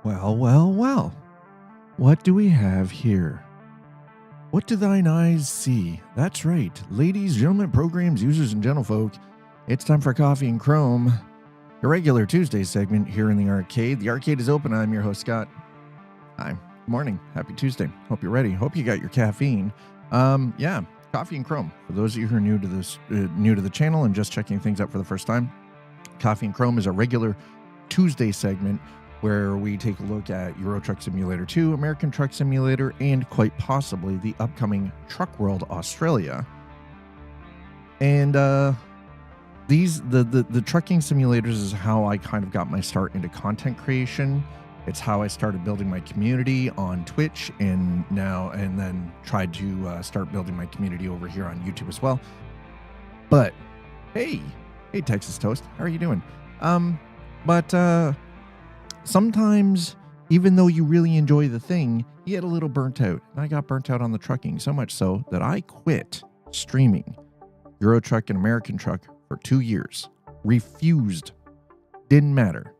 Well, well, well. What do we have here? What do thine eyes see? That's right. Ladies, gentlemen, programs, users, and gentlefolk, it's time for Coffee and Chrome, a regular Tuesday segment here in the arcade. The arcade is open. I'm your host, Scott. Hi. Good morning. Happy Tuesday. Hope you're ready. Hope you got your caffeine. Yeah, Coffee and Chrome. For those of you who are new to this, new to the channel and just checking things out for the first time, Coffee and Chrome is a regular Tuesday segment where we take a look at Euro Truck Simulator 2, American Truck Simulator, and quite possibly the upcoming Truck World Australia. And the trucking simulators is how I kind of got my start into content creation. It's how I started building my community on Twitch and then tried to start building my community over here on YouTube as well. But hey Texas Toast, how are you doing? Sometimes, even though you really enjoy the thing, you get a little burnt out. And I got burnt out on the trucking, so much so that I quit streaming Euro Truck and American Truck for 2 years. Refused. Didn't matter.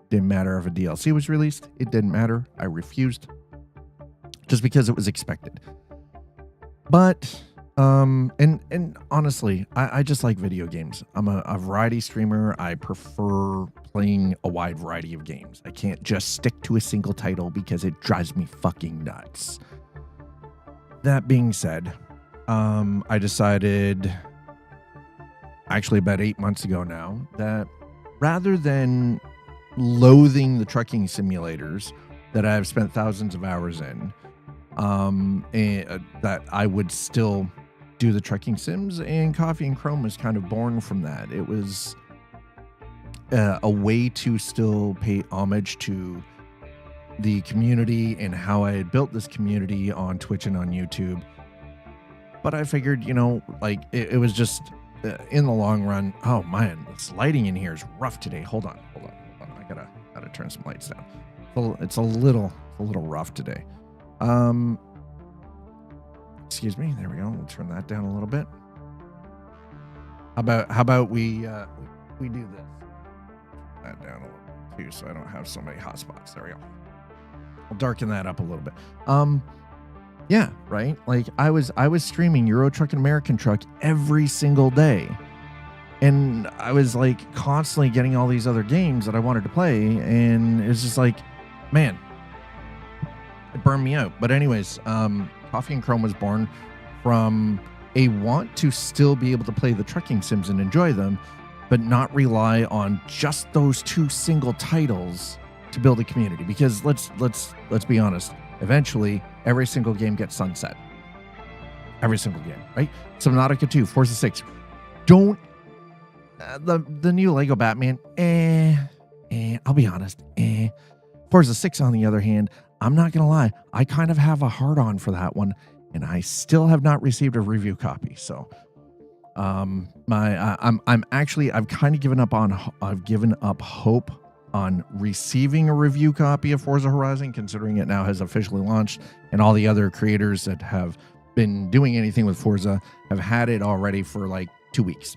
Didn't matter if a DLC was released. It didn't matter. I refused. Just because it was expected. But, and honestly, I just like video games. I'm a variety streamer. I prefer playing a wide variety of games. I can't just stick to a single title because it drives me fucking nuts. That being said, I decided actually about 8 months ago now that rather than loathing the trucking simulators that I've spent thousands of hours in, that I would still do the trucking sims, and Coffee and Chrome was kind of born from that. It was a way to still pay homage to the community and how I had built this community on Twitch and on YouTube. But I figured, like it was just in the long run. Oh man, this lighting in here is rough today. Hold on. I gotta turn some lights down. It's a little rough today. Excuse me. There we go. We'll turn that down a little bit. How about we do this? That down a little bit too, so I don't have so many hot spots. There we go. I'll darken that up a little bit. Yeah, right. Like I was streaming Euro Truck and American Truck every single day, and I was like constantly getting all these other games that I wanted to play, and it's just like, man, it burned me out. But anyways, Coffee and Chrome was born from a want to still be able to play the trucking sims and enjoy them, but not rely on just those two single titles to build a community. Because let's be honest, eventually every single game gets sunset. Every single game, right? Subnautica 2, Forza 6. Don't the new Lego Batman, I'll be honest, Forza 6 on the other hand, I'm not gonna lie, I kind of have a hard-on for that one, and I still have not received a review copy. So I've kind of given up hope on receiving a review copy of Forza Horizon, considering it now has officially launched, and all the other creators that have been doing anything with Forza have had it already for like 2 weeks.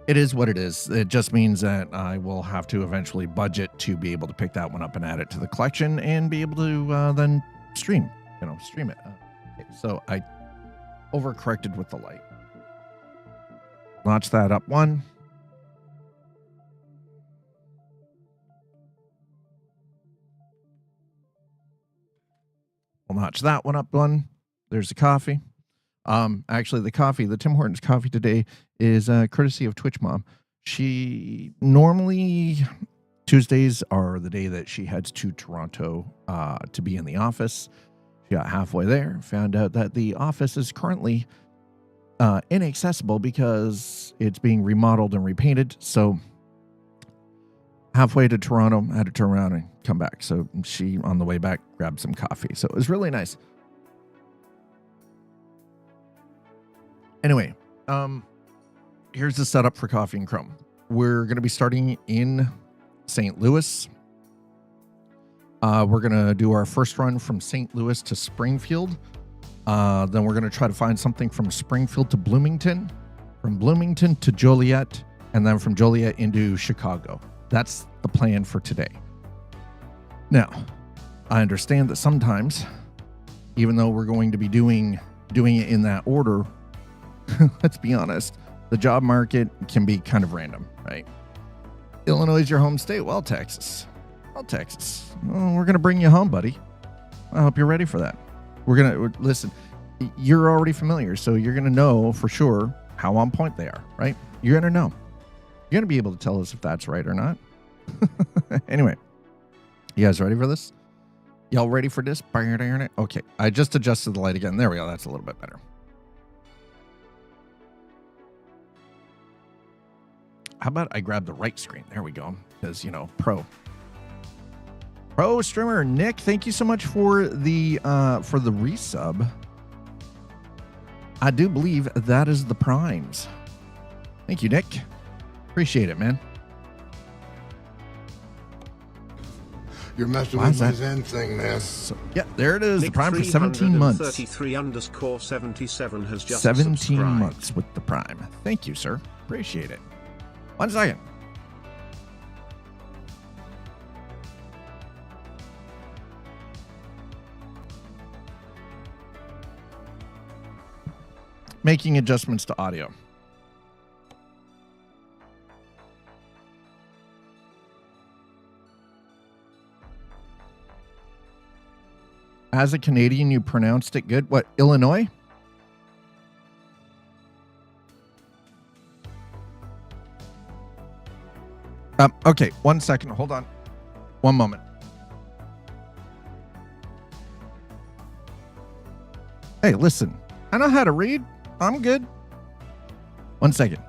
It is what it is. It just means that I will have to eventually budget to be able to pick that one up and add it to the collection and be able to then stream it. Okay, so I overcorrected with the light. Notch that up one. We'll notch that one up one. There's the coffee. Actually, the Tim Hortons coffee today is courtesy of Twitch Mom. She normally Tuesdays are the day that she heads to Toronto to be in the office. She got halfway there, found out that the office is currently inaccessible because it's being remodeled and repainted. So halfway to Toronto, I had to turn around and come back. So she, on the way back, grabbed some coffee. So it was really nice. Anyway, here's the setup for Coffee and Chrome. We're going to be starting in St. Louis. We're going to do our first run from St. Louis to Springfield. Then we're going to try to find something from Springfield to Bloomington, from Bloomington to Joliet, and then from Joliet into Chicago. That's the plan for today. Now, I understand that sometimes, even though we're going to be doing it in that order, let's be honest, the job market can be kind of random, right? Illinois is your home state. Well, Texas. Well, we're going to bring you home, buddy. I hope you're ready for that. Listen, you're already familiar, so you're going to know for sure how on point they are, right? You're going to know. You're going to be able to tell us if that's right or not. Anyway, you guys ready for this? Y'all ready for this? Okay, I just adjusted the light again. There we go. That's a little bit better. How about I grab the right screen? There we go. Because, pro streamer Nick, thank you so much for the resub. I do believe that is the primes. Thank you, Nick. Appreciate it, man. You're messing with my Zen thing, man. Yeah, there it is. Nick, the prime for 17 months. 33_77 has just 17 subscribed. months with the prime. Thank you, sir. Appreciate it. 1 second. Making adjustments to audio. As a Canadian, you pronounced it good. What, Illinois? Okay, 1 second. Hold on. One moment. Hey, listen. I know how to read. I'm good. 1 second.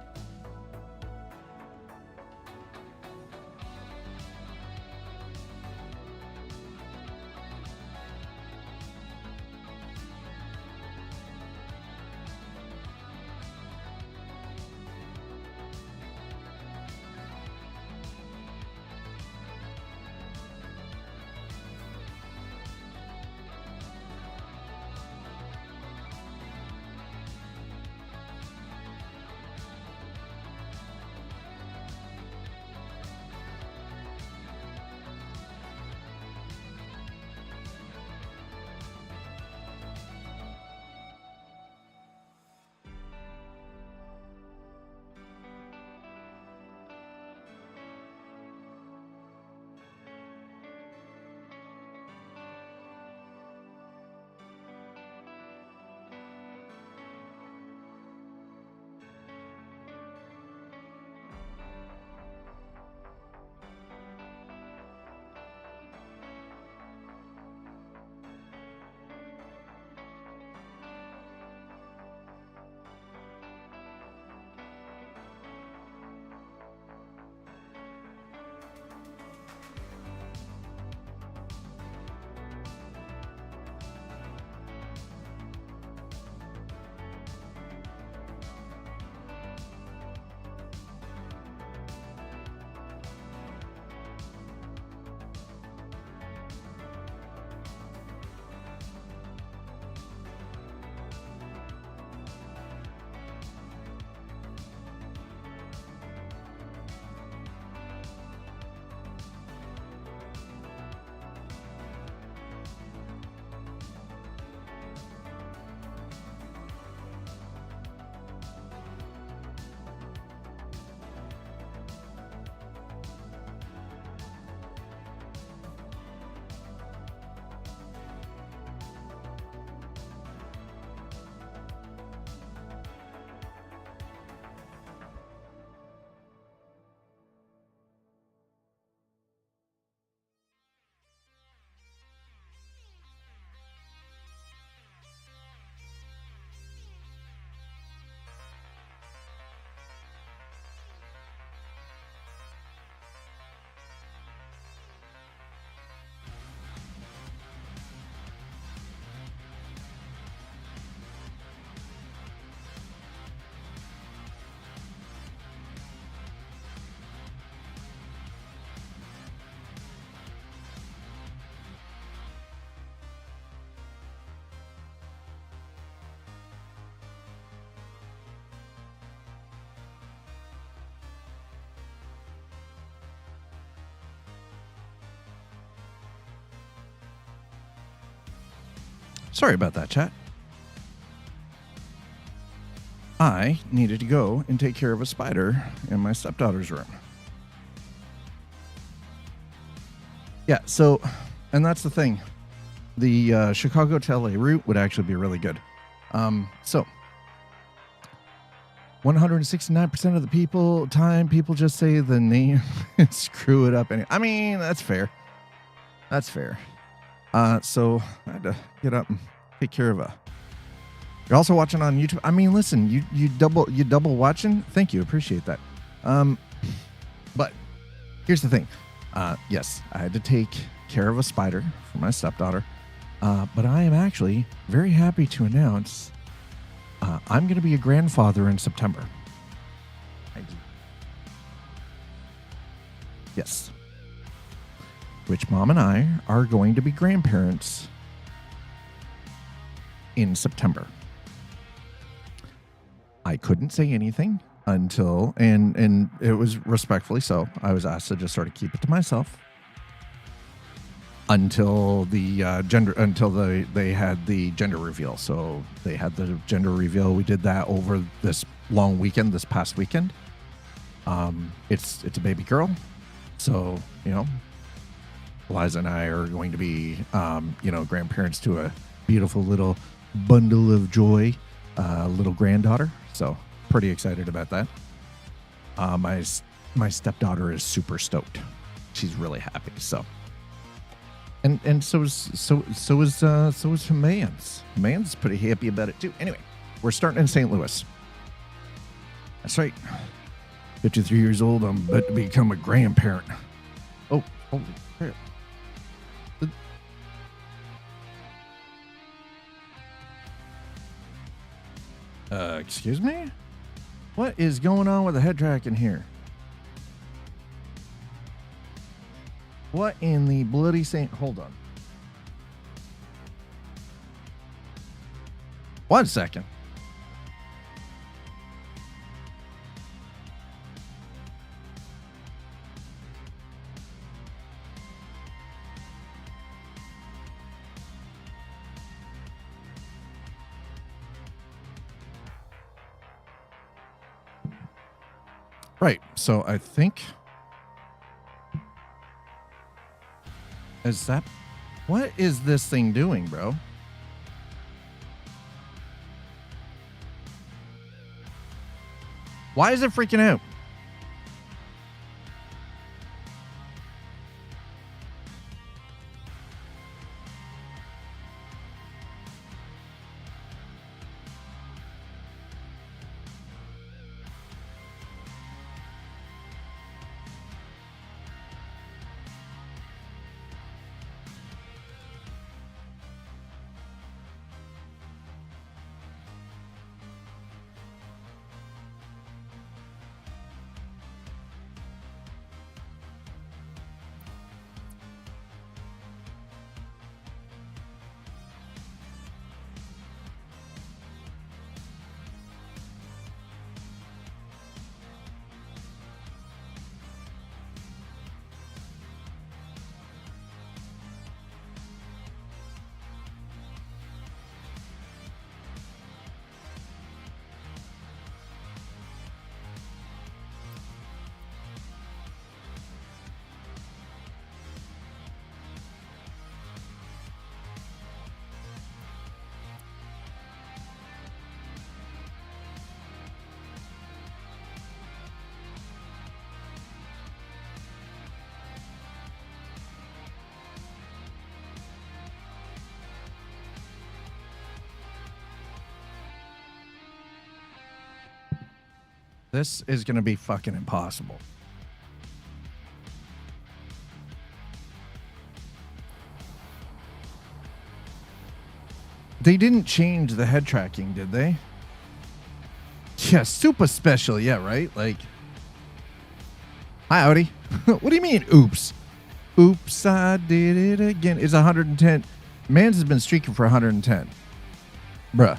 Sorry about that, chat. I needed to go and take care of a spider in my stepdaughter's room. Yeah, so, and that's the thing. The Chicago to LA route would actually be really good. So, 169% of the people just say the name and screw it up. I mean, that's fair. That's fair. So I had to get up and take care of a. You're also watching on YouTube. I mean, listen, you double watching. Thank you, appreciate that. But here's the thing. Yes, I had to take care of a spider for my stepdaughter. But I am actually very happy to announce I'm going to be a grandfather in September. Yes. Which Mom and I are going to be grandparents in September. I couldn't say anything until, and it was respectfully so, I was asked to just sort of keep it to myself until the they had the gender reveal. So they had the gender reveal. We did that over this long weekend, this past weekend. It's a baby girl. So, Eliza and I are going to be, grandparents to a beautiful little bundle of joy, little granddaughter. So pretty excited about that. My stepdaughter is super stoked. She's really happy. So, and so is Mans. Mans is pretty happy about it too. Anyway, we're starting in St. Louis. That's right. 53 years old. I'm about to become a grandparent. Oh, holy crap. Excuse me? What is going on with the head tracking here? What in the bloody saint? Hold on. 1 second. Right, so I think... What is this thing doing, bro? Why is it freaking out? This is going to be fucking impossible. They didn't change the head tracking, did they? Yeah, super special. Yeah, right? Like, hi, Audi. What do you mean, oops? Oops, I did it again. It's 110. Mans has been streaking for 110. Bruh.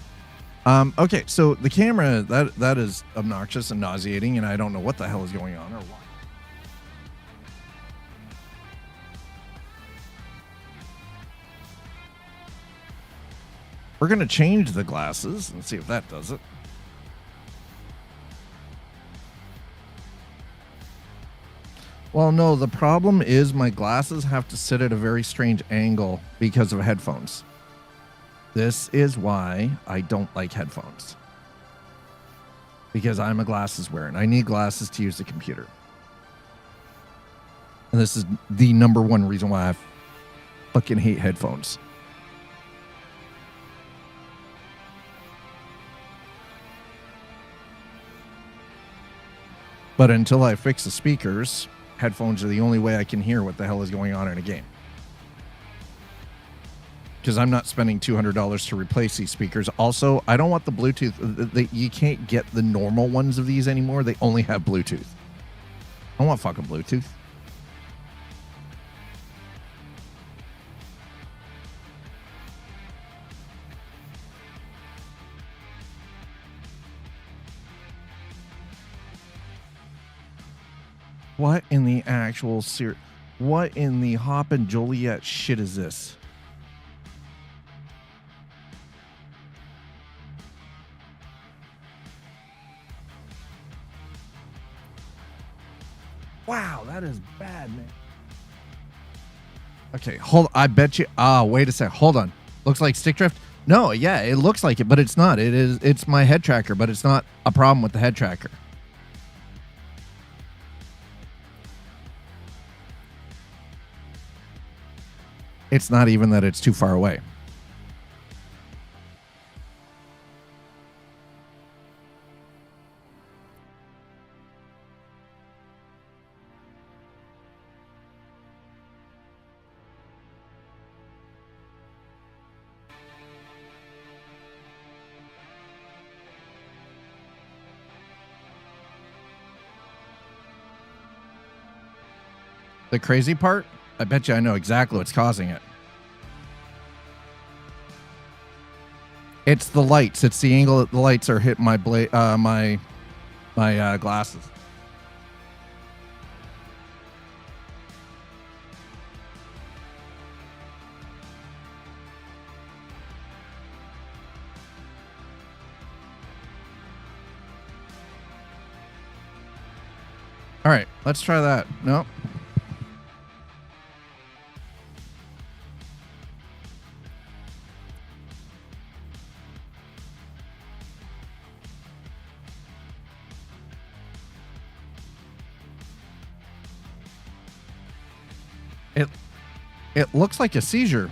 Okay, so the camera, that is obnoxious and nauseating, and I don't know what the hell is going on or why. We're going to change the glasses and see if that does it. Well, no, the problem is my glasses have to sit at a very strange angle because of headphones. This is why I don't like headphones. Because I'm a glasses wearer and I need glasses to use the computer. And this is the number one reason why I fucking hate headphones. But until I fix the speakers, headphones are the only way I can hear what the hell is going on in a game. Because I'm not spending $200 to replace these speakers. Also, I don't want the Bluetooth. You can't get the normal ones of these anymore. They only have Bluetooth. I don't want fucking Bluetooth. What in the actual what in the Hop and Joliet shit is this? Wow, that is bad, man. Okay, hold. I bet you. Wait a sec. Hold on. Looks like stick drift. No, yeah, it looks like it, but it's not. It's my head tracker, but it's not a problem with the head tracker. It's not even that it's too far away. The crazy part? I bet you I know exactly what's causing it. It's the lights. It's the angle that the lights are hitting my glasses. All right, let's try that. Nope. It looks like a seizure.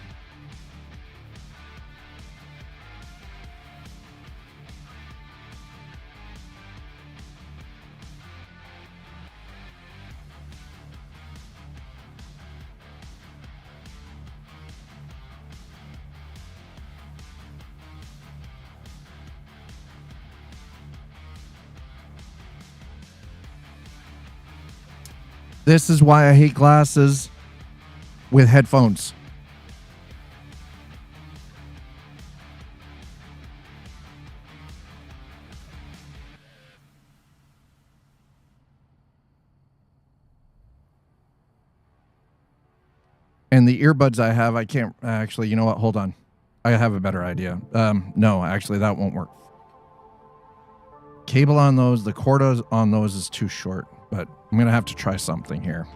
This is why I hate glasses with headphones. And the earbuds I have, I can't actually, you know what? Hold on. I have a better idea. No, actually that won't work. Cable on those, the cord on those is too short, but I'm going to have to try something here.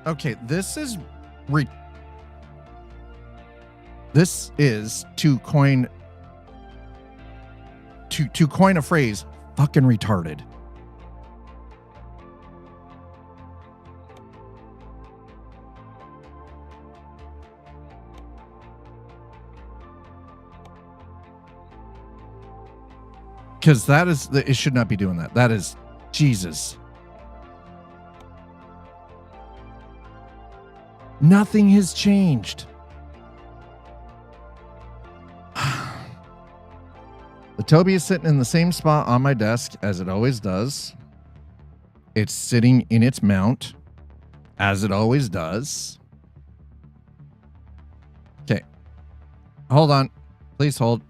Okay, this is to coin a phrase, fucking retarded. Because it should not be doing that. That is, Jesus. Nothing has changed. The Toby is sitting in the same spot on my desk as it always does. It's sitting in its mount as it always does. Okay. Hold on. Please hold.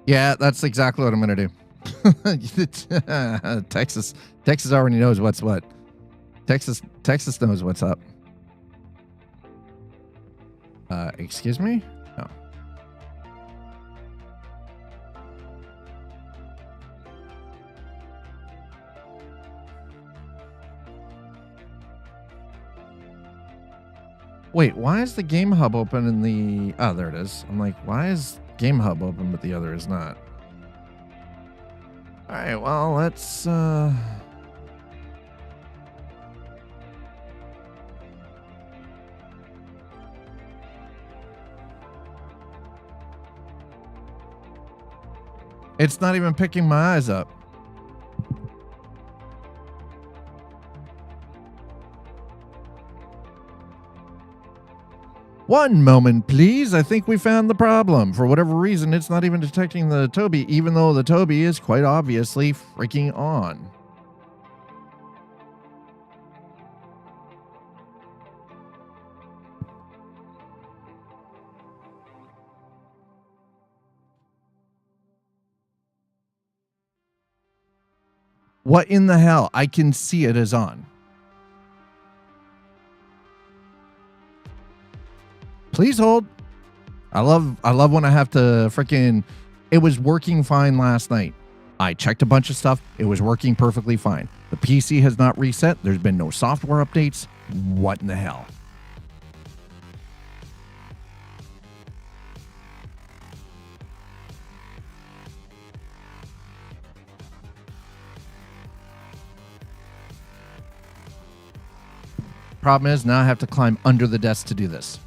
Yeah, that's exactly what I'm going to do. Texas already knows what's what. Texas knows what's up. Excuse me? No. Wait, why is the Game Hub open in the... Oh, there it is. I'm like, why is Game Hub open but the other is not? All right, well, let's... It's not even picking my eyes up. One moment, please. I think we found the problem. For whatever reason, it's not even detecting the Toby, even though the Toby is quite obviously freaking on. What in the hell? I can see it is on. Please hold. I love when I have to freaking... It was working fine last night. I checked a bunch of stuff. It was working perfectly fine. The PC has not reset. There's been no software updates. What in the hell? Problem is, now I have to climb under the desk to do this.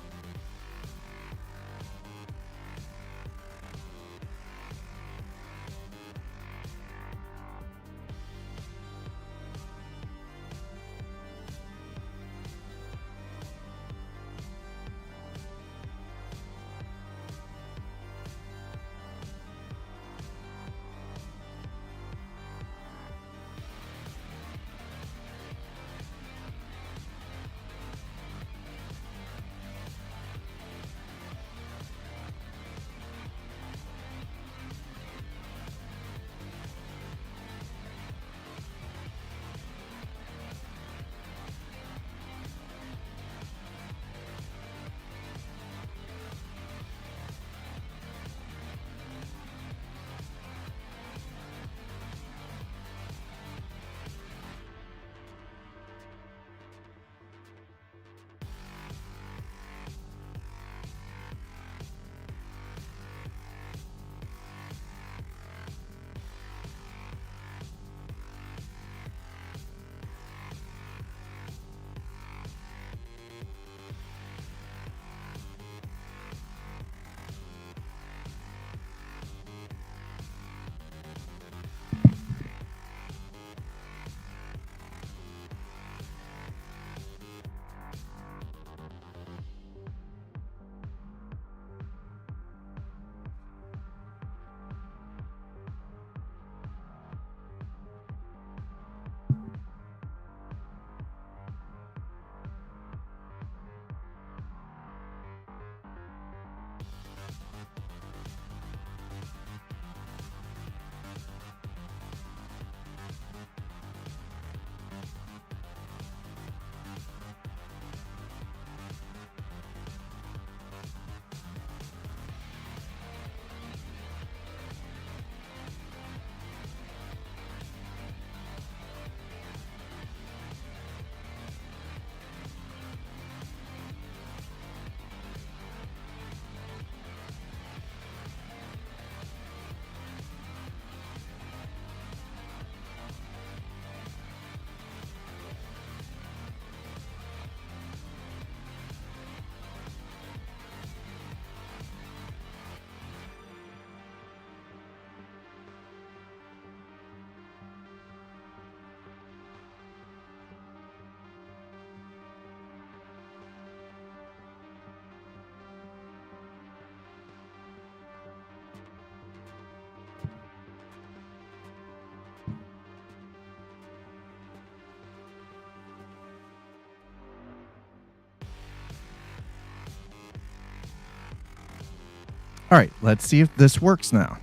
All right, let's see if this works now.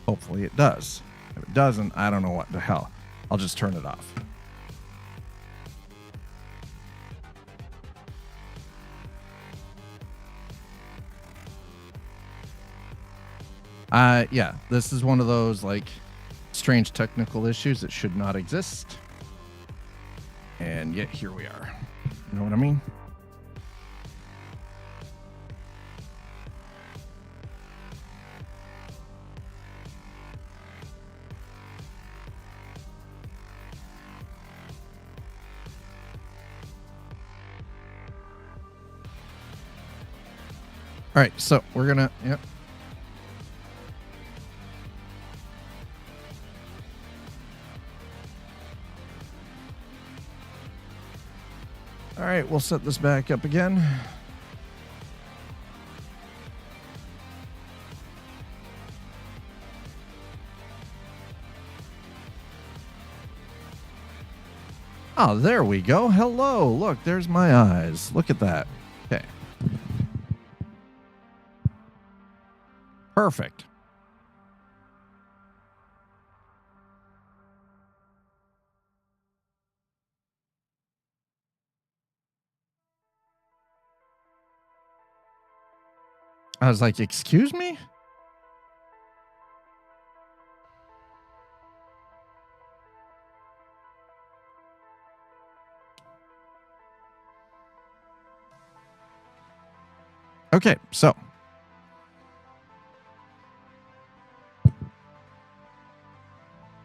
Hopefully it does. If it doesn't, I don't know what the hell. I'll just turn it off. Yeah, this is one of those like strange technical issues that should not exist. And yet here we are. You know what I mean? All right, so we're gonna, yep. All right, we'll set this back up again. Oh, there we go. Hello. Look, there's my eyes. Look at that. Okay. Perfect. I was like, excuse me? Okay, so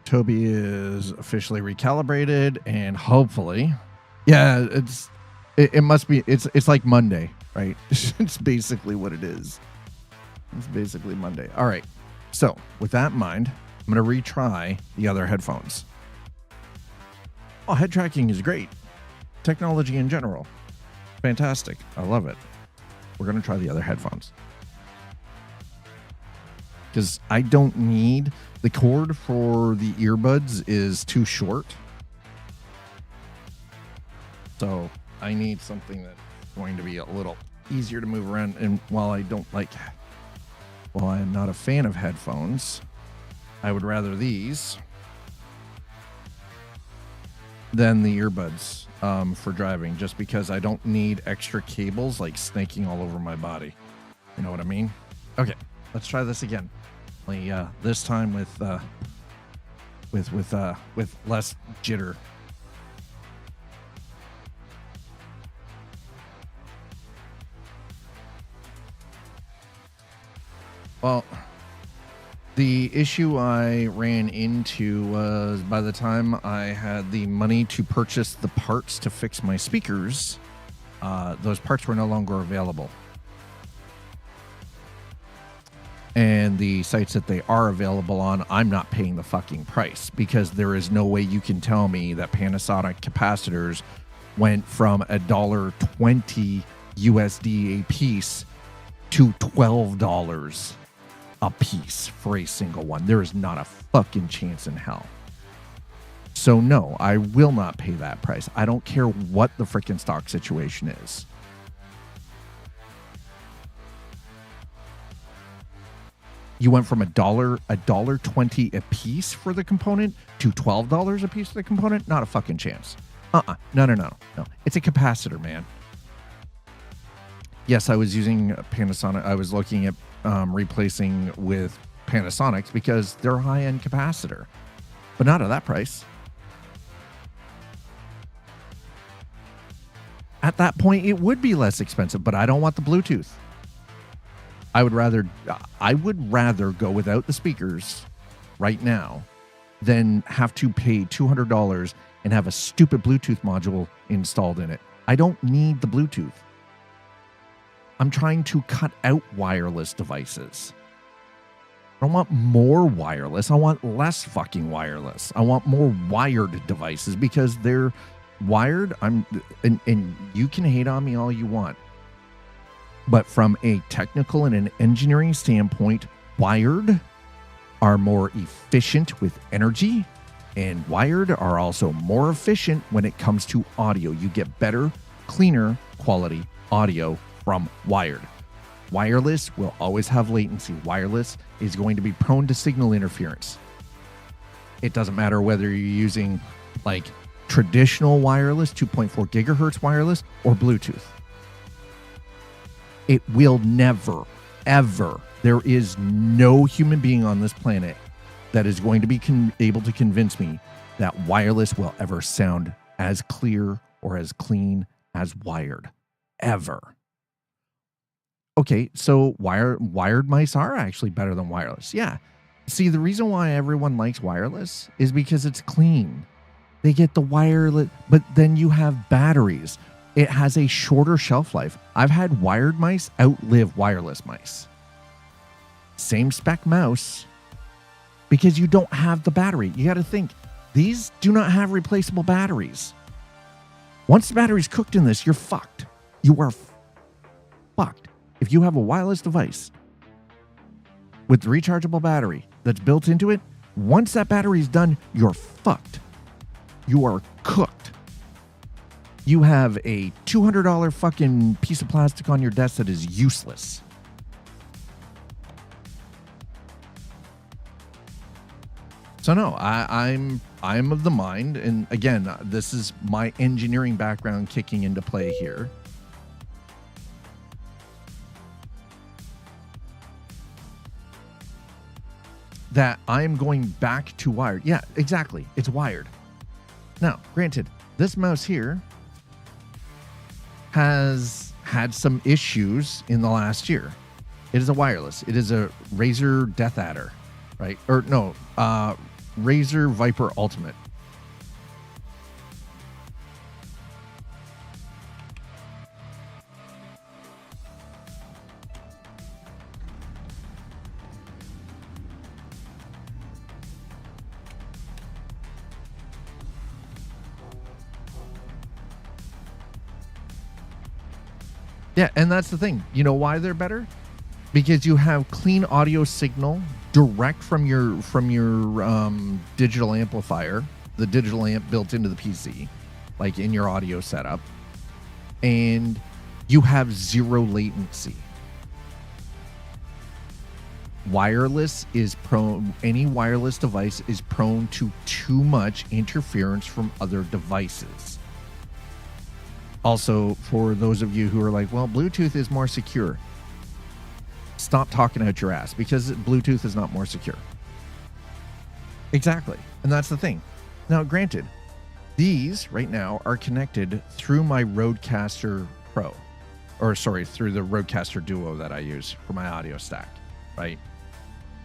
Toby is officially recalibrated, and hopefully, yeah, it must be, it's like Monday, right? It's basically what it is. It's basically Monday. All right. So with that in mind, I'm going to retry the other headphones. Oh, head tracking is great. Technology in general. Fantastic. I love it. We're going to try the other headphones. Because I don't need, the cord for the earbuds is too short. So I need something that's going to be a little easier to move around. And while I don't like, while I'm not a fan of headphones, I would rather these than the earbuds for driving, just because I don't need extra cables like snaking all over my body. You know what I mean? Okay, let's try this again. Only this time with less jitter. Well, the issue I ran into was by the time I had the money to purchase the parts to fix my speakers, those parts were no longer available. And the sites that they are available on, I'm not paying the fucking price, because there is no way you can tell me that Panasonic capacitors went from $1.20 USD a piece to $12 a piece for a single one. There is not a fucking chance in hell. So no, I will not pay that price. I don't care what the freaking stock situation is. You went from $1.20 a piece for the component to $12 a piece for the component? Not a fucking chance. No. It's a capacitor, man. Yes, I was using Panasonic. I was looking at replacing with Panasonics because they're a high-end capacitor, but not at that price. At that point, it would be less expensive, but I don't want the Bluetooth. I would rather go without the speakers right now than have to pay $200 and have a stupid Bluetooth module installed in it. I don't need the Bluetooth. I'm trying to cut out wireless devices. I don't want more wireless. I want less fucking wireless. I want more wired devices because they're wired. And you can hate on me all you want. But from a technical and an engineering standpoint, wired are more efficient with energy, and wired are also more efficient when it comes to audio. You get better, cleaner quality audio from wired. Wireless will always have latency. Wireless is going to be prone to signal interference. It doesn't matter whether you're using like traditional wireless, 2.4 gigahertz wireless, or Bluetooth. It will never, ever, there is no human being on this planet that is going to be able to convince me that wireless will ever sound as clear or as clean as wired. Ever. Okay, so wired mice are actually better than wireless. Yeah. See, the reason why everyone likes wireless is because it's clean. They get the wireless, but then you have batteries. It has a shorter shelf life. I've had wired mice outlive wireless mice. Same spec mouse, because you don't have the battery. You got to think, these do not have replaceable batteries. Once the battery's cooked in this, you're fucked. You are fucked. If you have a wireless device with rechargeable battery that's built into it, once that battery's done, you're fucked. You are cooked. You have a $200 fucking piece of plastic on your desk that is useless. So no, I'm of the mind, and again, this is my engineering background kicking into play here. That I'm going back to wired. Yeah, exactly. It's wired. Now, granted, this mouse here has had some issues in the last year. It is a wireless. It is a Razer Death Adder, right? Or no, Razer Viper Ultimate. Yeah, and that's the thing. You know why they're better? Because you have clean audio signal direct from your digital amplifier, the digital amp built into the PC, like in your audio setup, and you have zero latency. Wireless is prone, any wireless device is prone to too much interference from other devices. Also, for those of you who are like, well, Bluetooth is more secure. Stop talking out your ass, because Bluetooth is not more secure. Exactly. And that's the thing. Now, granted, these right now are connected through my Rodecaster Pro, or sorry, through the Rodecaster Duo that I use for my audio stack, right?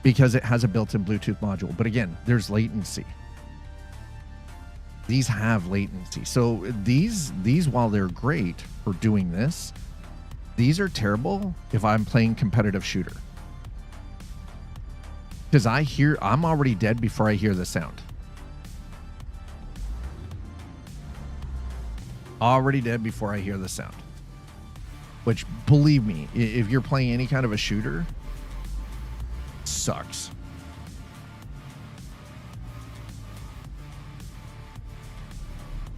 Because it has a built-in Bluetooth module. But again, there's latency. These have latency. So these while they're great for doing this, these are terrible if I'm playing competitive shooter. Because I'm already dead before I hear the sound. Already dead before I hear the sound. Which, believe me, if you're playing any kind of a shooter, sucks.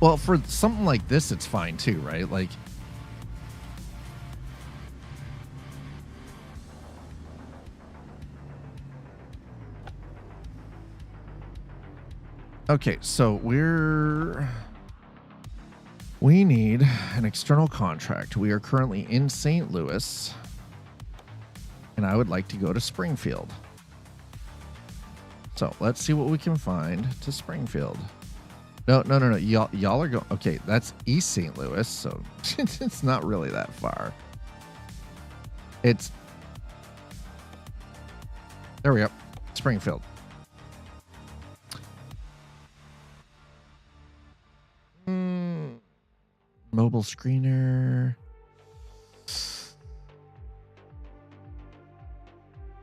Well, for something like this, it's fine too, right? Like, okay, so we need an external contract. We are currently in St. Louis, and I would like to go to Springfield. So let's see what we can find to Springfield. No. Y'all are going. Okay, that's East St. Louis, so it's not really that far. It's there we go, Springfield. Mobile screener.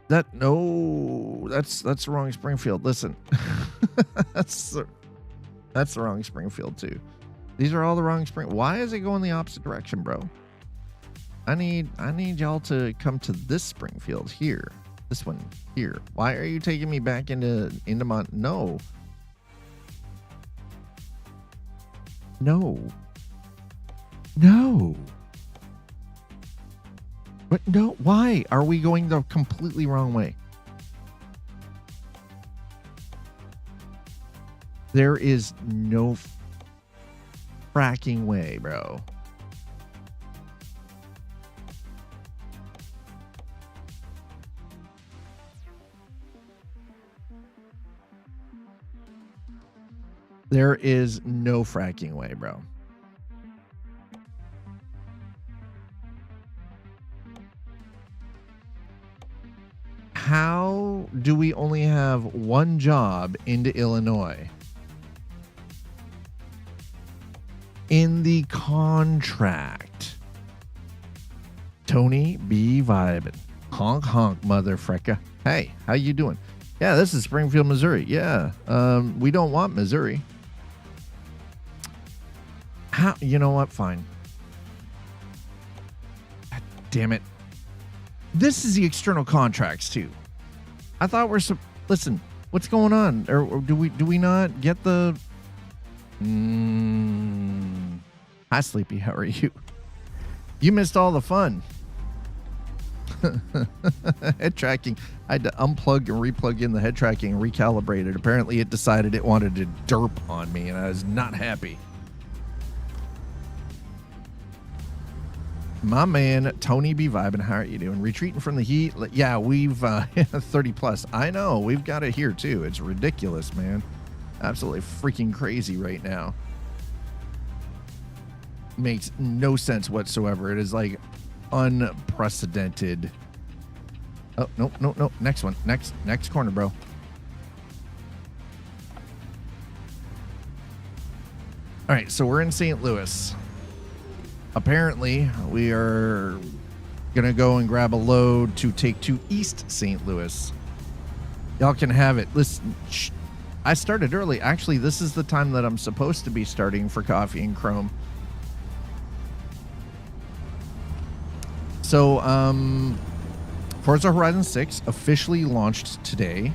That's the wrong Springfield. Listen, that's the wrong Springfield too. These are all the wrong Why is it going the opposite direction, bro? I need y'all to come to this Springfield here. This one here. Why are you taking me back into No. But no, why are we going the completely wrong way? There is no fracking way, bro. There is no fracking way, bro. How do we only have one job into Illinois? In the contract. Tony B. Vibin. Honk honk, motherfrecker. Hey, how you doing? Yeah, this is Springfield, Missouri. Yeah, we don't want Missouri. How? You know what? Fine. God damn it. This is the external contracts too. I thought we're listen. What's going on? Or do we not get the? Hi, Sleepy. How are you? You missed all the fun. Head tracking. I had to unplug and replug in the head tracking and recalibrate it. Apparently, it decided it wanted to derp on me, and I was not happy. My man, Tony B. Vibin, how are you doing? Retreating from the heat? Yeah, we've 30 plus. I know, we've got it here too. It's ridiculous, man. Absolutely freaking crazy right now. Makes no sense whatsoever. It is like unprecedented. Oh, no. Next one. Next corner, bro. All right, so we're in St. Louis. Apparently, we are going to go and grab a load to take to East St. Louis. Y'all can have it. Listen, I started early. Actually, this is the time that I'm supposed to be starting for Coffee and Chrome. So, Forza Horizon 6 officially launched today.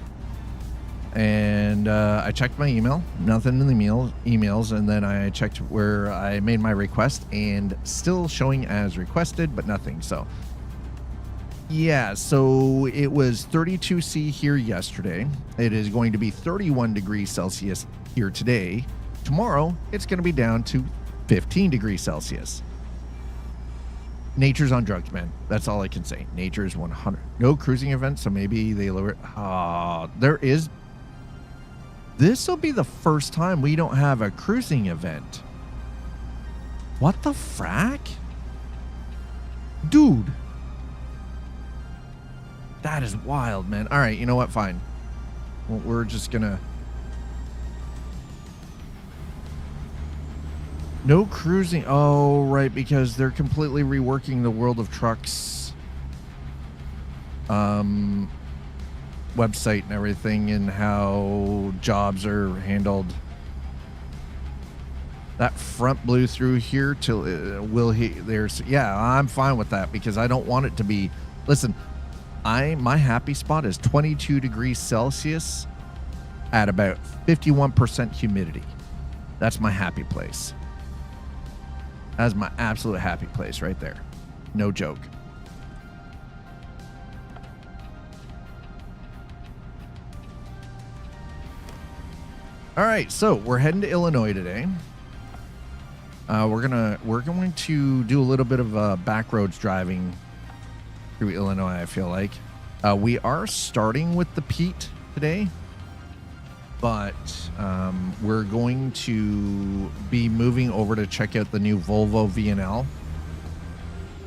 And I checked my email, nothing in the emails, and then I checked where I made my request, and still showing as requested, but nothing. So, yeah, so it was 32°C here yesterday. It is going to be 31 degrees Celsius here today. Tomorrow, it's going to be down to 15 degrees Celsius. Nature's on drugs, man. That's all I can say. Nature's 100. No cruising event, so maybe they lower it. There is. This will be the first time we don't have a cruising event. What the frack? Dude. That is wild, man. All right, you know what? Fine. Well, we're just gonna... No cruising. Oh, right, because they're completely reworking the World of Trucks website and everything, and how jobs are handled. That front blew through here till there's, yeah, I'm fine with that, because I don't want it to be, listen, my happy spot is 22 degrees Celsius at about 51% humidity. That's my happy place. That's my absolute happy place right there. No joke. All right, so we're heading to Illinois today. We're going to do a little bit of back roads driving through Illinois, I feel like. We are starting with the Pete today, but we're going to be moving over to check out the new Volvo VNL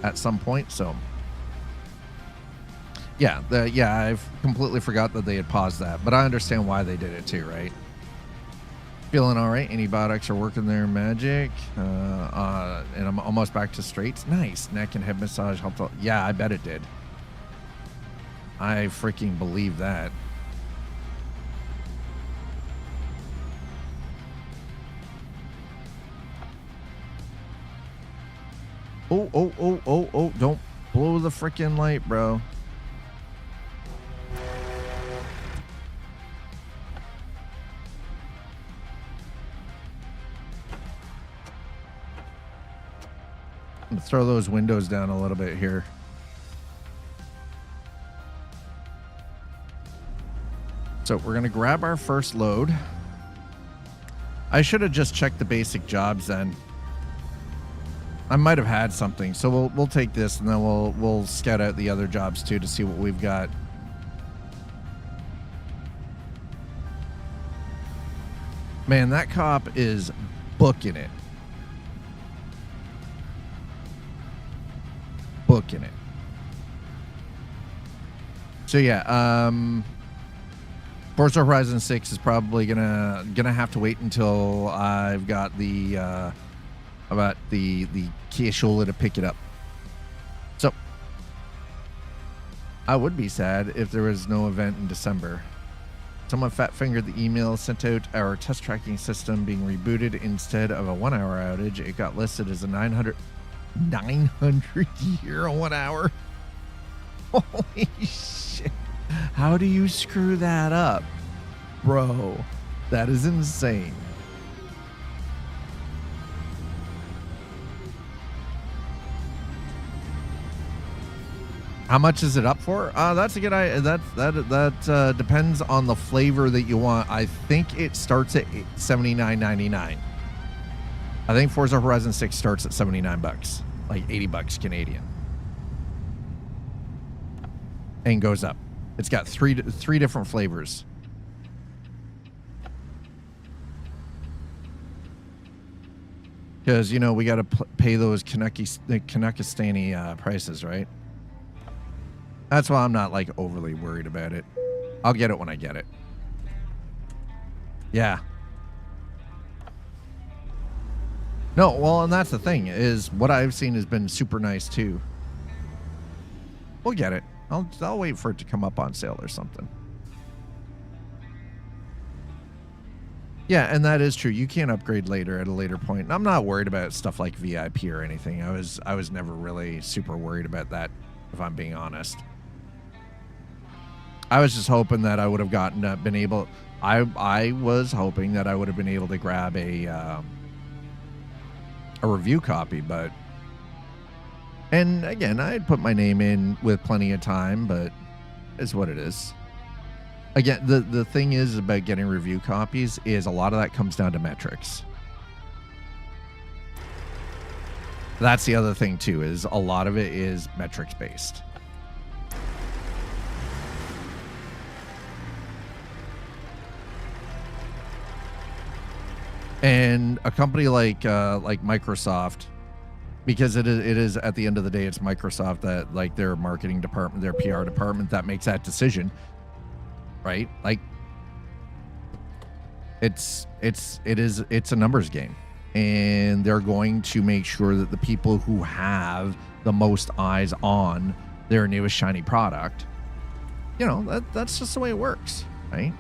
at some point. So yeah, I've completely forgot that they had paused that, but I understand why they did it too, right? Feeling all right. Antibiotics are working their magic. And I'm almost back to straights. Nice. Neck and head massage helped out. Yeah, I bet it did. I freaking believe that. Oh. Don't blow the freaking light, bro. Let's throw those windows down a little bit here. So we're going to grab our first load. I should have just checked the basic jobs then. I might have had something. So we'll take this and then we'll scout out the other jobs too to see what we've got. Man, that cop is booking it. Booking it. So yeah, Forza Horizon 6 is probably gonna have to wait until I've got the Kiashola to pick it up. So I would be sad if there was no event in December. Someone fat-fingered the email sent out our test tracking system being rebooted instead of a 1 hour outage. It got listed as a 900 euro 1 hour. Holy shit. How do you screw that up? Bro, that is insane. How much is it up for? That's a good idea. That depends on the flavor that you want. I think it starts at $79.99. I think Forza Horizon 6 starts at $79, like $80 Canadian, and goes up. It's got three different flavors. Because, you know, we got to pay those Kanakistani prices, right? That's why I'm not, like, overly worried about it. I'll get it when I get it. Yeah. No, well, and that's the thing, is what I've seen has been super nice, too. We'll get it. I'll wait for it to come up on sale or something. Yeah, and that is true. You can't upgrade later at a later point. And I'm not worried about stuff like VIP or anything. I was never really super worried about that, if I'm being honest. I was just hoping that I would have been able to grab a review copy, but, and again, I'd put my name in with plenty of time, but it's what it is. Again, the thing is about getting review copies is a lot of that comes down to metrics. That's the other thing too, is a lot of it is metrics based. And a company like Microsoft, because it is at the end of the day, it's Microsoft that, like, their marketing department, their PR department, that makes that decision, right? Like, it's a numbers game, and they're going to make sure that the people who have the most eyes on their newest shiny product, you know, that's just the way it works, right?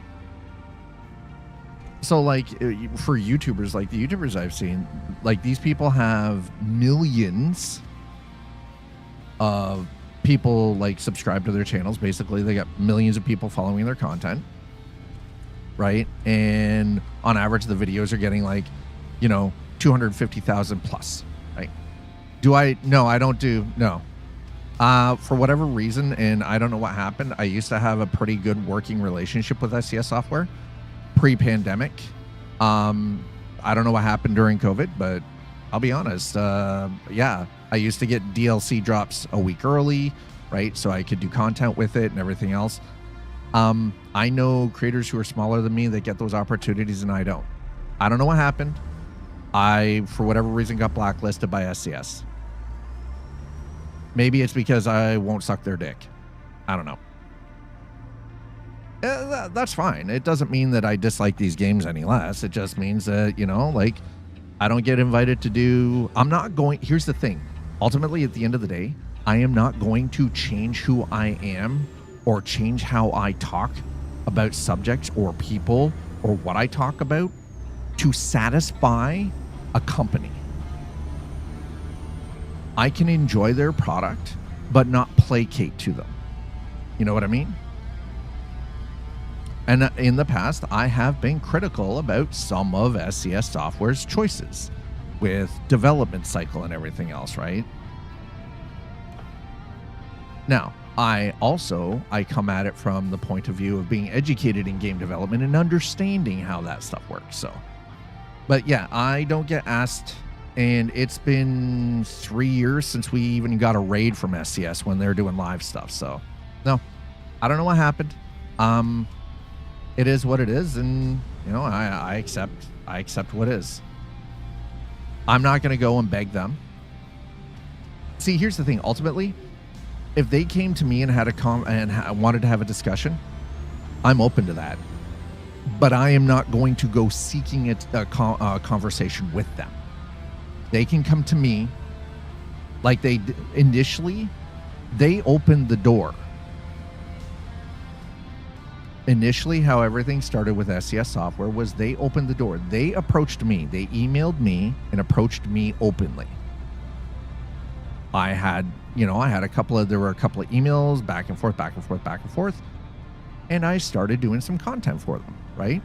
So, like, for YouTubers, like the YouTubers I've seen, like, these people have millions of people, like, subscribe to their channels. Basically, they got millions of people following their content, right? And on average, the videos are getting, like, you know, 250,000 plus, right? No, I don't do, no. For whatever reason, and I don't know what happened, I used to have a pretty good working relationship with SCS Software pre-pandemic. I don't know what happened during COVID, but I'll be honest. Yeah, I used to get DLC drops a week early, right? So I could do content with it and everything else. I know creators who are smaller than me that get those opportunities, and I don't. I don't know what happened. I, for whatever reason, got blacklisted by SCS. Maybe it's because I won't suck their dick. I don't know. That's fine. It doesn't mean that I dislike these games any less. It just means that, you know, like, I don't get invited to do... Here's the thing. Ultimately, at the end of the day, I am not going to change who I am or change how I talk about subjects or people or what I talk about to satisfy a company. I can enjoy their product, but not placate to them. You know what I mean? And in the past, I have been critical about some of SCS Software's choices with development cycle and everything else, right? Now, I come at it from the point of view of being educated in game development and understanding how that stuff works. So, but yeah, I don't get asked, and it's been 3 years since we even got a raid from SCS when they're doing live stuff. So, no, I don't know what happened. It is what it is, and you know, I accept what is. I'm not going to go and beg them. See, here's the thing. Ultimately, if they came to me and had wanted to have a discussion, I'm open to that. But I am not going to go seeking a conversation with them. They can come to me like they initially. They opened the door. Initially, how everything started with SCS Software was they opened the door. They approached me. They emailed me and approached me openly. I had a couple of emails back and forth. And I started doing some content for them, right?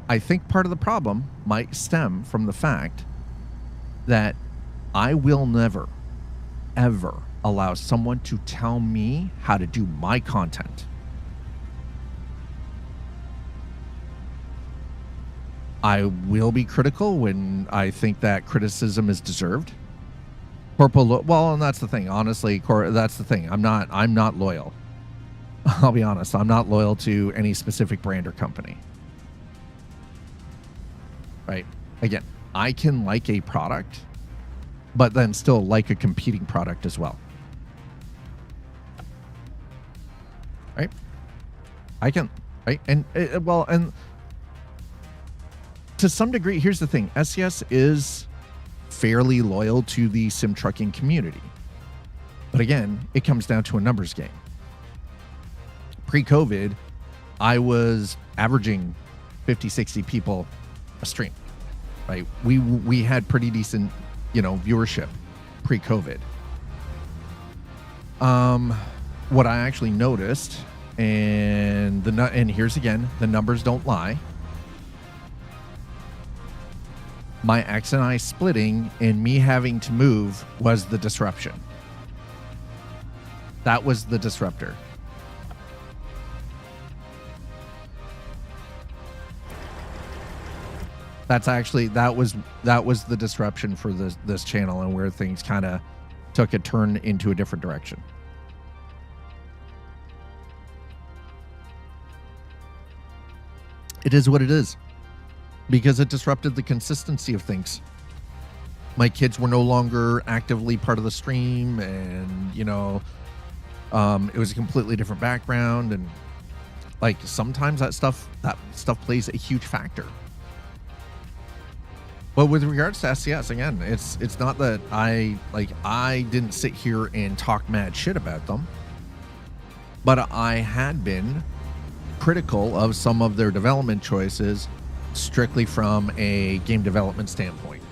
I think part of the problem might stem from the fact that I will never, ever allow someone to tell me how to do my content. I will be critical when I think that criticism is deserved. Well, and that's the thing. Honestly, that's the thing. I'm not loyal. I'll be honest. I'm not loyal to any specific brand or company. Right? Again, I can like a product, but then still like a competing product as well. Right? I can, right? And and to some degree, here's the thing. SCS is fairly loyal to the sim trucking community. But again, it comes down to a numbers game. Pre-COVID, I was averaging 50, 60 people a stream, right? We had pretty decent, viewership pre-COVID. What I actually noticed, and here's again, the numbers don't lie. My ex and I splitting and me having to move was the disruption. That was the disruptor. That was the disruption for this channel and where things kind of took a turn into a different direction. It is what it is, because it disrupted the consistency of things. My kids were no longer actively part of the stream, and it was a completely different background, and like sometimes that stuff plays a huge factor. But with regards to SCS, again, it's not that I didn't sit here and talk mad shit about them, but I had been critical of some of their development choices strictly from a game development standpoint.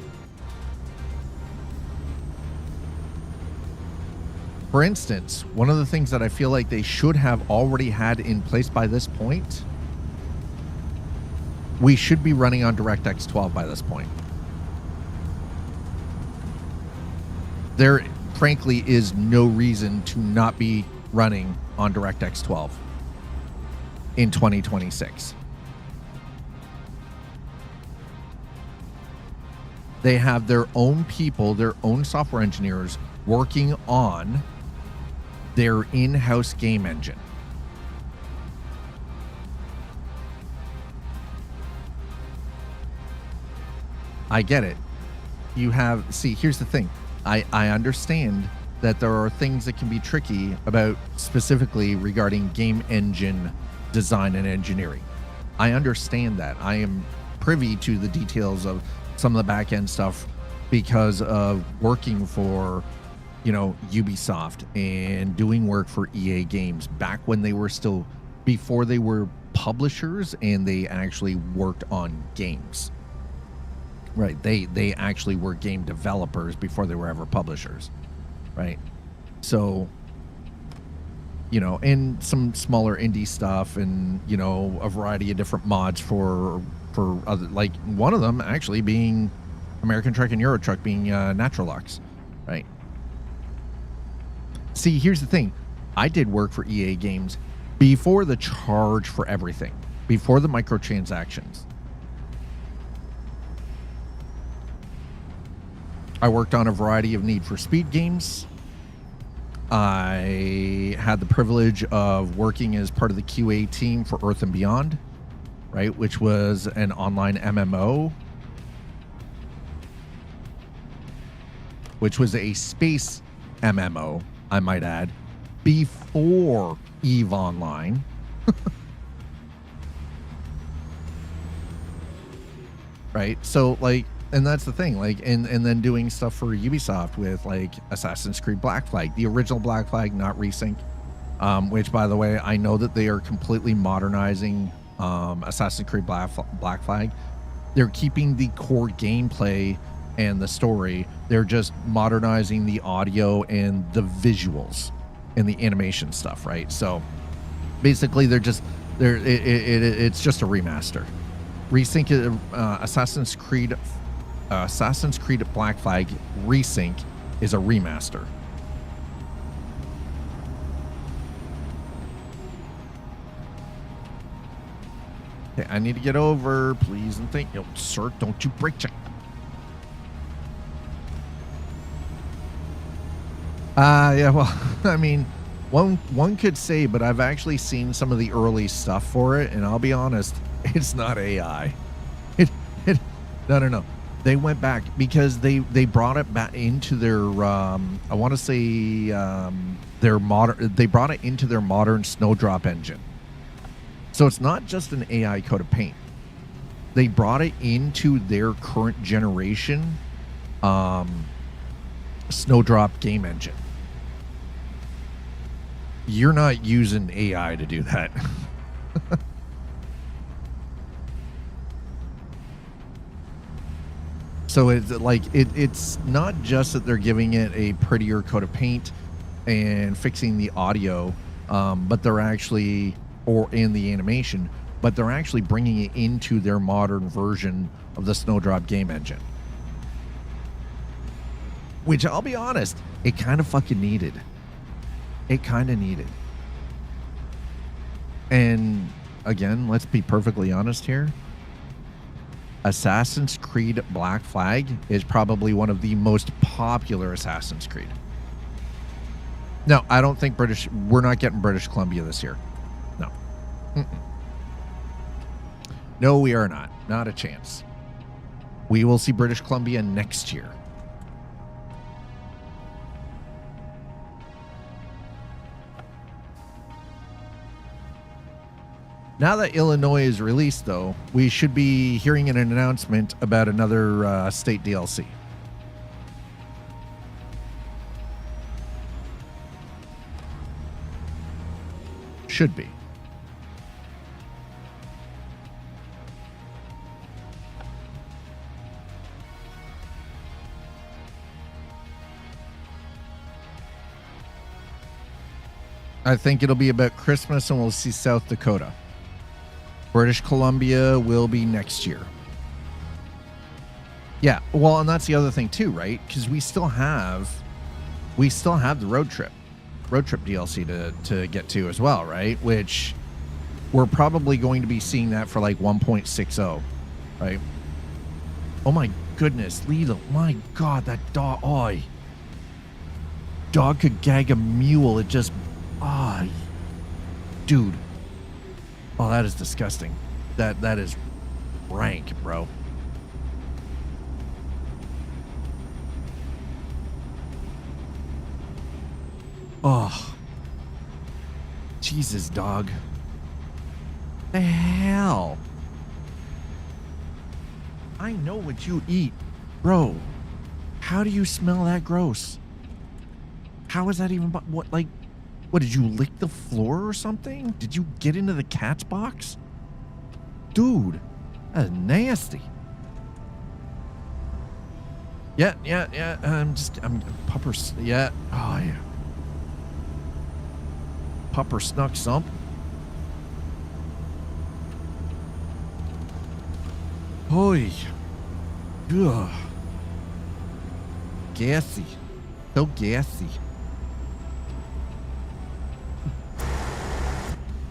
For instance, one of the things that I feel like they should have already had in place by this point, we should be running on DirectX 12 by this point. There, frankly, is no reason to not be running on DirectX 12 in 2026. They have their own people, their own software engineers working on their in-house game engine. I get it. Here's the thing. I understand that there are things that can be tricky about specifically regarding game engine design and engineering. I understand that. I am privy to the details of some of the back end stuff because of working for, Ubisoft and doing work for EA Games back when they were still, before they were publishers and they actually worked on games. Right. They actually were game developers before they were ever publishers. Right. So, and some smaller indie stuff and, a variety of different mods for other, like one of them actually being American Truck and Euro Truck being Naturalux. Right. See, here's the thing. I did work for EA Games before the charge for everything, before the microtransactions. I worked on a variety of Need for Speed games. I had the privilege of working as part of the QA team for Earth and Beyond, right, which was an online MMO, which was a space MMO, I might add, before EVE Online. Right? So, like, and that's the thing, like, and then doing stuff for Ubisoft with, like, Assassin's Creed Black Flag, the original Black Flag, not Resync, which, by the way, I know that they are completely modernizing Assassin's Creed Black Flag. They're keeping the core gameplay and the story. They're just modernizing the audio and the visuals and the animation stuff, right? So basically it's just a remaster. Resync, Assassin's Creed Black Flag Resync is a remaster. Okay, I need to get over, please, and thank you, sir. Don't you break check. Yeah, well, I mean, one could say, but I've actually seen some of the early stuff for it, and I'll be honest, it's not AI. No. They went back because they brought it back into their I want to say their modern. They brought it into their modern Snowdrop engine. So it's not just an AI code of paint. They brought it into their current generation Snowdrop game engine. You're not using AI to do that. So it's like it's not just that they're giving it a prettier coat of paint and fixing the audio, but they're actually, or in the animation, but they're actually bringing it into their modern version of the Snowdrop game engine. Which, I'll be honest, it kind of fucking needed. It kind of needed. And again, let's be perfectly honest here. Assassin's Creed Black Flag is probably one of the most popular Assassin's Creed. No, I don't think we're not getting British Columbia this year. No. No, we are not. Not a chance. We will see British Columbia next year. Now that Illinois is released, though, we should be hearing an announcement about another state DLC. Should be. I think it'll be about Christmas and we'll see South Dakota. British Columbia will be next year. Yeah, well, and that's the other thing too, right? Because we still have the road trip DLC to get to as well, right? Which we're probably going to be seeing that for like 1.60, right? Oh my goodness, Lila, my God, that dog, oi. Dog could gag a mule. It just, dude. Oh, that is disgusting. That is rank, bro. Oh. Jesus, dog. The hell? I know what you eat. Bro, how do you smell that gross? How is that even... What, did you lick the floor or something? Did you get into the cat's box? Dude, that's nasty. Yeah. I'm Pupper, yeah. Oh, yeah. Pupper snuck sump. Hoy. Ugh. Gassy. So gassy.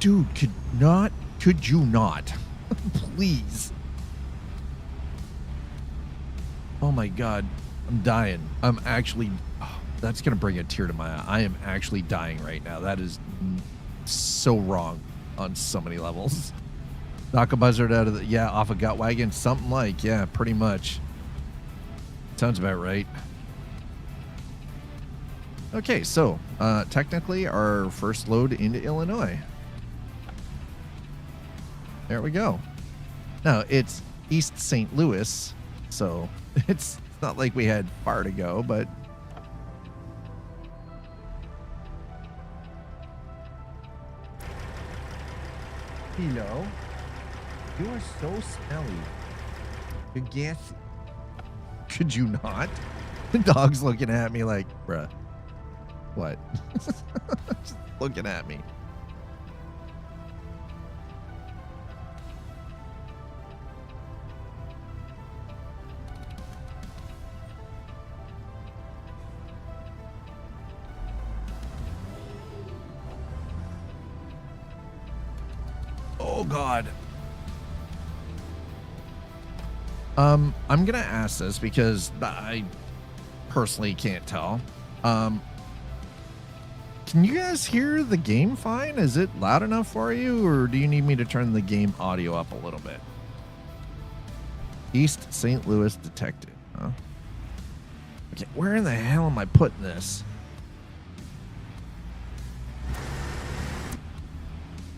Dude, could you not? Please. Oh my God. I'm dying. I'm actually, that's going to bring a tear to my eye. I am actually dying right now. That is so wrong on so many levels. Knock a buzzard out of the, yeah, off a gut wagon. Something like, yeah, pretty much. Sounds about right. Okay, so technically our first load into Illinois. There we go. Now it's East St. Louis, so it's not like we had far to go, but hello. You are so smelly. You guess. Could you not? The dog's looking at me like, bruh. What? Just looking at me. Oh God. I'm gonna ask this because I personally can't tell. Can you guys hear the game fine? Is it loud enough for you, or do you need me to turn the game audio up a little bit? East St. Louis detected, huh? Okay, where in the hell am I putting this?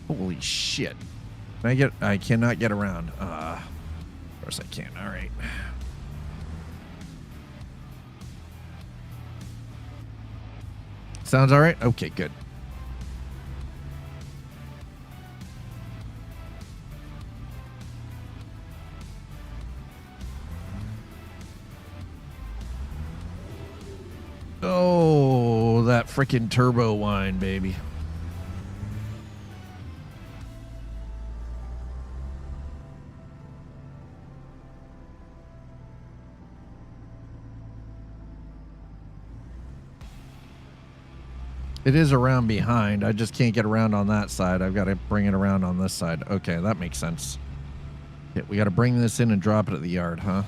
Holy shit. I cannot get around. Of course I can. All right. Sounds all right? Okay, good. Oh, that freaking turbo whine, baby. It is around behind. I just can't get around on that side. I've got to bring it around on this side. Okay, that makes sense. Yeah, we got to bring this in and drop it at the yard, huh?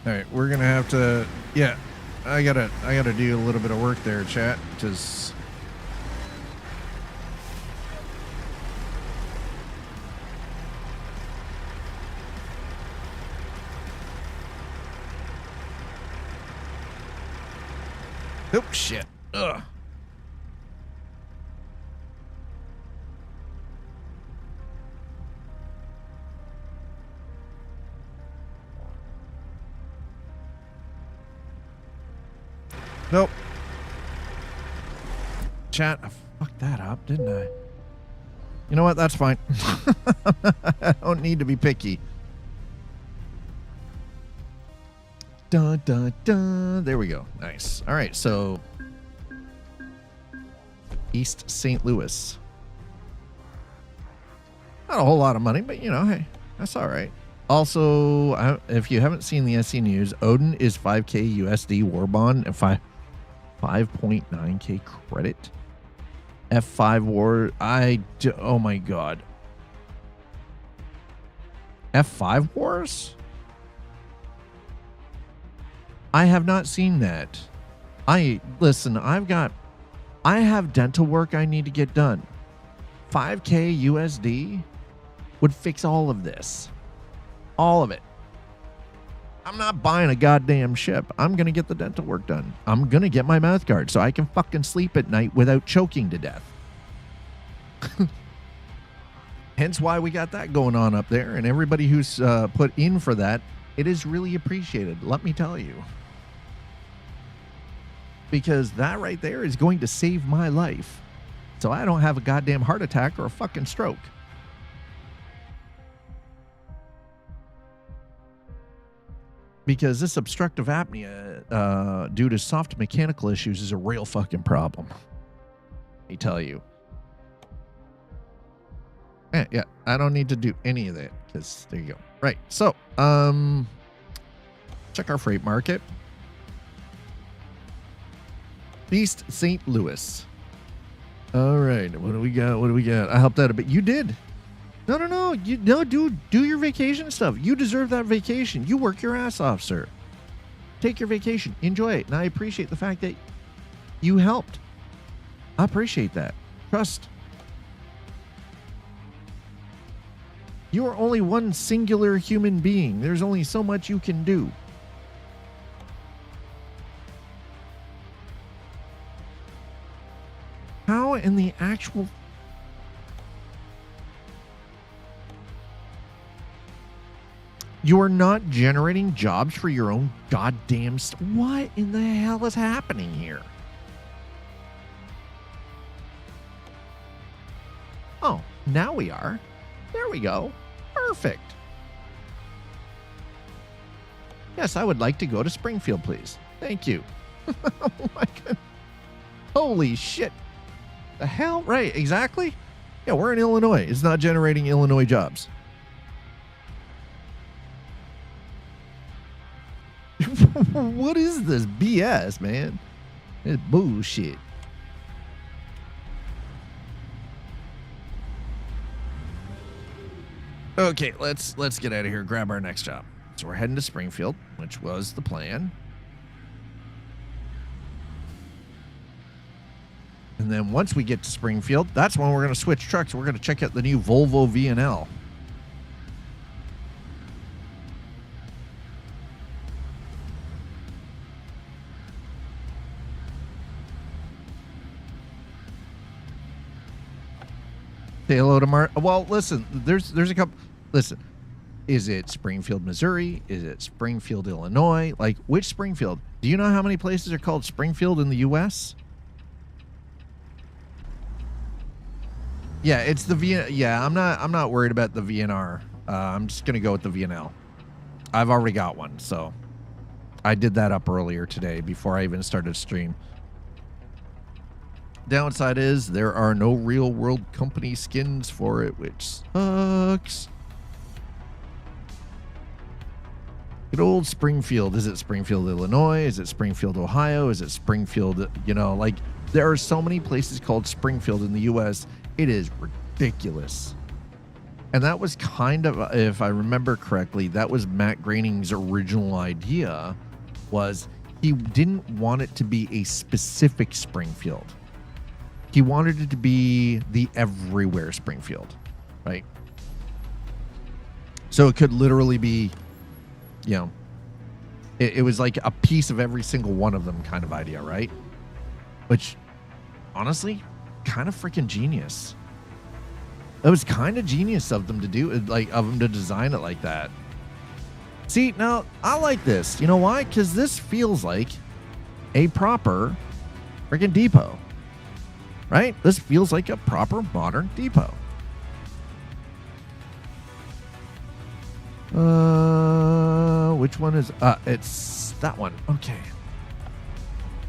All right, we're gonna have to. Yeah, I gotta do a little bit of work there, chat. Just oh shit. Ugh. Nope. Chat, I fucked that up, didn't I? You know what? That's fine. I don't need to be picky. Dun, dun, dun. There we go. Nice. All right, so East St. Louis. Not a whole lot of money, but you know, hey, that's all right. Also, if you haven't seen the SC News, Odin is 5K USD war bond and 5.9K credit. F5 war. Oh my God. F5 wars? I have not seen that. Listen, I have dental work I need to get done. 5K USD would fix all of this. All of it. I'm not buying a goddamn ship. I'm going to get the dental work done. I'm going to get my mouth guard so I can fucking sleep at night without choking to death. Hence why we got that going on up there. And everybody who's put in for that, it is really appreciated. Let me tell you. Because that right there is going to save my life. So I don't have a goddamn heart attack or a fucking stroke. because this obstructive apnea due to soft mechanical issues is a real fucking problem. Let me tell you. Yeah, I don't need to do any of that because there you go. Right. So, check our freight market. East St. Louis. All right. What do we got? What do we got? I helped out a bit. You did. No. Do your vacation stuff. You deserve that vacation. You work your ass off, sir. Take your vacation. Enjoy it. And I appreciate the fact that you helped. I appreciate that. Trust. You are only one singular human being. There's only so much you can do. How in the actual... You are not generating jobs for your own goddamn... What in the hell is happening here? Oh, now we are. There we go. Perfect. Yes, I would like to go to Springfield, please. Thank you. Oh my God. Holy shit. The hell? Right, exactly. Yeah, we're in Illinois. It's not generating Illinois jobs. What is this BS, man? It's bullshit. Okay, let's get out of here. Grab our next job. So we're heading to Springfield, which was the plan. And then once we get to Springfield, that's when we're going to switch trucks. We're going to check out the new Volvo V&L. Say hello to Mark. Well, listen, there's a couple. Listen, is it Springfield, Missouri? Is it Springfield, Illinois? Like, which Springfield? Do you know how many places are called Springfield in the U.S.? Yeah, it's the V. Yeah, I'm not worried about the VNR. I'm just gonna go with the VNL. I've already got one, so I did that up earlier today before I even started stream. Downside is there are no real world company skins for it, which sucks. Good old Springfield. Is it Springfield, Illinois? Is it Springfield, Ohio? Is it Springfield? You know, like there are so many places called Springfield in the U.S. It is ridiculous. And that was kind of, if I remember correctly, that was Matt Groening's original idea, was he didn't want it to be a specific Springfield. He wanted it to be the everywhere Springfield, right? So it could literally be, you know, it was like a piece of every single one of them kind of idea, right? Which, honestly, kind of freaking genius. It was kind of genius of them to do, like, of them to design it like that. See, now, I like this. You know why? Because this feels like a proper freaking depot. Right? This feels like a proper modern depot. Which one is... it's that one. Okay.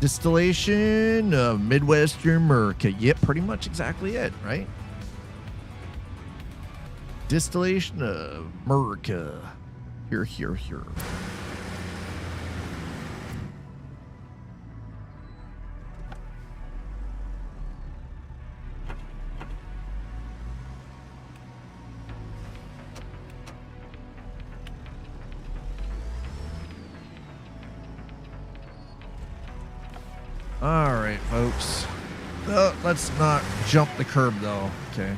Distillation of Midwestern America. Yep, pretty much exactly it, right? Distillation of America. Here. All right, folks. Let's not jump the curb, though. Okay.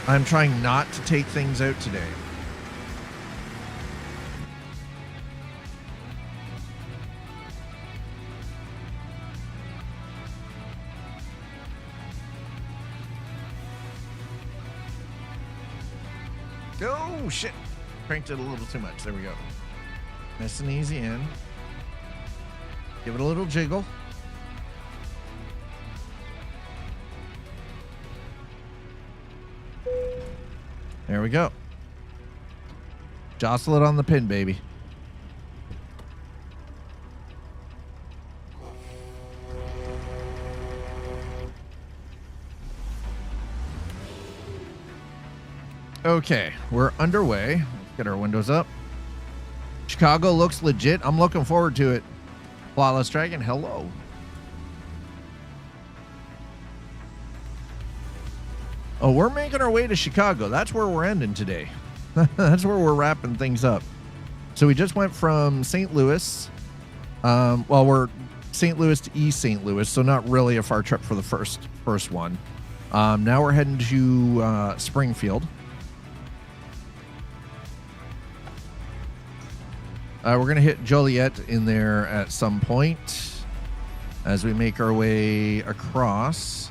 I'm trying not to take things out today. Oh, shit. Cranked it a little too much. There we go. Nice and easy in. Give it a little jiggle. There we go. Jostle it on the pin, baby. Okay, we're underway. Let's get our windows up. Chicago looks legit. I'm looking forward to it. Flawless Dragon, hello. Oh, we're making our way to Chicago. That's where we're ending today. That's where we're wrapping things up. So we just went from St. Louis. Well, we're St. Louis to East St. Louis, so not really a far trip for the first one. Now we're heading to Springfield. We're going to hit Joliet in there at some point as we make our way across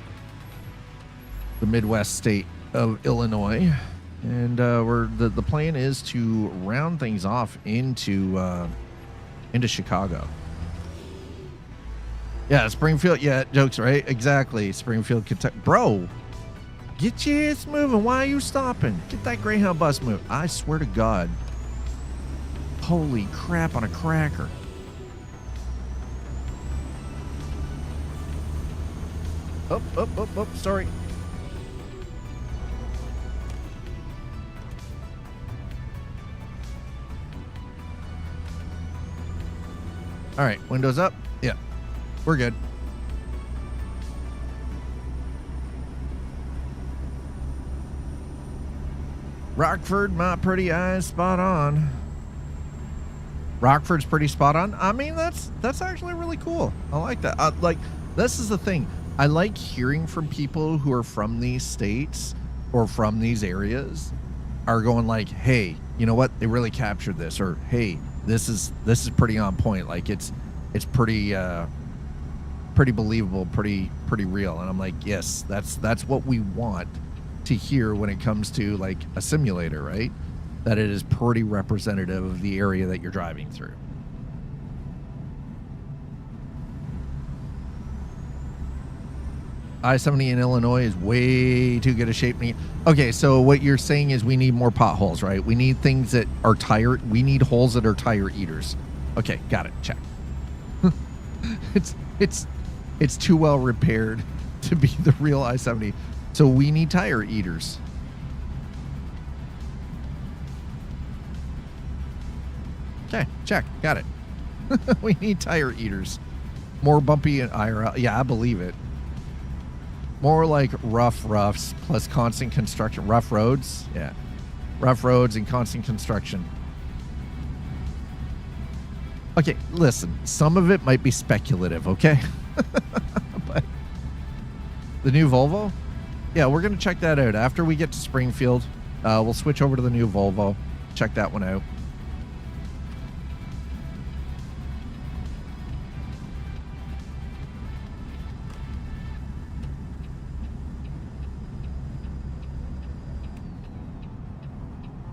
the Midwest state of Illinois. And the plan is to round things off into Chicago. Yeah, Springfield. Yeah, jokes, right? Exactly. Springfield, Kentucky. Bro, get your ass moving. Why are you stopping? Get that Greyhound bus moving. I swear to God. Holy crap on a cracker. Oh, sorry. All right, windows up. Yeah, we're good. Rockford, my pretty eyes, spot on. Rockford's pretty spot on. I mean, that's actually really cool. I like that. Like, this is the thing. I like hearing from people who are from these states or from these areas are going like, hey, you know what? They really captured this, or hey, this is pretty on point. Like it's pretty believable, pretty real. And I'm like, yes, that's what we want to hear when it comes to like a simulator, right? That it is pretty representative of the area that you're driving through. I-70 in Illinois is way too good a shape. Okay, so what you're saying is we need more potholes, right? We need things that are tire. We need holes that are tire eaters. Okay, got it. Check. It's too well repaired to be the real I-70. So we need tire eaters. Okay, check. Got it. We need tire eaters. More bumpy and IRL. Yeah, I believe it. More like roughs plus constant construction. Rough roads? Yeah. Rough roads and constant construction. Okay, listen. Some of it might be speculative, okay? But the new Volvo? Yeah, we're going to check that out. After we get to Springfield, we'll switch over to the new Volvo. Check that one out.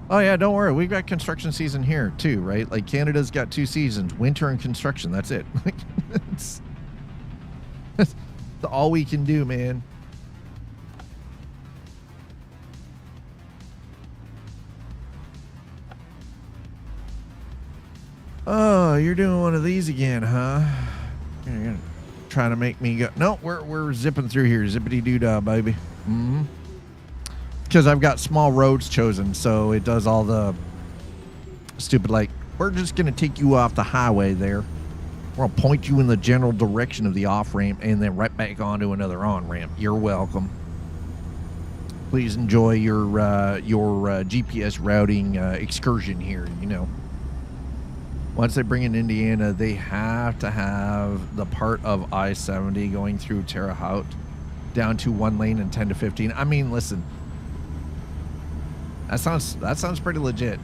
Oh, yeah, don't worry. We've got construction season here, too, right? Like, Canada's got 2 seasons, winter and construction. That's it. Like, that's all we can do, man. Oh, you're doing one of these again, huh? You're trying to make me go. No, we're zipping through here. Zippity-doo-dah, baby. Mm-hmm. Because I've got small roads chosen, so it does all the stupid, like, we're just going to take you off the highway there. We're going to point you in the general direction of the off-ramp and then right back onto another on-ramp. You're welcome. Please enjoy your GPS routing excursion here, you know. Once they bring in Indiana, they have to have the part of I-70 going through Terre Haute down to 1 lane and 10 to 15. I mean, listen. That sounds pretty legit.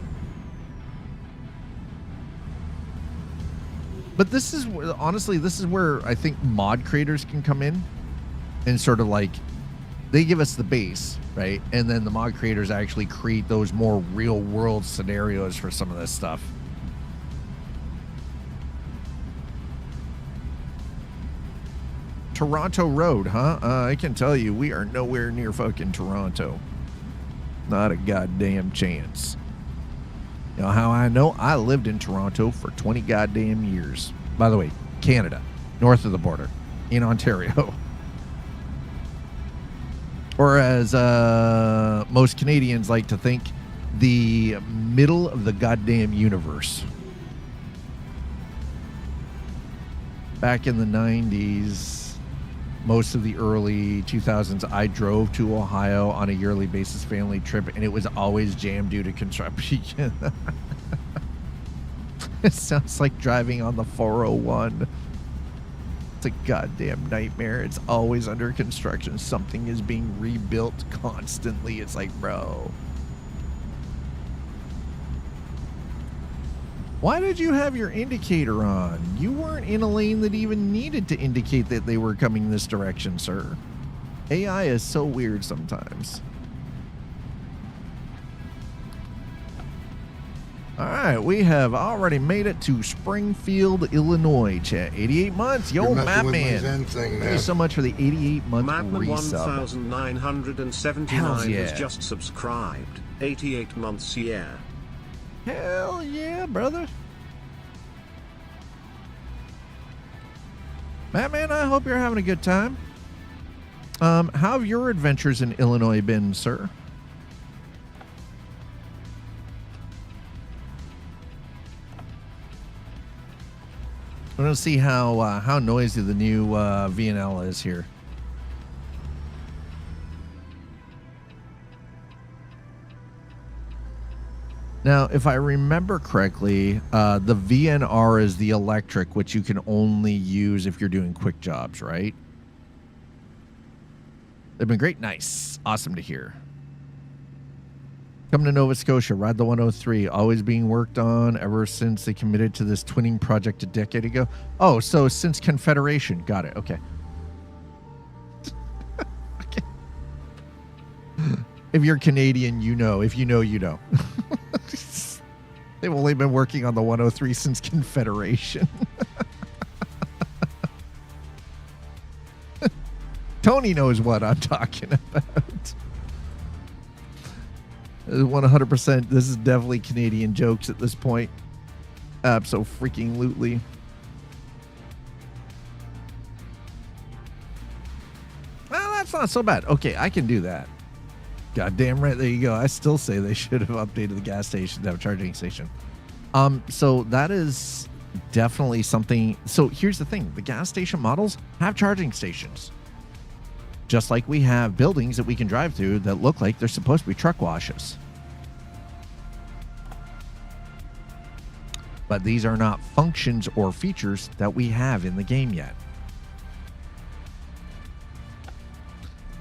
But this is honestly, this is where I think mod creators can come in and sort of like, they give us the base, right? And then the mod creators actually create those more real world scenarios for some of this stuff. Toronto Road, huh? I can tell you, we are nowhere near fucking Toronto. Not a goddamn chance. You know how I know? I lived in Toronto for 20 goddamn years. By the way, Canada, north of the border, in Ontario. Or as most Canadians like to think, the middle of the goddamn universe. Back in the 90s, most of the early 2000s, I drove to Ohio on a yearly basis family trip, and it was always jammed due to construction. It sounds like driving on the 401. It's a goddamn nightmare. It's always under construction. Something is being rebuilt constantly. It's like, bro. Why did you have your indicator on? You weren't in a lane that even needed to indicate that they were coming this direction, sir. AI is so weird sometimes. All right, we have already made it to Springfield, Illinois, chat. 88 months. Yo, Mapman. Thank you so much for the 88-month Mapman resub. 1979 has just subscribed. 88 months, yeah. Hell yeah, brother. Mapman, I hope you're having a good time. How have your adventures in Illinois been, sir? I'm going to see how noisy the new VNL is here. Now, if I remember correctly, the VNR is the electric, which you can only use if you're doing quick jobs, right? They've been great. Nice. Awesome to hear. Coming to Nova Scotia, ride the 103, always being worked on ever since they committed to this twinning project a decade ago. Oh, so since Confederation. Got it. Okay. Okay. If you're Canadian, you know. If you know, you know. They've only been working on the 103 since Confederation. Tony knows what I'm talking about. 100%. This is definitely Canadian jokes at this point. Abso-freaking-lutely. Well, that's not so bad. Okay, I can do that. Goddamn right. There you go. I still say they should have updated the gas station to have a charging station. So that is definitely something. So here's the thing. The gas station models have charging stations. Just like we have buildings that we can drive through that look like they're supposed to be truck washes. But these are not functions or features that we have in the game yet.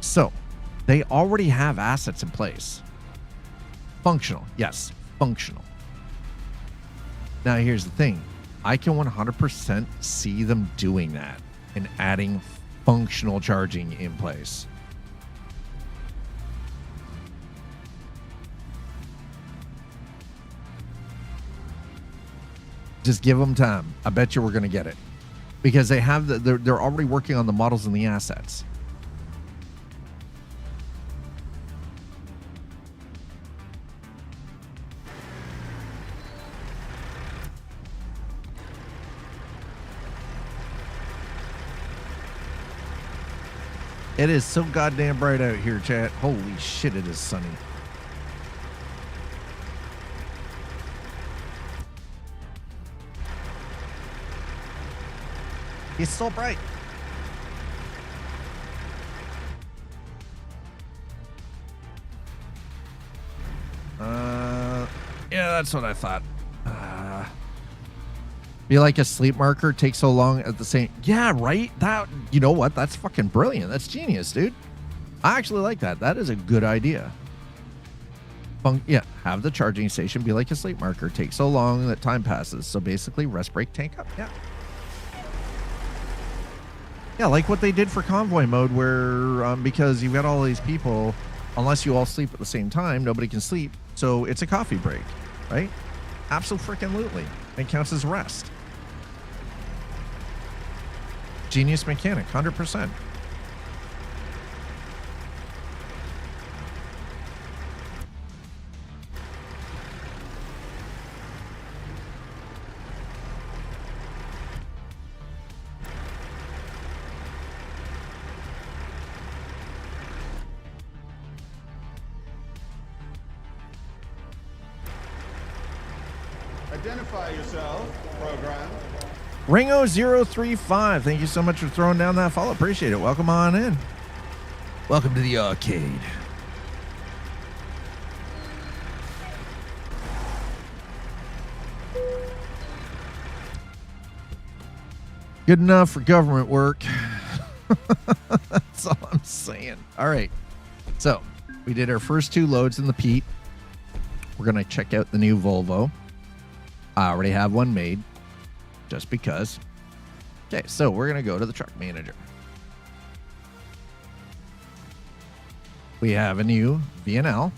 So, they already have assets in place. Functional. Yes, functional. Now, here's the thing. I can 100% see them doing that and adding functional charging in place. Just give them time. I bet you we're going to get it, because they have they're already working on the models and the assets. It is so goddamn bright out here, chat. Holy shit, it is sunny. It's so bright. Yeah, that's what I thought. Be like a sleep marker, take so long at the same. Yeah, right. That, you know what? That's fucking brilliant. That's genius, dude. I actually like that. That is a good idea. Yeah, have the charging station be like a sleep marker, take so long that time passes. So basically, rest break, tank up. Yeah. Yeah, like what they did for convoy mode, where because you've got all these people, unless you all sleep at the same time, nobody can sleep. So it's a coffee break, right? Absolutely. It counts as rest. Genius mechanic, 100%. Identify yourself, program. Ringo035, thank you so much for throwing down that follow. Appreciate it. Welcome on in. Welcome to the arcade. Good enough for government work. That's all I'm saying. All right. So we did our first 2 loads in the Pete. We're going to check out the new Volvo. I already have one made just because. Okay, so we're going to go to the truck manager. We have a new V&L.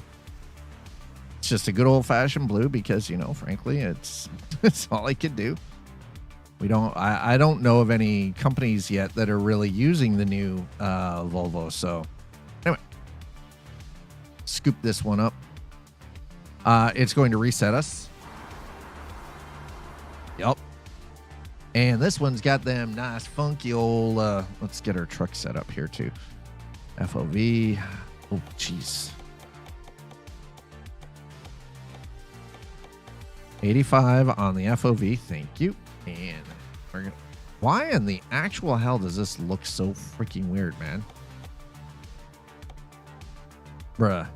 It's just a good old-fashioned blue because, you know, frankly, it's all I could do. I don't know of any companies yet that are really using the new Volvo. So anyway, scoop this one up. It's going to reset us. Yep. And this one's got them nice funky old, let's get our truck set up here too. FOV. Oh, jeez. 85 on the FOV. Thank you. And we're gonna, why in the actual hell does this look so freaking weird, man? Bruh.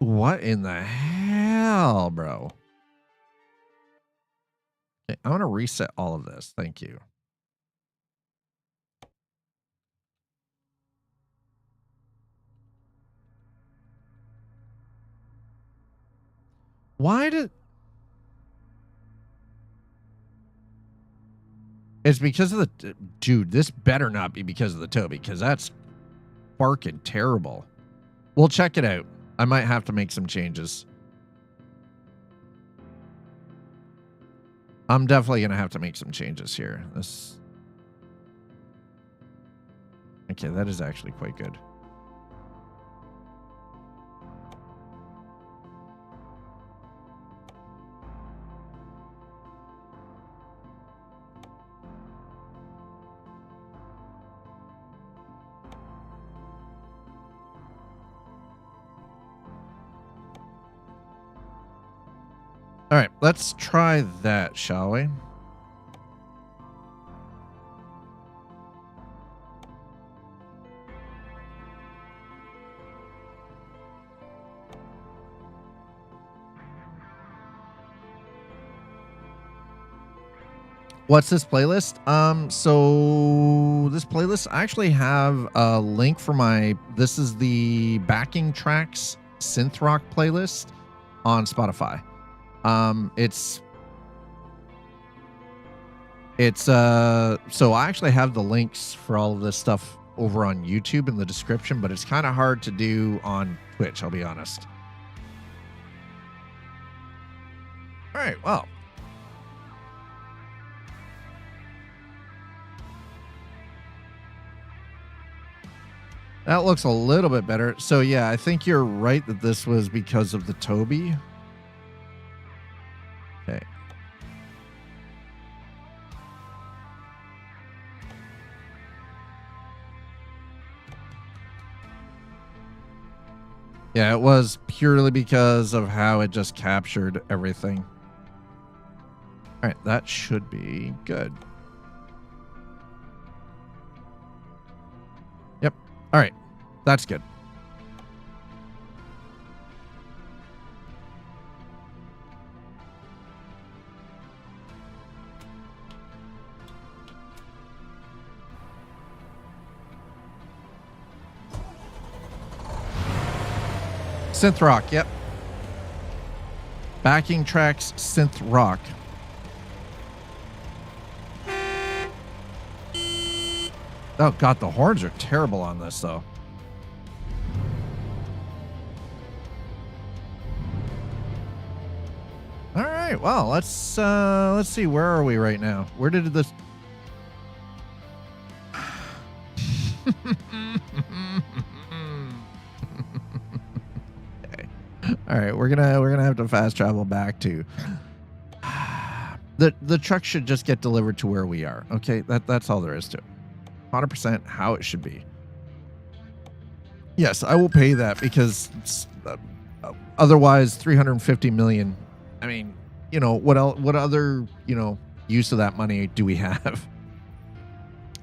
What in the hell, bro? Okay, I want to reset all of this. Thank you. Why did... It's because of the... Dude, this better not be because of the tow, because that's barking terrible. We'll check it out. I might have to make some changes. I'm definitely going to have to make some changes here. Okay, that is actually quite good. All right, let's try that, shall we? What's this playlist? So this playlist, I actually have a link for this is the backing tracks synth rock playlist on Spotify. So I actually have the links for all of this stuff over on YouTube in the description, but it's kind of hard to do on Twitch, I'll be honest. All right, well. That looks a little bit better. So yeah, I think you're right that this was because of the Toby. Okay. Yeah, it was purely because of how it just captured everything. All right, that should be good. Yep. All right, that's good. Synth rock, yep. Backing tracks, synth rock. Oh god, the horns are terrible on this though. All right, well, let's see, where are we right now? Where did this... Okay. All right, we're gonna have to fast travel back to the truck should just get delivered to where we are. Okay, that's all there is to it. 100% how it should be. Yes, I will pay that because otherwise 350 million. I mean, you know, what else, what other, you know, use of that money do we have?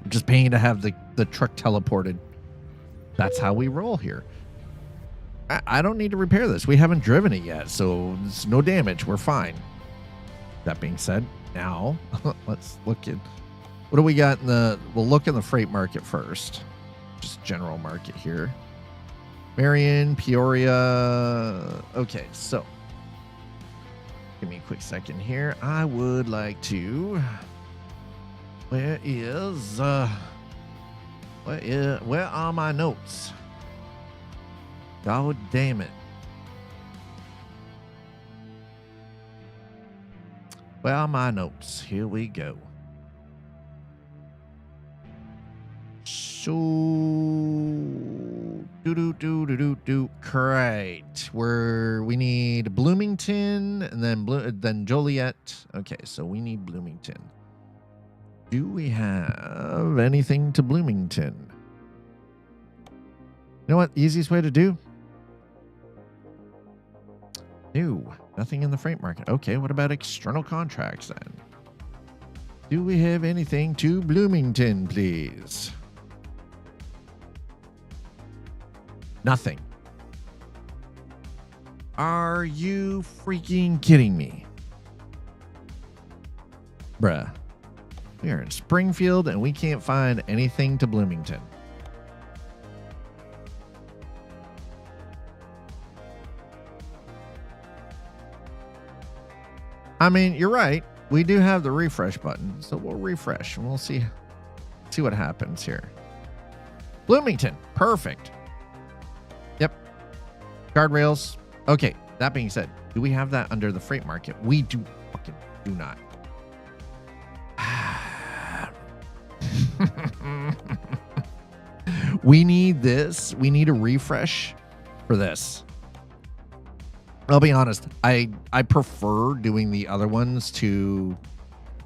I'm just paying to have the truck teleported. That's how we roll here. I don't need to repair this. We haven't driven it yet, so it's no damage. We're fine. That being said, now let's look at what do we got in the. We'll look in the freight market first, just general market here. Marion, Peoria. Okay, so give me a quick second here. I would like to. Where are my notes? God damn it. Where are my notes? Here we go. So, correct. We need Bloomington and then Joliet. Okay, so we need Bloomington. Do we have anything to Bloomington? You know what? The easiest way to do? No, nothing in the freight market. Okay, what about external contracts then? Do we have anything to Bloomington, please? Nothing. Are you freaking kidding me? Bruh. We are in Springfield and we can't find anything to Bloomington. I mean, you're right. We do have the refresh button, so we'll refresh and we'll see what happens here. Bloomington, perfect. Yep. Guardrails. Okay, that being said, do we have that under the freight market? We do fucking do not. We need this. We need a refresh for this. I'll be honest. I prefer doing the other ones to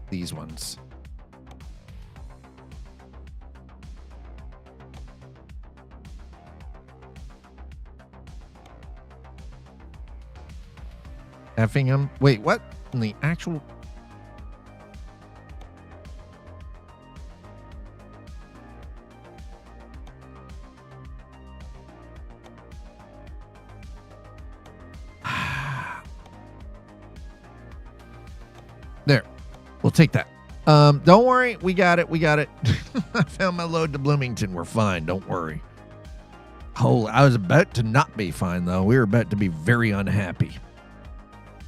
these ones. Effingham. Wait, what? In the actual... There. We'll take that. Don't worry. We got it. We got it. I found my load to Bloomington. We're fine. Don't worry. Oh, I was about to not be fine, though. We were about to be very unhappy.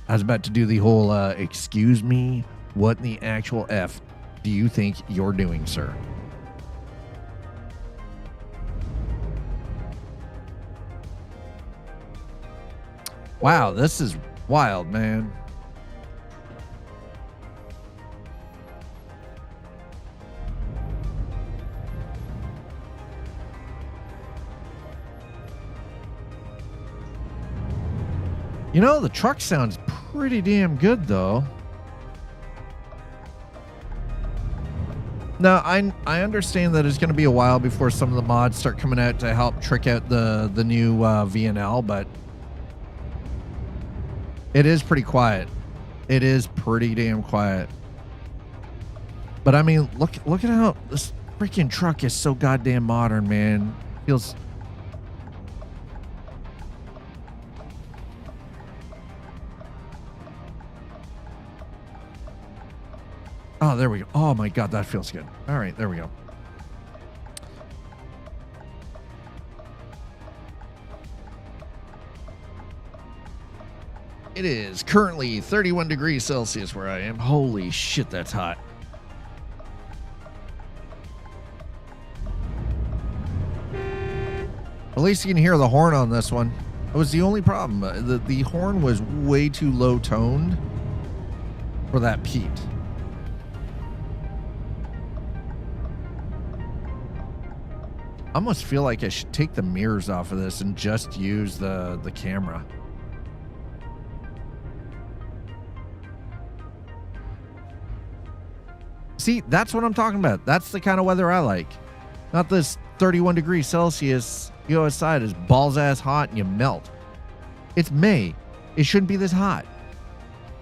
I was about to do the whole, excuse me, what in the actual F do you think you're doing, sir? Wow, this is wild, man. You know, the truck sounds pretty damn good, though. Now, I understand that it's going to be a while before some of the mods start coming out to help trick out the new VNL, but it is pretty quiet. It is pretty damn quiet. But I mean, look at how this freaking truck is so goddamn modern, man. Feels... Oh, there we go. Oh my God, that feels good. All right, there we go. It is currently 31 degrees Celsius where I am. Holy shit, that's hot. At least you can hear the horn on this one. That was the only problem. The horn was way too low toned for that peat. I almost feel like I should take the mirrors off of this and just use the camera. See, that's what I'm talking about. That's the kind of weather I like. Not this 31 degrees Celsius, you go outside, it's balls ass hot and you melt. It's May. It shouldn't be this hot.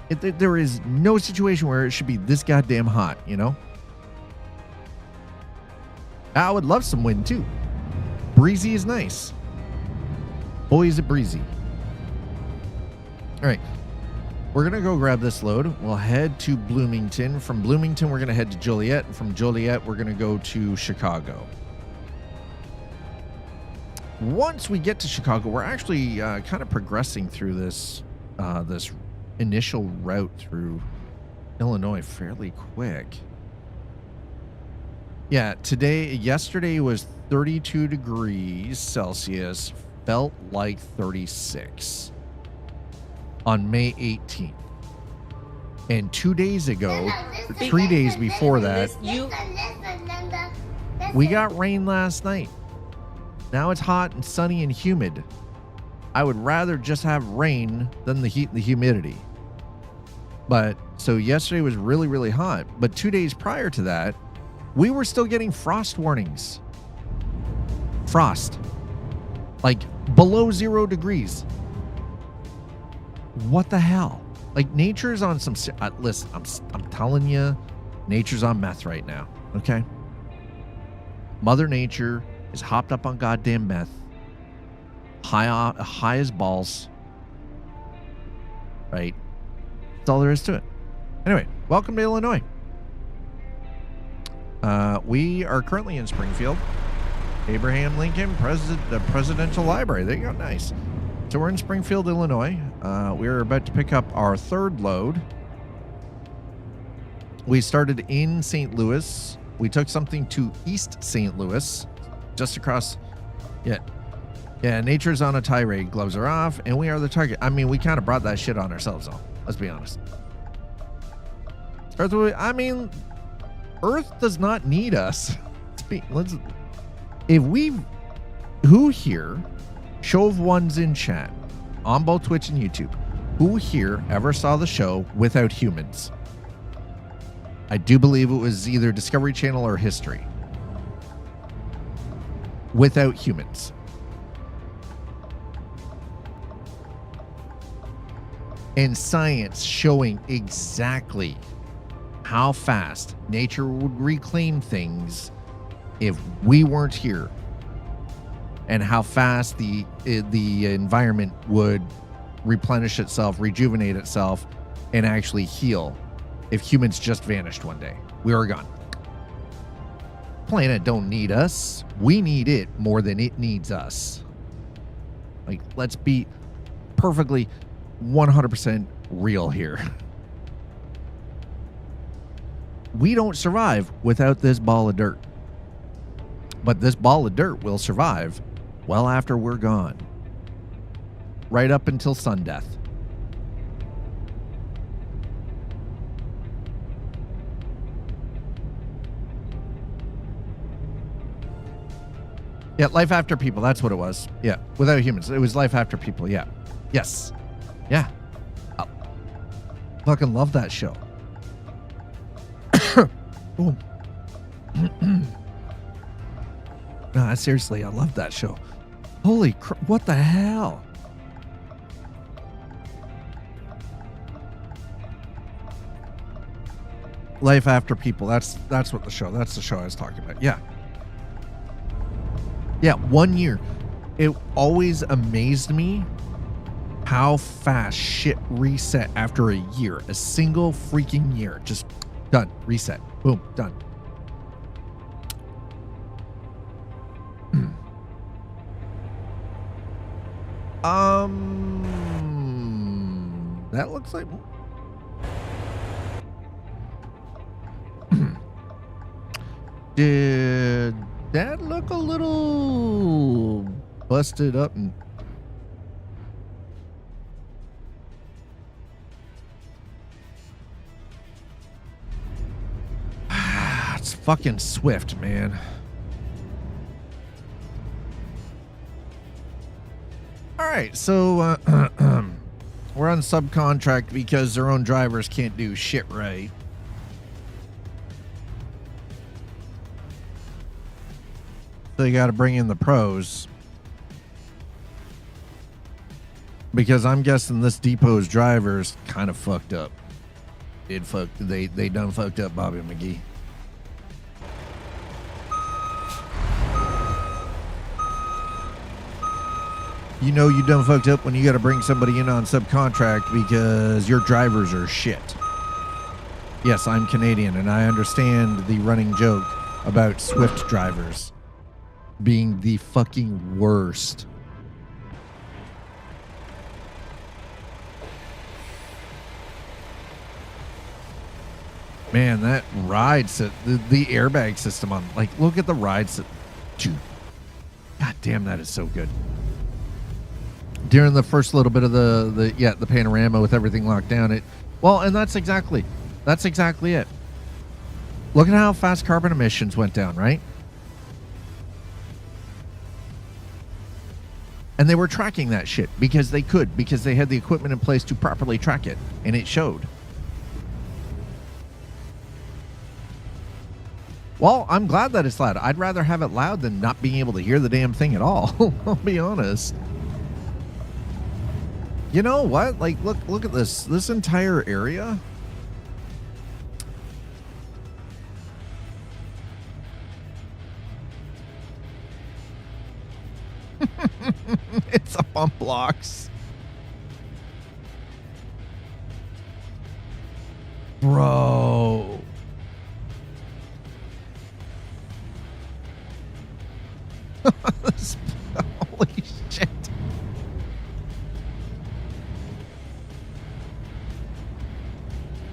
There is no situation where it should be this goddamn hot, you know? I would love some wind too. Breezy is nice. Boy, is it breezy. All right. We're going to go grab this load. We'll head to Bloomington. From Bloomington, we're going to head to Joliet. And from Joliet, we're going to go to Chicago. Once we get to Chicago, we're actually kind of progressing through this this initial route through Illinois fairly quick. Yeah, yesterday was 32 degrees Celsius, felt like 36 on May 18th. And 2 days ago, 3 days before that, we got rain last night. Now it's hot and sunny and humid. I would rather just have rain than the heat and the humidity. But so yesterday was really, really hot. But 2 days prior to that, we were still getting frost warnings. Frost. Like below 0 degrees. What the hell? Like nature's on some... listen, I'm telling you, nature's on meth right now. Okay? Mother Nature is hopped up on goddamn meth. High as balls. Right? That's all there is to it. Anyway, welcome to Illinois. We are currently in Springfield. Abraham Lincoln Presidential Library. There you go. Nice. So we're in Springfield, Illinois. We're about to pick up our third load. We started in St. Louis. We took something to East St. Louis, just across. Yeah, nature's on a tirade. Gloves are off, and we are the target. I mean, we kind of brought that shit on ourselves, though. Let's be honest. Earth does not need us. Who here, show of ones in chat, on both Twitch and YouTube, who here ever saw the show without humans? I do believe it was either Discovery Channel or History. Without humans. And science showing exactly how fast nature would reclaim things if we weren't here, and how fast the environment would replenish itself, rejuvenate itself, and actually heal if humans just vanished one day. We were gone. Planet don't need us. We need it more than it needs us. Like, let's be perfectly 100% real here. We don't survive without this ball of dirt. But this ball of dirt will survive well after we're gone. Right up until sun death. Yeah, life after people. That's what it was. Yeah, without humans. It was life after people. Yeah. Yes. Yeah. I fucking love that show. Boom. No, seriously, I love that show. Holy crap, what the hell? Life after people. That's what the show. That's the show I was talking about. Yeah. Yeah, 1 year. It always amazed me how fast shit reset after a year. A single freaking year. Just done. Reset. Boom. Done. That looks like... Did that look a little busted up? And it's fucking Swift, man. right, so we're on subcontract because their own drivers can't do shit right. So you got to bring in the pros. Because I'm guessing this depot's drivers kind of fucked up. They done fucked up Bobby McGee. You know you done fucked up when you got to bring somebody in on subcontract because your drivers are shit. Yes, I'm Canadian, and I understand the running joke about Swift drivers being the fucking worst. Man, that ride set, the airbag system on, like, look at the ride set. Dude, god damn, that is so good. During the first little bit of the panorama with everything locked down, and that's exactly it. Look at how fast carbon emissions went down, right? And they were tracking that shit because they had the equipment in place to properly track it, and it showed. Well, I'm glad that it's loud. I'd rather have it loud than not being able to hear the damn thing at all. I'll be honest. You know what? Like, look at this. This entire area. It's up on blocks. Bro. Holy shit.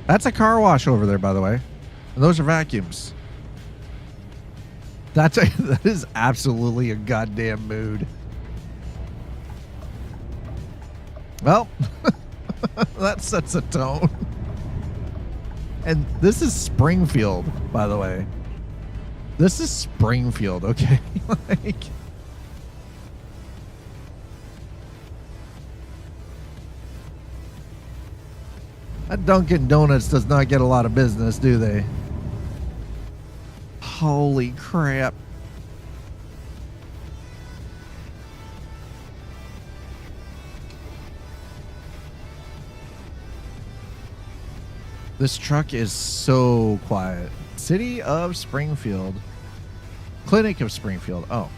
That's a car wash over there, by the way. And those are vacuums. That is absolutely a goddamn mood. Well, that sets a tone. And this is Springfield, by the way. This is Springfield, okay? Like, that Dunkin' Donuts does not get a lot of business, do they? Holy crap. This truck is so quiet. City of Springfield. Clinic of Springfield. Oh.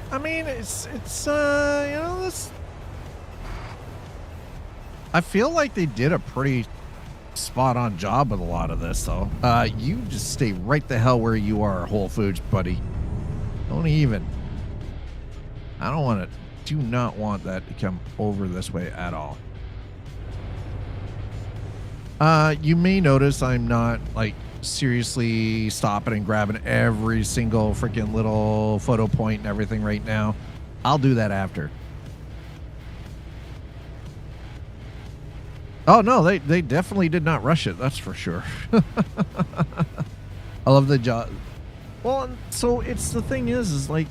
I mean, it's you know, this. I feel like they did a pretty spot-on job with a lot of this, though. You just stay right the hell where you are, Whole Foods, buddy. Don't even. I don't want to. Do not want that to come over this way at all. You may notice I'm not, like, seriously stopping and grabbing every single freaking little photo point and everything right now. I'll do that after. Oh, no, they definitely did not rush it. That's for sure. I love the job. Well, so it's the thing is like,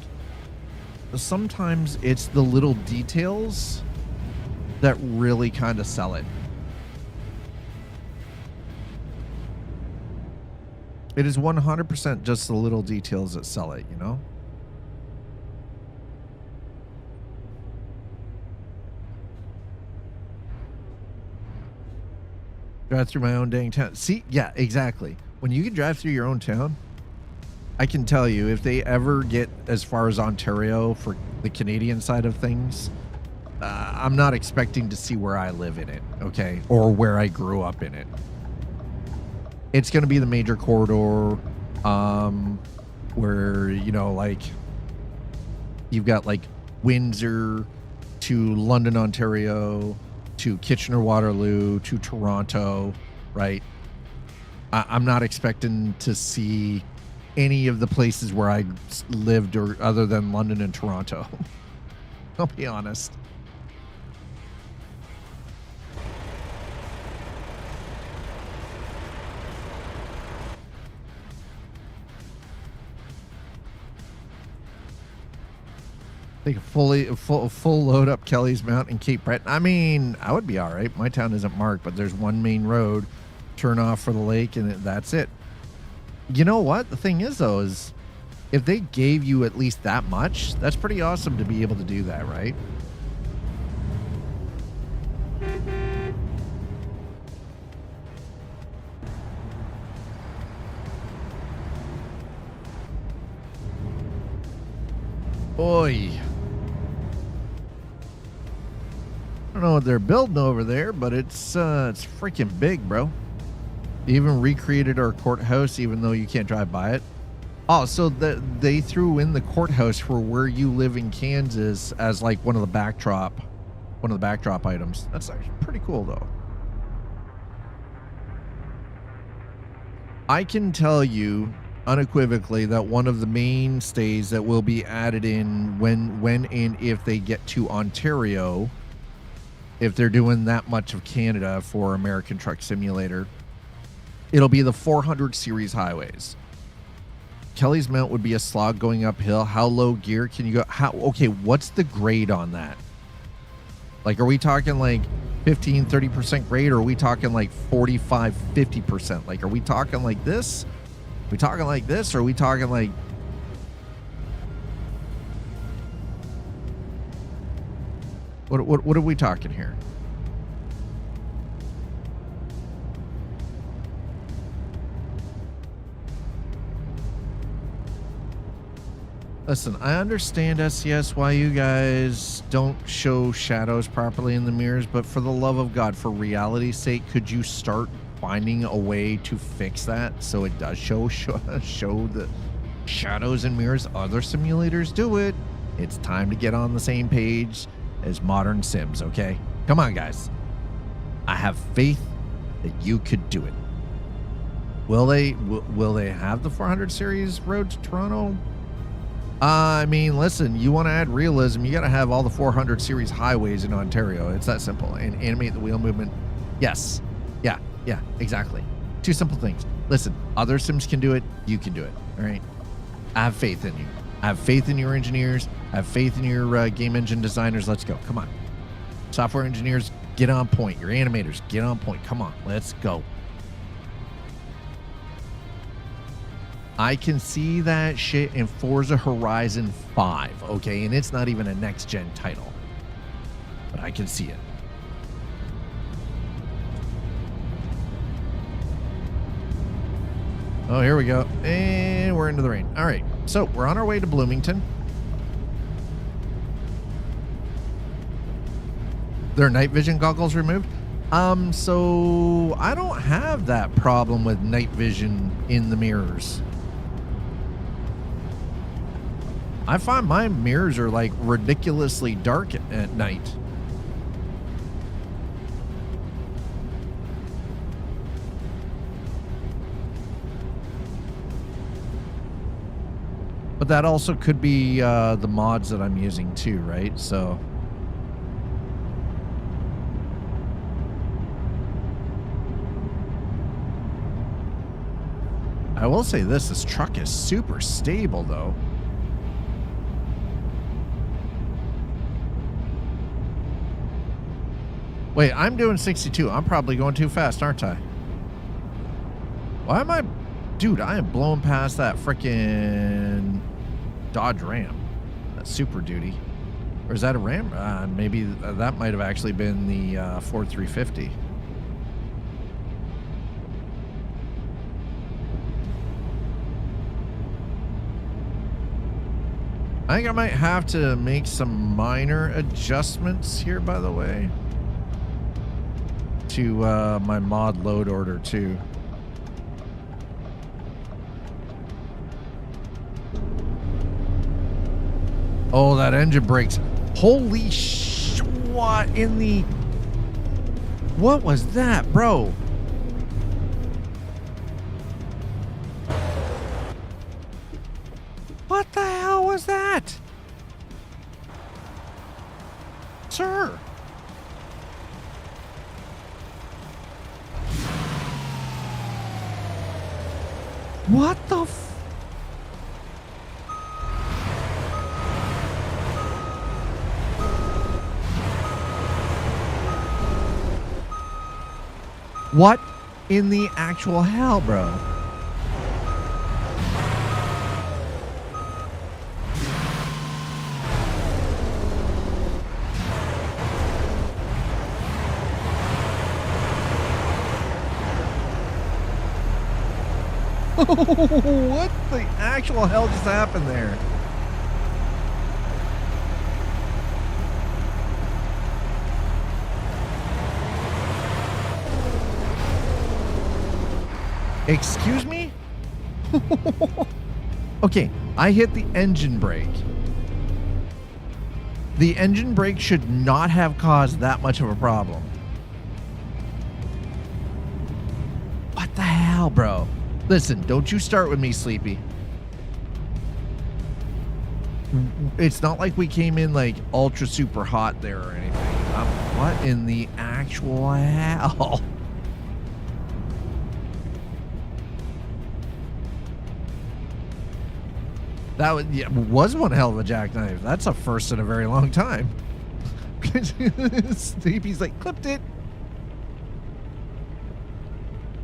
sometimes it's the little details that really kind of sell it. It is 100% just the little details that sell it, you know? Drive through my own dang town. See, yeah, exactly. When you can drive through your own town, I can tell you, if they ever get as far as Ontario for the Canadian side of things, I'm not expecting to see where I live in it, okay? Or where I grew up in it. It's going to be the major corridor, where, you know, like, you've got, like, Windsor to London, Ontario, to Kitchener-Waterloo, to Toronto, right? I'm not expecting to see any of the places where I lived, or other than London and Toronto. I'll be honest. Take a full load up Kelly's Mount and Cape Breton. I mean, I would be all right. My town isn't marked, but there's one main road, turn off for the lake, and that's it. You know what? The thing is, though, is if they gave you at least that much, that's pretty awesome to be able to do that, right? Oi. I don't know what they're building over there, but it's freaking big, bro. They even recreated our courthouse, even though you can't drive by it. Oh, so they threw in the courthouse for where you live in Kansas as like one of the backdrop items. That's actually pretty cool, though. I can tell you unequivocally that one of the mainstays that will be added in when and if they get to Ontario, if they're doing that much of Canada for American Truck Simulator, it'll be the 400 series highways. Kelly's Mount would be a slog going uphill. How low gear can you go? Okay, what's the grade on that? Like, are we talking like 15-30% grade, or are we talking like 45-50%? Like, are we talking like this? Are we talking like this, or are we talking like... What are we talking here? Listen, I understand, SCS, why you guys don't show shadows properly in the mirrors, but for the love of God, for reality's sake, could you start finding a way to fix that so it does show the shadows in mirrors? Other simulators do it. It's time to get on the same page as modern sims, okay? Come on, guys. I have faith that you could do it. Will they have the 400 series road to Toronto? I mean, listen, you want to add realism, you got to have all the 400 series highways in Ontario. It's that simple. And animate the wheel movement. Yes. Yeah, exactly. Two simple things. Listen, other sims can do it. You can do it. All right. I have faith in you. I have faith in your engineers. I have faith in your game engine designers. Let's go. Come on. Software engineers, get on point. Your animators, get on point. Come on. Let's go. I can see that shit in Forza Horizon 5, okay? And it's not even a next-gen title. But I can see it. Oh, here we go. And we're into the rain. All right. So we're on our way to Bloomington. Their night vision goggles removed. So I don't have that problem with night vision in the mirrors. I find my mirrors are like ridiculously dark at night. But that also could be the mods that I'm using too, right? So I will say this truck is super stable though. Wait, I'm doing 62. I'm probably going too fast, aren't I? Why am I... Dude, I am blowing past that frickin' Dodge Ram. That's Super Duty. Or is that a Ram? Maybe that might have actually been the Ford 350. I think I might have to make some minor adjustments here, by the way, to my mod load order too. Oh, that engine brakes. Holy sh... What in the... What was that, bro? was that? Sir. What the What in the actual hell, bro? What the actual hell just happened there? Excuse me? Okay, I hit the engine brake. The engine brake should not have caused that much of a problem. What the hell, bro? Listen, don't you start with me, Sleepy. It's not like we came in like ultra super hot there or anything. What in the actual hell? That was one hell of a jackknife. That's a first in a very long time. Sleepy's like, clipped it.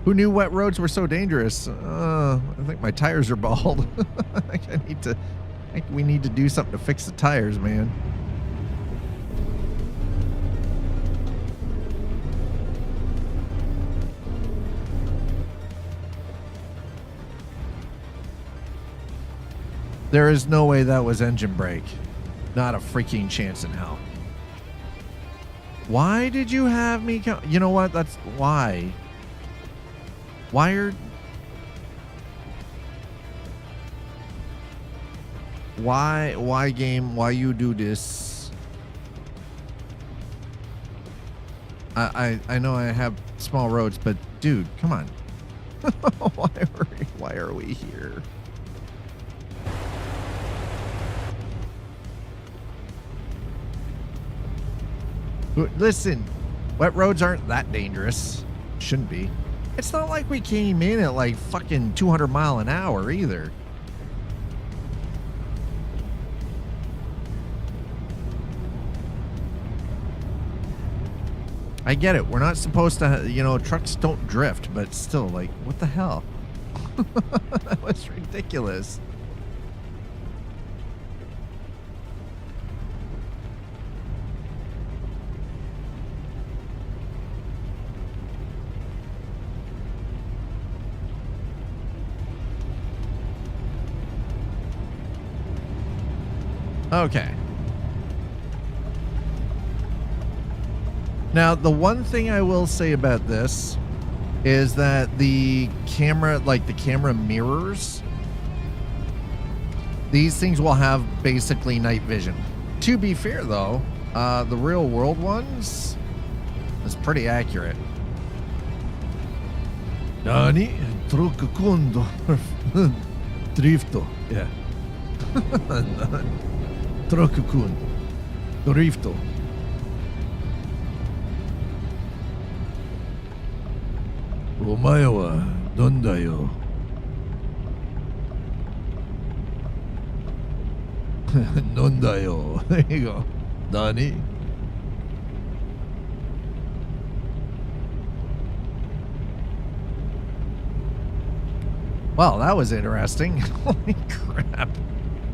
Who knew wet roads were so dangerous? I think my tires are bald. I think we need to do something to fix the tires, man. There is no way that was engine brake. Not a freaking chance in hell. Why did you have me come? You know what? That's why. Why game? Why you do this? I know I have small roads, but dude, come on. Why are we here? Listen, wet roads aren't that dangerous. Shouldn't be. It's not like we came in at like fucking 200 mile an hour either. I get it. We're not supposed to, you know, trucks don't drift, but still, like, what the hell? That was ridiculous. Okay. Now, the one thing I will say about this is that the camera, like the camera mirrors, these things will have basically night vision. To be fair, though, the real world ones is pretty accurate. Nani? Trocacundo. Drifto. Yeah. Trocacundo. Drifto. Omae wa donda yo? Nonda yo. There you go. Nani? Well, that was interesting. Holy crap.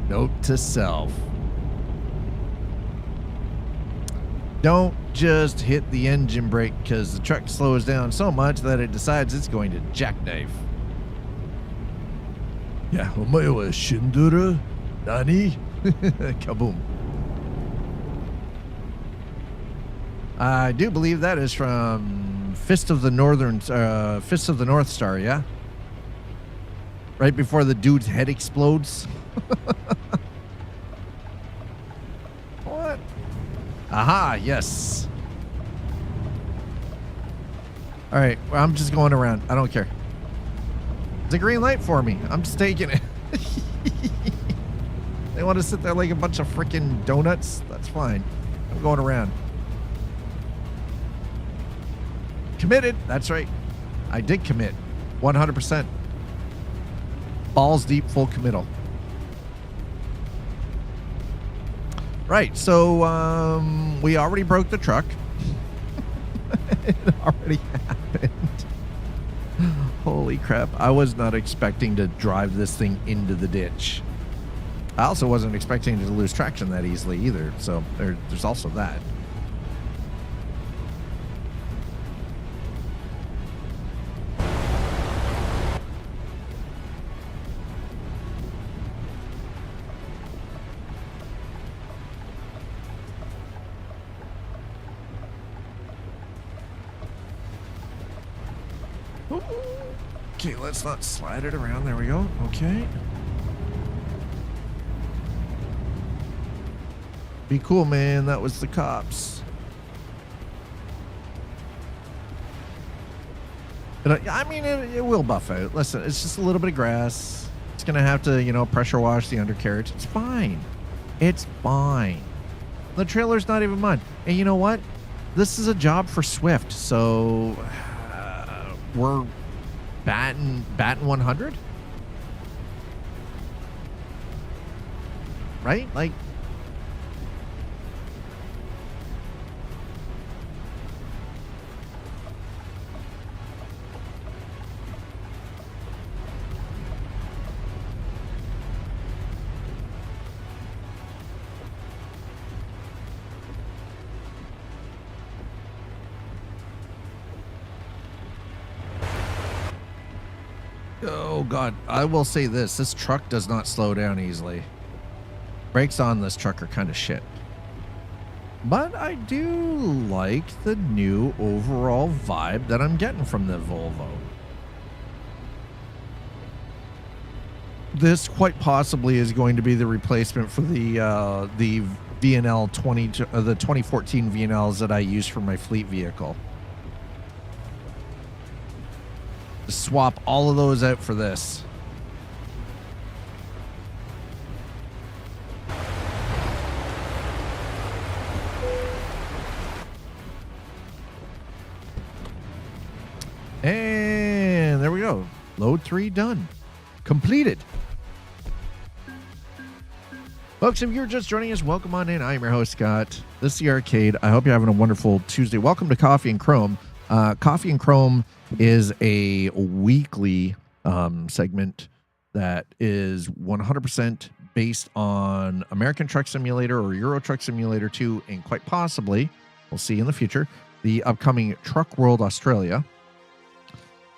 Note to self. Don't just hit the engine brake because the truck slows down so much that it decides it's going to jackknife. Yeah, omae wa shinduru? Nani? Kaboom. I do believe that is from Fist of the North Star, yeah? Right before the dude's head explodes. What? Aha, yes. All right, well, I'm just going around. I don't care. It's a green light for me. I'm just taking it. They want to sit there like a bunch of freaking donuts. That's fine. I'm going around. Committed. That's right. I did commit. 100%. Balls deep, full committal. Right. So we already broke the truck. It already happened. Holy crap. I was not expecting to drive this thing into the ditch. I also wasn't expecting to lose traction that easily either. So there's also that. Okay, let's not slide it around. There we go. Okay. Be cool, man. That was the cops. But I mean, it will buff out. Listen, it's just a little bit of grass. It's going to have to, pressure wash the undercarriage. It's fine. It's fine. The trailer's not even mud. And you know what? This is a job for Swift. So we're batting 100, right? Like, oh God, I will say this truck does not slow down easily. Brakes on this truck are kind of shit. But I do like the new overall vibe that I'm getting from the Volvo. This quite possibly is going to be the replacement for the VNL 2014 VNLs that I use for my fleet vehicle. Swap all of those out for this. And there we go. Load 3 done. Completed. Folks, if you're just joining us, welcome on in. I am your host, Scott. This is the Arcade. I hope you're having a wonderful Tuesday. Welcome to Coffee and Chrome. Coffee and Chrome is a weekly segment that is 100% based on American Truck Simulator or Euro Truck Simulator 2, and quite possibly, we'll see in the future, the upcoming Truck World Australia.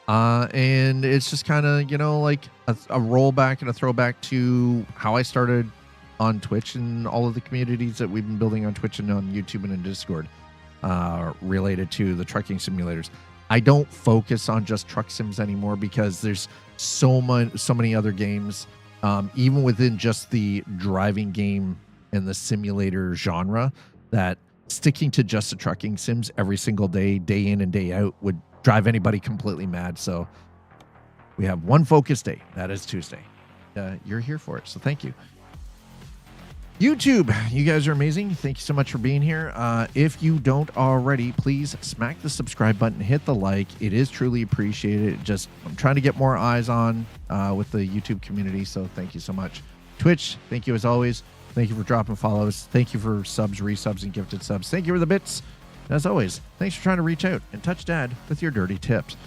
And it's just kind of, like a rollback and a throwback to how I started on Twitch and all of the communities that we've been building on Twitch and on YouTube and in Discord related to the trucking simulators. I don't focus on just truck sims anymore because there's so many other games, even within just the driving game and the simulator genre, that sticking to just the trucking sims every single day, day in and day out, would drive anybody completely mad. So we have one focus day. That is Tuesday. You're here for it. So thank you. YouTube, you guys are amazing. Thank you so much for being here. If you don't already, please smack the subscribe button, hit the like. It is truly appreciated. I'm trying to get more eyes on with the YouTube community, so thank you so much. Twitch, thank you as always. Thank you for dropping follows. Thank you for subs, resubs, and gifted subs. Thank you for the bits. And as always, thanks for trying to reach out and touch Dad with your dirty tips.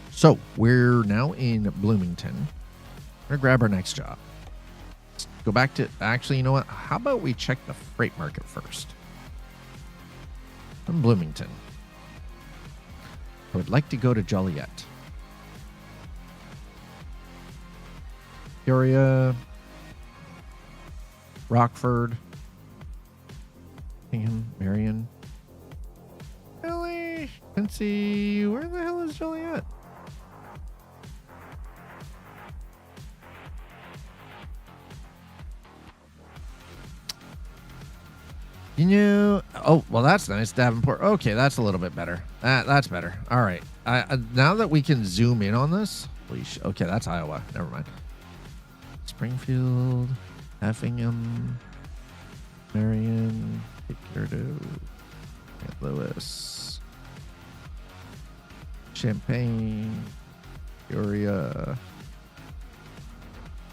So we're now in Bloomington. We're gonna grab our next job. Go back to, actually, you know what? How about we check the freight market first? From Bloomington. I would like to go to Joliet. Peoria. Rockford. Hingham. Marion. Really? Quincy. Where the hell is Joliet? Oh, well, that's nice. Davenport. Okay, that's a little bit better. That's better. All right. Now that we can zoom in on this. Okay, that's Iowa. Never mind. Springfield, Effingham, Marion, St. Louis, Champaign, Peoria,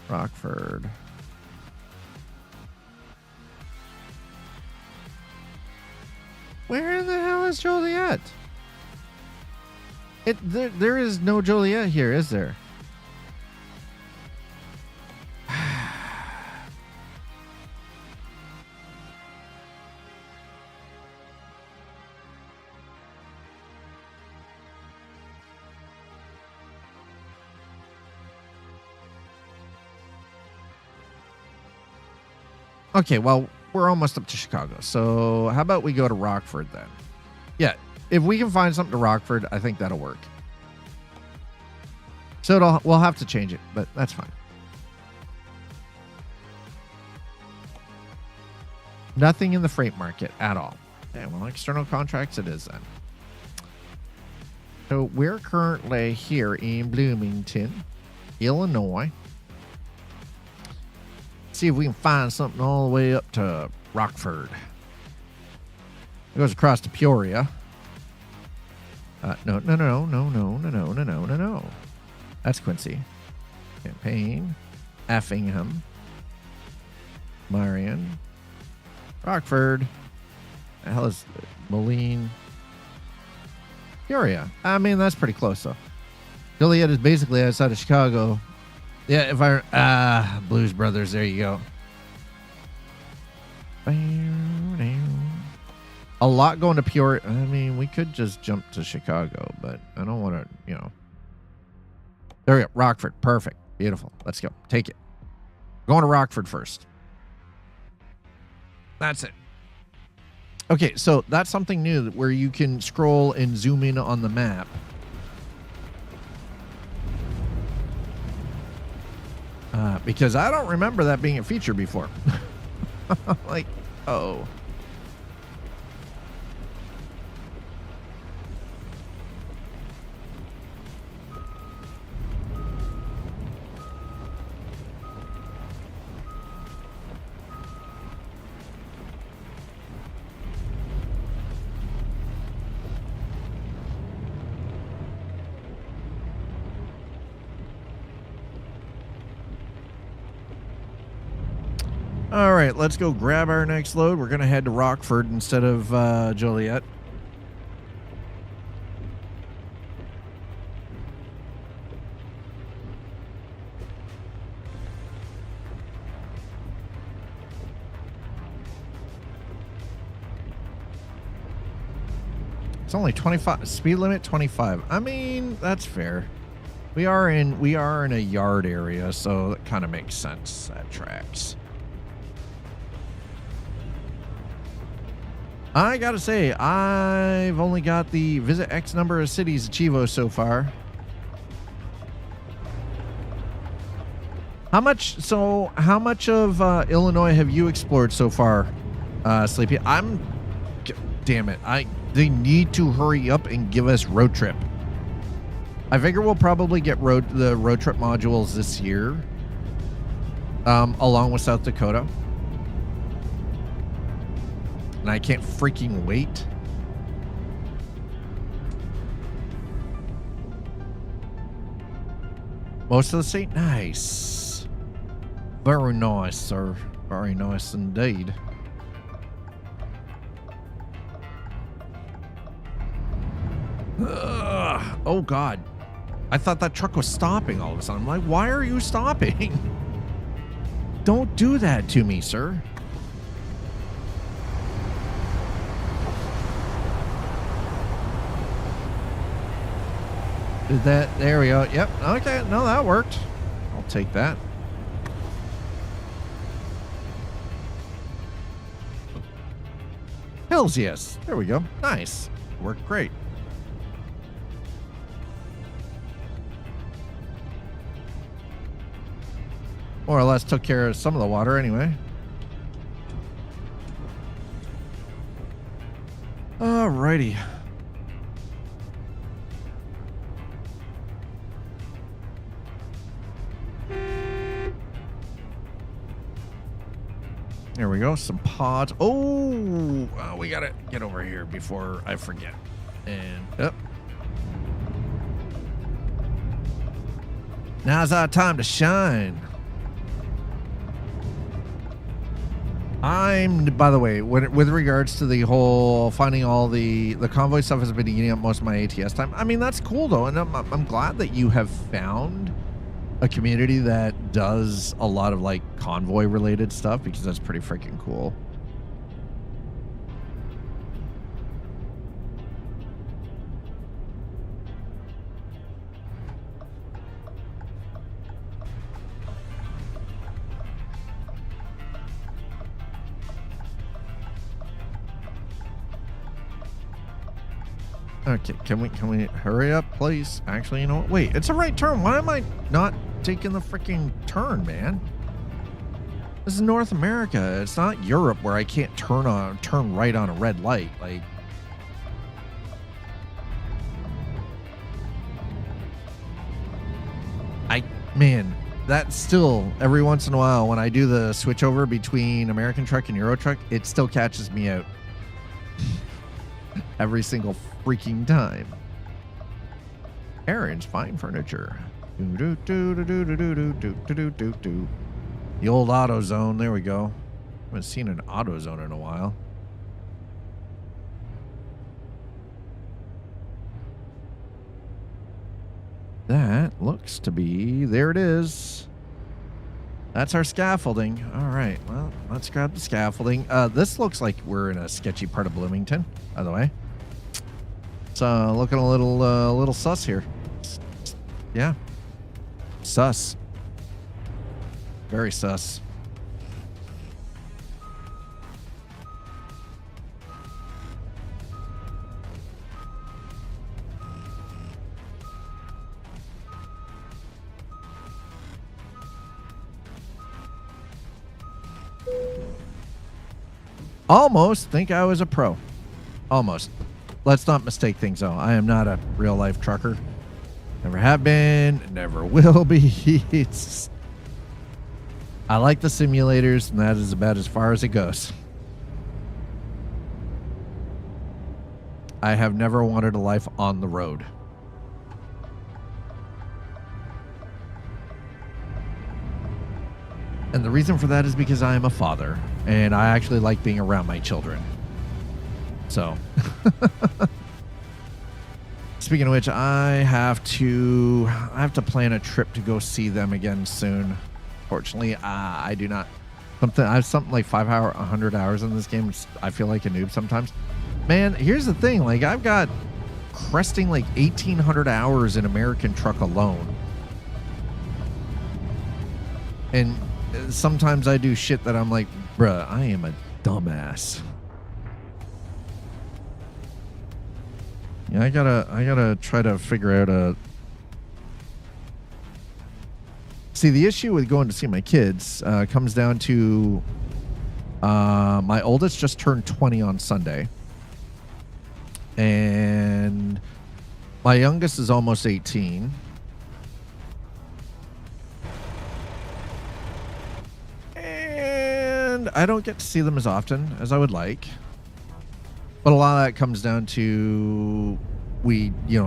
Rockford. Where the hell is Joliet? There is no Joliet here, is there? Okay, well, we're almost up to Chicago. So how about we go to Rockford then? Yeah, if we can find something to Rockford, I think that'll work. So we'll have to change it, but that's fine. Nothing in the freight market at all. Okay, well, external contracts it is then. So we're currently here in Bloomington, Illinois. See if we can find something all the way up to Rockford. It goes across to Peoria. No. That's Quincy. Champaign, Effingham, Marion, Rockford. The hell is Moline? Peoria. I mean, that's pretty close though. Joliet is basically outside of Chicago. Yeah, if I Blues Brothers, there you go. A lot going to Peoria. I mean, we could just jump to Chicago, but I don't want to, you know. There we go. Rockford. Perfect. Beautiful. Let's go. Take it. Going to Rockford first. That's it. Okay, so that's something new where you can scroll and zoom in on the map. Because I don't remember that being a feature before. Like, oh. All right, let's go grab our next load. We're going to head to Rockford instead of Joliet. It's only 25. Speed limit 25. I mean, that's fair. We are in a yard area, so that kind of makes sense. That tracks. I gotta say, I've only got the visit X number of cities Achievos so far. How much of Illinois have you explored so far, Sleepy? Damn it. They need to hurry up and give us road trip. I figure we'll probably get the road trip modules this year, along with South Dakota. And I can't freaking wait. Most of the state? Nice. Very nice, sir. Very nice indeed. Ugh. Oh, God. I thought that truck was stopping all of a sudden. I'm like, why are you stopping? Don't do that to me, sir. Did that? There we go. Yep. Okay. No, that worked. I'll take that. Hells yes. There we go. Nice. Worked great. More or less took care of some of the water anyway. Alrighty. There we go. Some pods. Oh, we got to get over here before I forget. And up. Now's our time to shine. By the way, with regards to the whole finding all the convoy stuff has been eating up most of my ATS time. I mean, that's cool though. And I'm glad that you have found a community that does a lot of like convoy related stuff, because that's pretty freaking cool. Okay, can we hurry up, please? Actually, you know what? Wait, it's a right turn. Why am I not taking the freaking turn, man? This is North America. It's not Europe where I can't turn right on a red light. Like, man, that still, every once in a while when I do the switch over between American truck and Euro truck, it still catches me out. Every single freaking time. Aaron's Fine Furniture. The old AutoZone. There we go. Haven't seen an AutoZone in a while. That looks to be... There it is. That's our scaffolding. All right. Well, let's grab the scaffolding. This looks like we're in a sketchy part of Bloomington, by the way. It's looking a little sus here. Yeah. Sus. Very sus. Almost think I was a pro. Almost. Let's not mistake things, though. I am not a real-life trucker. Never have been. Never will be. I like the simulators, and that is about as far as it goes. I have never wanted a life on the road. And the reason for that is because I am a father, and I actually like being around my children. So, speaking of which, I have to plan a trip to go see them again soon. Fortunately, I do not. I have something like 100 hours in this game. I feel like a noob sometimes. Man, here's the thing. Like, I've got cresting like 1,800 hours in American Truck alone. And sometimes I do shit that I'm like, bruh, I am a dumbass. Yeah, I gotta try to figure out a... See, the issue with going to see my kids comes down to my oldest just turned 20 on Sunday. And my youngest is almost 18. And I don't get to see them as often as I would like. But a lot of that comes down to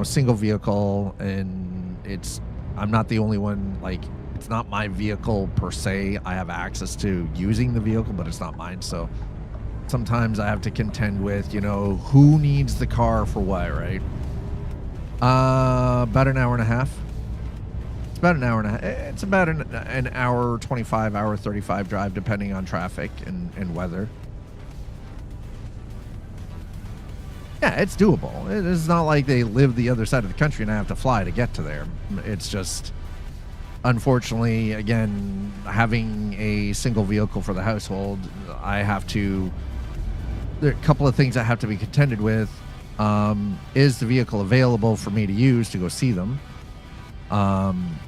single vehicle, and I'm not the only one. Like, it's not my vehicle per se. I have access to using the vehicle, but it's not mine. So sometimes I have to contend with, who needs the car for what, right? About an hour and a half. It's about an hour and a half. It's about an hour 25, hour 35 drive, depending on traffic and weather. Yeah, it's doable. It's not like they live the other side of the country and I have to fly to get to there. It's just, unfortunately, again, having a single vehicle for the household, there are a couple of things I have to be contended with. Is the vehicle available for me to use to go see them?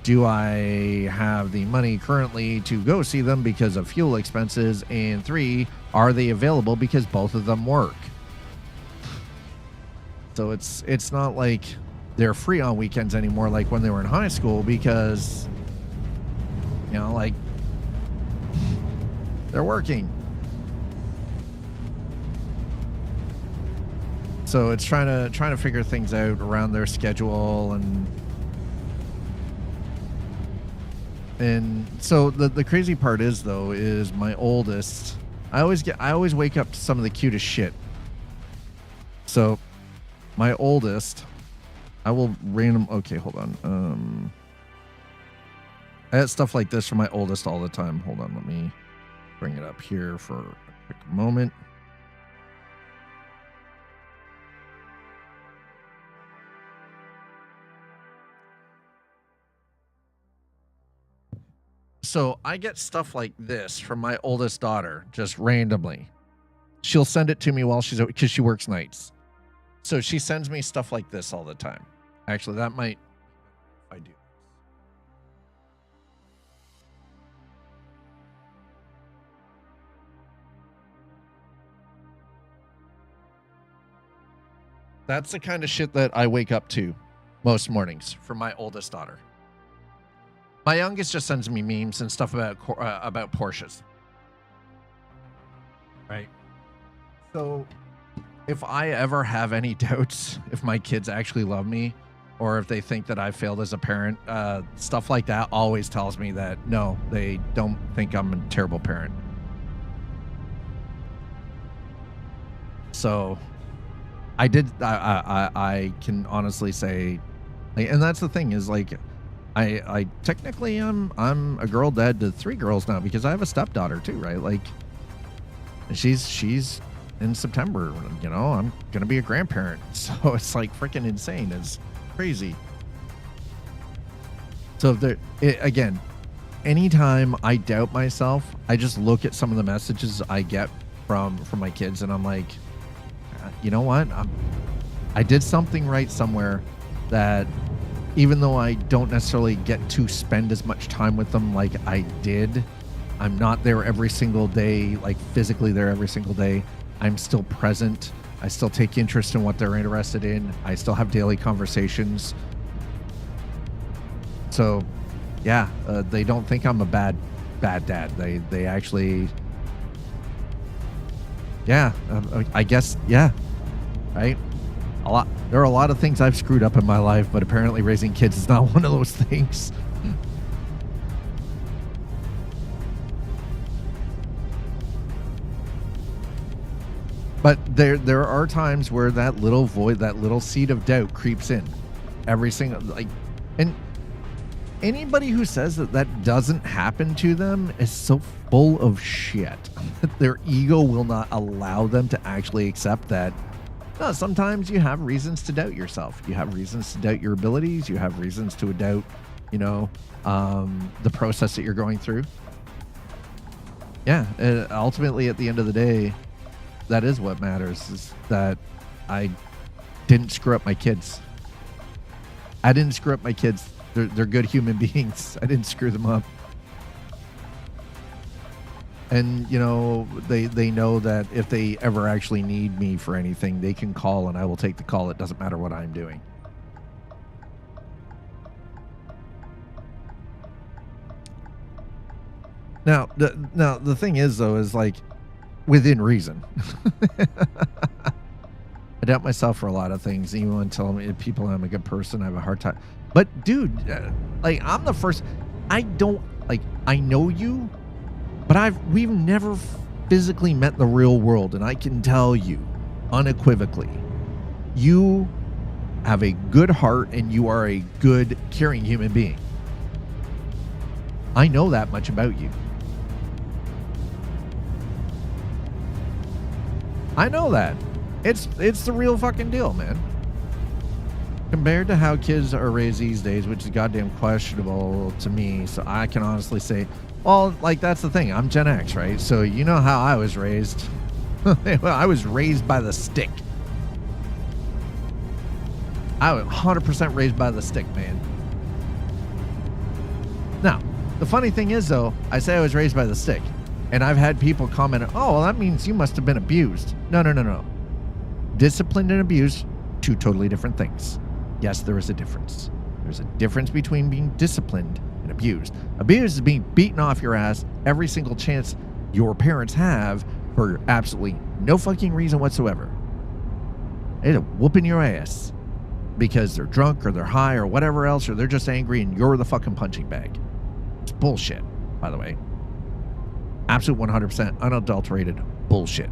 Do I have the money currently to go see them because of fuel expenses? And 3, are they available because both of them work? So it's not like they're free on weekends anymore like when they were in high school, because, like, they're working. So it's trying to figure things out around their schedule, and so the crazy part is though is my oldest. I always wake up to some of the cutest shit. So my oldest, I will okay, hold on. I had stuff like this for my oldest all the time. Hold on, let me bring it up here for a quick moment. So I get stuff like this from my oldest daughter just randomly. She'll send it to me while because she works nights. So she sends me stuff like this all the time. Actually, that might, if I do. That's the kind of shit that I wake up to most mornings from my oldest daughter. My youngest just sends me memes and stuff about Porsches. Right. So if I ever have any doubts if my kids actually love me or if they think that I failed as a parent, stuff like that always tells me that no, they don't think I'm a terrible parent. So I can honestly say, and that's the thing is like, I technically I'm a girl dad to 3 girls now because I have a stepdaughter too, right? Like she's in September, you know, I'm gonna be a grandparent. So it's like freaking insane. It's crazy. So again, anytime I doubt myself, I just look at some of the messages I get from my kids and I'm like, you know what? I did something right somewhere that even though I don't necessarily get to spend as much time with them like I did, I'm not there every single day, like physically there every single day. I'm still present. I still take interest in what they're interested in. I still have daily conversations. So, yeah, they don't think I'm a bad dad. They actually, yeah, I guess, yeah, right? There are a lot of things I've screwed up in my life, but apparently raising kids is not one of those things. But there are times where that little void, that little seed of doubt creeps in. Every single, like, and anybody who says that doesn't happen to them is so full of shit. Their ego will not allow them to actually accept that. No, sometimes you have reasons to doubt yourself. You have reasons to doubt your abilities. You have reasons to doubt, you know, the process that you're going through. Yeah, ultimately, at the end of the day, that is what matters, is that I didn't screw up my kids. I didn't screw up my kids. They're good human beings. I didn't screw them up. And, you know, they know that if they ever actually need me for anything, they can call and I will take the call. It doesn't matter what I'm doing. Now, the thing is, though, is like within reason. I doubt myself for a lot of things. Even when telling me people I'm a good person, I have a hard time. But, dude, like, I'm the first. I know you. But we've never physically met in the real world, and I can tell you unequivocally, you have a good heart and you are a good, caring human being. I know that much about you. I know that. It's the real fucking deal, man. Compared to how kids are raised these days, which is goddamn questionable to me, so I can honestly say, well, like, that's the thing. I'm Gen X, right? So you know how I was raised. I was raised by the stick. I was 100% raised by the stick, man. Now, the funny thing is, though, I say I was raised by the stick, and I've had people comment, oh, well, that means you must have been abused. No. Disciplined and abused, 2 totally different things. Yes, there is a difference. There's a difference between being disciplined and abused. Abused is being beaten off your ass every single chance your parents have for absolutely no fucking reason whatsoever. They're whooping your ass because they're drunk or they're high or whatever else, or they're just angry and you're the fucking punching bag. It's bullshit, by the way. Absolute 100% unadulterated bullshit.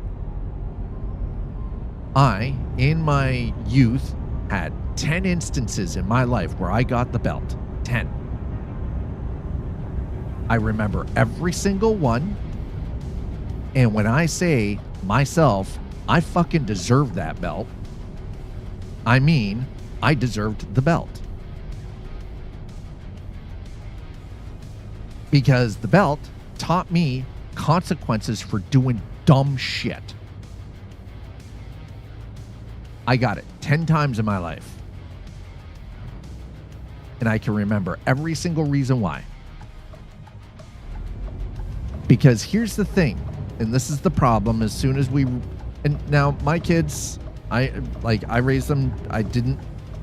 I, in my youth, had 10 instances in my life where I got the belt. 10. I remember every single one. And when I say myself, I fucking deserved that belt, I mean, I deserved the belt. Because the belt taught me consequences for doing dumb shit. I got it 10 times in my life. And I can remember every single reason why. Because here's the thing, and this is the problem, as soon as we... And now, my kids, I raised them, I didn't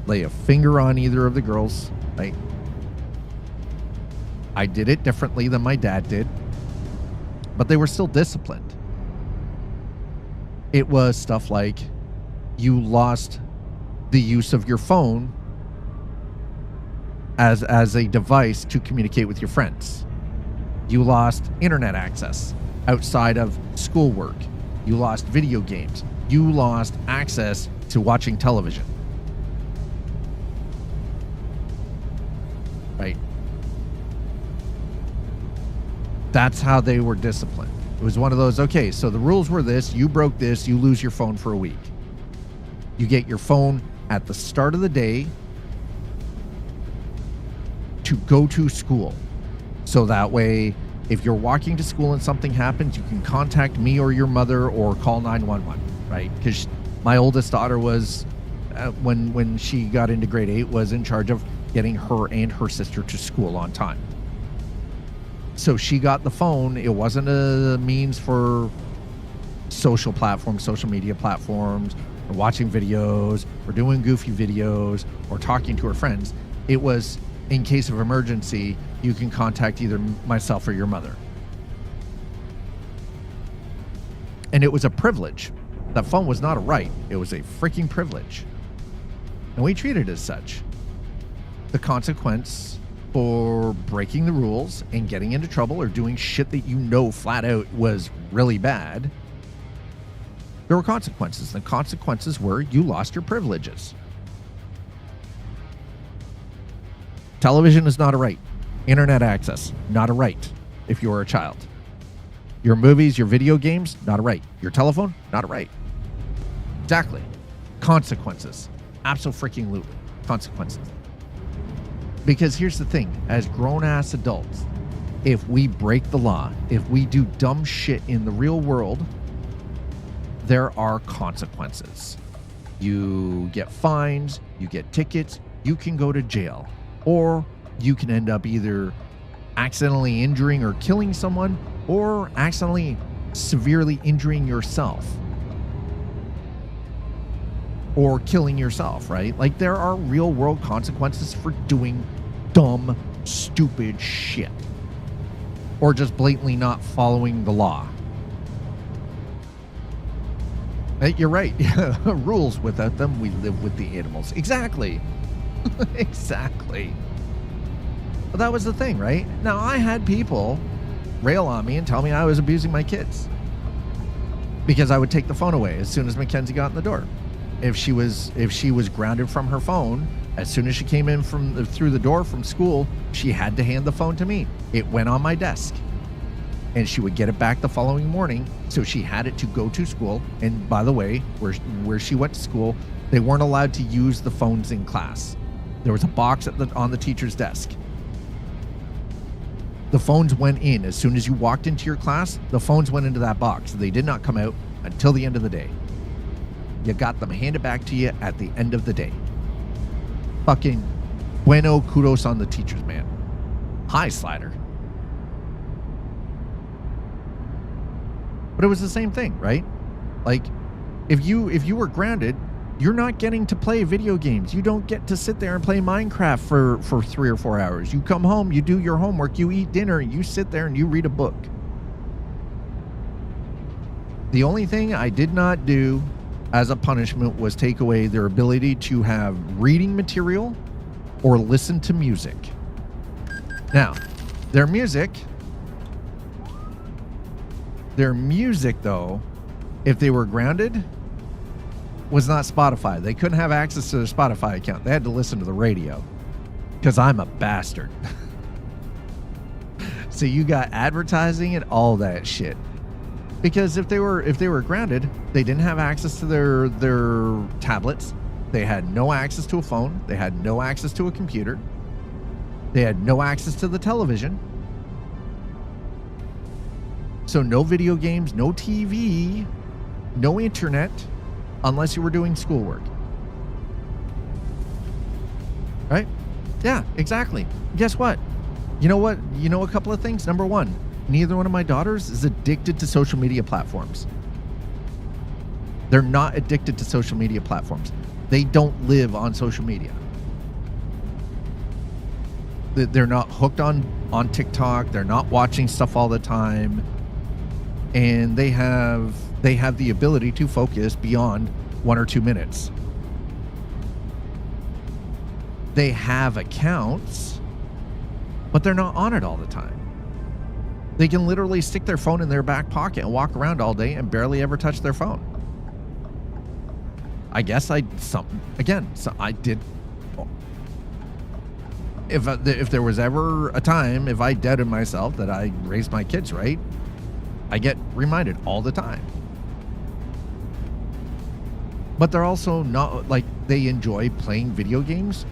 lay a finger on either of the girls, right? I did it differently than my dad did, but they were still disciplined. It was stuff like, you lost the use of your phone as a device to communicate with your friends. You lost internet access outside of schoolwork. You lost video games. You lost access to watching television. Right? That's how they were disciplined. It was one of those, okay, so the rules were this, you broke this, you lose your phone for a week. You get your phone at the start of the day to go to school. So that way, if you're walking to school and something happens, you can contact me or your mother or call 911, right? Because my oldest daughter was, when she got into grade 8, was in charge of getting her and her sister to school on time. So she got the phone. It wasn't a means for social platforms, social media platforms, or watching videos, or doing goofy videos, or talking to her friends. It was, in case of emergency, you can contact either myself or your mother. And it was a privilege. That phone was not a right. It was a freaking privilege. And we treated it as such. The consequence for breaking the rules and getting into trouble or doing shit that you know flat out was really bad, there were consequences. The consequences were you lost your privileges. Television is not a right. Internet access, not a right if you're a child. Your movies, your video games, not a right. Your telephone, not a right. Exactly. Consequences. Absolutely. Consequences. Because here's the thing, as grown-ass adults, if we break the law, if we do dumb shit in the real world, there are consequences. You get fines, you get tickets, you can go to jail. Or you can end up either accidentally injuring or killing someone, or accidentally severely injuring yourself. Or killing yourself, right? Like, there are real world consequences for doing dumb, stupid shit. Or just blatantly not following the law. You're right. Rules, without them, we live with the animals. Exactly. Exactly. But that was the thing, right? Now, I had people rail on me and tell me I was abusing my kids because I would take the phone away as soon as Mackenzie got in the door. If she was grounded from her phone, as soon as she came in through the door from school, she had to hand the phone to me. It went on my desk. And she would get it back the following morning, so she had it to go to school. And by the way, where she went to school, they weren't allowed to use the phones in class. There was a box on the teacher's desk. The phones went in. As soon as you walked into your class, the phones went into that box. They did not come out until the end of the day. You got them handed back to you at the end of the day. Fucking bueno, kudos on the teachers, man. Hi, Slider. But it was the same thing, right? Like, if you were grounded, you're not getting to play video games. You don't get to sit there and play Minecraft for 3 or 4 hours. You come home, you do your homework, you eat dinner, you sit there and you read a book. The only thing I did not do as a punishment was take away their ability to have reading material or listen to music. Now, their music though, if they were grounded, was not Spotify. They couldn't have access to their Spotify account. They had to listen to the radio, because I'm a bastard. So you got advertising and all that shit. Because if they were grounded, they didn't have access to their tablets. They had no access to a phone. They had no access to a computer. They had no access to the television. So no video games, no TV, no internet, unless you were doing schoolwork. Right? Yeah, exactly. Guess what? You know what? You know a couple of things. Number one, neither one of my daughters is addicted to social media platforms. They're not addicted to social media platforms. They don't live on social media. They're not hooked on TikTok. They're not watching stuff all the time. And they have the ability to focus beyond 1 or 2 minutes. They have accounts, but they're not on it all the time. They can literally stick their phone in their back pocket and walk around all day and barely ever touch their phone. I guess I did. If there was ever a time, if I doubted myself that I raised my kids right, I get reminded all the time. But they're also not, like, they enjoy playing video games,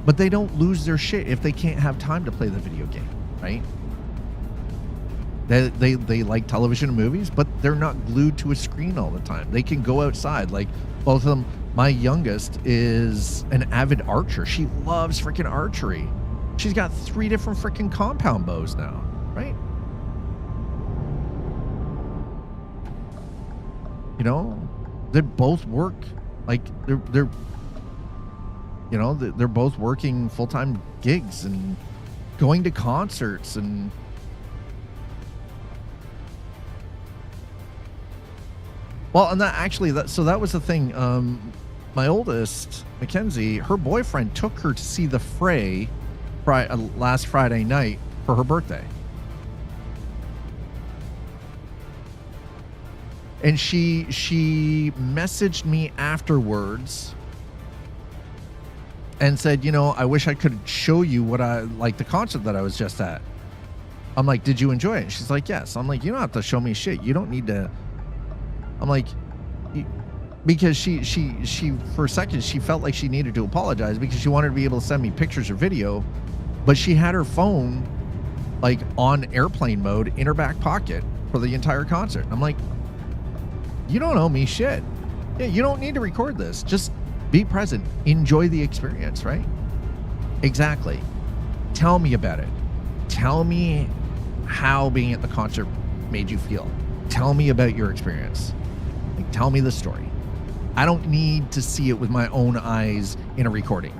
but they don't lose their shit if they can't have time to play the video game, right? They like television and movies, but they're not glued to a screen all the time. They can go outside. Like, both of them, my youngest is an avid archer. She loves freaking archery. She's got 3 different freaking compound bows now, right? You know, they both work, like, they're both working full-time gigs and going to concerts and and that was the thing. My oldest, Mackenzie, her boyfriend took her to see The Fray last Friday night for her birthday. And she messaged me afterwards and said, you know, I wish I could show you what I like, the concert that I was just at. I'm like, did you enjoy it? And she's like, yes. I'm like, you don't have to show me shit. You don't need to. I'm like, because she for a second, she felt like she needed to apologize because she wanted to be able to send me pictures or video, but she had her phone like on airplane mode in her back pocket for the entire concert. I'm like, you don't owe me shit. Yeah, you don't need to record this. Just be present. Enjoy the experience, right? Exactly. Tell me about it. Tell me how being at the concert made you feel. Tell me about your experience. Like, tell me the story. I don't need to see it with my own eyes in a recording.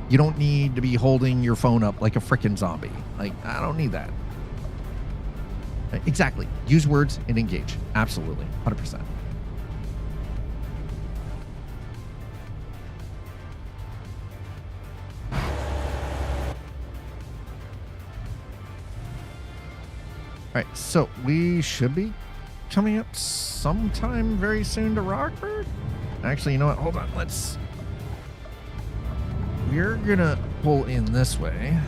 You don't need to be holding your phone up like a frickin' zombie. Like, I don't need that. Exactly. Use words and engage. Absolutely. 100%. All right, so we should be coming up sometime very soon to Rockford. Actually, you know what? Hold on. We're gonna pull in this way.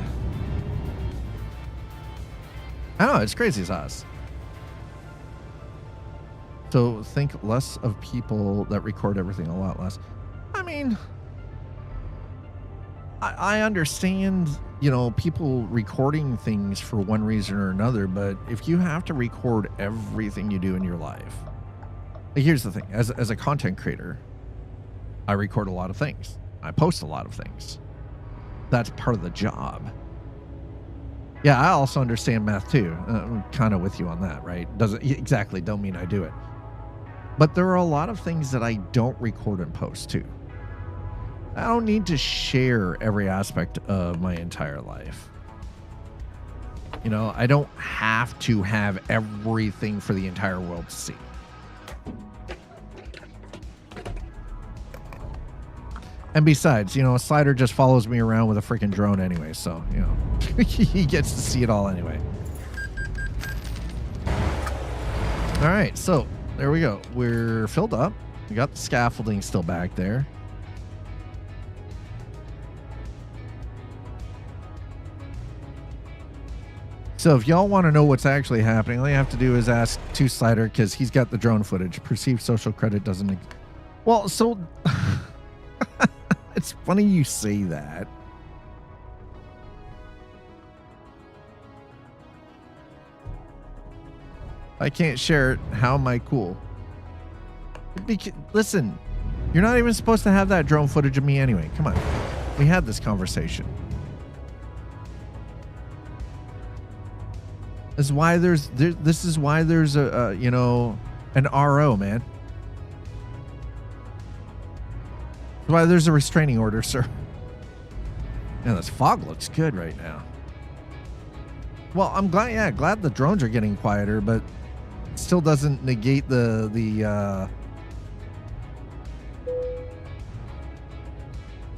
I know, it's crazy sauce. So think less of people that record everything, a lot less. I mean, I understand, you know, people recording things for one reason or another, but if you have to record everything you do in your life, here's the thing. As a content creator, I record a lot of things. I post a lot of things. That's part of the job. Yeah, I also understand math too. I'm kind of with you on that, right? Doesn't exactly don't mean I do it. But there are a lot of things that I don't record and post too. I don't need to share every aspect of my entire life. You know, I don't have to have everything for the entire world to see. And besides, you know, a slider just follows me around with a freaking drone anyway. So, you know, he gets to see it all anyway. All right. So there we go. We're filled up. We got the scaffolding still back there. So if y'all want to know what's actually happening, all you have to do is ask Two Slider because he's got the drone footage. Perceived social credit doesn't. Well, so it's funny you say that. I can't share it. How am I cool? Listen, you're not even supposed to have that drone footage of me anyway. Come on. We had this conversation. This is why there's a you know, an RO, man. That's why there's a restraining order, sir. Yeah, this fog looks good right now. Well, I'm glad the drones are getting quieter, but it still doesn't negate the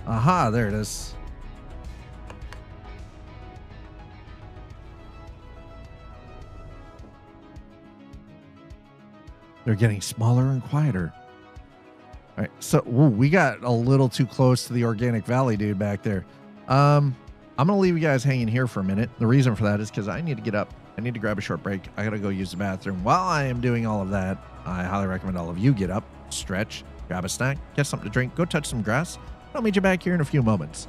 aha, there it is. They're getting smaller and quieter. All right, so we got a little too close to the organic valley dude back there. I'm gonna leave you guys hanging here for a minute. The reason for that is because I need to get up. I need to grab a short break. I gotta go use the bathroom. While I am doing all of that, I highly recommend all of you get up, stretch, grab a snack, get something to drink, go touch some grass. I'll meet you back here in a few moments.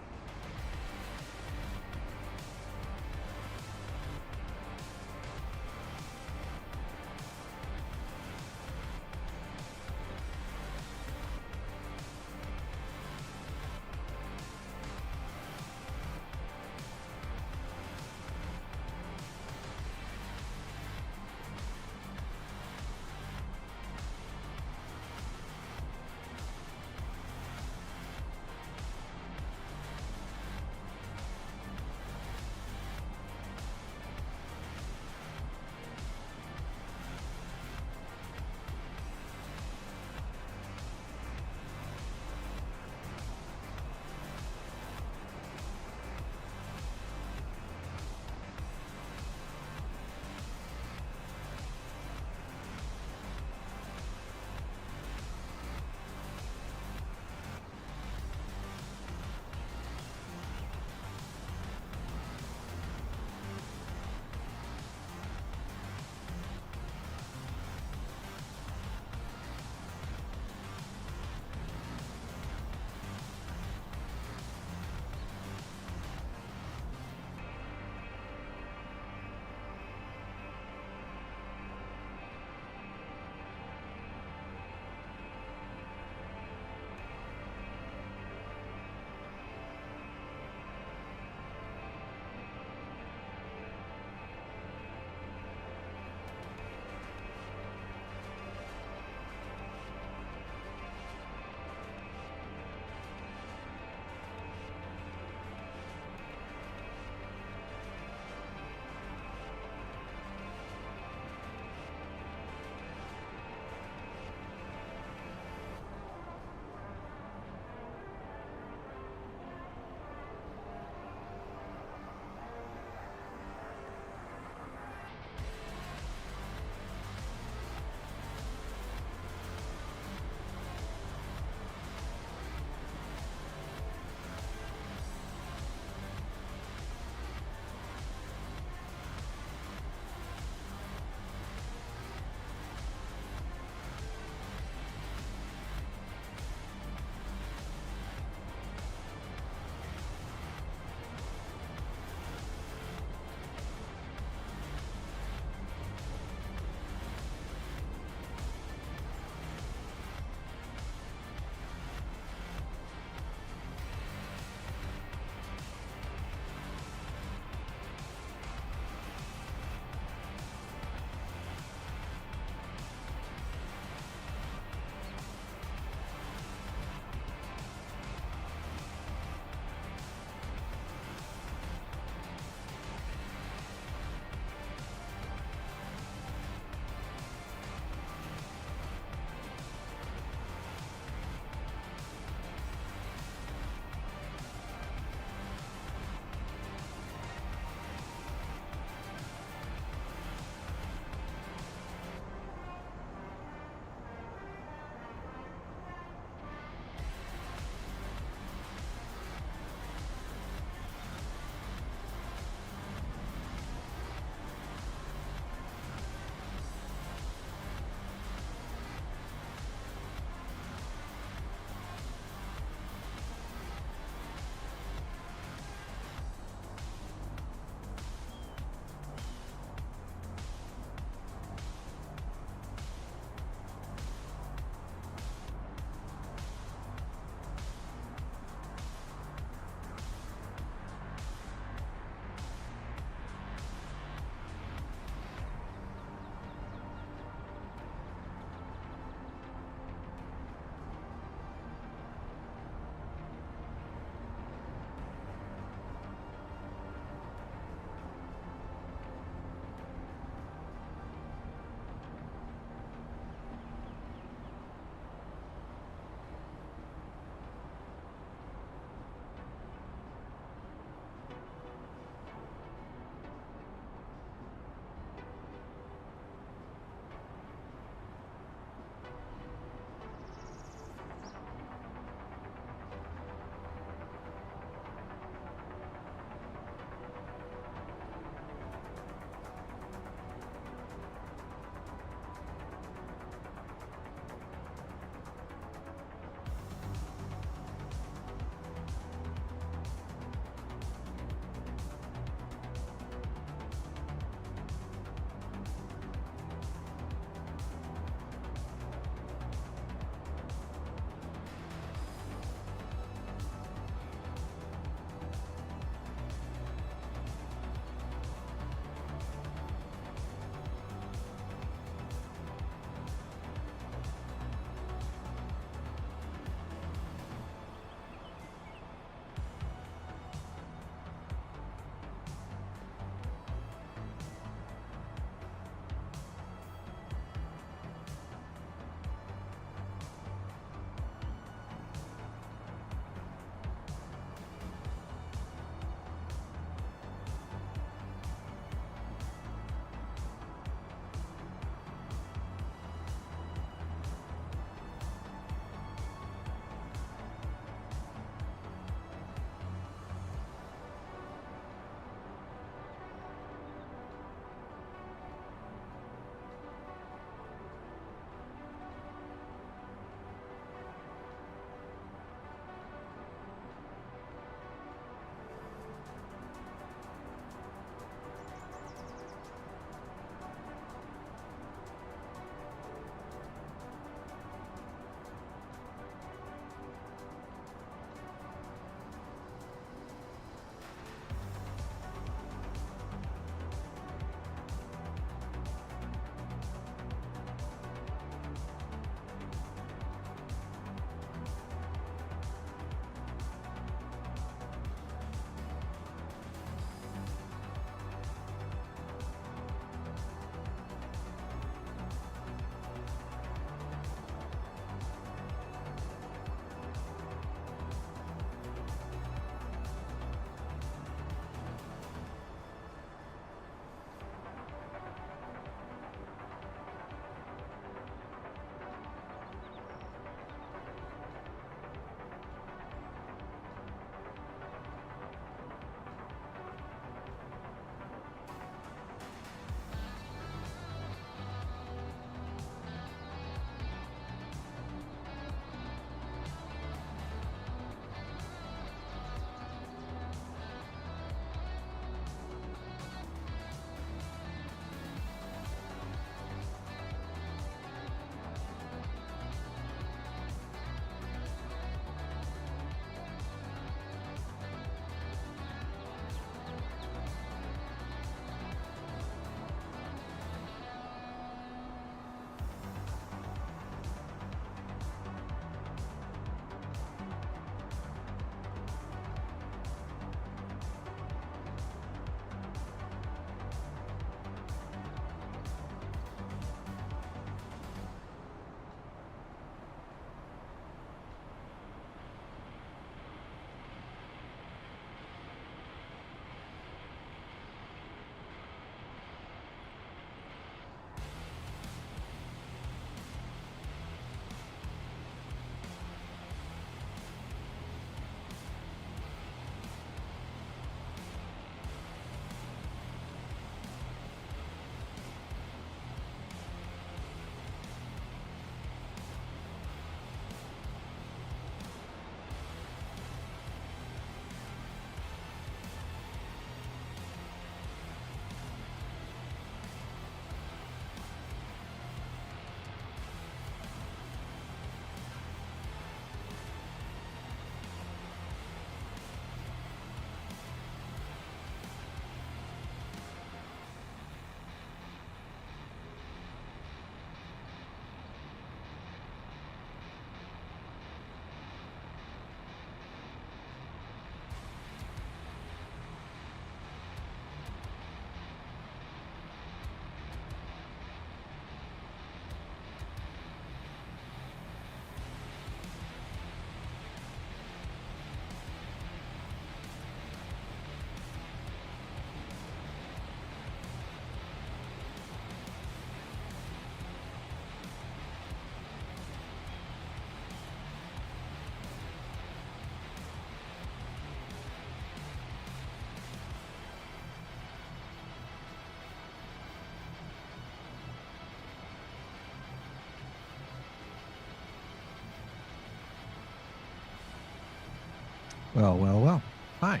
Well. Hi.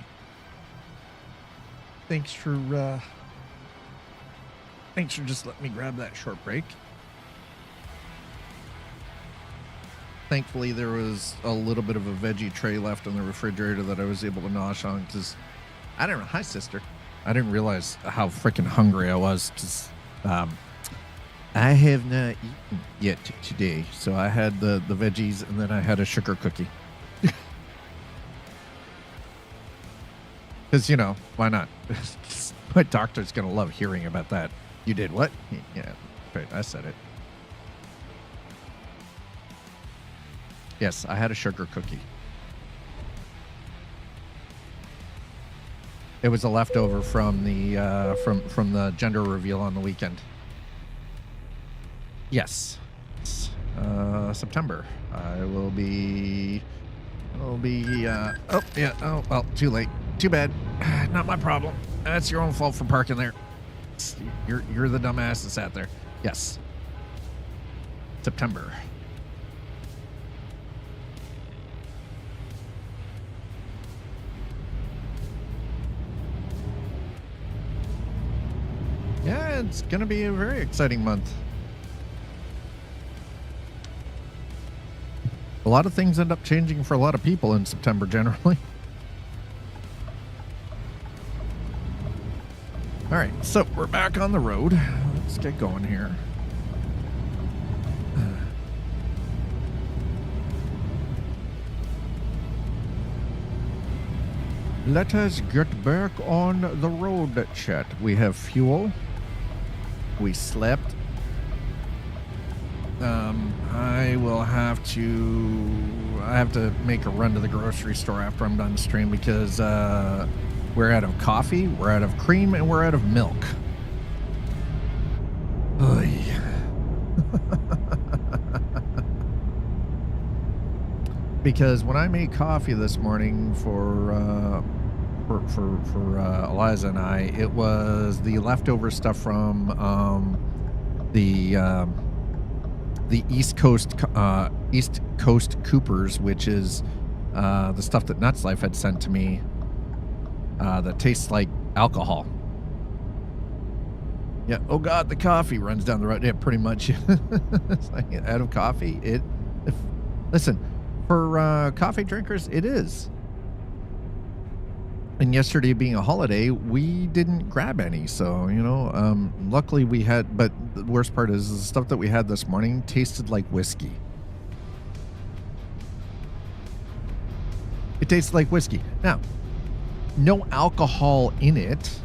Thanks for just letting me grab that short break. Thankfully, there was a little bit of a veggie tray left in the refrigerator that I was able to nosh on because I don't know. Hi, sister. I didn't realize how freaking hungry I was because I have not eaten yet today. So I had the veggies and then I had a sugar cookie. Because, you know, why not? My doctor's going to love hearing about that. You did what? Yeah, right, I said it. Yes, I had a sugar cookie. It was a leftover from the from the gender reveal on the weekend. Yes. September. I'll be oh yeah, oh well, too late. Too bad. Not my problem. That's your own fault for parking there. You're the dumbass that sat there. Yes. September. Yeah, it's going to be a very exciting month. A lot of things end up changing for a lot of people in September generally. All right, so we're back on the road. Let's get going here. Let us get back on the road, chat. We have fuel. We slept. I have to make a run to the grocery store after I'm done the stream because we're out of coffee, we're out of cream, and we're out of milk. Oy. Because when I made coffee this morning for Eliza and I, it was the leftover stuff from the East Coast Coopers, which is the stuff that Nuts Life had sent to me that tastes like alcohol. Yeah. Oh God, the coffee runs down the road. Yeah, pretty much. It's like out of coffee. Listen, for coffee drinkers, it is. And yesterday being a holiday, we didn't grab any. So, you know, luckily we had, but the worst part is the stuff that we had this morning tasted like whiskey. It tasted like whiskey. Now, no alcohol in it,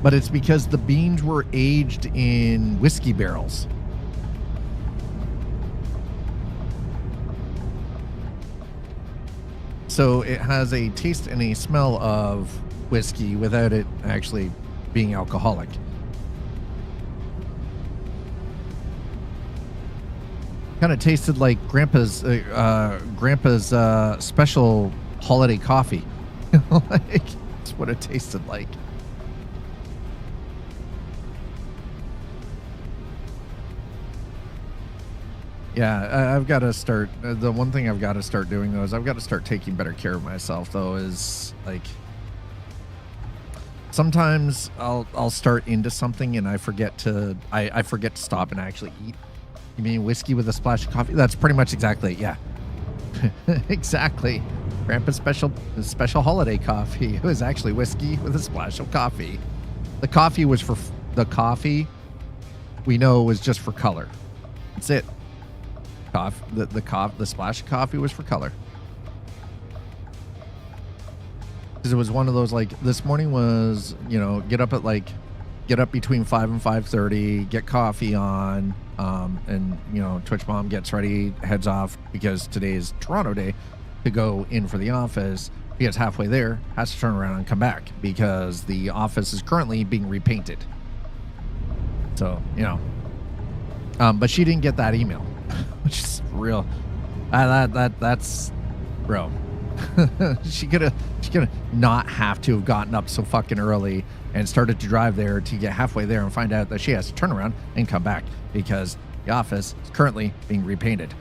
but it's because the beans were aged in whiskey barrels. So it has a taste and a smell of whiskey without it actually being alcoholic. Kind of tasted like Grandpa's special holiday coffee. Like, that's what it tasted like. Yeah, I've got to start. The one thing I've got to start doing, though, is I've got to start taking better care of myself, though, is like sometimes I'll start into something and I forget to stop and actually eat. You mean whiskey with a splash of coffee? That's pretty much exactly it, yeah. Exactly. Grandpa's special holiday coffee. It was actually whiskey with a splash of coffee. The coffee was for the coffee. We know was just for color. That's it. The splash of coffee was for color. Because it was one of those, like, this morning was, you know, get up between 5 and 5:30, get coffee on, and, you know, Twitch Mom gets ready, heads off, because today is Toronto Day, to go in for the office. He gets halfway there, has to turn around and come back, because the office is currently being repainted. So, you know. But she didn't get that email. Which is real. That's bro. she could not have to have gotten up so fucking early and started to drive there to get halfway there and find out that she has to turn around and come back because the office is currently being repainted.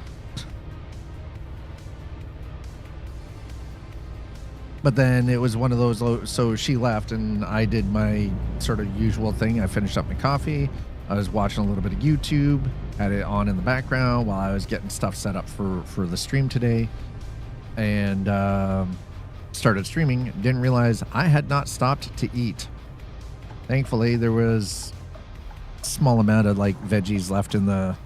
But then it was one of those, so she left and I did my sort of usual thing. I finished up my coffee. I was watching a little bit of YouTube, had it on in the background while I was getting stuff set up for the stream today. And started streaming. Didn't realize I had not stopped to eat. Thankfully, there was a small amount of like veggies left in the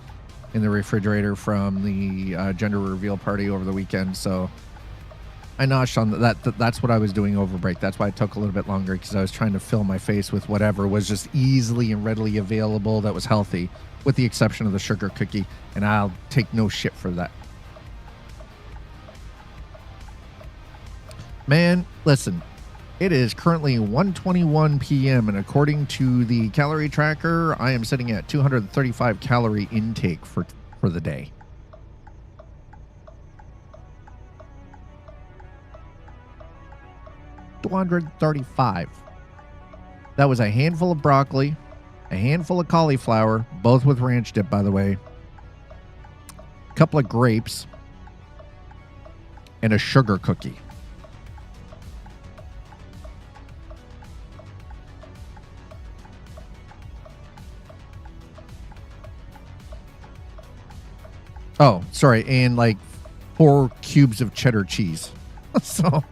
refrigerator from the gender reveal party over the weekend. So I noshed on that. That's what I was doing over break. That's why it took a little bit longer, because I was trying to fill my face with whatever was just easily and readily available that was healthy, with the exception of the sugar cookie. And I'll take no shit for that. Man, listen, it is currently 1:21 p.m. and according to the calorie tracker, I am sitting at 235 calorie intake for the day. $235. That was a handful of broccoli, a handful of cauliflower, both with ranch dip, by the way, a couple of grapes, and a sugar cookie. Oh, sorry, and like 4 cubes of cheddar cheese. So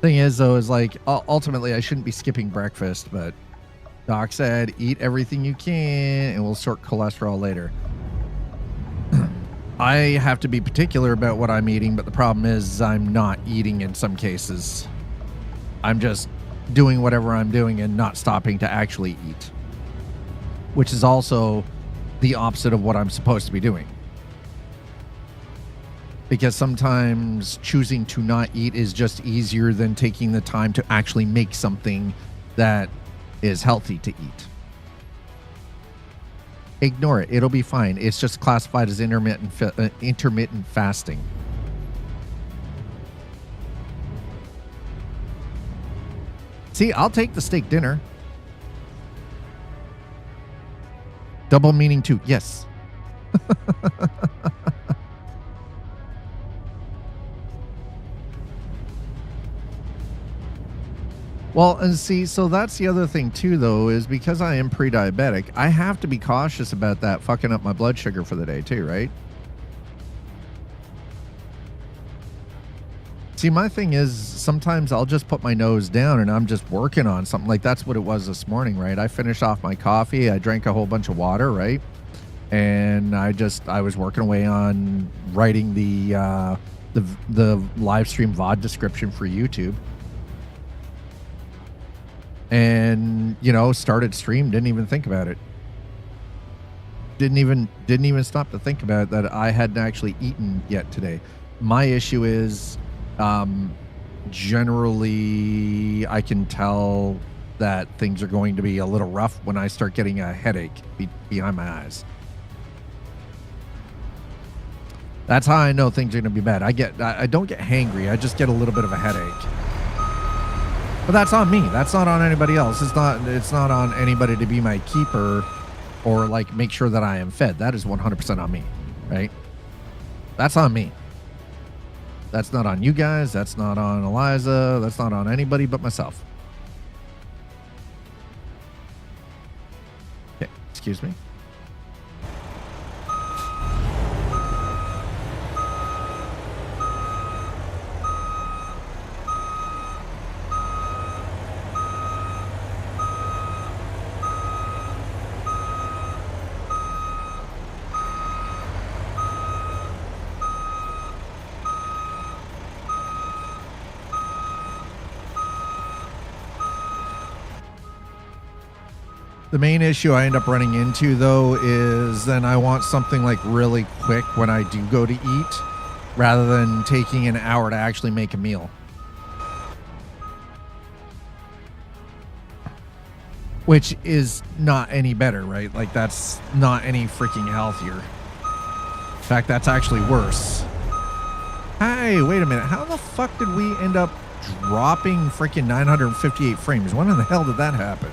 thing is, though, is like ultimately I shouldn't be skipping breakfast, but Doc said eat everything you can and we'll sort cholesterol later. I have to be particular about what I'm eating, but the problem is I'm not eating in some cases. I'm just doing whatever I'm doing and not stopping to actually eat, which is also the opposite of what I'm supposed to be doing. Because sometimes choosing to not eat is just easier than taking the time to actually make something that is healthy to eat. Ignore it. It'll be fine. It's just classified as intermittent fasting. See, I'll take the steak dinner. Double meaning too. Yes. Well, and see, so that's the other thing too, though, is because I am pre-diabetic, I have to be cautious about that fucking up my blood sugar for the day too, right? See, my thing is sometimes I'll just put my nose down and I'm just working on something. Like that's what it was this morning, right? I finished off my coffee. I drank a whole bunch of water, right? And I was working away on writing the live stream VOD description for YouTube. And, you know, started stream, didn't even think about it. Didn't even stop to think about it, that I hadn't actually eaten yet today. My issue is generally I can tell that things are going to be a little rough when I start getting a headache behind my eyes. That's how I know things are going to be bad. I don't get hangry. I just get a little bit of a headache. But that's on me. That's not on anybody else. It's not on anybody to be my keeper or like make sure that I am fed. That is 100% on me, right? That's on me. That's not on you guys. That's not on Eliza. That's not on anybody but myself. Okay, excuse me. The main issue I end up running into, though, is then I want something like really quick when I do go to eat, rather than taking an hour to actually make a meal. Which is not any better, right? Like, that's not any freaking healthier. In fact, that's actually worse. Hey, wait a minute. How the fuck did we end up dropping freaking 958 frames? When in the hell did that happen?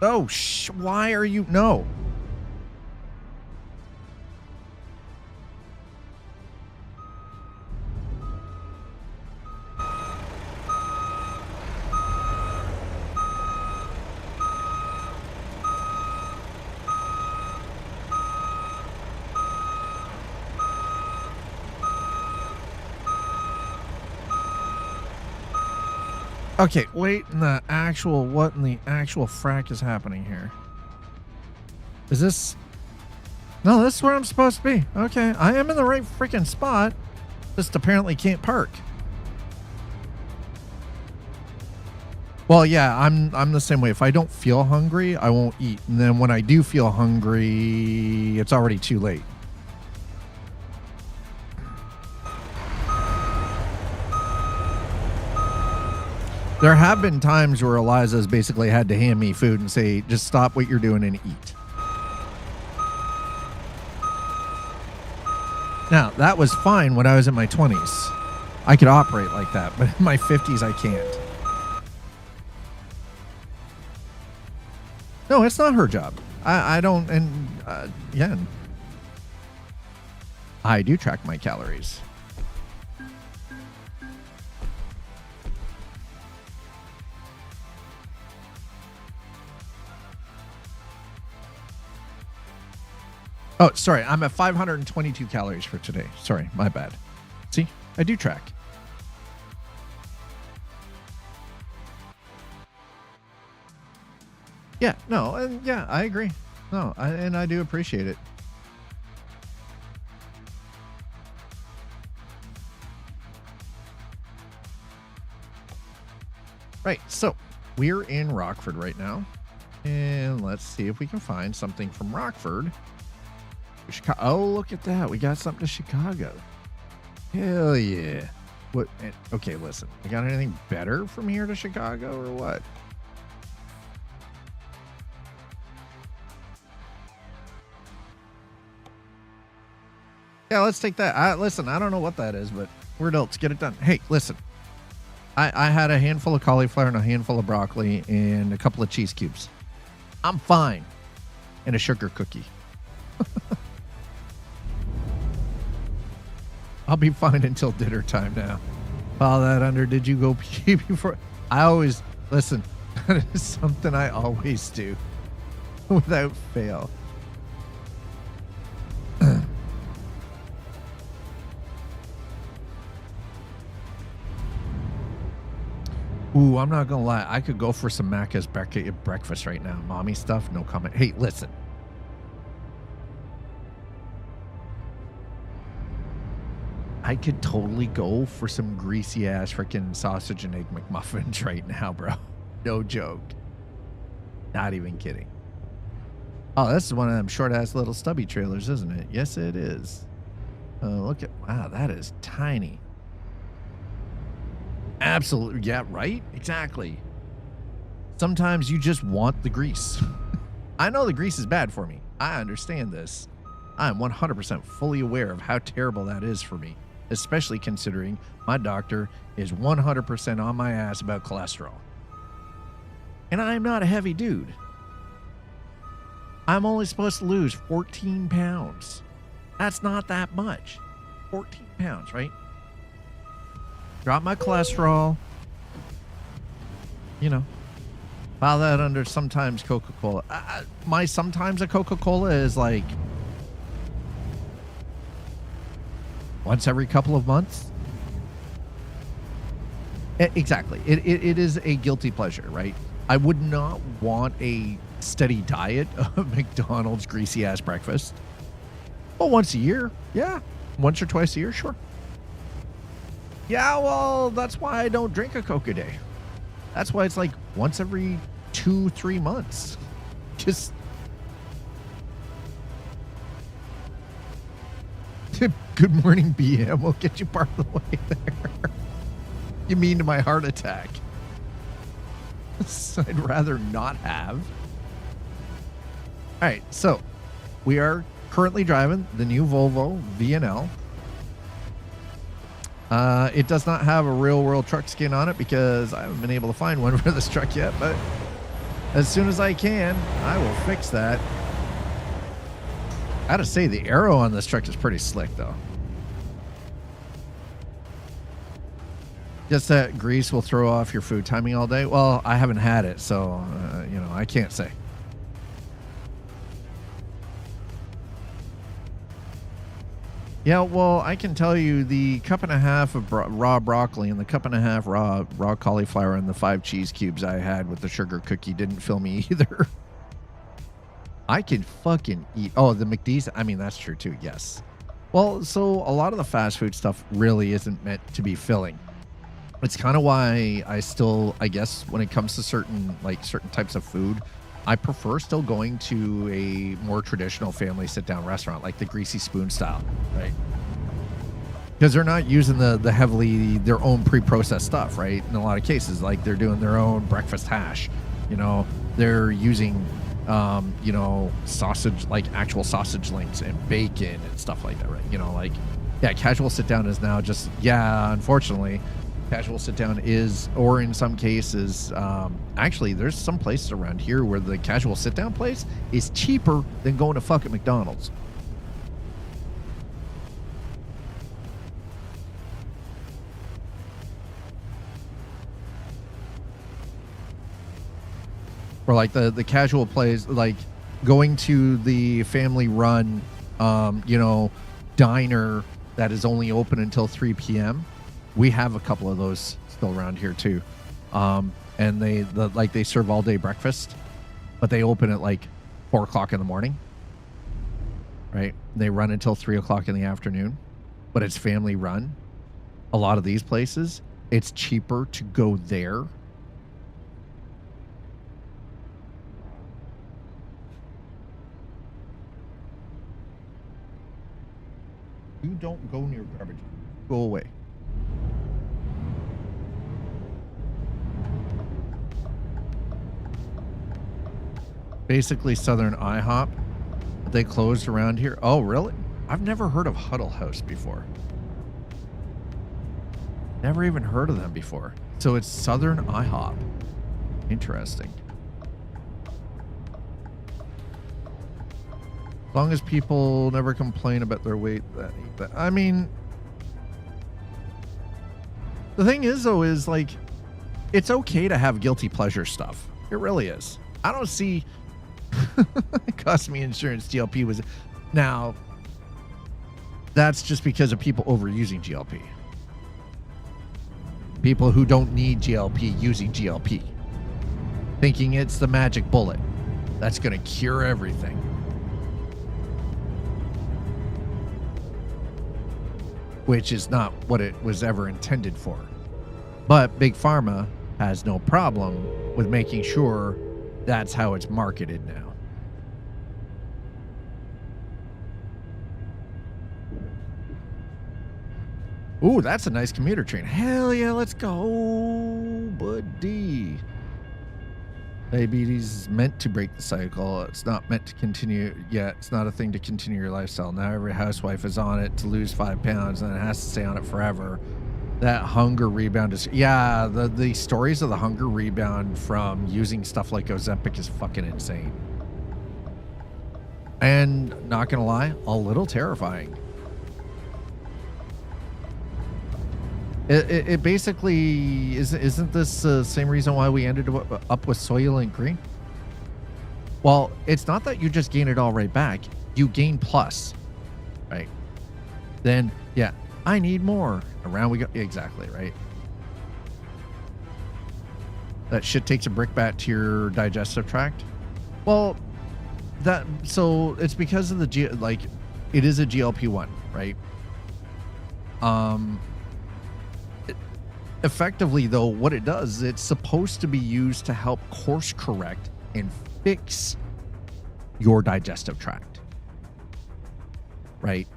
Oh, why are you? No. Okay, wait, what in the actual frack is happening here? Is this... No, this is where I'm supposed to be. Okay, I am in the right freaking spot. Just apparently can't park. Well, yeah, I'm the same way. If I don't feel hungry, I won't eat. And then when I do feel hungry, it's already too late. There have been times where Eliza's basically had to hand me food and say, just stop what you're doing and eat. Now, that was fine when I was in my 20s. I could operate like that, but in my 50s, I can't. No, it's not her job. I don't, and yeah. I do track my calories. Oh, sorry. I'm at 522 calories for today. Sorry, my bad. See, I do track. Yeah, no, and yeah, I agree. No, and I do appreciate it. Right, so we're in Rockford right now, and let's see if we can find something from Rockford. Chicago. Oh, look at that. We got something to Chicago. Hell yeah. What? Okay, listen. I got anything better from here to Chicago or what? Yeah, let's take that. Listen, I don't know what that is, but we're adults. Get it done. Hey, listen. I had a handful of cauliflower and a handful of broccoli and a couple of cheese cubes. I'm fine. And a sugar cookie. I'll be fine until dinner time now. Follow that under. Did you go pee before? I always, listen, that is something I always do without fail. Ooh, I'm not going to lie. I could go for some Macca's breakfast right now. Mommy stuff, no comment. Hey, listen. I could totally go for some greasy ass freaking sausage and egg McMuffins right now, bro. No joke. Not even kidding. Oh, this is one of them short ass little stubby trailers, isn't it? Yes, it is. Look at, wow, that is tiny. Absolutely. Yeah, right? Exactly. Sometimes you just want the grease. I know the grease is bad for me. I understand this. I'm 100% fully aware of how terrible that is for me, especially considering my doctor is 100% on my ass about cholesterol. And I'm not a heavy dude. I'm only supposed to lose 14 pounds. That's not that much. 14 pounds, right? Drop my cholesterol. You know. File that under sometimes Coca-Cola. My sometimes a Coca-Cola is like once every couple of months. Exactly. It is a guilty pleasure, right? I would not want a steady diet of McDonald's greasy ass breakfast. Well, once a year. Yeah. Once or twice a year. Sure. Yeah, well, that's why I don't drink a Coke a day. That's why it's like once every 2-3 months. Just good morning, BM. We'll get you part of the way there. You mean to my heart attack? I'd rather not have. All right, so we are currently driving the new Volvo VNL. It does not have a real world truck skin on it because I haven't been able to find one for this truck yet, but As soon as I can, I will fix that. I gotta say, the arrow on this truck is pretty slick, though. Just that grease will throw off your food timing all day. Well, I haven't had it, so, you know, I can't say. Yeah, well, I can tell you the cup and a half of raw broccoli and the cup and a half raw cauliflower and the 5 cheese cubes I had with the sugar cookie didn't fill me either. I can fucking eat. Oh, the McD's. I mean, that's true too. Yes. Well, so a lot of the fast food stuff really isn't meant to be filling. It's kind of why I guess when it comes to certain types of food, I prefer still going to a more traditional family sit-down restaurant, like the Greasy Spoon style, right? Because they're not using their own pre-processed stuff, right? In a lot of cases, like they're doing their own breakfast hash. You know, they're using, you know, sausage, like actual sausage links and bacon and stuff like that, right? You know, like, yeah, casual sit-down is now just, yeah, unfortunately, casual sit-down is, or in some cases, actually, there's some places around here where the casual sit-down place is cheaper than going to fucking McDonald's. Or like the casual place, like going to the family-run, you know, diner that is only open until 3 p.m. We have a couple of those still around here too. And they serve all day breakfast, but they open at like 4 o'clock in the morning, right? They run until 3 o'clock in the afternoon, but it's family run. A lot of these places, it's cheaper to go there. You don't go near garbage. Go away. Basically Southern IHOP. They closed around here. Oh, really? I've never heard of Huddle House before. Never even heard of them before. So it's Southern IHOP. Interesting. As long as people never complain about their weight, I mean, the thing is, though, is like, it's okay to have guilty pleasure stuff. It really is. I don't see. It cost me insurance. GLP was. Now, that's just because of people overusing GLP. People who don't need GLP using GLP, thinking it's the magic bullet that's going to cure everything. Which is not what it was ever intended for. But Big Pharma has no problem with making sure that's how it's marketed now. Ooh, that's a nice commuter train. Hell yeah, let's go, buddy. Diabetes is meant to break the cycle. It's not meant to continue. Yeah, it's not a thing to continue your lifestyle. Now every housewife is on it to lose 5 pounds and it has to stay on it forever. That hunger rebound is, yeah, the stories of the hunger rebound from using stuff like Ozempic is fucking insane. And not gonna lie, a little terrifying. It basically isn't this the same reason why we ended up with Soylent Green? Well, it's not that you just gain it all right back. You gain plus, right? Then, yeah, I need more. Around we go. Exactly, right? That shit takes a brickbat to your digestive tract. Well, so it's because of the it is a GLP-1, right? Effectively, though, what it does, it's supposed to be used to help course correct and fix your digestive tract, right?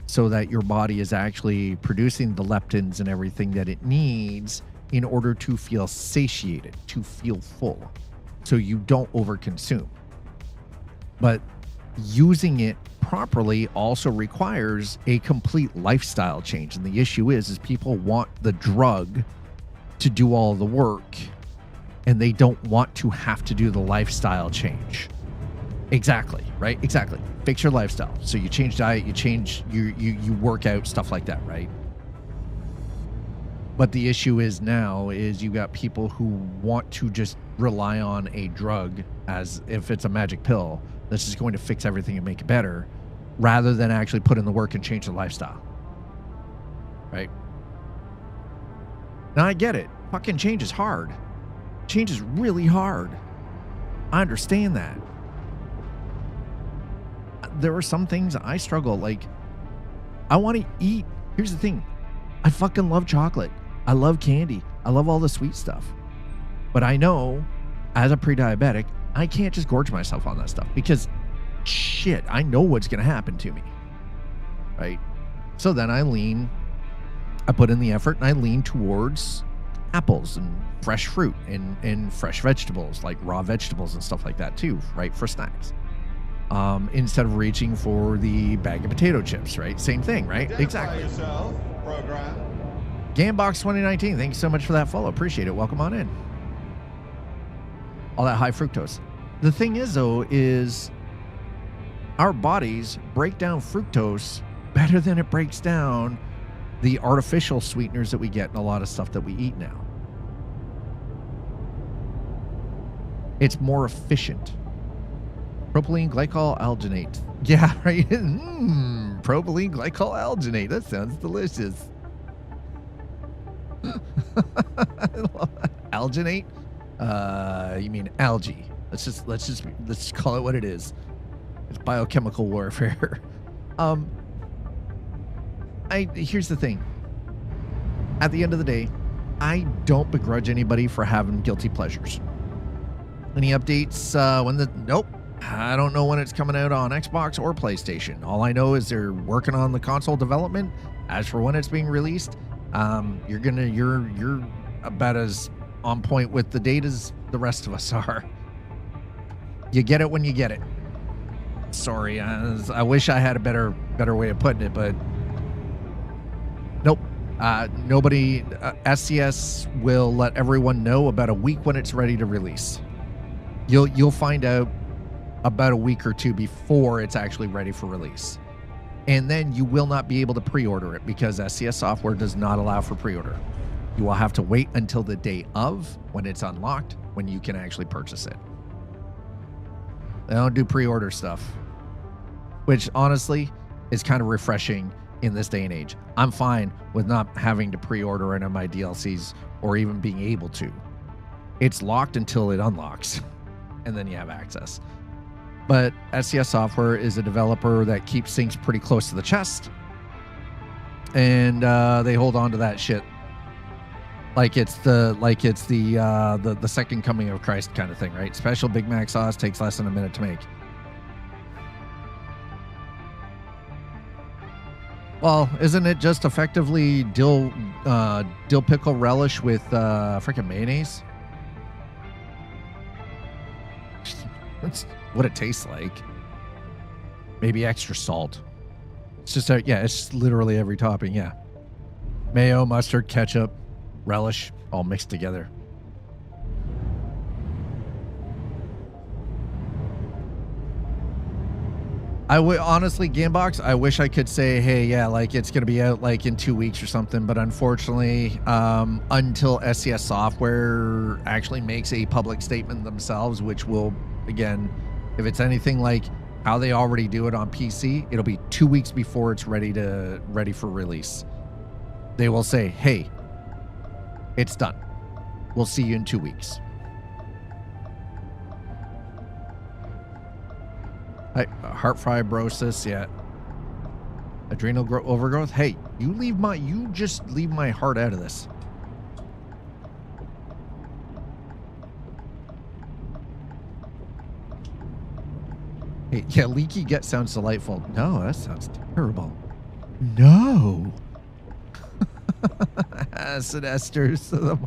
So that your body is actually producing the leptins and everything that it needs in order to feel satiated, to feel full, so you don't overconsume. But using it properly also requires a complete lifestyle change. And the issue is people want the drug to do all the work and they don't want to have to do the lifestyle change. Exactly, right? Exactly. Fix your lifestyle. So you change diet, you change, you work out, stuff like that, right? But the issue is now is you got people who want to just rely on a drug as if it's a magic pill that's just going to fix everything and make it better, rather than actually put in the work and change the lifestyle. Right? Now I get it. Fucking change is hard. Change is really hard. I understand that. There are some things I struggle. Like, I want to eat. Here's the thing. I fucking love chocolate. I love candy. I love all the sweet stuff. But I know, as a pre-diabetic, I can't just gorge myself on that stuff because, shit, I know what's going to happen to me. Right? So then I put in the effort and I lean towards apples and fresh fruit and fresh vegetables, like raw vegetables and stuff like that too, right? For snacks. Instead of reaching for the bag of potato chips, right? Same thing, right? Exactly. Yourself, program. Gamebox 2019, thank you so much for that follow. Appreciate it. Welcome on in. All that high fructose. The thing is, though, is our bodies break down fructose better than it breaks down the artificial sweeteners that we get in a lot of stuff that we eat now. It's more efficient. Propylene glycol alginate. Yeah, right? Propylene glycol alginate. That sounds delicious. Alginate? You mean algae. Let's just call it what it is. It's biochemical warfare. Here's the thing. At the end of the day, I don't begrudge anybody for having guilty pleasures. Any updates nope. I don't know when it's coming out on Xbox or PlayStation. All I know is they're working on the console development. As for when it's being released, you're about as on point with the date as the rest of us are. You get it when you get it. Sorry, I wish I had a better way of putting it, but nope. Nobody. SCS will let everyone know about a week when it's ready to release. You'll find out about a week or two before it's actually ready for release. And then you will not be able to pre-order it because SCS Software does not allow for pre-order. You will have to wait until the day of when it's unlocked, when you can actually purchase it. They don't do pre-order stuff, which honestly is kind of refreshing in this day and age. I'm fine with not having to pre-order any of my DLCs or even being able to. It's locked until it unlocks, and then you have access. But SCS Software is a developer that keeps things pretty close to the chest, and they hold on to that shit like it's the second coming of Christ kind of thing, right? Special Big Mac sauce takes less than a minute to make. Well, isn't it just effectively dill pickle relish with freaking mayonnaise? That's what it tastes like. Maybe extra salt. It's just it's literally every topping. Yeah, mayo, mustard, ketchup, relish, all mixed together. I would honestly, Gamebox, I wish I could say, hey, yeah, like it's going to be out like in 2 weeks or something. But unfortunately, until SCS Software actually makes a public statement themselves, which will, again, if it's anything like how they already do it on PC, it'll be 2 weeks before it's ready for release. They will say, hey, it's done. We'll see you in 2 weeks. Heart fibrosis, yeah. Adrenal overgrowth. Hey, you just leave my heart out of this. Hey, yeah, leaky gut sounds delightful. No, that sounds terrible. No. Acid esters to the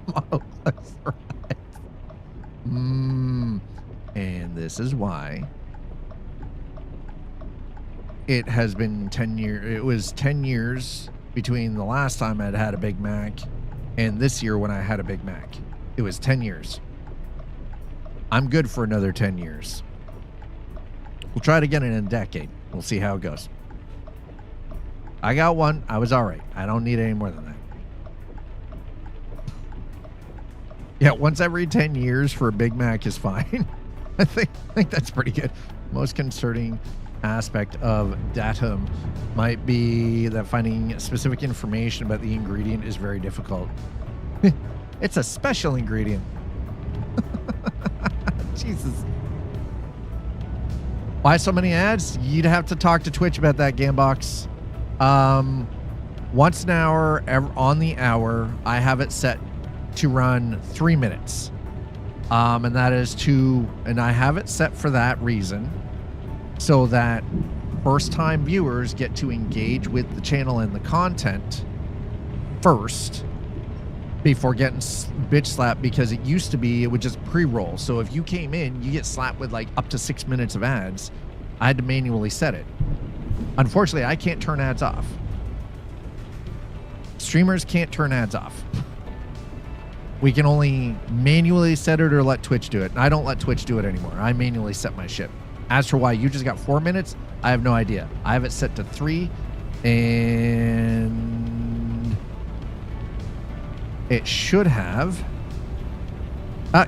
monoglycerides. And this is why it has been 10 years. It was 10 years between the last time I'd had a Big Mac and this year when I had a Big Mac. It was 10 years. I'm good for another 10 years. We'll try it again in a decade. We'll see how it goes. I got one. I was all right. I don't need any more than that. Yeah, once every 10 years for a Big Mac is fine. I think that's pretty good. Most concerning aspect of datum might be that finding specific information about the ingredient is very difficult. It's a special ingredient. Jesus. Why so many ads? You'd have to talk to Twitch about that, Gamebox. Once an hour, on the hour, I have it set to run 3 minutes. And that is and I have it set for that reason, so that first-time viewers get to engage with the channel and the content first before getting bitch slapped, because it used to be it would just pre-roll. So if you came in, you get slapped with like up to 6 minutes of ads. I had to manually set it. Unfortunately, I can't turn ads off. Streamers can't turn ads off. We can only manually set it or let Twitch do it. And I don't let Twitch do it anymore. I manually set my shit. As for why you just got 4 minutes, I have no idea. I have it set to 3, and it should have.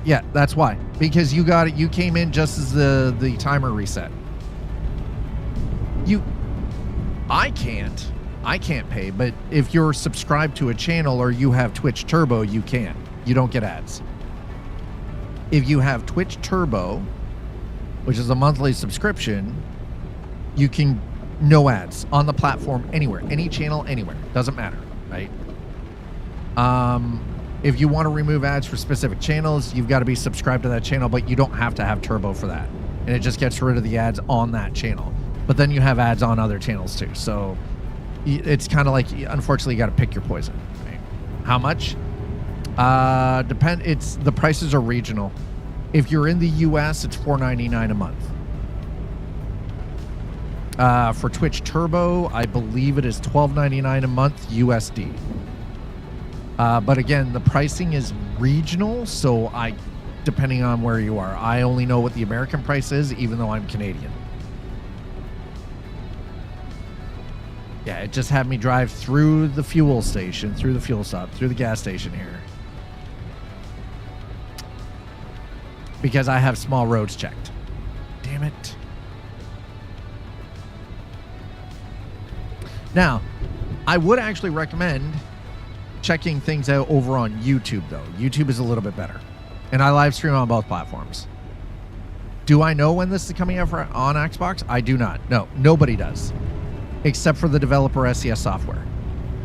Yeah, that's why. Because you got it. You came in just as the timer reset. I can't pay, but if you're subscribed to a channel or you have Twitch Turbo, you can. You don't get ads. If you have Twitch Turbo, which is a monthly subscription, you can no ads on the platform anywhere, any channel, anywhere. Doesn't matter, right? If you want to remove ads for specific channels, you've got to be subscribed to that channel, but you don't have to have Turbo for that. And it just gets rid of the ads on that channel. But then you have ads on other channels too. So it's kind of like, unfortunately, you got to pick your poison. Right? How much? The prices are regional. If you're in the US, it's $4.99 a month. For Twitch Turbo, I believe it is $12.99 a month USD. But again, the pricing is regional, so depending on where you are, I only know what the American price is, even though I'm Canadian. Yeah, it just had me drive through the fuel station, through the fuel stop, through the gas station here. Because I have small roads checked. Damn it. Now, I would actually recommend checking things out over on YouTube, though. YouTube is a little bit better. And I live stream on both platforms. Do I know when this is coming out on Xbox? I do not. No, nobody does. Except for the developer SCS Software.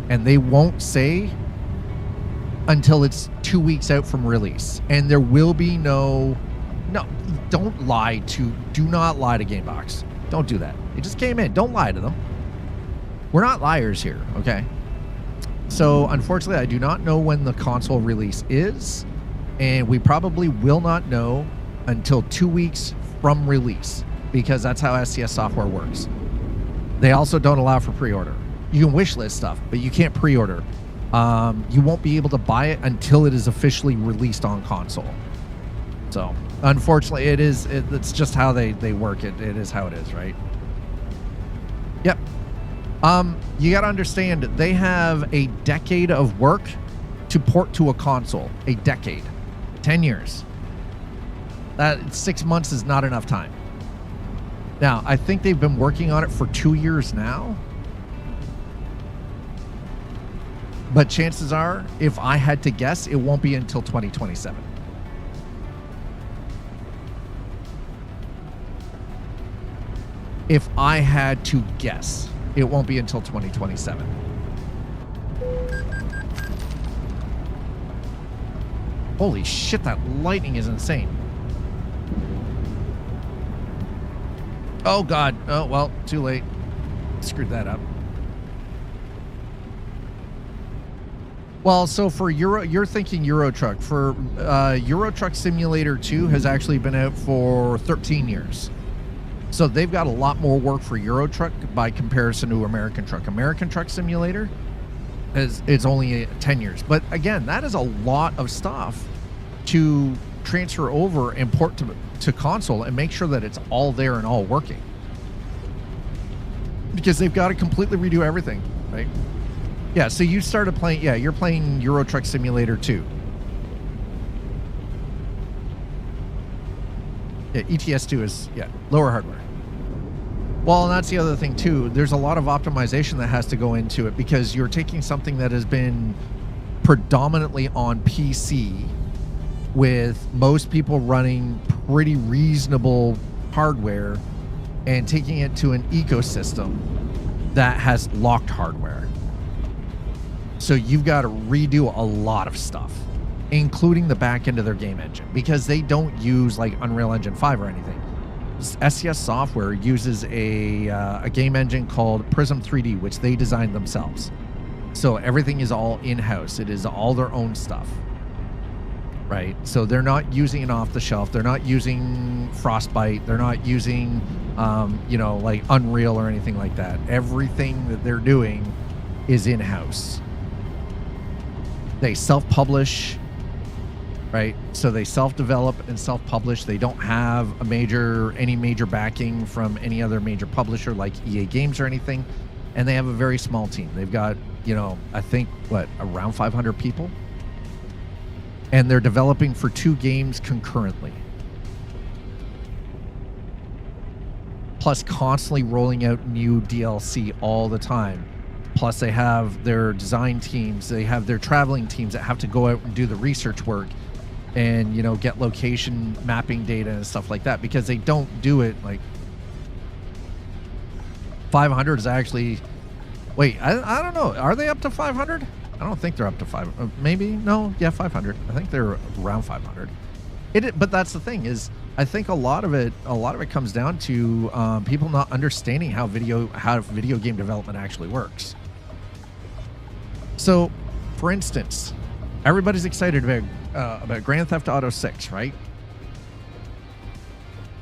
And they won't say until it's 2 weeks out from release. And there will be no, don't lie to, do not lie to Gamebox. Don't do that. It just came in. Don't lie to them. We're not liars here, okay? So, unfortunately, I do not know when the console release is, and we probably will not know until 2 weeks from release, because that's how SCS Software works. They also don't allow for pre-order. You can wishlist stuff, but you can't pre-order. You won't be able to buy it until it is officially released on console. So, unfortunately, it's just how they work. It is how it is, right? Yep. You got to understand, they have a decade of work to port to a console. A decade. 10 years. That 6 months is not enough time. Now, I think they've been working on it for 2 years now. But chances are, if I had to guess, it won't be until 2027. If I had to guess, it won't be until 2027. Holy shit, that lightning is insane. Oh, God. Oh, well, too late. Screwed that up. Well, so for you're thinking Euro Truck. For Euro Truck Simulator 2 has actually been out for 13 years. So they've got a lot more work for Euro Truck by comparison to American Truck. American Truck Simulator it's only 10 years. But again, that is a lot of stuff to transfer over and port to console and make sure that it's all there and all working. Because they've got to completely redo everything, right? Yeah, so you started playing, yeah, you're playing Euro Truck Simulator 2. Yeah, ETS2 is, yeah, lower hardware. Well, and that's the other thing too. There's a lot of optimization that has to go into it because you're taking something that has been predominantly on PC with most people running pretty reasonable hardware and taking it to an ecosystem that has locked hardware. So you've got to redo a lot of stuff, including the back end of their game engine, because they don't use like Unreal Engine 5 or anything. SCS Software uses a game engine called Prism 3D, which they designed themselves. So everything is all in-house. It is all their own stuff, right? So they're not using it off the shelf. They're not using Frostbite. They're not using, you know, like Unreal or anything like that. Everything that they're doing is in-house. They self-publish, right? So they self-develop and self-publish. They don't have any major backing from any other major publisher like EA Games or anything. And they have a very small team. They've got, you know, I think, around 500 people? And they're developing for 2 games concurrently. Plus constantly rolling out new DLC all the time. Plus they have their design teams. They have their traveling teams that have to go out and do the research work and, you know, get location mapping data and stuff like that, because they don't do it like 500 is actually, wait, I don't know. Are they up to 500? I don't think they're up to 500. Maybe, no, yeah, 500. I think they're around 500. But that's the thing is, I think a lot of it comes down to people not understanding how video game development actually works. So, for instance, everybody's excited about Grand Theft Auto 6, right?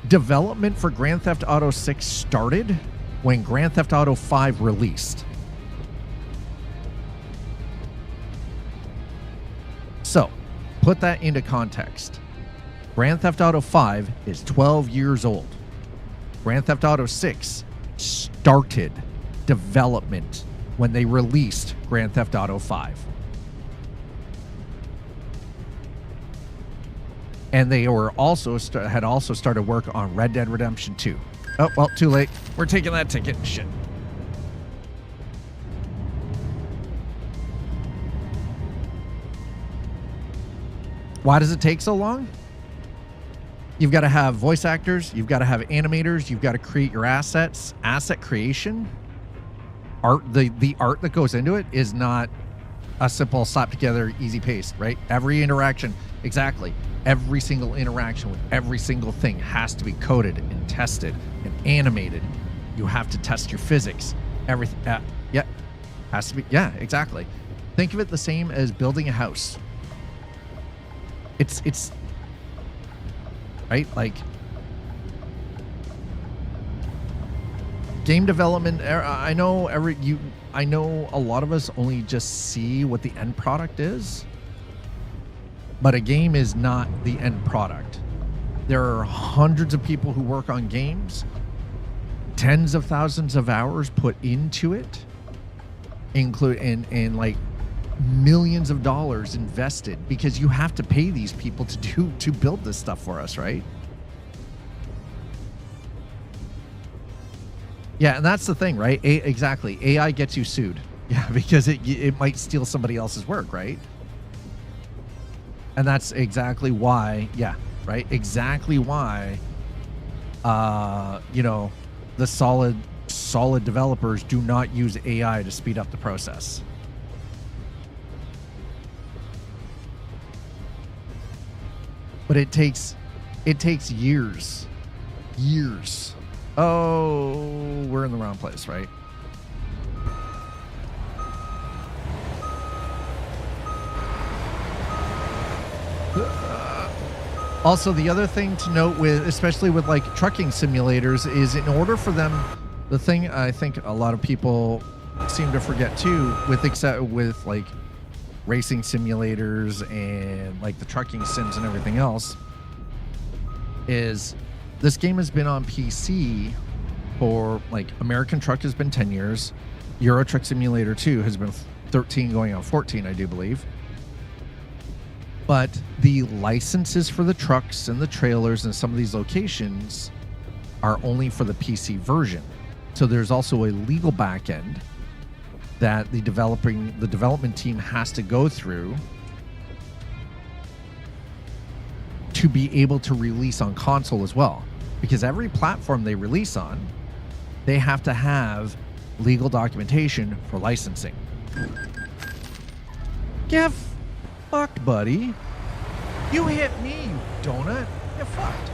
Development for Grand Theft Auto 6 started when Grand Theft Auto 5 released. So, put that into context. Grand Theft Auto 5 is 12 years old. Grand Theft Auto 6 started development when they released Grand Theft Auto 5. And they were had also started work on Red Dead Redemption 2. Oh, well, too late. We're taking that ticket. Shit. Why does it take so long? You've got to have voice actors. You've got to have animators. You've got to create your assets. Asset creation. Art. The art that goes into it is not a simple slap together, easy paste, right? Every interaction, exactly. Every single interaction with every single thing has to be coded and tested and animated. You have to test your physics. Everything. Yeah. Has to be. Yeah, exactly. Think of it the same as building a house. It's right, like game development. I know a lot of us only just see what the end product is, but a game is not the end product. There are hundreds of people who work on games, tens of thousands of hours put into it, and like millions of dollars invested, because you have to pay these people to build this stuff for us, right? Yeah, and that's the thing, right? Exactly. AI gets you sued. Yeah, because it might steal somebody else's work, right? And that's exactly why, yeah, right? Exactly why you know, the solid developers do not use AI to speed up the process. But it takes years. Oh, we're in the wrong place, right? Also, the other thing to note especially with like trucking simulators, is in order for them, the thing I think a lot of people seem to forget too, with like racing simulators and like the trucking sims and everything else, is this game has been on PC for like American Truck has been 10 years. Euro Truck Simulator 2 has been 13 going on 14, I do believe. But the licenses for the trucks and the trailers and some of these locations are only for the PC version. So there's also a legal back end that the development team has to go through to be able to release on console as well. Because every platform they release on, they have to have legal documentation for licensing. Get fucked, buddy. You hit me, you donut. Get fucked.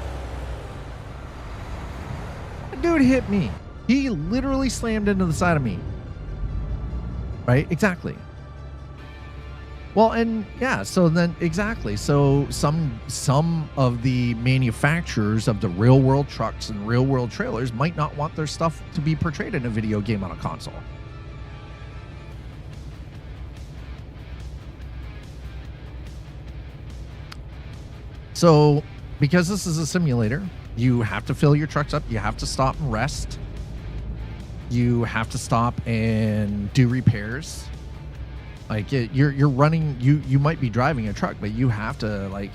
The dude hit me. He literally slammed into the side of me. Right? Exactly. Well, and yeah, so then exactly. So some of the manufacturers of the real world trucks and real world trailers might not want their stuff to be portrayed in a video game on a console. So, because this is a simulator, you have to fill your trucks up, you have to stop and rest. You have to stop and do repairs. Like you're running, you might be driving a truck, but you have to like,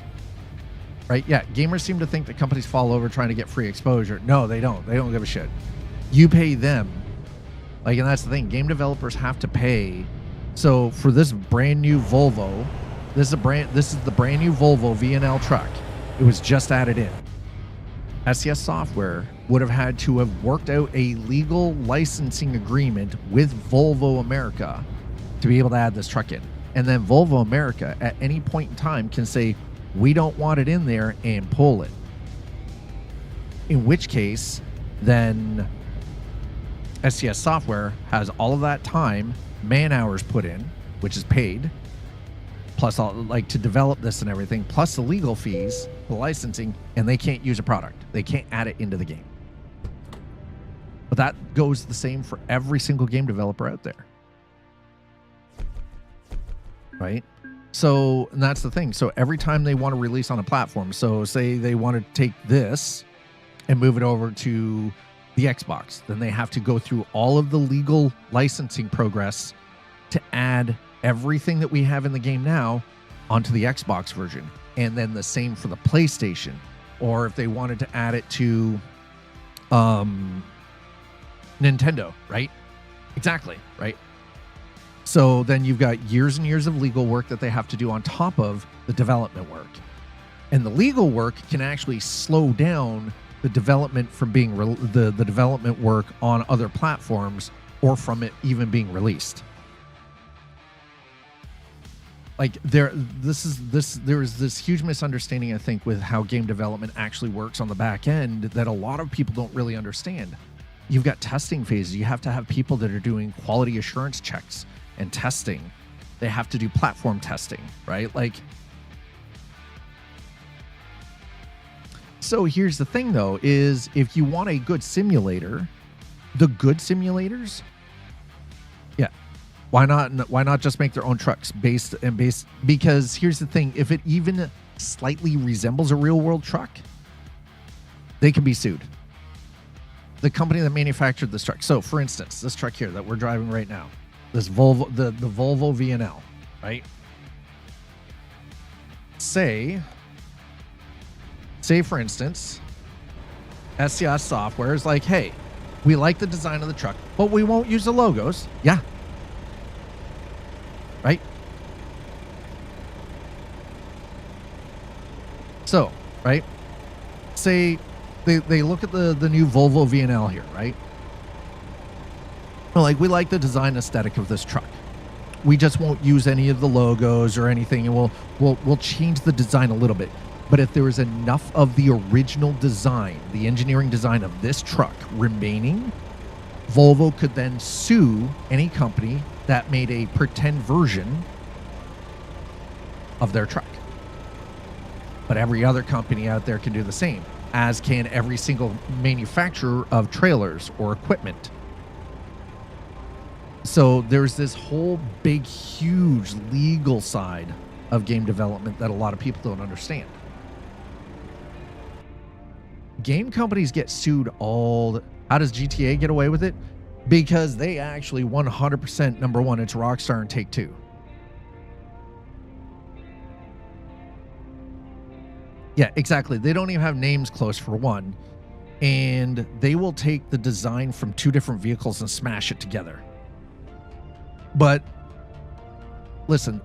right? Yeah. Gamers seem to think that companies fall over trying to get free exposure. No, they don't. They don't give a shit. You pay them. Like, and that's the thing. Game developers have to pay. So for this brand new Volvo, this is the brand new Volvo VNL truck. It was just added in. SCS Software would have had to have worked out a legal licensing agreement with Volvo America to be able to add this truck in. And then Volvo America at any point in time can say, we don't want it in there, and pull it. In which case, then SCS Software has all of that time, man hours put in, which is paid, plus all, like to develop this and everything, plus the legal fees, the licensing, and they can't use a product. They can't add it into the game. But that goes the same for every single game developer out there. Right? So, and that's the thing. So every time they want to release on a platform, so say they want to take this and move it over to the Xbox, then they have to go through all of the legal licensing progress to add everything that we have in the game now onto the Xbox version. And then the same for the PlayStation. Or if they wanted to add it to Nintendo, right? Exactly, right? So then you've got years and years of legal work that they have to do on top of the development work. And the legal work can actually slow down the development from being the development work on other platforms or from it even being released. Like there is this huge misunderstanding, I think, with how game development actually works on the back end that a lot of people don't really understand. You've got testing phases. You have to have people that are doing quality assurance checks and testing. They have to do platform testing, right? Like, so here's the thing though, is if you want a good simulator, the good simulators, yeah, why not just make their own trucks based, because here's the thing, if it even slightly resembles a real world truck, they can be sued. The company that manufactured this truck. So for instance, this truck here that we're driving right now, this Volvo, the Volvo VNL, right? Say for instance, SCS Software is like, hey, we like the design of the truck, but we won't use the logos. Yeah. Right? So, right? Say they look at the new Volvo VNL here, right? Like, we like the design aesthetic of this truck. We just won't use any of the logos or anything, and we'll change the design a little bit. But if there is enough of the original design, the engineering design of this truck remaining, Volvo could then sue any company that made a pretend version of their truck. But every other company out there can do the same, as can every single manufacturer of trailers or equipment. So there's this whole big, huge legal side of game development that a lot of people don't understand. Game companies get sued how does GTA get away with it? Because they actually 100% number one, it's Rockstar and Take-Two. Yeah, exactly. They don't even have names close for one. And they will take the design from two different vehicles and smash it together. But listen,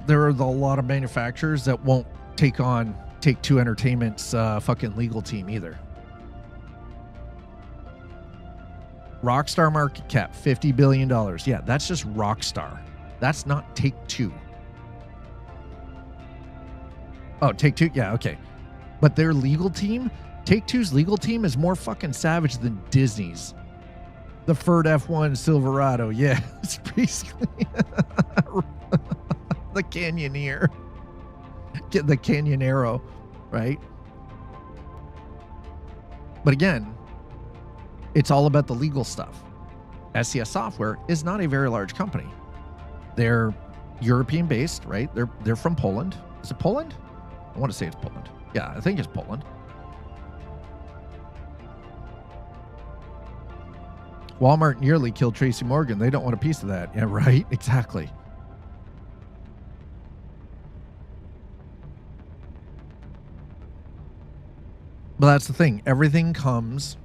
there are a lot of manufacturers that won't take on Take-Two Entertainment's fucking legal team either. Rockstar market cap, $50 billion. Yeah, that's just Rockstar. That's not Take-Two. Oh, Take-Two? Yeah, okay. But their legal team, Take-Two's legal team is more fucking savage than Disney's. The Ford F1 Silverado. Yeah, it's basically the Canyoneer. Get the Canyonero, right? But again, it's all about the legal stuff. SCS Software is not a very large company. They're European based, right? They're from Poland. Is it Poland? I want to say it's Poland. Yeah, I think it's Poland. Walmart nearly killed Tracy Morgan. They don't want a piece of that. Yeah, right? Exactly. But that's the thing. Everything comes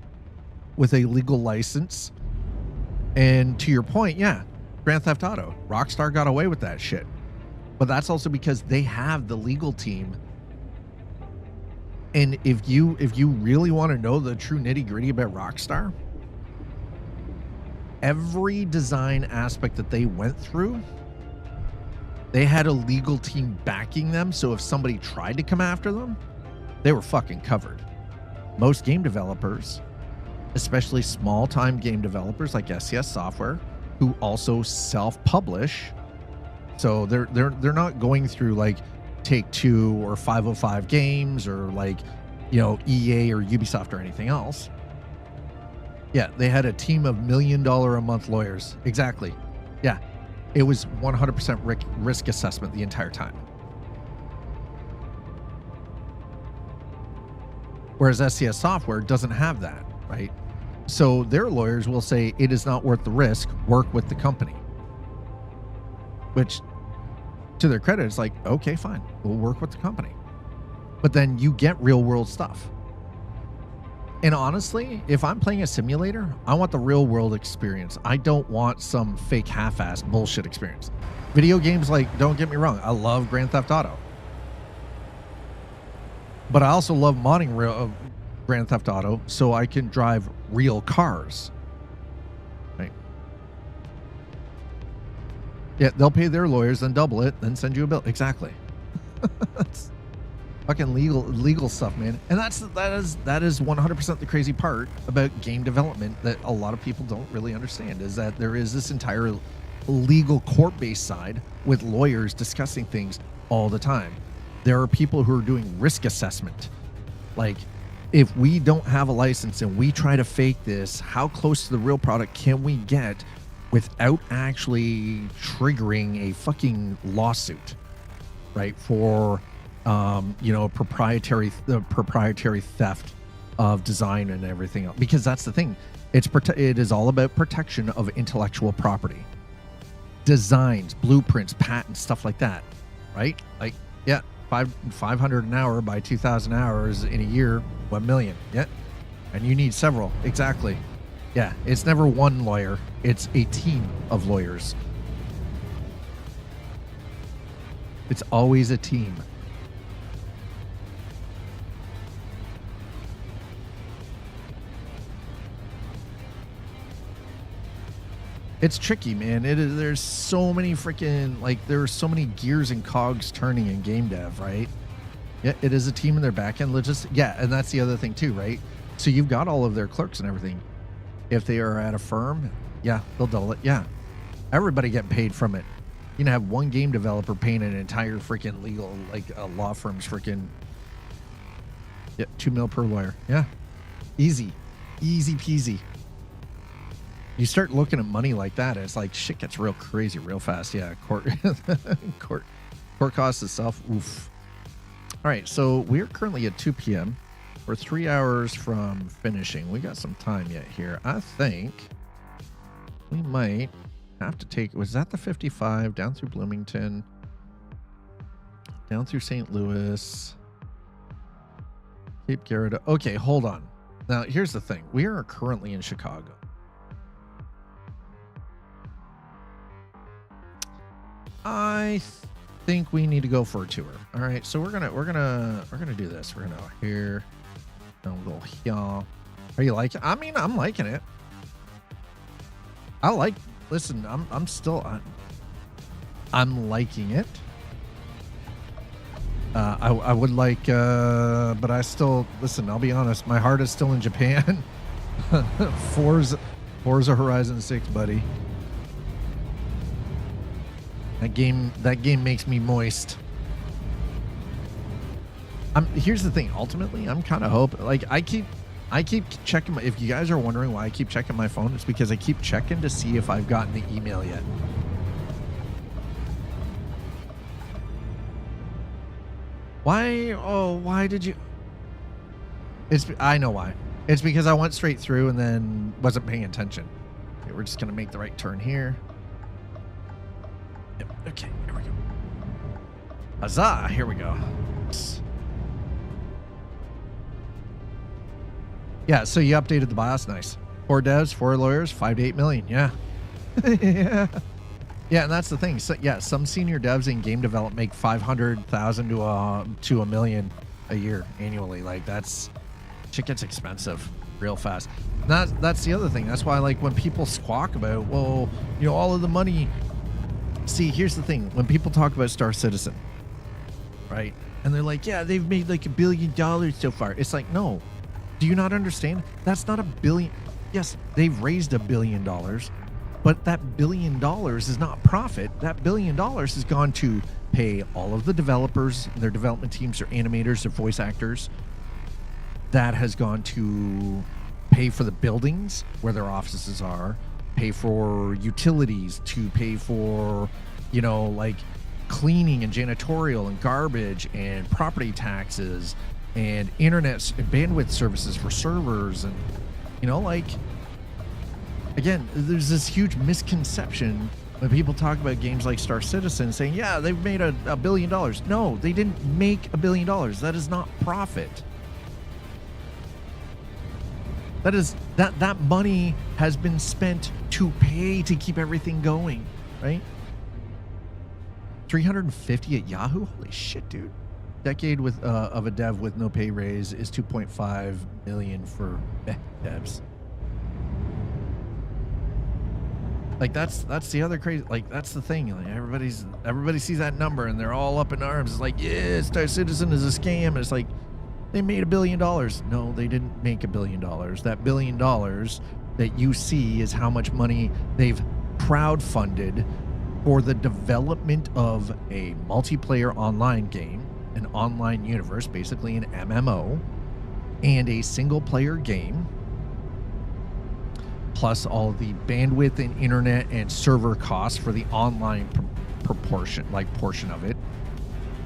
with a legal license. And to your point, yeah, Grand Theft Auto. Rockstar got away with that shit. But that's also because they have the legal team. And if you really want to know the true nitty-gritty about Rockstar, every design aspect that they went through, they had a legal team backing them. So if somebody tried to come after them, they were fucking covered. Most game developers, especially small-time game developers like SCS Software, who also self-publish, so they're not going through like Take-Two or 505 Games or like, you know, EA or Ubisoft or anything else. Yeah, they had a team of $1 million a month lawyers. Exactly. Yeah, it was 100% risk assessment the entire time. Whereas SCS Software doesn't have that, right? So their lawyers will say it is not worth the risk, work with the company. Which, to their credit, is like, okay, fine, we'll work with the company. But then you get real world stuff. And honestly, if I'm playing a simulator, I want the real world experience. I don't want some fake half-assed bullshit experience. Video games, like, don't get me wrong, I love Grand Theft Auto. But I also love modding Grand Theft Auto so I can drive real cars. Right? Yeah, they'll pay their lawyers, then double it, then send you a bill. Exactly. That's fucking legal stuff, man. And that is 100% the crazy part about game development that a lot of people don't really understand, is that there is this entire legal court-based side with lawyers discussing things all the time. There are people who are doing risk assessment. Like, if we don't have a license and we try to fake this, how close to the real product can we get without actually triggering a fucking lawsuit, right? For, proprietary theft of design and everything else. Because that's the thing. It is all about protection of intellectual property. Designs, blueprints, patents, stuff like that, right? Like, yeah. 500 an hour by 2,000 hours in a year, 1 million. Yeah. And you need several. Exactly. Yeah. It's never one lawyer. It's a team of lawyers. It's always a team. It's tricky, man. There's so many freaking, like, there are so many gears and cogs turning in game dev, right? Yeah, it is a team in their back end. Yeah, and that's the other thing too, right? So you've got all of their clerks and everything. If they are at a firm, yeah, they'll double it. Yeah, everybody getting paid from it. You know, have one game developer paying an entire freaking legal, like, a law firm's freaking, yeah, $2 million per lawyer. Yeah, easy peasy. you start looking at money like that, it's like shit gets real crazy real fast. Yeah, court costs itself. Oof. All right, so we're currently at 2 p.m. We're 3 hours from finishing. We got some time yet here. I think we might have to take, was that the 55 down through Bloomington, down through St. Louis, Cape Garrett. Okay, hold on. Now, here's the thing. We are currently in Chicago. I think we need to go for a tour. All right, so we're gonna do this. We're gonna go here, then we'll go here. Are you liking? I mean, I'm liking it. Listen, I'm liking it. I would like, but I still, listen, I'll be honest, my heart is still in Japan. Forza Horizon 6, buddy. That game makes me moist. Here's the thing, ultimately, I'm kind of hoping, like, I keep checking if you guys are wondering why I keep checking my phone, it's because I keep checking to see if I've gotten the email yet. Why did you? I know why. It's because I went straight through and then wasn't paying attention. Okay, we're just going to make the right turn here. Yep, okay, here we go. Huzzah, here we go. Yeah, so you updated the BIOS, nice. 4 devs, 4 lawyers, 5 to 8 million, yeah. Yeah. Yeah, and that's the thing. So, yeah, some senior devs in game development make 500,000 to $1 million a year annually. Like, shit gets expensive real fast. And that's the other thing. That's why, like, when people squawk about, well, you know, all of the money. See, here's the thing. When people talk about Star Citizen, right? And they're like, yeah, they've made like $1 billion so far. It's like, no. Do you not understand? That's not $1 billion. Yes, they've raised $1 billion. But that $1 billion is not profit. That $1 billion has gone to pay all of the developers, their development teams, their animators, their voice actors. That has gone to pay for the buildings where their offices are, pay for utilities, to pay for, you know, like cleaning and janitorial and garbage and property taxes and internet and bandwidth services for servers. And, you know, like, again, there's this huge misconception when people talk about games like Star Citizen saying, yeah, they've made $1 billion. No, they didn't make $1 billion. That is not profit. That money has been spent to pay to keep everything going, right? 350 at Yahoo? Holy shit, dude. Decade with of a dev with no pay raise is 2.5 million for devs. Like, that's the other crazy, like, that's the thing. Like, everybody sees that number and they're all up in arms. It's like, yeah, Star Citizen is a scam. And it's like, they made $1 billion. No, they didn't make $1 billion. That $1 billion that you see is how much money they've crowdfunded for the development of a multiplayer online game, an online universe, basically an MMO, and a single player game, plus all the bandwidth and internet and server costs for the online portion of it,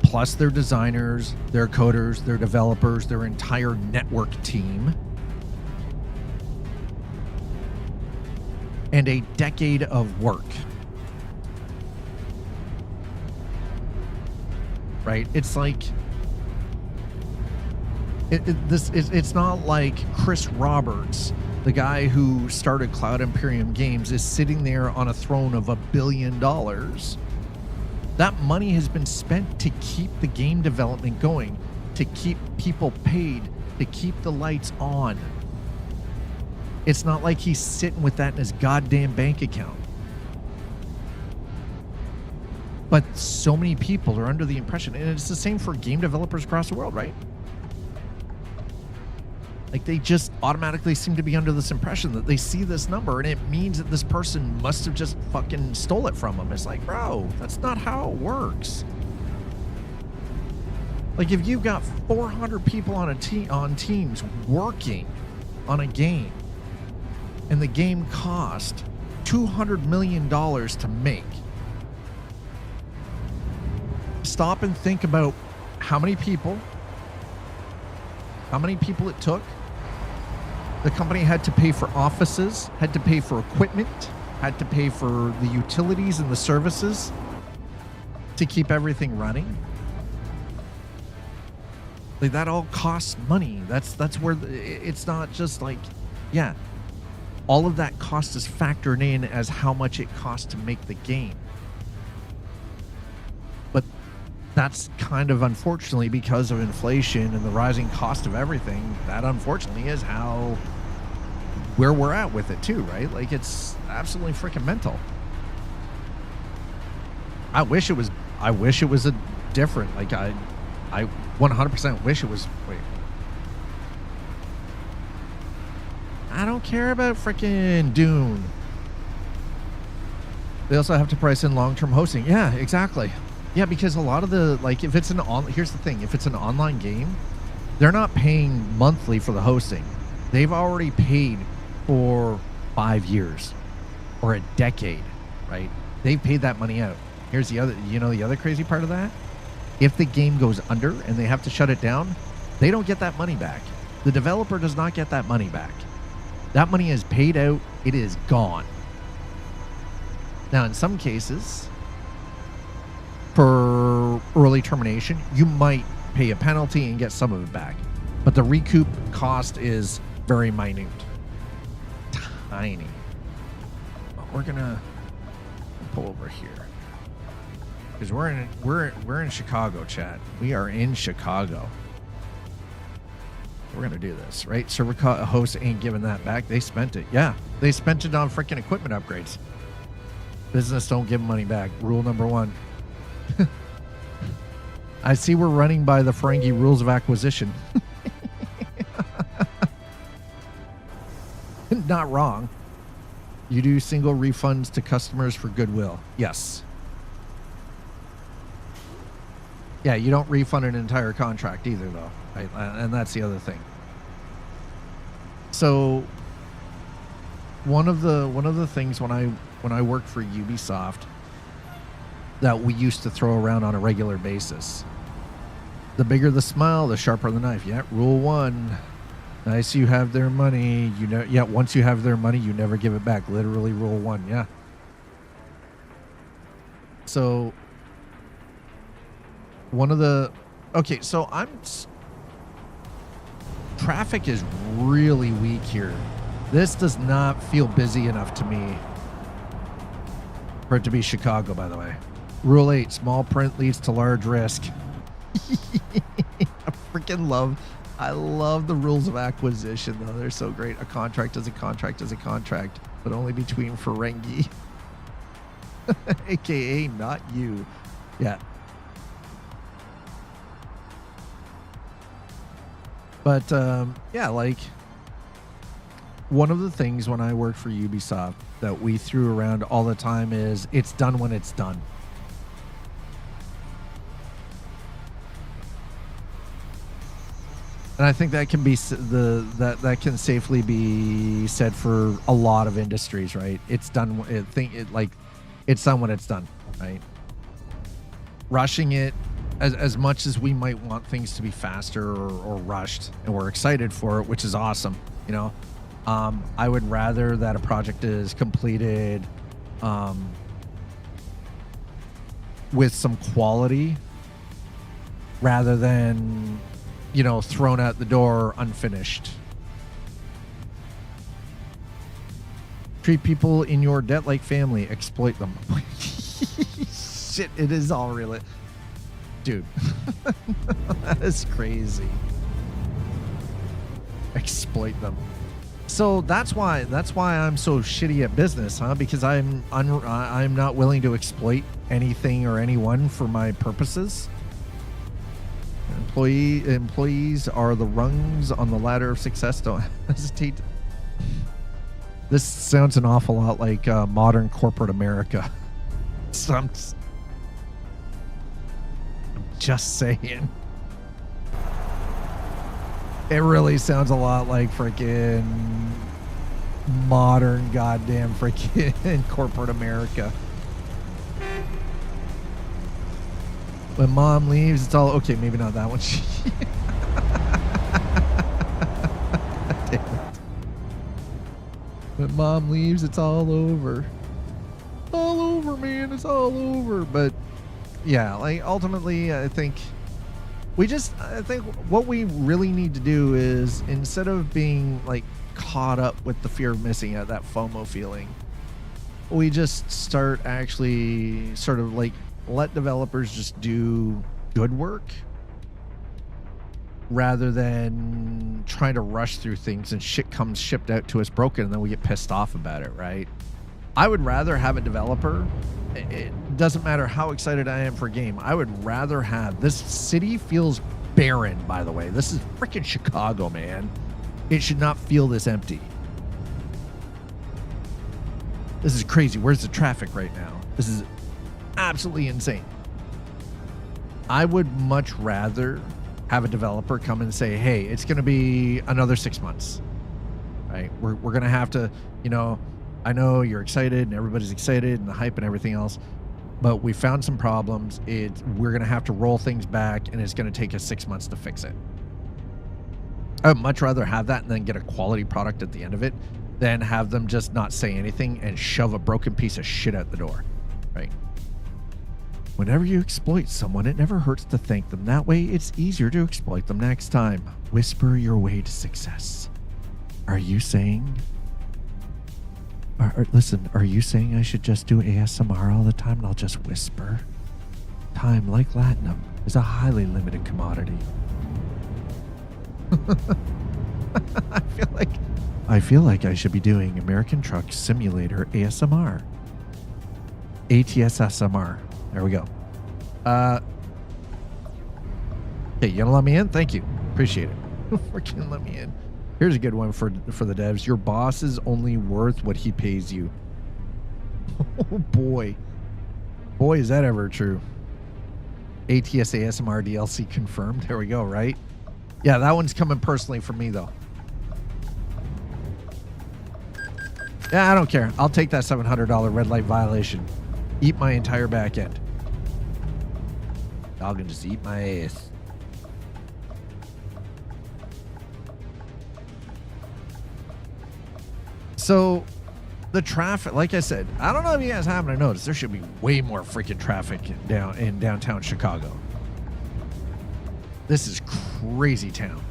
plus their designers, their coders, their developers, their entire network team, and a decade of work. Right? It's like it's not like Chris Roberts, the guy who started Cloud Imperium Games, is sitting there on a throne of $1 billion. That money has been spent to keep the game development going, to keep people paid, to keep the lights on. It's not like he's sitting with that in his goddamn bank account. But so many people are under the impression, and it's the same for game developers across the world, right? Like, they just automatically seem to be under this impression that they see this number and it means that this person must have just fucking stole it from them. It's like, bro, that's not how it works. Like, if you've got 400 people on teams working on a game, and the game cost $200 million to make. Stop and think about how many people it took. The company had to pay for offices, had to pay for equipment, had to pay for the utilities and the services to keep everything running. Like, that all costs money. That's where it's not just like, yeah, all of that cost is factored in as how much it costs to make the game. But that's kind of, unfortunately, because of inflation and the rising cost of everything, that unfortunately is where we're at with it too, right? Like, it's absolutely freaking mental. I wish it was a different, like, I 100% wish it was. Wait, I don't care about freaking Dune. They also have to price in long-term hosting. Yeah, exactly. Yeah, because a lot of the, like, if it's here's the thing, if it's an online game, they're not paying monthly for the hosting. They've already paid for 5 years or a decade, right? They've paid that money out. Here's the other crazy part of that. If the game goes under and they have to shut it down, they don't get that money back. The developer does not get that money back. That money is paid out. It is gone. Now, in some cases, for early termination, you might pay a penalty and get some of it back. But the recoup cost is very minute. Tiny. But we're gonna pull over here. Because we're in Chicago, chat. We are in Chicago. We're gonna do this, right? Server host ain't giving that back. They spent it. Yeah, they spent it on freaking equipment upgrades. Business don't give money back. Rule number 1. I see we're running by the Ferengi rules of acquisition. Not wrong. You do single refunds to customers for goodwill. Yes. Yeah, you don't refund an entire contract either, though. Right? And that's the other thing. So one of the things when I worked for Ubisoft that we used to throw around on a regular basis. The bigger the smile, the sharper the knife. Yeah, rule 1. Nice, you have their money. Once you have their money, you never give it back. Literally rule 1. Yeah. So traffic is really weak here. This does not feel busy enough to me for it to be Chicago, by the way. Rule 8, small print leads to large risk. I love the rules of acquisition, though. They're so great. A contract is a contract is a contract, but only between Ferengi. AKA not you. Yeah. But, yeah, like, one of the things when I worked for Ubisoft that we threw around all the time is it's done when it's done. And I think that can be that can safely be said for a lot of industries, right? It's done. It's done when it's done, right? Rushing it as much as we might want things to be faster or rushed, and we're excited for it, which is awesome. You know, I would rather that a project is completed with some quality rather than, you know, thrown out the door unfinished. Treat people in your debt like family. Exploit them. Shit, it is all real. Dude, that is crazy. Exploit them. So that's why I'm so shitty at business, huh? Because I'm not willing to exploit anything or anyone for my purposes. Employees are the rungs on the ladder of success. Don't hesitate. This sounds an awful lot like modern corporate America. So I'm just saying. It really sounds a lot like freaking modern goddamn freaking corporate America. When mom leaves, it's all okay. Maybe not that one. Damn it. When mom leaves, it's all over. All over, man. It's all over. But yeah, like ultimately, I think what we really need to do is, instead of being like caught up with the fear of missing out, that FOMO feeling, we just start actually sort of like let developers just do good work rather than trying to rush through things and shit comes shipped out to us broken and then we get pissed off about it, right? I would rather have a developer. It doesn't matter how excited I am for a game. I would rather have, this city feels barren, by the way. This is freaking Chicago, man. It should not feel this empty. This is crazy. Where's the traffic right now? This is absolutely insane. I would much rather have a developer come and say, hey, it's going to be another 6 months, right? We're going to have to, you know, I know you're excited and everybody's excited and the hype and everything else, but we found some problems. We're going to have to roll things back and it's going to take us 6 months to fix it. I would much rather have that and then get a quality product at the end of it than have them just not say anything and shove a broken piece of shit out the door, right? Whenever you exploit someone, it never hurts to thank them. That way, it's easier to exploit them next time. Whisper your way to success. Are you saying... listen, are you saying I should just do ASMR all the time and I'll just whisper? Time, like latinum, is a highly limited commodity. I feel like I should be doing American Truck Simulator ASMR. ATSSMR. There we go. Okay, you gonna let me in? Thank you. Appreciate it. Freaking let me in. Here's a good one for the devs. Your boss is only worth what he pays you. Oh boy. Boy, is that ever true. ATS ASMR DLC confirmed. There we go, right? Yeah, that one's coming personally for me, though. Yeah, I don't care. I'll take that $700 red light violation. Eat my entire back end. Y'all can just eat my ass. So, the traffic, like I said, I don't know if you guys happen to notice, there should be way more freaking traffic in downtown Chicago. This is crazy town.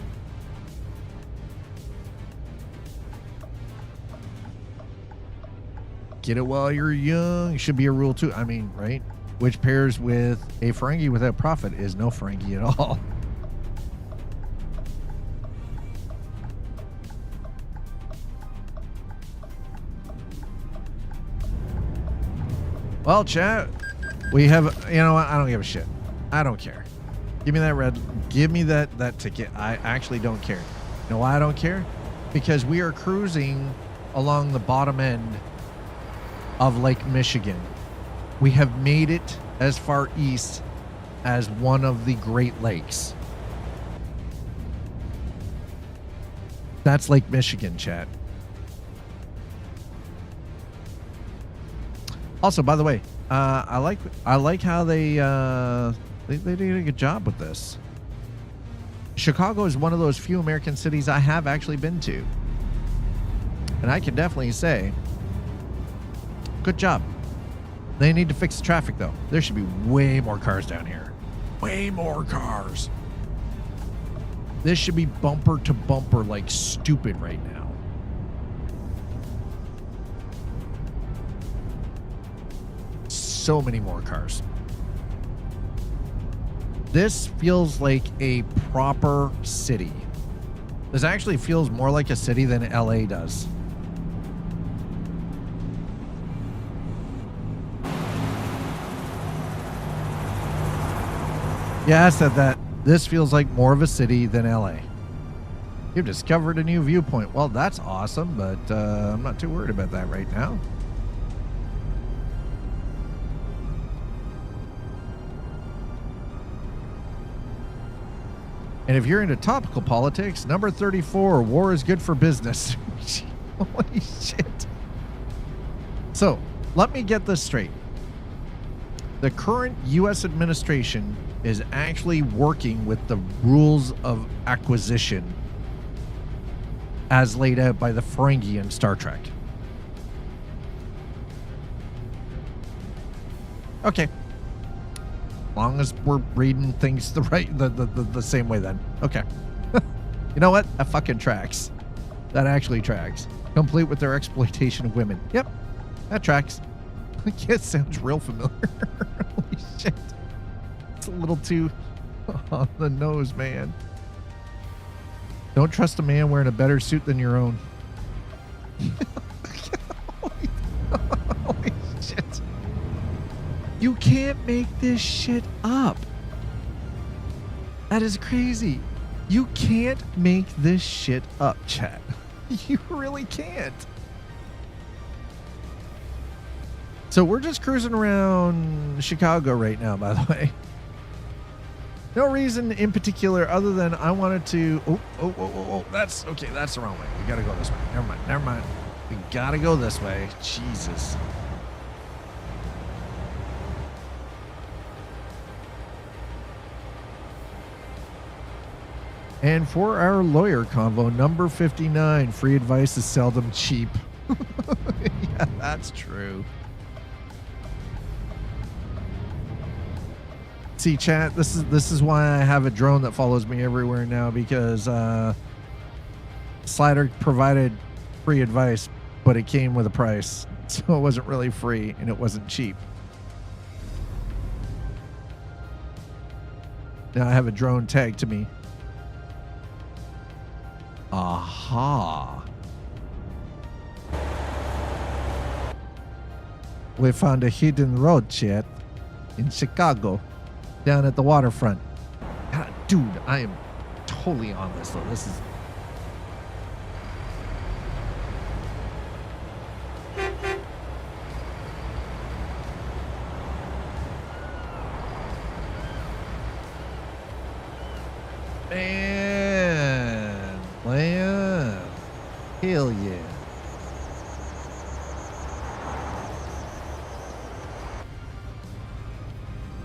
Get it while you're young. Should be a rule too. I mean, right? Which pairs with a Ferengi without profit is no Ferengi at all. Well, chat, we have, you know what? I don't give a shit. I don't care. Give me that give me that ticket. I actually don't care. You know why I don't care? Because we are cruising along the bottom end of Lake Michigan. We have made it as far east as one of the Great Lakes. That's Lake Michigan, chat. Also, by the way, I like how they did a good job with this. Chicago is one of those few American cities I have actually been to, and I can definitely say, good job. They need to fix the traffic, though. There should be way more cars down here. Way more cars. This should be bumper to bumper like stupid right now. So many more cars. This feels like a proper city. This actually feels more like a city than LA does. Yeah, I said that. This feels like more of a city than LA. You've discovered a new viewpoint. Well, that's awesome, but I'm not too worried about that right now. And if you're into topical politics, number 34, war is good for business. Holy shit. So, let me get this straight. The current U.S. administration is actually working with the rules of acquisition as laid out by the Ferengi in Star Trek. Okay. As long as we're reading things the same way then. Okay. You know what? That fucking tracks. That actually tracks. Complete with their exploitation of women. Yep. That tracks. It sounds real familiar. Holy shit. It's a little too on the nose, man. Don't trust a man wearing a better suit than your own. Holy shit. You can't make this shit up. That is crazy. You can't make this shit up, chat. You really can't. So we're just cruising around Chicago right now, by the way. No reason in particular other than I wanted to... Oh, that's... Okay, that's the wrong way. We gotta go this way. Never mind. We gotta go this way. Jesus. And for our lawyer convo, number 59, free advice is seldom cheap. Yeah, that's true. See, chat, this is why I have a drone that follows me everywhere now, because Slider provided free advice, but it came with a price. So it wasn't really free and it wasn't cheap. Now I have a drone tagged to me. Aha. We found a hidden road, chat, in Chicago. Down at the waterfront. God, dude, I am totally on this though. This is... Man. Hell yeah.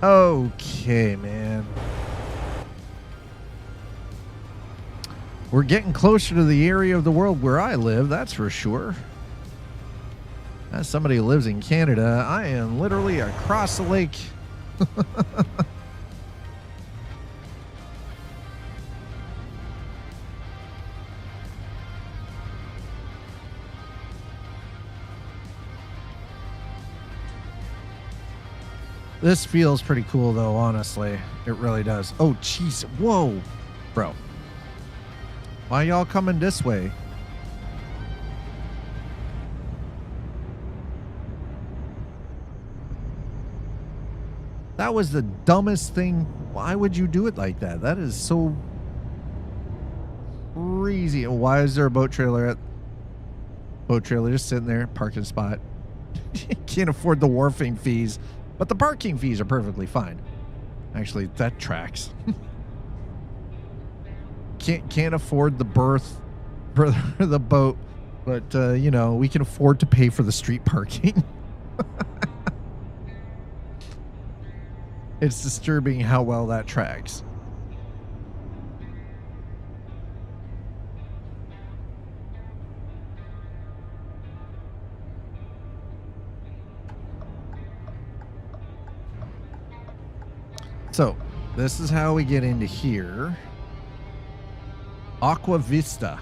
Okay, man. We're getting closer to the area of the world where I live, that's for sure. As somebody who lives in Canada, I am literally across the lake. This feels pretty cool, though, honestly. It really does. Oh, jeez. Whoa. Bro. Why y'all coming this way? That was the dumbest thing. Why would you do it like that? That is so crazy. Why is there a boat trailer at... Boat trailer just sitting there, parking spot. Can't afford the wharfing fees. But the parking fees are perfectly fine. Actually, that tracks. Can't afford the berth for the boat, but you know, we can afford to pay for the street parking. It's disturbing how well that tracks. So, this is how we get into here. Aqua Vista.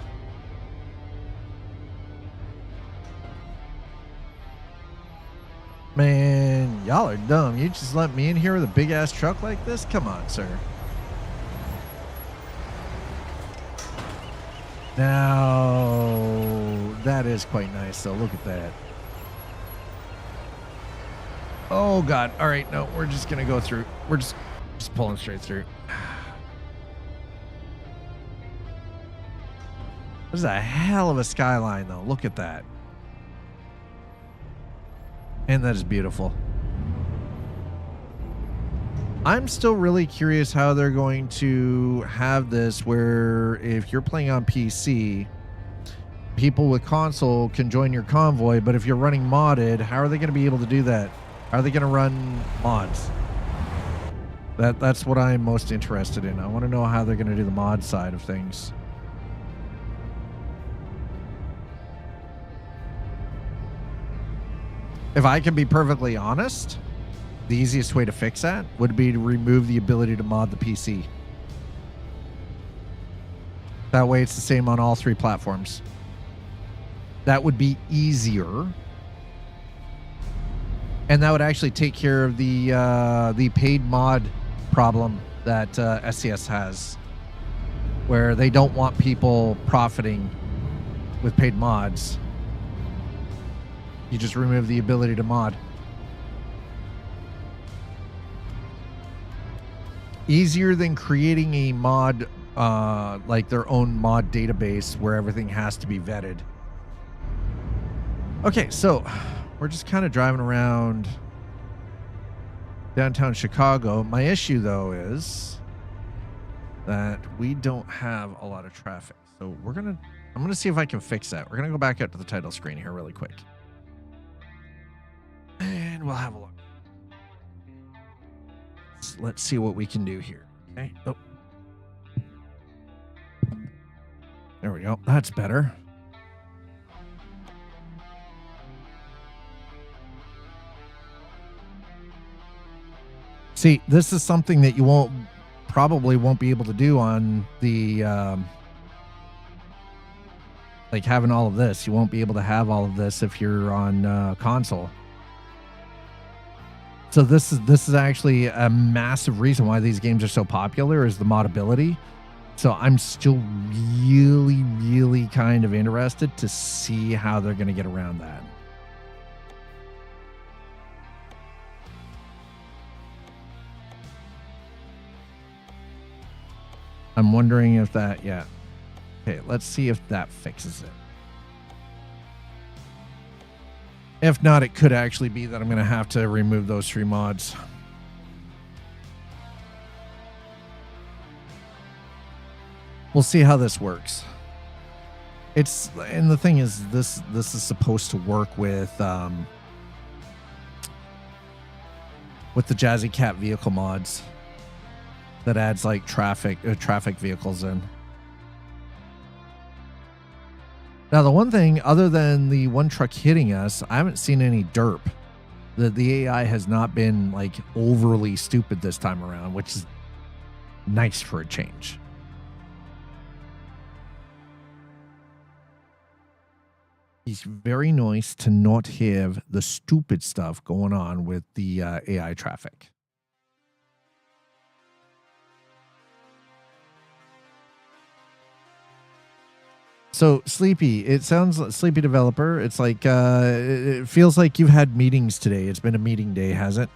Man, y'all are dumb. You just let me in here with a big ass truck like this? Come on, sir. Now, that is quite nice, though. Look at that. Oh, God. All right, no, we're just going to go through. We're just pulling straight through. This is a hell of a skyline, though. Look at that. And that is beautiful. I'm still really curious how they're going to have this where if you're playing on PC, people with console can join your convoy, but if you're running modded, how are they going to be able to do that? How are they going to run mods? That's what I'm most interested in. I want to know how they're going to do the mod side of things. If I can be perfectly honest, the easiest way to fix that would be to remove the ability to mod the PC. That way it's the same on all 3 platforms. That would be easier. And that would actually take care of the paid mod problem that SCS has, where they don't want people profiting with paid mods. You just remove the ability to mod. Easier than creating a mod, like their own mod database where everything has to be vetted. Okay, so we're just kind of driving around downtown Chicago. My issue, though, is that we don't have a lot of traffic. So I'm gonna see if I can fix that. We're gonna go back out to the title screen here really quick, and we'll have a look. Let's see what we can do here. Okay. Oh, there we go. That's better. See, this is something that you probably won't be able to do on the, like having all of this. You won't be able to have all of this if you're on console. So this is actually a massive reason why these games are so popular, is the modability. So I'm still really, really kind of interested to see how they're going to get around that. I'm wondering if that, yeah. Okay, let's see if that fixes it. If not, it could actually be that I'm going to have to remove those 3 mods. We'll see how this works. And the thing is, this is supposed to work with the Jazzy Cat vehicle mods. That adds like traffic vehicles in. Now, the one thing, other than the one truck hitting us, I haven't seen any derp. The AI has not been like overly stupid this time around, which is nice for a change. It's very nice to not have the stupid stuff going on with the AI traffic. So Sleepy, it sounds like Sleepy Developer. It's like, it feels like you've had meetings today. It's been a meeting day, has it?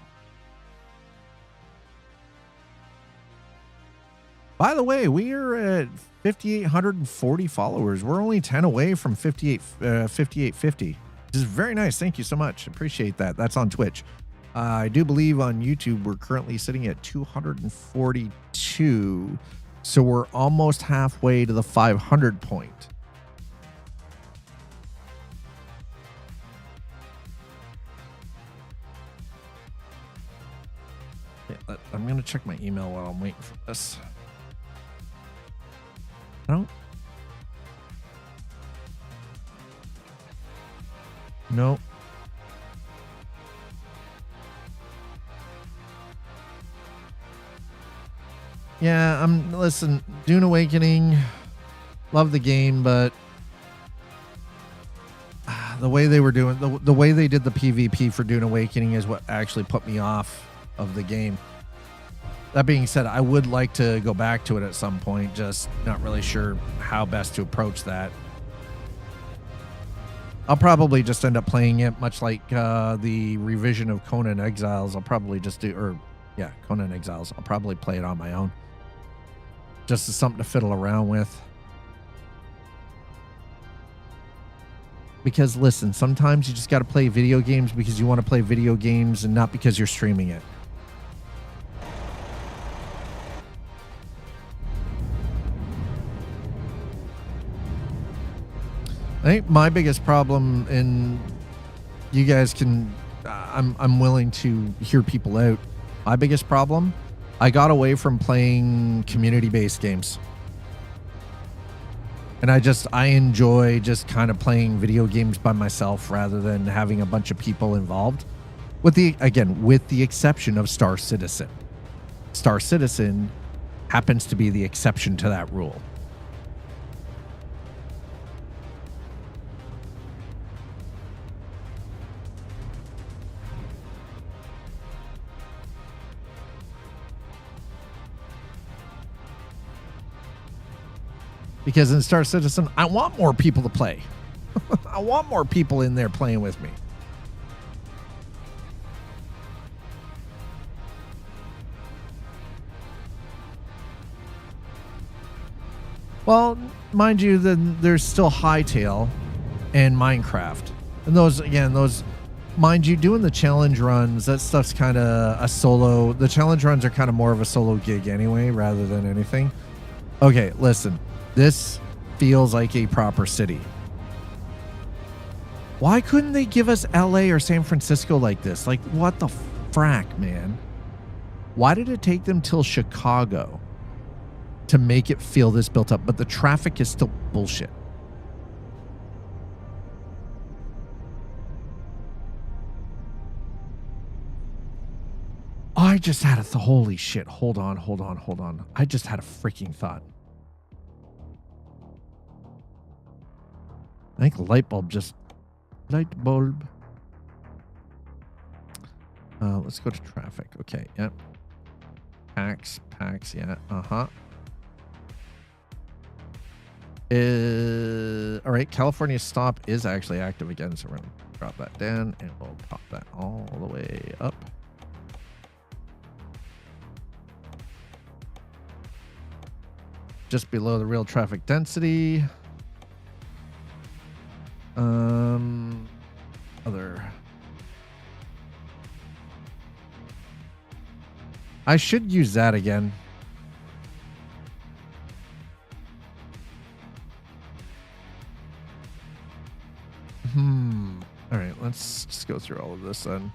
By the way, we are at 5,840 followers. We're only 10 away from 5,850, which is very nice. Thank you so much. Appreciate that. That's on Twitch. I do believe on YouTube, we're currently sitting at 242. So we're almost halfway to the 500 point. I'm going to check my email while I'm waiting for this. No. No. Yeah, listen, Dune Awakening, love the game, but the way they were doing, the way they did the PvP for Dune Awakening is what actually put me off of the game. That being said, I would like to go back to it at some point, just not really sure how best to approach that. I'll probably just end up playing it much like the revision of Conan Exiles. I'll probably just Conan Exiles. I'll probably play it on my own. Just as something to fiddle around with. Because listen, sometimes you just got to play video games because you want to play video games and not because you're streaming it. think my biggest problem, and you guys can, I'm willing to hear people out. My biggest problem, I got away from playing community-based games. And I enjoy just kind of playing video games by myself rather than having a bunch of people involved. With the exception of Star Citizen. Star Citizen happens to be the exception to that rule. Because in Star Citizen, I want more people to play. I want more people in there playing with me. Well, mind you, then there's still Hightail and Minecraft. And those, mind you, doing the challenge runs, that stuff's kind of a solo. The challenge runs are kind of more of a solo gig anyway, rather than anything. Okay, listen. This feels like a proper city. Why couldn't they give us LA or San Francisco like this? Like, what the frack, man? Why did it take them till Chicago to make it feel this built up? But the traffic is still bullshit. I just had a holy shit. Hold on. I just had a freaking thought. I think light bulb. Let's go to traffic. Okay, yep. Packs, yeah, all right, California stop is actually active again, so we're gonna drop that down and we'll pop that all the way up. Just below the real traffic density. I should use that again. All right, let's just go through all of this then.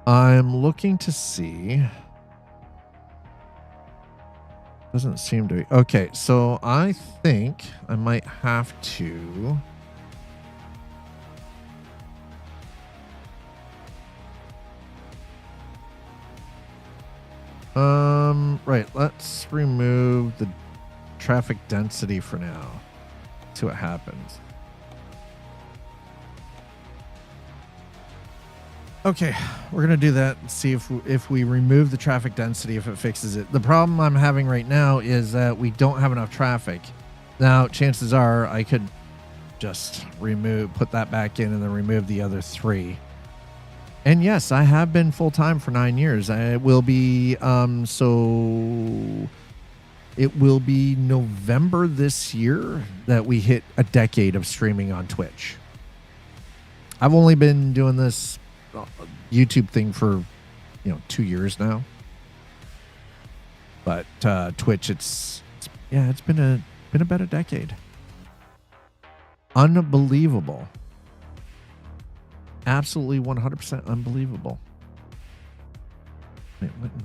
I'm looking to see. Doesn't seem to be. Okay, so I think I might have to. Right, let's remove the traffic density for now. See what happens. Okay, we're gonna do that and see if we remove the traffic density, if it fixes it. The problem I'm having right now is that we don't have enough traffic. Now, chances are I could just put that back in and then remove the other 3. And yes, I have been full-time for 9 years. It will be it will be November this year that we hit a decade of streaming on Twitch. I've only been doing this YouTube thing for 2 years now, but Twitch it's been about a decade. Unbelievable. Absolutely 100% unbelievable. Wait, what in the...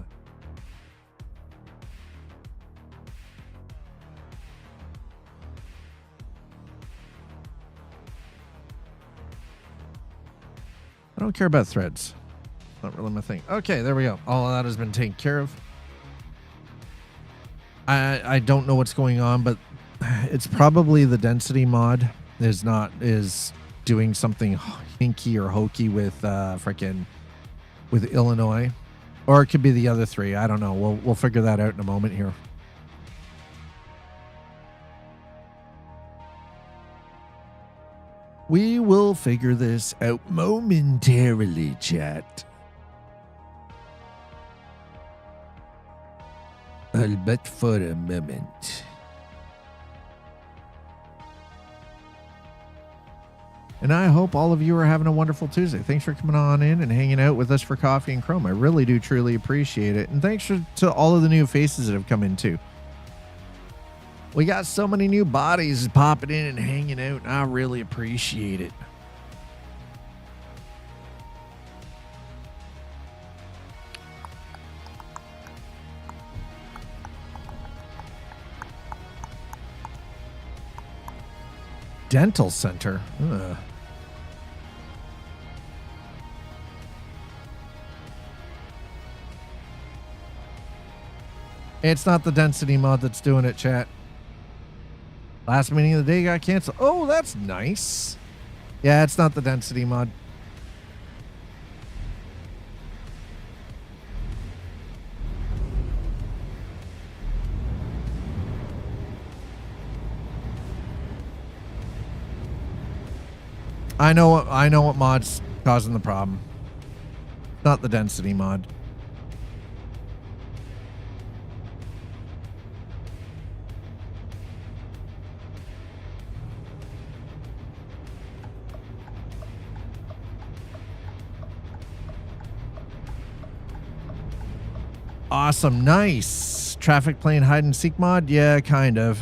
I don't care about threads. Not really my thing. Okay, there we go. All of that has been taken care of. I don't know what's going on, but it's probably the density mod is doing something hinky or hokey with with Illinois, or it could be the other 3. I don't know. We'll figure that out in a moment here. We will figure this out momentarily, chat. But for a moment. And I hope all of you are having a wonderful Tuesday. Thanks for coming on in and hanging out with us for Coffee and Chrome. I really do truly appreciate it. And thanks to all of the new faces that have come in too. We got so many new bodies popping in and hanging out, and I really appreciate it. Dental center. Ugh. It's not the density mod that's doing it, chat. Last meeting of the day got canceled. Oh, that's nice. Yeah, it's not the density mod. I know what mod's causing the problem. Not the density mod. Awesome, nice. Traffic playing hide and seek mod? Yeah, kind of.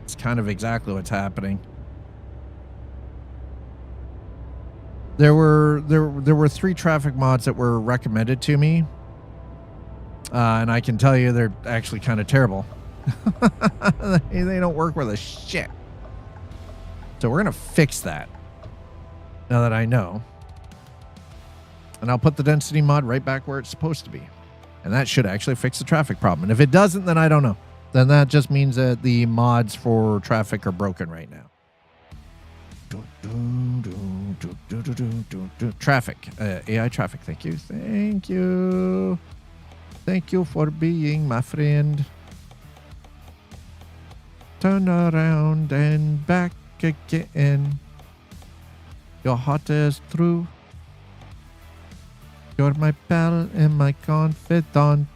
It's kind of exactly what's happening. There were 3 traffic mods that were recommended to me, and I can tell you they're actually kind of terrible. They don't work worth a shit. So we're gonna fix that now that I know, and I'll put the density mod right back where it's supposed to be, and that should actually fix the traffic problem. And if it doesn't, then I don't know. Then that just means that the mods for traffic are broken right now. Traffic, AI traffic. Thank you. Thank you. Thank you for being my friend. Turn around and back again. Your heart is true. You're my pal and my confidant.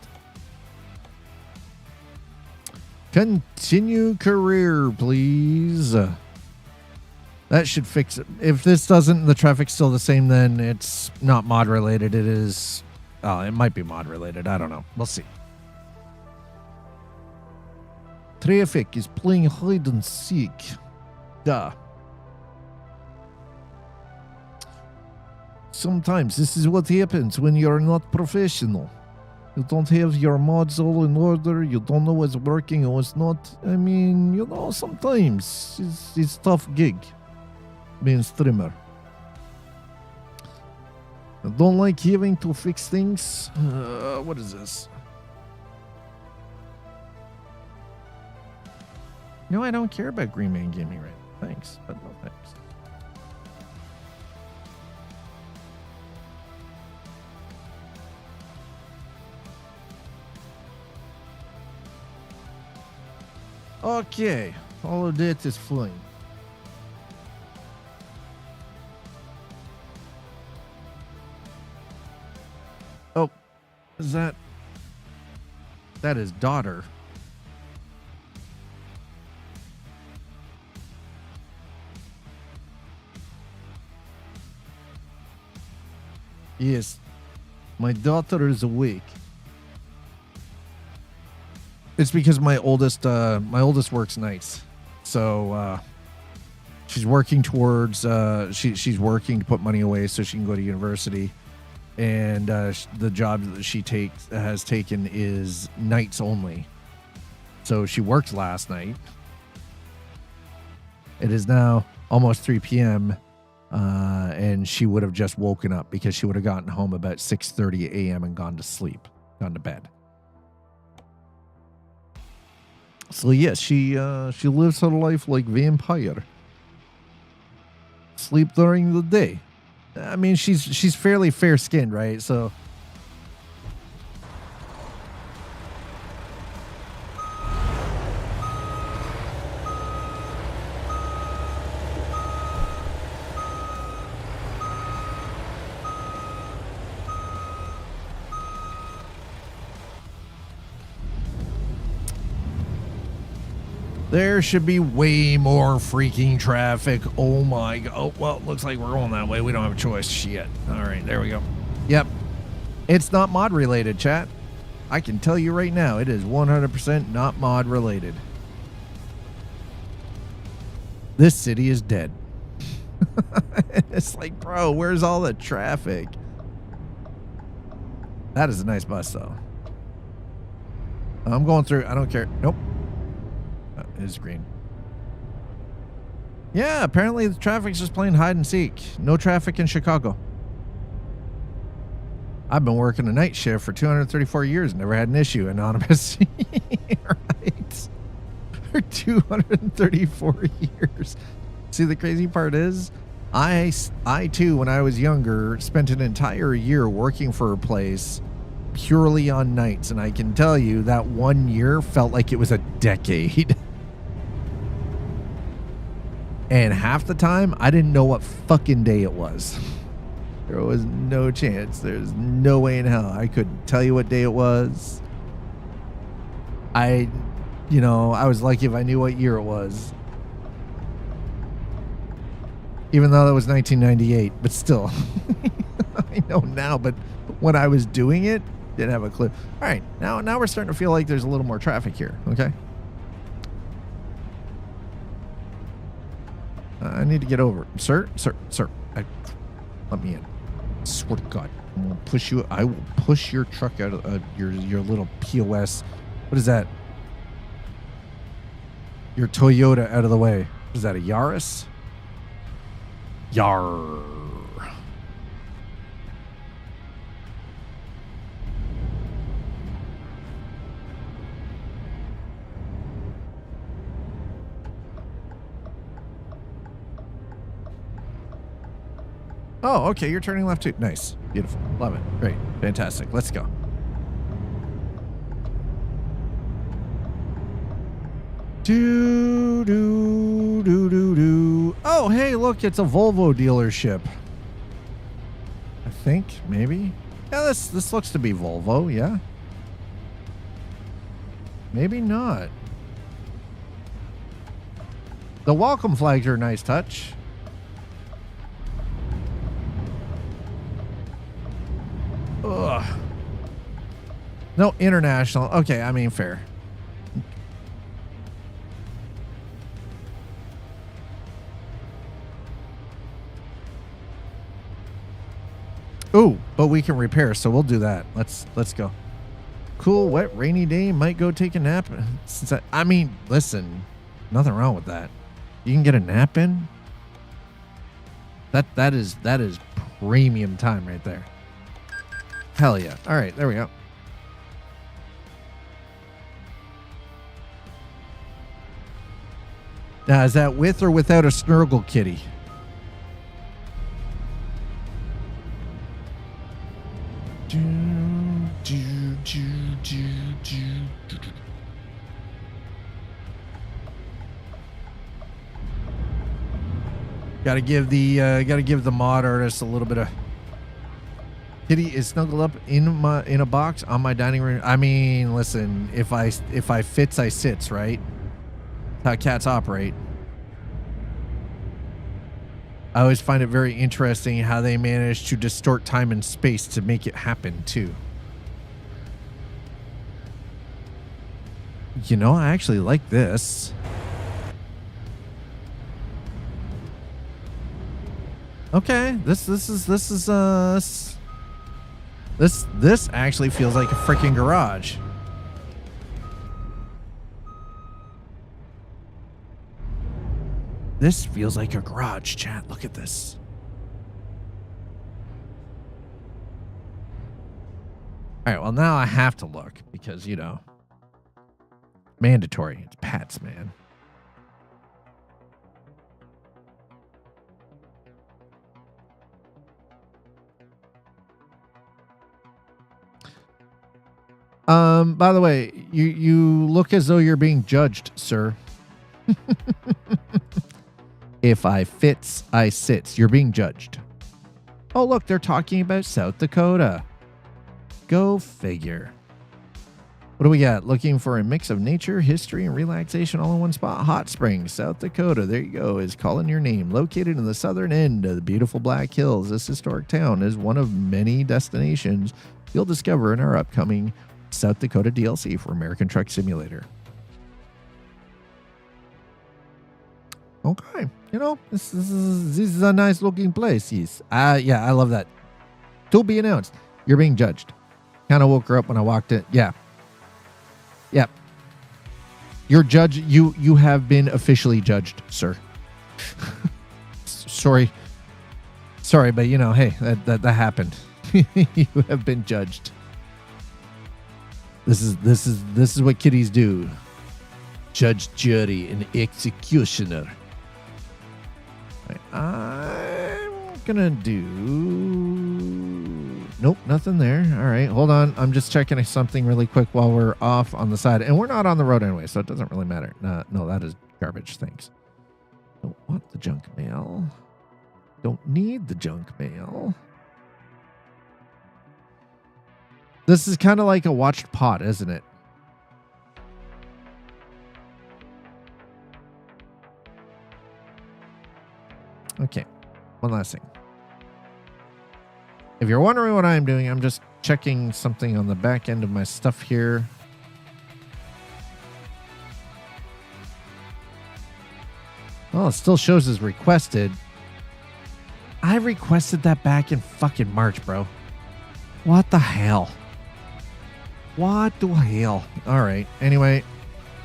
Continue career, please. That should fix it. If this doesn't, the traffic's still the same, then it's not mod related. It is, it might be mod related. I don't know. We'll see. Traffic is playing hide and seek. Duh. Sometimes this is what happens when you're not professional. You don't have your mods all in order. You don't know what's working and what's not. I mean, you know, sometimes it's a tough gig being a streamer. I don't like having to fix things. What is this? No, I don't care about Green Man Gaming right now. Thanks, but no thanks. Okay, all of that is fine. Oh, is that his daughter? Yes, my daughter is awake. It's because my oldest works nights, so she's working towards she's working to put money away so she can go to university, and the job that she has taken is nights only. So she worked last night. It is now almost 3 p.m. And she would have just woken up because she would have gotten home about 6:30 a.m. and gone to bed. So yes, she lives her life like vampire. Sleep during the day. I mean, she's fairly fair skinned, right? So There should be way more freaking traffic. Oh my god. Oh, well, looks like we're going that way. We don't have a choice. Shit. All right, there we go. Yep. It's not mod related, chat. I can tell you right now, it is 100% not mod related. This city is dead. It's like, bro, where's all the traffic? That is a nice bus, though. I'm going through. I don't care. Nope. It is green. Yeah, apparently the traffic's just playing hide and seek. No traffic in Chicago. I've been working a night shift for 234 years, never had an issue. Anonymous. Right. For 234 years. See, the crazy part is, I too, when I was younger, spent an entire year working for a place purely on nights. And I can tell you that 1 year felt like it was a decade. And half the time, I didn't know what fucking day it was. There was no chance. There's no way in hell I couldn't tell you what day it was. I was lucky if I knew what year it was. Even though that was 1998, but still. I know now, but when I was doing it, didn't have a clue. All right, now we're starting to feel like there's a little more traffic here, okay? I need to get over. Sir, let me in. Swear to God, I will push your truck out of your little POS. What is that? Your Toyota out of the way. Is that a Yaris? Yar. Oh, okay, you're turning left too. Nice. Beautiful. Love it. Great. Fantastic. Let's go. Do. Oh, hey, look, it's a Volvo dealership. I think, maybe. Yeah, this looks to be Volvo, yeah. Maybe not. The welcome flags are a nice touch. Ugh. No international. Okay, I mean, fair. Ooh, but we can repair, so we'll do that. Let's go. Cool, wet, rainy day. Might go take a nap. I mean, listen, nothing wrong with that. You can get a nap in. That is premium time right there. Hell yeah. All right, there we go. Now, is that with or without a snuggle kitty? Gotta give the mod artist a little bit of. Kitty is snuggled up in a box on my dining room. I mean, listen, if I fits, I sits, right? That's how cats operate. I always find it very interesting how they manage to distort time and space to make it happen too. You know, I actually like this. Okay, this actually feels like a freaking garage. This feels like a garage, chat. Look at this. All right, well, now I have to look because, you know, mandatory. It's Pat's, man. By the way, you look as though you're being judged, sir. If I fits, I sits. You're being judged. Oh, look, they're talking about South Dakota. Go figure. What do we got? Looking for a mix of nature, history, and relaxation all in one spot? Hot Springs, South Dakota. There you go. Is calling your name. Located in the southern end of the beautiful Black Hills, this historic town is one of many destinations you'll discover in our upcoming South Dakota DLC for American Truck Simulator. Okay. You know, this is a nice looking place. Yes. Yeah, I love that. To be announced. You're being judged. Kind of woke her up when I walked in. Yeah. Yep. You're judged. You have been officially judged, sir. Sorry, but you know, hey, that happened. You have been judged. This is what kiddies do. Judge, jury, and executioner. Right, I'm gonna do. Nope, nothing there. All right, hold on. I'm just checking something really quick while we're off on the side. And we're not on the road anyway, so it doesn't really matter. No, that is garbage. Thanks. Don't want the junk mail. Don't need the junk mail. This is kind of like a watched pot, isn't it? Okay, one last thing. If you're wondering what I'm doing, I'm just checking something on the back end of my stuff here. Well, it still shows as requested. I requested that back in fucking March, bro. What the hell? What the hell? All right. Anyway,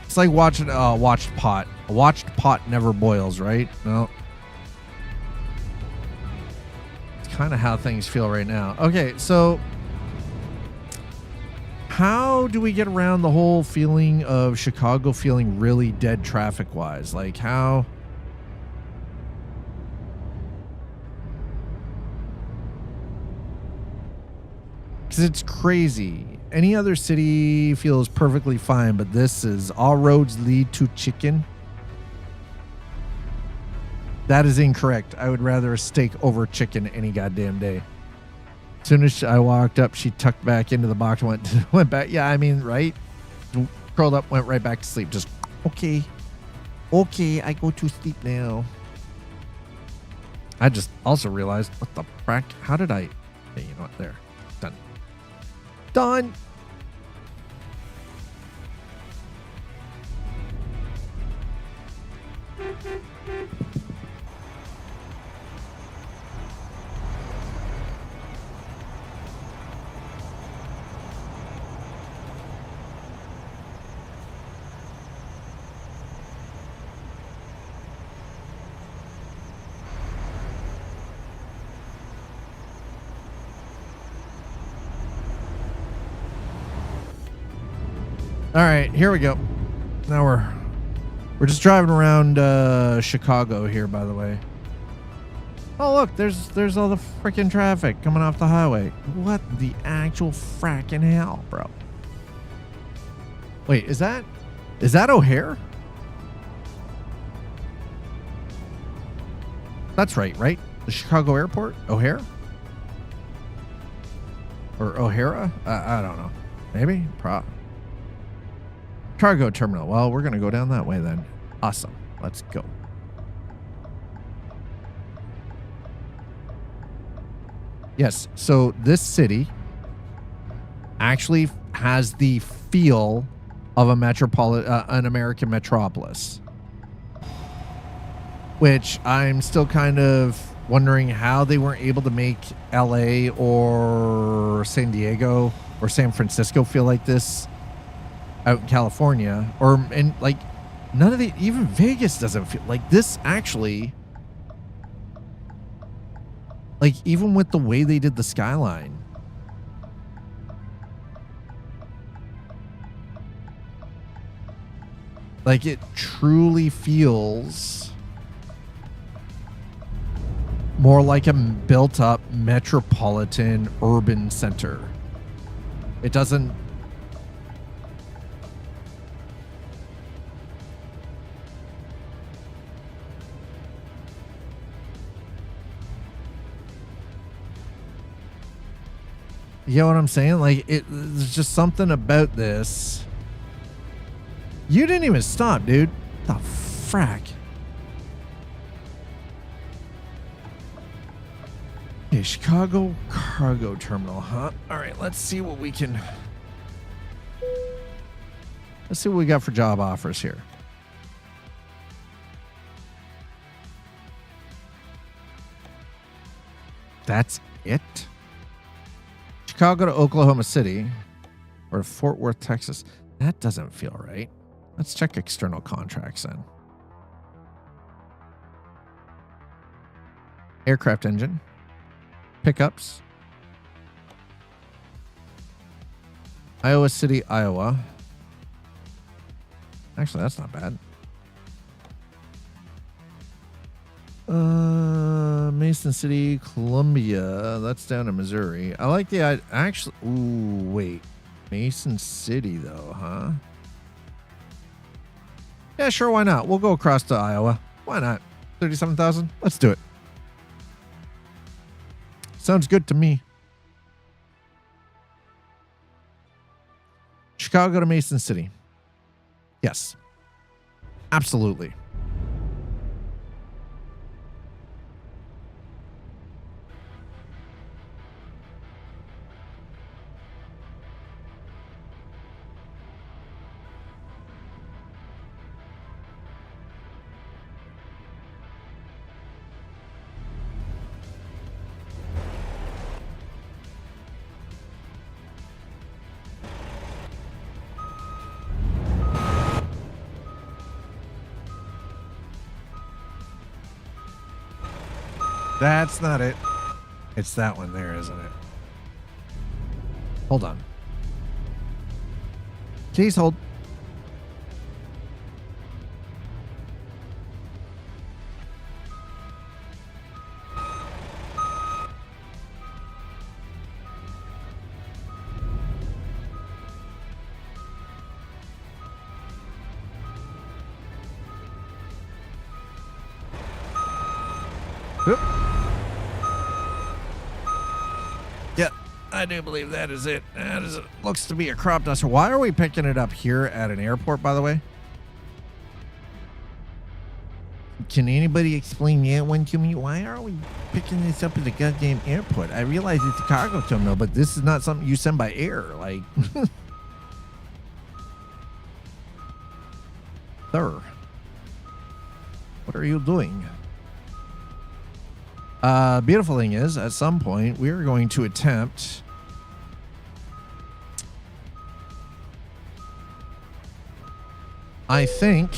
it's like watching watched pot. A watched pot never boils, right? No. Kind of how things feel right now. Okay, so how do we get around the whole feeling of Chicago feeling really dead traffic wise? Like how? Because it's crazy. Any other city feels perfectly fine, but this is all roads lead to chicken. That is incorrect. I would rather a steak over chicken any goddamn day. As soon as I walked up, she tucked back into the box and went back. Yeah, I mean, right? Curled up, went right back to sleep. Just, okay, I go to sleep now. I just also realized, what the frack? How did I? Okay, you know what? There. Done. All right, here we go. Now we're just driving around Chicago here, by the way. Oh look, there's all the freaking traffic coming off the highway. What the actual fracking hell, bro? Wait, is that O'Hare? That's right? The Chicago airport, O'Hare, or O'Hara? I don't know. Maybe. Cargo terminal. Well, we're going to go down that way then. Awesome. Let's go. Yes. So this city actually has the feel of an American metropolis, which I'm still kind of wondering how they weren't able to make LA or San Diego or San Francisco feel like this out in California, and like none of even Vegas doesn't feel like this actually. Like even with the way they did the skyline, like it truly feels more like a built up metropolitan urban center. It doesn't. You get what I'm saying? Like, there's just something about this. You didn't even stop, dude. The frack? Okay, Chicago Cargo Terminal, huh? All right, let's see what we can... Let's see what we got for job offers here. That's it? Chicago to Oklahoma City or Fort Worth, Texas. That doesn't feel right. Let's check external contracts then. Aircraft engine. Pickups. Iowa City, Iowa. Actually, that's not bad. Mason City, Columbia. That's down in Missouri. I like the actually. Ooh, wait. Mason City, though, huh? Yeah, sure. Why not? We'll go across to Iowa. Why not? 37,000. Let's do it. Sounds good to me. Chicago to Mason City. Yes. Absolutely. That's not it. It's that one there, isn't it? Hold on. Please hold. Oop. Yeah, I do believe that is it. That is, it looks to be a crop duster. Why are we picking it up here at an airport, by the way? Can anybody explain that one to me? Why are we picking this up at the goddamn airport? I realize it's a cargo terminal, but this is not something you send by air. Like, sir, what are you doing? Beautiful thing is, at some point, we are going to attempt I think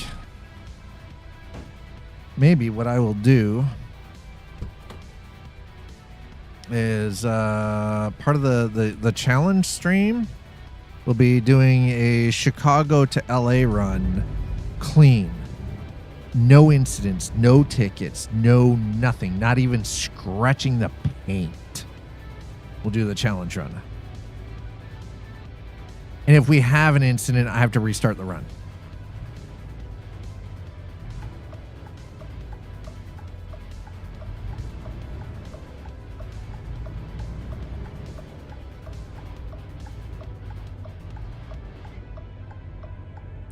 maybe what I will do is part of the challenge stream will be doing a Chicago to LA run clean. No incidents, no tickets, no nothing, not even scratching the paint. We'll do the challenge run. And if we have an incident, I have to restart the run.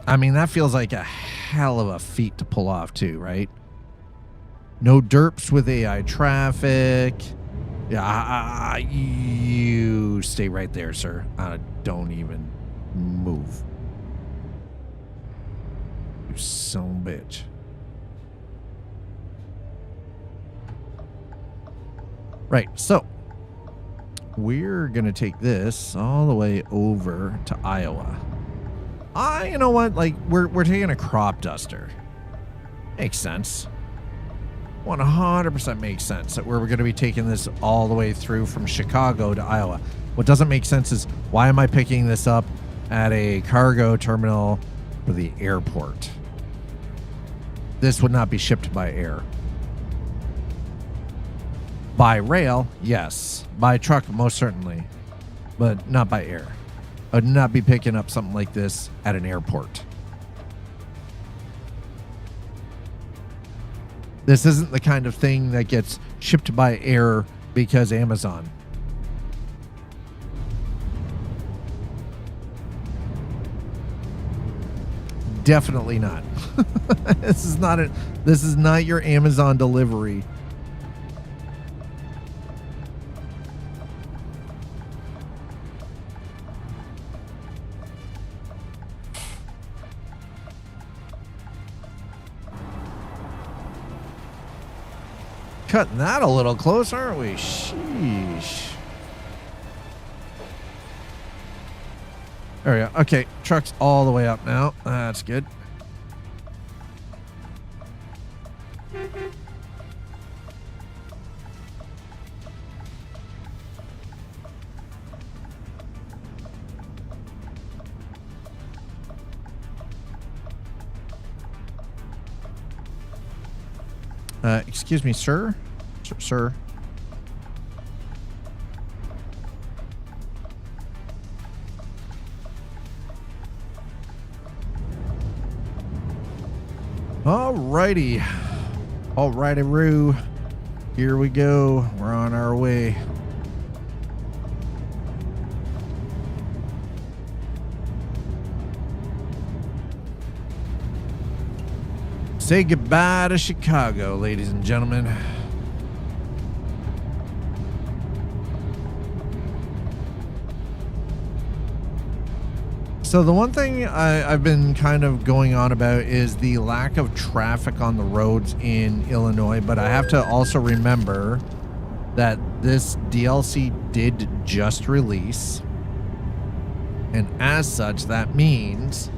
I mean, that feels like a hell of a feat to pull off too, right? No derps with AI traffic. Yeah, you stay right there, sir. Don't even move. You son of a bitch. Right, so we're gonna take this all the way over to Iowa. You know what? Like, we're taking a crop duster. Makes sense. 100% makes sense that we're going to be taking this all the way through from Chicago to Iowa. What doesn't make sense is, why am I picking this up at a cargo terminal for the airport? This would not be shipped by air. By rail, yes. By truck, most certainly. But not by air. I would not be picking up something like this at an airport. This isn't the kind of thing that gets shipped by air because Amazon. Definitely not. This is not your Amazon delivery. Cutting that a little close, aren't we? Sheesh. There we go. Okay, truck's all the way up now. That's good. Excuse me, sir? Sir? Alrighty. Alrighty-roo. Here we go. We're on our way. Say goodbye to Chicago, ladies and gentlemen. So the one thing I've been kind of going on about is the lack of traffic on the roads in Illinois, but I have to also remember that this DLC did just release, and as such, that means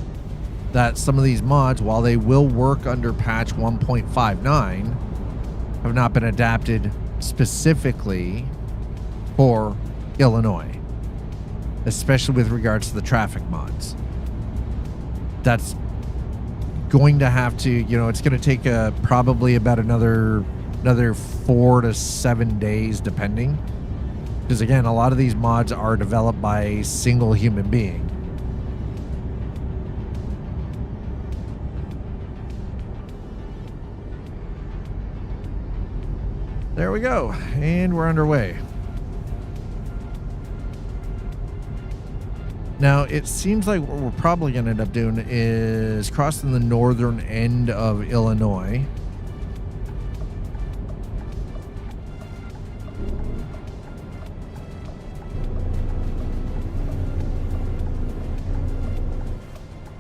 that some of these mods, while they will work under patch 1.59, have not been adapted specifically for Illinois, especially with regards to the traffic mods. That's going to have to, it's going to take probably about another 4 to 7 days, depending. Because again, a lot of these mods are developed by a single human being. There we go, and we're underway. Now, it seems like what we're probably going to end up doing is crossing the northern end of Illinois.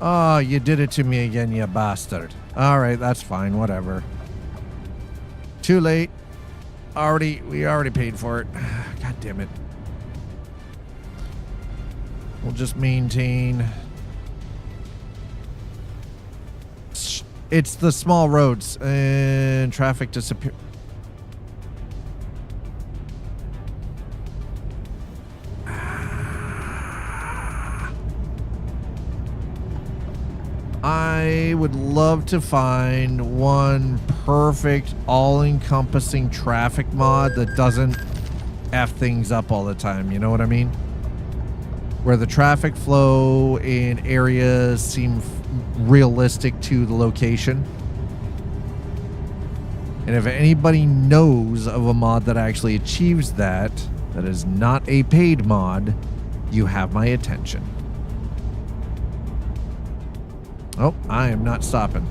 Oh, you did it to me again, you bastard. All right, that's fine, whatever. Too late. We already paid for it. God damn it. We'll just maintain. It's the small roads and traffic disappear. I would love to find one perfect, all-encompassing traffic mod that doesn't F things up all the time. You know what I mean? Where the traffic flow in areas seem realistic to the location. And if anybody knows of a mod that actually achieves that is not a paid mod, you have my attention. Oh, I am not stopping.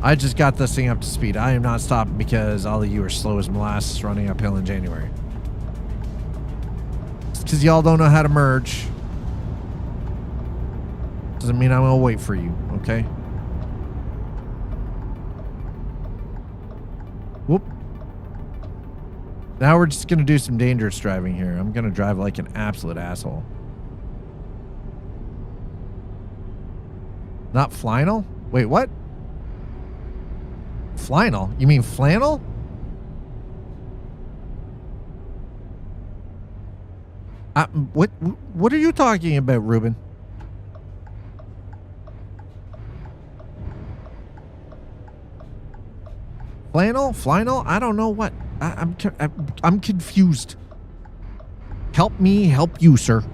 I just got this thing up to speed. I am not stopping because all of you are slow as molasses running uphill in January. It's because y'all don't know how to merge. Doesn't mean I'm going to wait for you, okay? Whoop. Now we're just going to do some dangerous driving here. I'm going to drive like an absolute asshole. Not flannel? Wait, what? Flannel? You mean flannel? What are you talking about, Ruben? Flannel? Flannel? I don't know what. I'm confused. Help me help you, sir.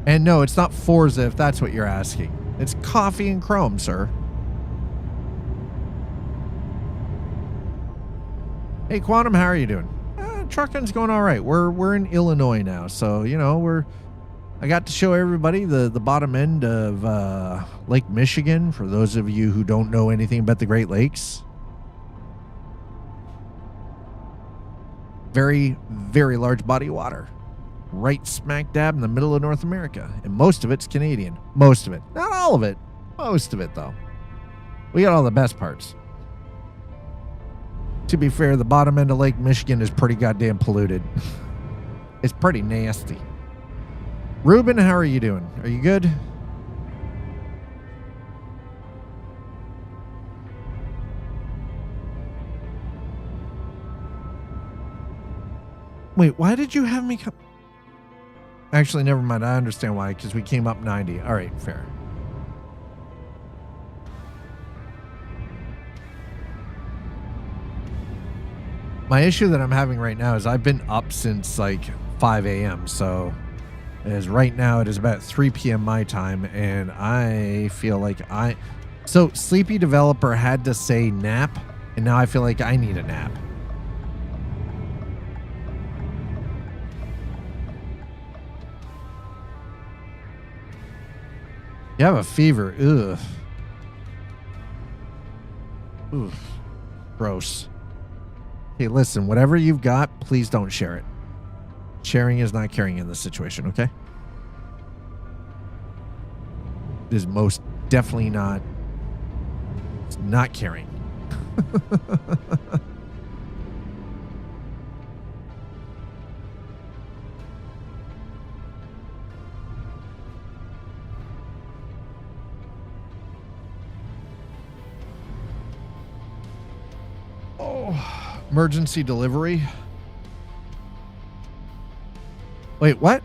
And no, it's not Forza if that's what you're asking. It's Coffee&Chrome, sir. Hey, Quantum, how are you doing? trucking's going all right. We're in Illinois now, so you know I got to show everybody the bottom end of Lake Michigan. For those of you who don't know anything about the Great Lakes, very, very large body of water, right smack dab in the middle of North America, and most of it's Canadian. Most of it, not all of it, most of it though. We got all the best parts. To be fair, the bottom end of Lake Michigan is pretty goddamn polluted. It's pretty nasty. Ruben, how are you doing? Are you good? Wait, why did you have me come? Actually, never mind. I understand why, because we came up 90. All right, fair. My issue that I'm having right now is I've been up since like 5 a.m. So right now it is about 3 p.m. my time, and I feel like so Sleepy Developer had to say nap, and now I feel like I need a nap. You have a fever. Ugh. Oof. Gross. Hey, listen, whatever you've got, please don't share it. Sharing is not caring in this situation, okay? It is most definitely not. It's not caring. Emergency delivery. Wait, what?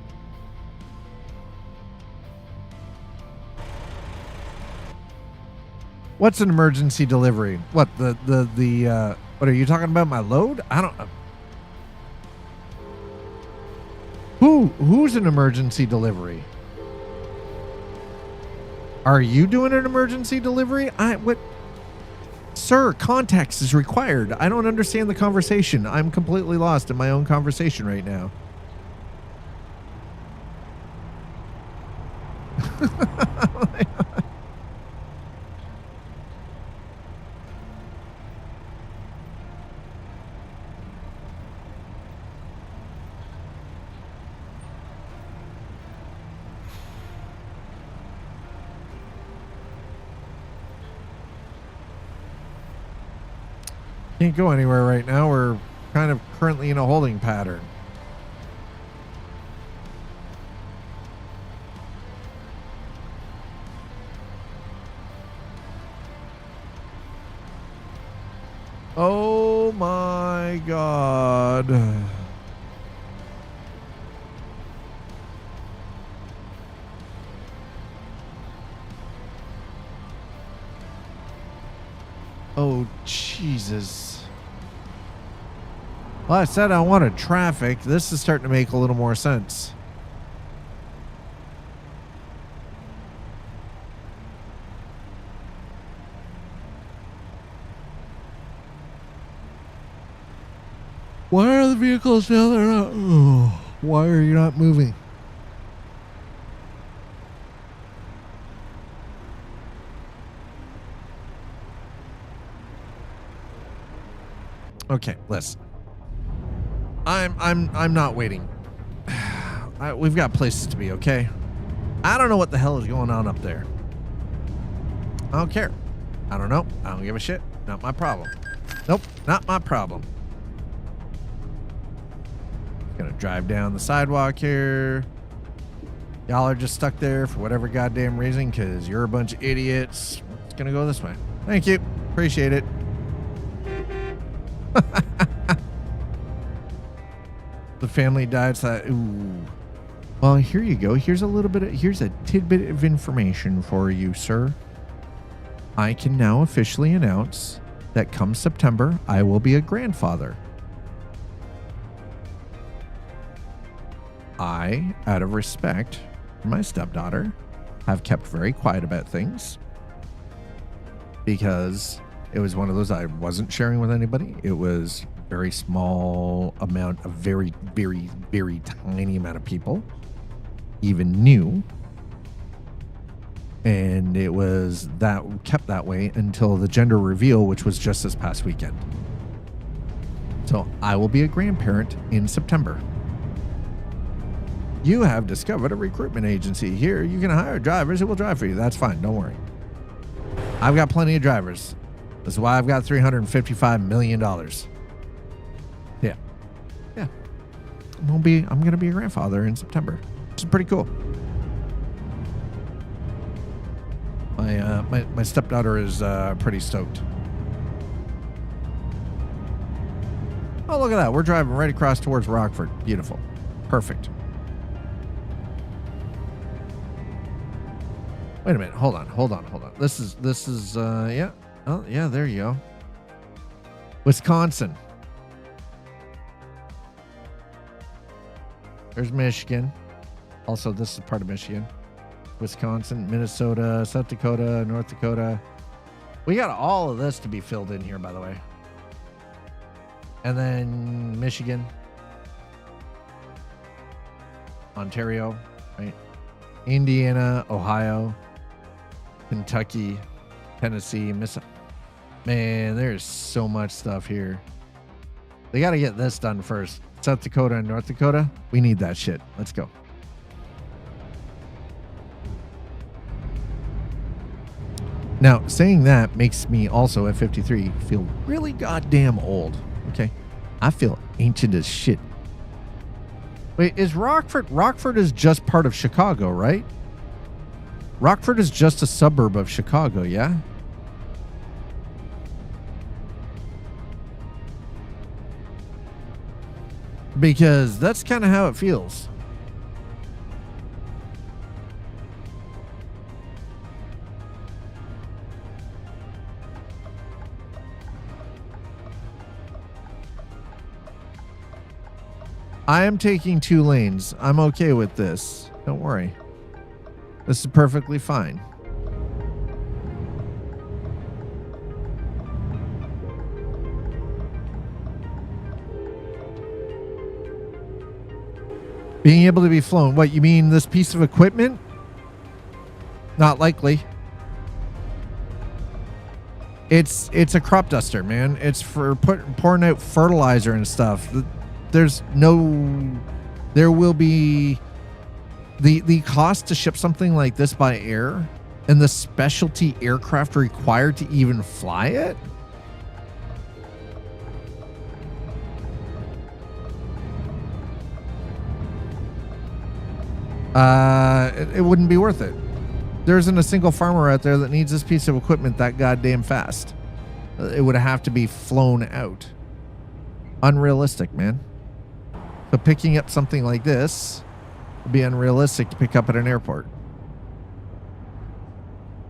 What's an emergency delivery? What, what are you talking about? My load? I don't know. Who's an emergency delivery? Are you doing an emergency delivery? What? Sir, context is required. I don't understand the conversation. I'm completely lost in my own conversation right now. Can't go anywhere right now. We're kind of currently in a holding pattern. Oh my God. Oh, Jesus. Well, I said I wanted traffic. This is starting to make a little more sense. Why are the vehicles now? They're not. Oh, why are you not moving? Okay, listen. I'm not waiting. We've got places to be, okay? I don't know what the hell is going on up there. I don't care. I don't know. I don't give a shit. Not my problem. Nope, not my problem. Gonna drive down the sidewalk here. Y'all are just stuck there for whatever goddamn reason because you're a bunch of idiots. It's gonna go this way. Thank you. Appreciate it. The family died. So ooh. Well, here you go. Here's a tidbit of information for you, sir. I can now officially announce that come September, I will be a grandfather. I, out of respect for my stepdaughter, have kept very quiet about things because it was one of those I wasn't sharing with anybody. It was very small amount of very, very, very tiny amount of people even knew. And it was that kept that way until the gender reveal, which was just this past weekend. So I will be a grandparent in September. You have discovered a recruitment agency. Here, you can hire drivers who will drive for you. That's fine. Don't worry. I've got plenty of drivers. This is why I've got $355 million. Yeah. Yeah. I'm going to be a grandfather in September, which is pretty cool. My stepdaughter is pretty stoked. Oh, look at that. We're driving right across towards Rockford. Beautiful. Perfect. Wait a minute. Hold on. This is yeah. Oh, yeah, there you go. Wisconsin. There's Michigan. Also, this is part of Michigan. Wisconsin, Minnesota, South Dakota, North Dakota. We got all of this to be filled in here, by the way. And then Michigan, Ontario, right? Indiana, Ohio, Kentucky, Tennessee, Mississippi. Man, there's so much stuff here. They got to get this done first. South Dakota and North Dakota, we need that shit. Let's go. Now, saying that makes me also at 53 feel really goddamn old. Okay. I feel ancient as shit. Wait, is Rockford is just part of Chicago, right? Rockford is just a suburb of Chicago, yeah? Because that's kind of how it feels. I am taking 2 lanes. I'm okay with this. Don't worry. This is perfectly fine. Being able to be flown. What, you mean this piece of equipment? Not likely. It's a crop duster, man. It's for pouring out fertilizer and stuff. There will be the cost to ship something like this by air and the specialty aircraft required to even fly it. It wouldn't be worth it. There isn't a single farmer out there that needs this piece of equipment that goddamn fast. It would have to be flown out. Unrealistic, man. So picking up something like this would be unrealistic to pick up at an airport.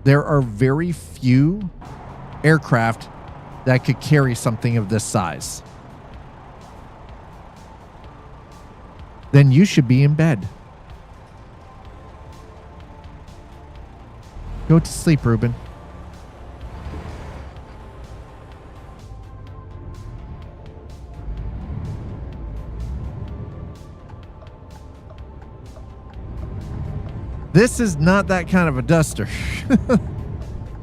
There are very few aircraft that could carry something of this size. Then you should be in bed. Go to sleep, Ruben. This is not that kind of a duster.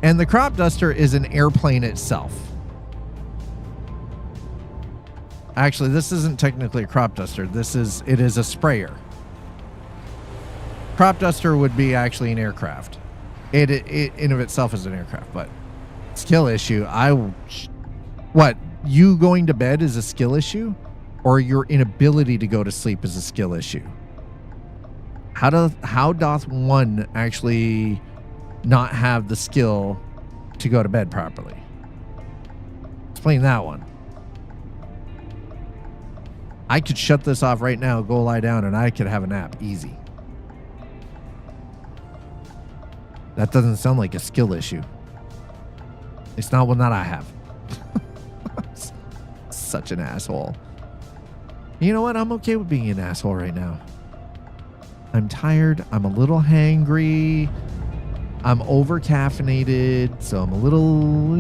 And the crop duster is an airplane itself. Actually, this isn't technically a crop duster. It is a sprayer. Crop duster would be actually an aircraft. It in of itself is an aircraft, but skill issue. What, you going to bed is a skill issue, or your inability to go to sleep is a skill issue? How doth one actually not have the skill to go to bed properly? Explain that one. I could shut this off right now, go lie down, and I could have a nap easy. That doesn't sound like a skill issue. It's not one that I have. Such an asshole. You know what? I'm okay with being an asshole right now. I'm tired. I'm a little hangry. I'm over caffeinated, so I'm a little.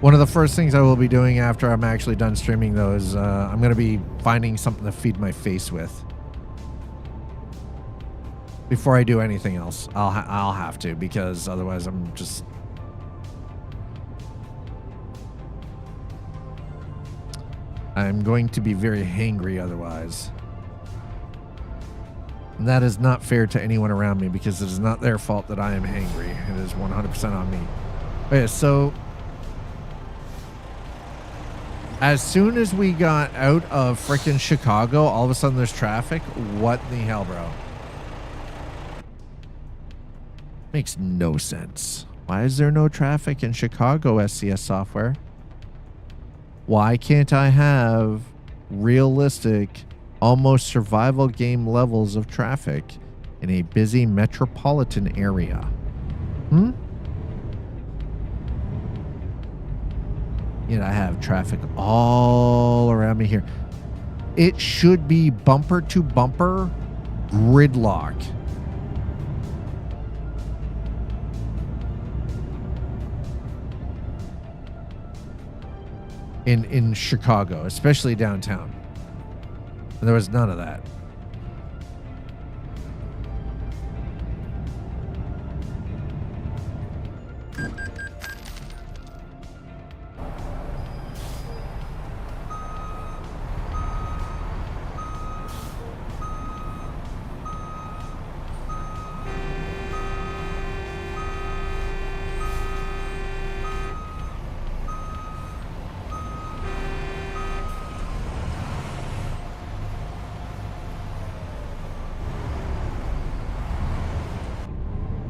One of the first things I will be doing after I'm actually done streaming, though, is I'm going to be finding something to feed my face with. Before I do anything else, I'll have to, because otherwise I'm just... I'm going to be very hangry otherwise. And that is not fair to anyone around me, because it is not their fault that I am hangry. It is 100% on me. Okay, so... as soon as we got out of frickin' Chicago, all of a sudden there's traffic. What in the hell, bro? Makes no sense. Why is there no traffic in Chicago, SCS Software? Why can't I have realistic, almost survival game levels of traffic in a busy metropolitan area? Yet I have traffic all around me here. It should be bumper to bumper gridlock. In Chicago, especially downtown. And there was none of that.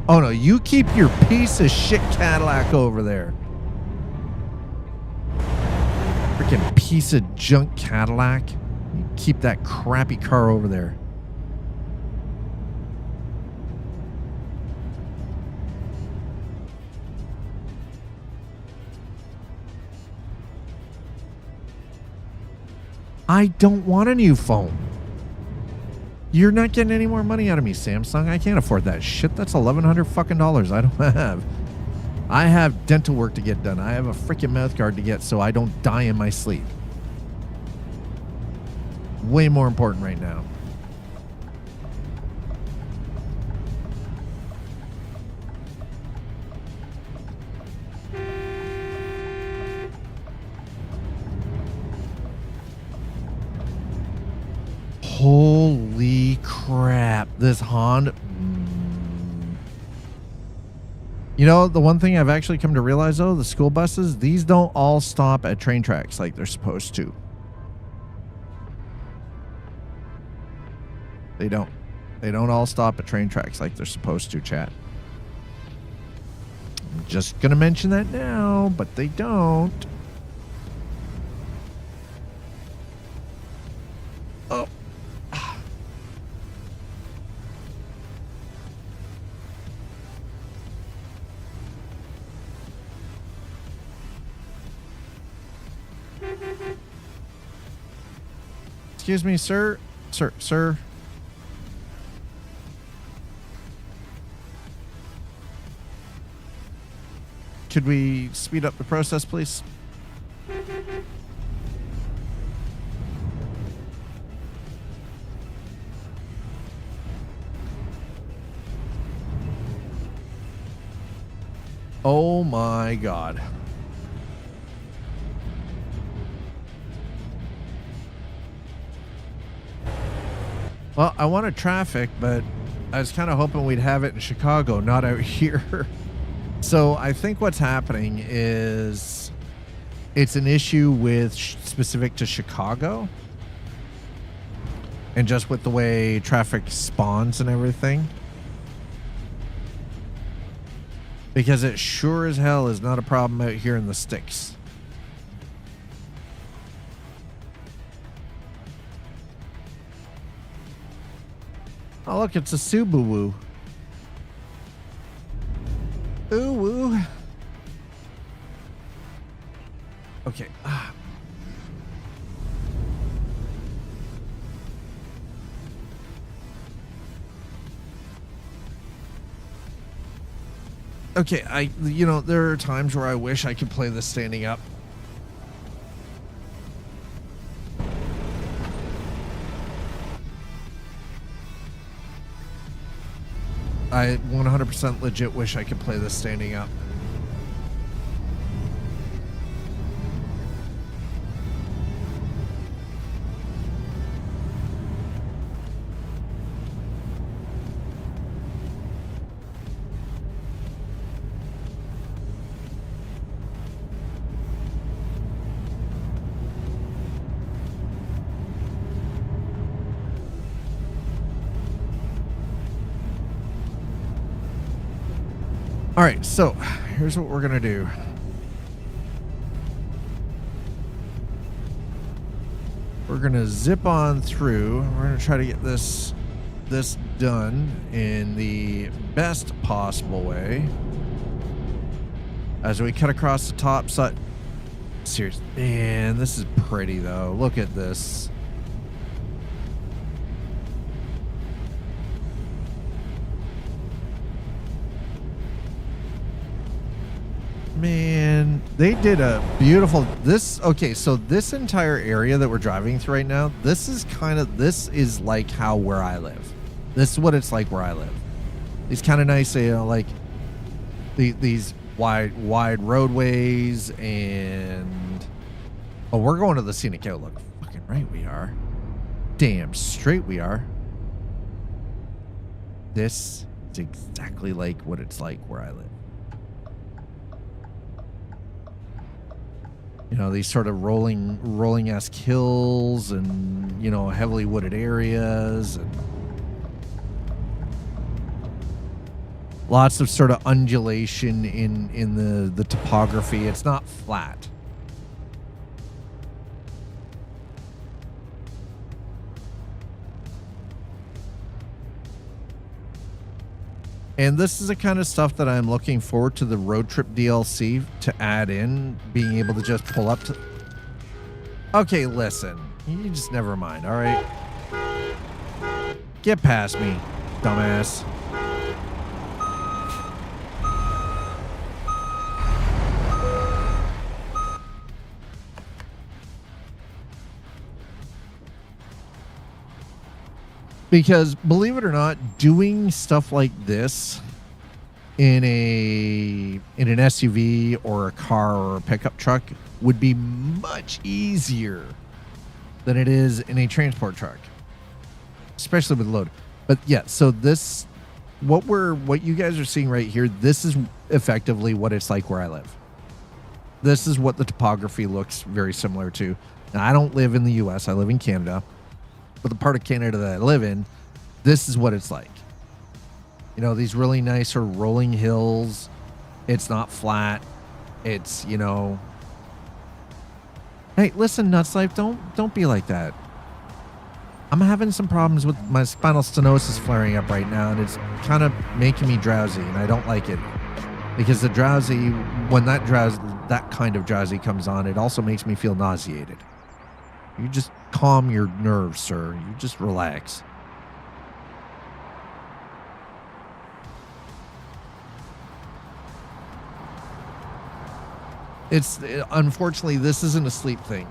Oh no, you keep your piece of shit Cadillac over there. Freaking piece of junk Cadillac. You keep that crappy car over there. I don't want a new phone. You're not getting any more money out of me, Samsung. I can't afford that shit. That's $1,100 fucking dollars I don't have. I have dental work to get done. I have a freaking mouth guard to get so I don't die in my sleep. Way more important right now. Holy crap. This Honda. You know, the one thing I've actually come to realize, though, the school buses, these don't all stop at train tracks like they're supposed to. They don't. They don't all stop at train tracks like they're supposed to, chat. I'm just going to mention that now, but they don't. Oh. Excuse me, sir. Sir. Could we speed up the process, please? Oh my God. Well, I wanted traffic, but I was kind of hoping we'd have it in Chicago, not out here. So I think what's happening is it's an issue with specific to Chicago and just with the way traffic spawns and everything. Because it sure as hell is not a problem out here in the sticks. Oh, look, it's a Subaru. Ooh, woo. Okay. Okay, there are times where I wish I could play this standing up. I 100% legit wish I could play this standing up. All right, so here's what we're gonna do. We're gonna zip on through. We're gonna try to get this done in the best possible way. As we cut across the top side. Seriously, man, this is pretty though. Look at this. Man, they did a beautiful okay, so this entire area that we're driving through right now, this is like where I live. This is what it's like where I live. These kind of nice, like these wide roadways, and we're going to the scenic outlook. Fucking right we are. Damn straight we are. This is exactly like what it's like where I live. These sort of rolling-esque hills and, heavily wooded areas and lots of sort of undulation in the topography. It's not flat. And this is the kind of stuff that I'm looking forward to the road trip DLC to add in, being able to just pull up to... Okay, listen. You just never mind, all right? Get past me, dumbass. Because, believe it or not, doing stuff like this in an SUV or a car or a pickup truck would be much easier than it is in a transport truck, especially with load. But yeah, so this, what you guys are seeing right here, this is effectively what it's like where I live. This is what the topography looks very similar to. Now, I don't live in the US, I live in Canada. But the part of Canada that I live in, this is what it's like. These really nice sort of rolling hills. It's not flat. It's, Hey, listen, Nuts Life, don't be like that. I'm having some problems with my spinal stenosis flaring up right now, and it's kind of making me drowsy, and I don't like it. Because when that kind of drowsy comes on, it also makes me feel nauseated. You just calm your nerves, sir. You just relax. Unfortunately, this isn't a sleep thing.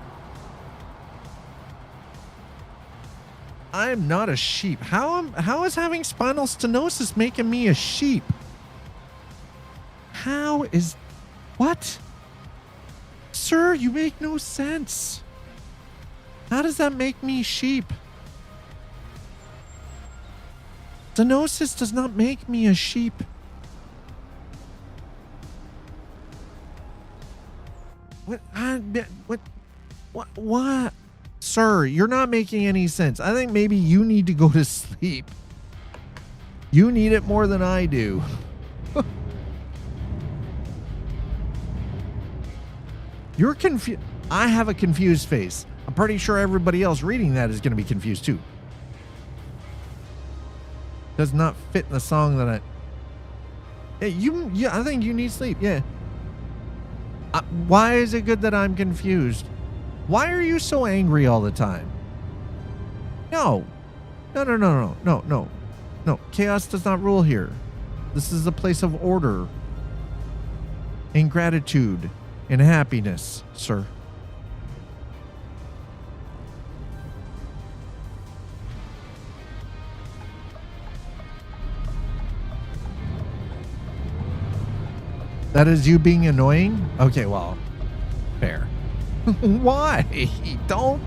I am not a sheep. How is having spinal stenosis making me a sheep? What? Sir, you make no sense. How does that make me sheep? Stenosis does not make me a sheep. What? Sir, you're not making any sense. I think maybe you need to go to sleep. You need it more than I do. You're confused. I have a confused face. I'm pretty sure everybody else reading that is going to be confused too. Does not fit in the song that I... Hey, I think you need sleep. Yeah. Why is it good that I'm confused? Why are you so angry all the time? No. No. Chaos does not rule here. This is a place of order. in gratitude and happiness, sir. That is you being annoying? Okay, well, fair. Why? Don't.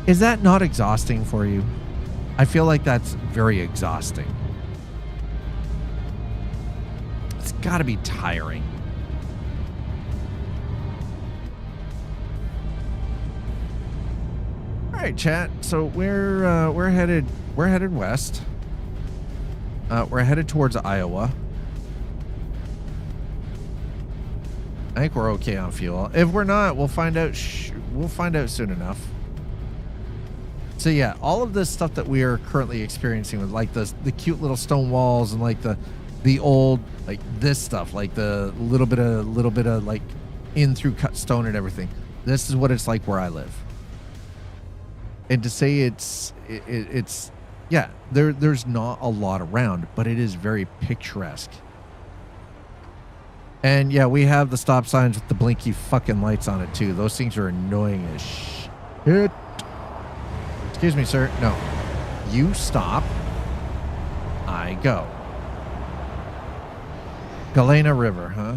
Is that not exhausting for you? I feel like that's very exhausting. It's got to be tiring. All right, chat. So we're headed west. We're headed towards Iowa. I think we're okay on fuel. If we're not, we'll find out. We'll find out soon enough. So yeah, all of this stuff that we are currently experiencing with like the cute little stone walls and like the old like this stuff, like the little bit of like in through cut stone and everything. This is what it's like where I live. And to say it's yeah, there's not a lot around, but it is very picturesque. And yeah, we have the stop signs with the blinky fucking lights on it too. Those things are annoying as shit. Excuse me, sir. No. You stop. I go. Galena River, huh?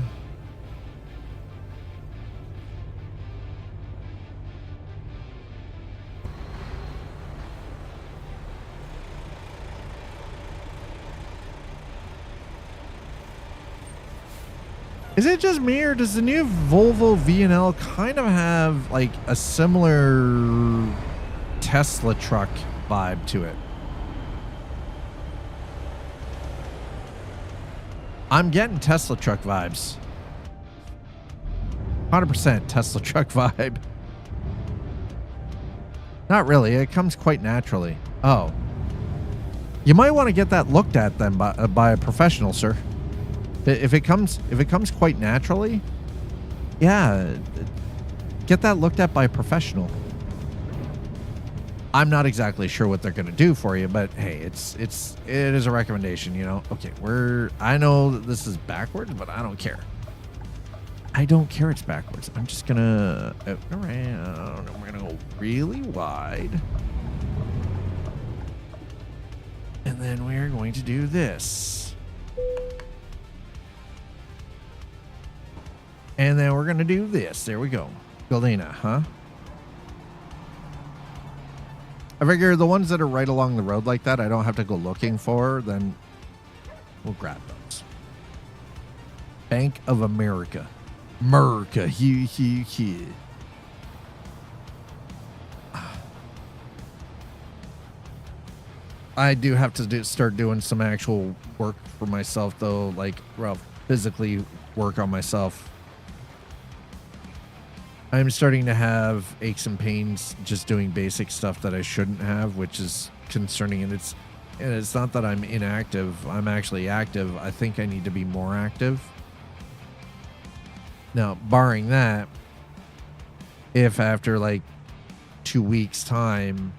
Is it just me, or does the new Volvo V&L kind of have like a similar Tesla truck vibe to it? I'm getting Tesla truck vibes. 100% Tesla truck vibe. Not really. It comes quite naturally. Oh. You might want to get that looked at then by a professional, sir. If it comes quite naturally, yeah, get that looked at by a professional. I'm not exactly sure what they're going to do for you, but hey, it is a recommendation, you know. Okay, I know that this is backwards, but I don't care. I don't care it's backwards. I'm just gonna around. We're gonna go really wide, and then we're going to do this. And then we're going to do this. There we go. Galena, huh? I figure the ones that are right along the road like that, I don't have to go looking for, then we'll grab those. Bank of America. America. He. I do have to start doing some actual work for myself, though, like, well, physically work on myself. I'm starting to have aches and pains just doing basic stuff that I shouldn't have, which is concerning. And it's not that I'm inactive. I'm actually active. I think I need to be more active. Now, barring that, if after like 2 weeks time,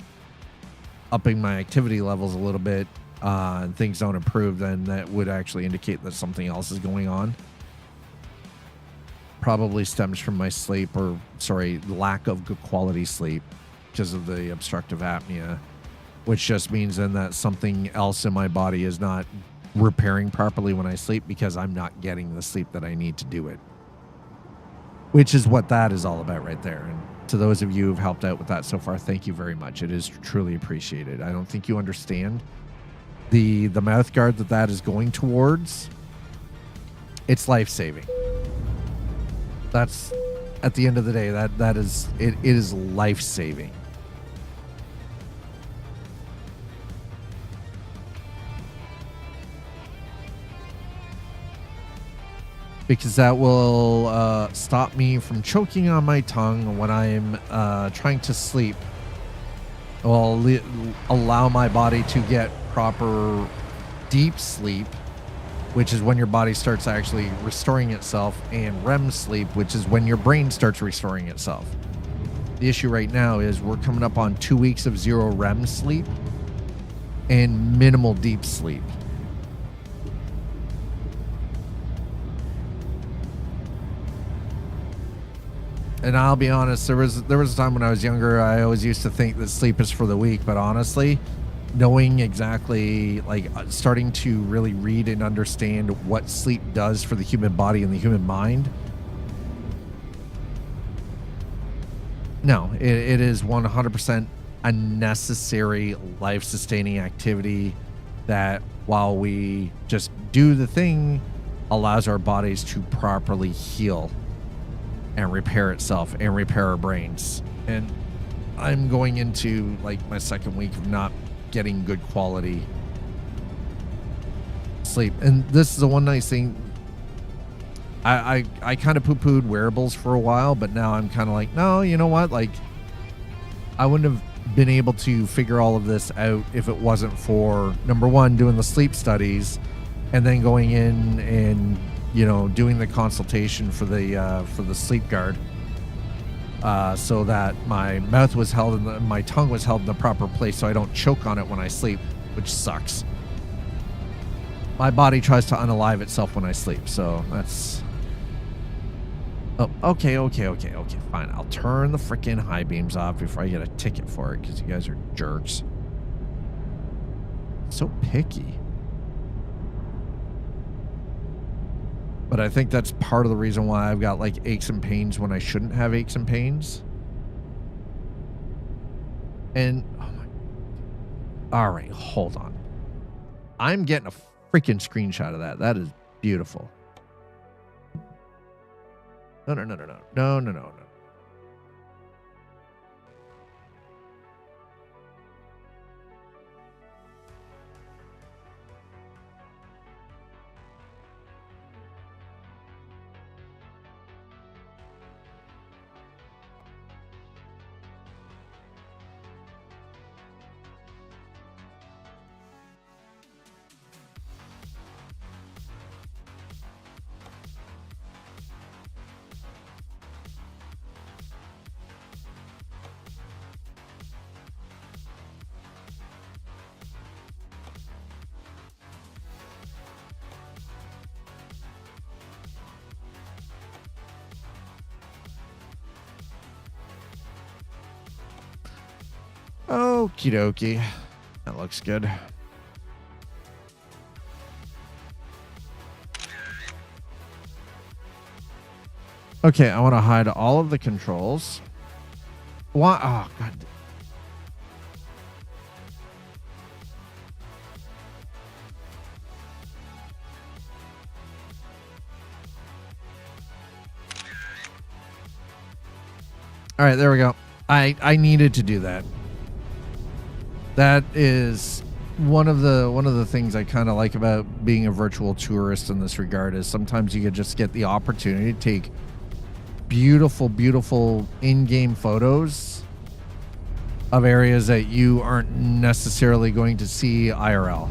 upping my activity levels a little bit, and things don't improve, then that would actually indicate that something else is going on. Probably stems from my sleep, or lack of good quality sleep because of the obstructive apnea, which just means then that something else in my body is not repairing properly when I sleep because I'm not getting the sleep that I need to do it, which is what that is all about right there. And to those of you who've helped out with that so far, thank you very much. It is truly appreciated. I don't think you understand the mouth guard that is going towards. It's life-saving. That's, at the end of the day, that is it is life-saving. Because that will stop me from choking on my tongue when I'm trying to sleep. It will allow my body to get proper deep sleep, which is when your body starts actually restoring itself, and REM sleep, which is when your brain starts restoring itself. The issue right now is we're coming up on 2 weeks of zero REM sleep and minimal deep sleep. And I'll be honest, there was a time when I was younger, I always used to think that sleep is for the weak, but honestly, knowing exactly, like, starting to really read and understand what sleep does for the human body and the human mind, no, it is 100% a necessary life-sustaining activity that, while we just do the thing, allows our bodies to properly heal and repair itself and repair our brains. And I'm going into like my second week of not getting good quality sleep. And this is the one nice thing. I kind of poo-pooed wearables for a while, but now I'm kind of like, no, you know what? Like, I wouldn't have been able to figure all of this out if it wasn't for, number one, doing the sleep studies, and then going in and, you know, doing the consultation for the sleep guard, so that my mouth was held and my tongue was held in the proper place, so I don't choke on it when I sleep, which sucks. My body tries to unalive itself when I sleep, so that's. Oh, okay, fine. I'll turn the freaking high beams off before I get a ticket for it, because you guys are jerks. So picky. But I think that's part of the reason why I've got like aches and pains when I shouldn't have aches and pains. And, oh my. All right, hold on. I'm getting a freaking screenshot of that. That is beautiful. No. Okie dokie. That looks good. Okay, I want to hide all of the controls. Why? Oh, God. All right, there we go. I needed to do that. That is one of the things I kind of like about being a virtual tourist in this regard, is sometimes you could just get the opportunity to take beautiful in-game photos of areas that you aren't necessarily going to see IRL.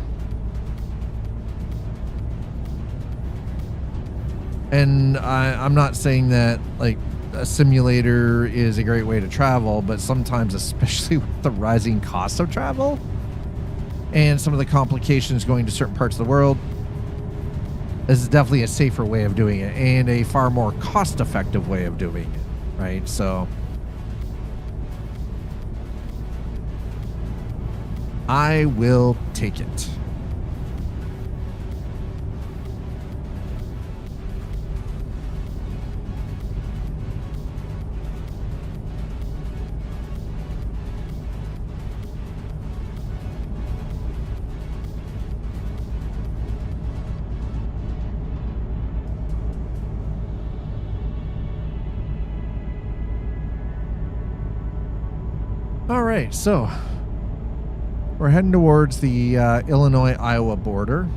And I'm not saying that like a simulator is a great way to travel, but sometimes, especially with the rising cost of travel and some of the complications going to certain parts of the world, this is definitely a safer way of doing it and a far more cost-effective way of doing it, right? So I will take it. All right, so we're heading towards the Illinois-Iowa border.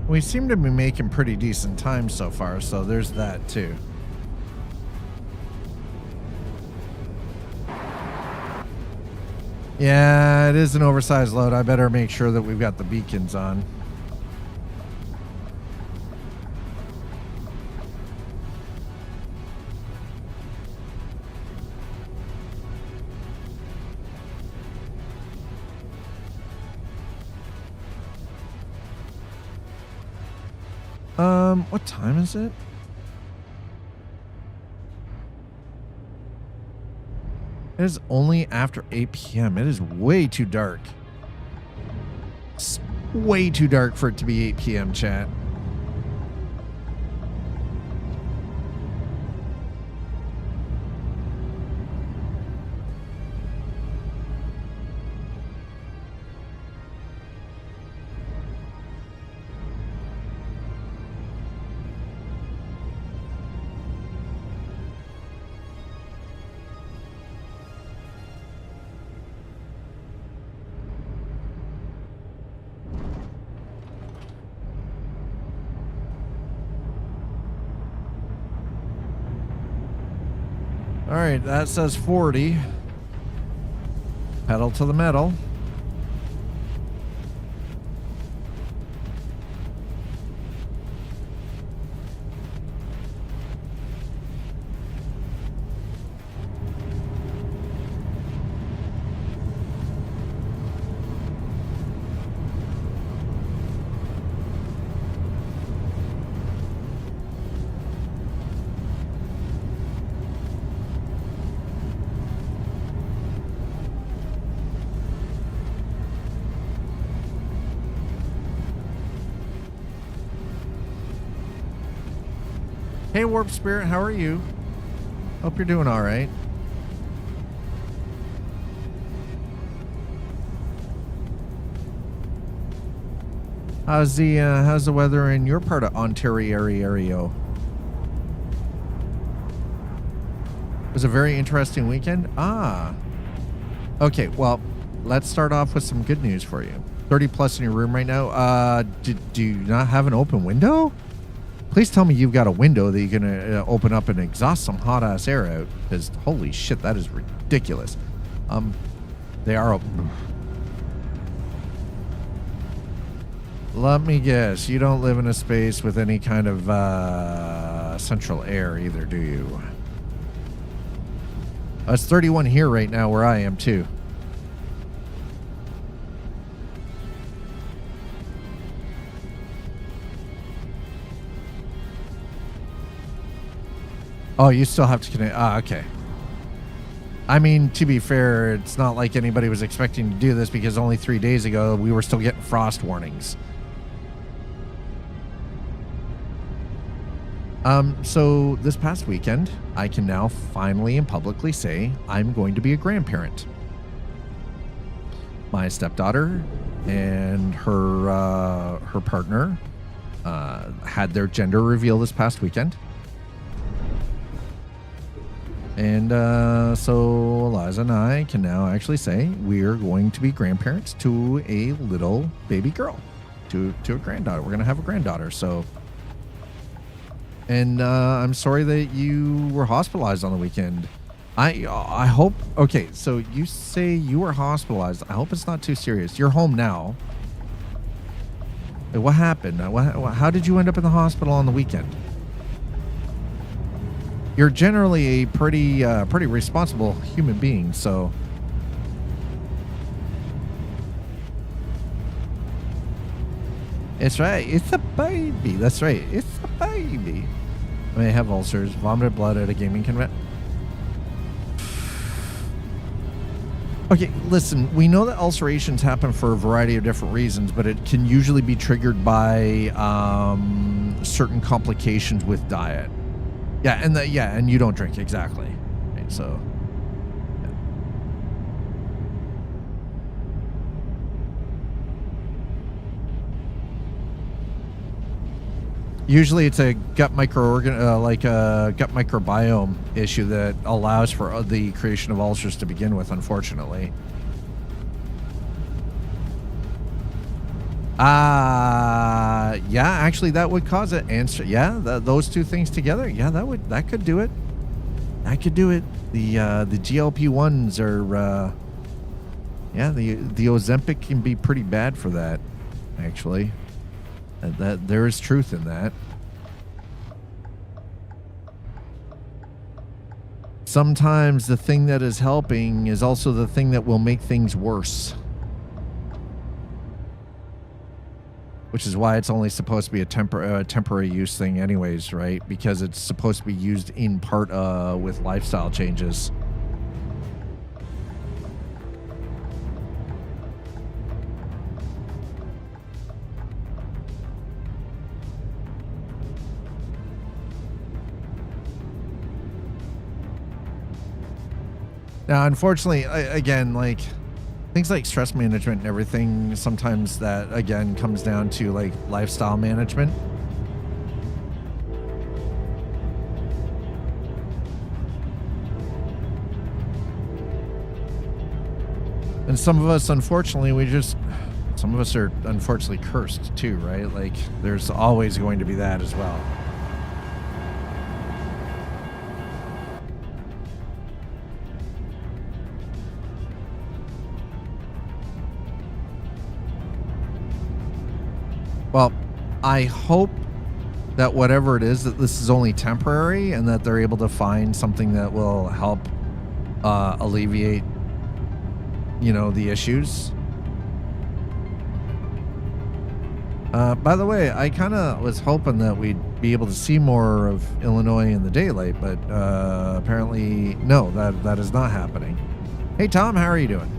We seem to be making pretty decent time so far, so there's that too. Yeah, it is an oversized load. I better make sure that we've got the beacons on. What time is it? It is only after 8 p.m. It is way too dark. It's way too dark for it to be 8 p.m., chat. All right, that says 40. Pedal to the metal. Hey, Warp Spirit, how are you? Hope you're doing all right. How's the weather in your part of Ontario? It was a very interesting weekend. Okay, well, let's start off with some good news for you. 30 plus in your room right now. Do you not have an open window? Please tell me you've got a window that you're going to open up and exhaust some hot-ass air out, because holy shit, that is ridiculous. They are open. Let me guess, you don't live in a space with any kind of central air either, do you? It's 31 here right now where I am, too. Oh, you still have to connect. Okay. I mean, to be fair, it's not like anybody was expecting to do this because only 3 days ago we were still getting frost warnings. So this past weekend, I can now finally and publicly say I'm going to be a grandparent. My stepdaughter and her partner had their gender reveal this past weekend. And so Eliza and I can now actually say we're going to be grandparents to a little baby girl, to a granddaughter. We're going to have a granddaughter. So, and I'm sorry that you were hospitalized on the weekend. I hope. Okay, so you say you were hospitalized. I hope it's not too serious. You're home now. What happened? How did you end up in the hospital on the weekend? You're generally a pretty responsible human being, so. It's right. It's a baby. That's right. It's a baby. I may have ulcers, vomited blood at a gaming convention. Okay, listen, we know that ulcerations happen for a variety of different reasons, but it can usually be triggered by certain complications with diet. Yeah, and you don't drink, exactly. Okay, so. Yeah. Usually it's a gut gut microbiome issue that allows for the creation of ulcers to begin with, unfortunately. Yeah, actually that would cause it. Answer, yeah, those two things together. Yeah, that could do it. That could do it. The GLP-1s are yeah, the Ozempic can be pretty bad for that, actually. That there is truth in that. Sometimes the thing that is helping is also the thing that will make things worse. which is why it's only supposed to be a temporary use thing anyways, right? Because it's supposed to be used in part with lifestyle changes. Now, unfortunately, again, like things like stress management and everything, sometimes that again comes down to like lifestyle management. And some of us, unfortunately, some of us are unfortunately cursed too, right? Like there's always going to be that as well. Well, I hope that whatever it is, that this is only temporary and that they're able to find something that will help alleviate, the issues. By the way, I kind of was hoping that we'd be able to see more of Illinois in the daylight, but apparently, no, that is not happening. Hey, Tom, how are you doing?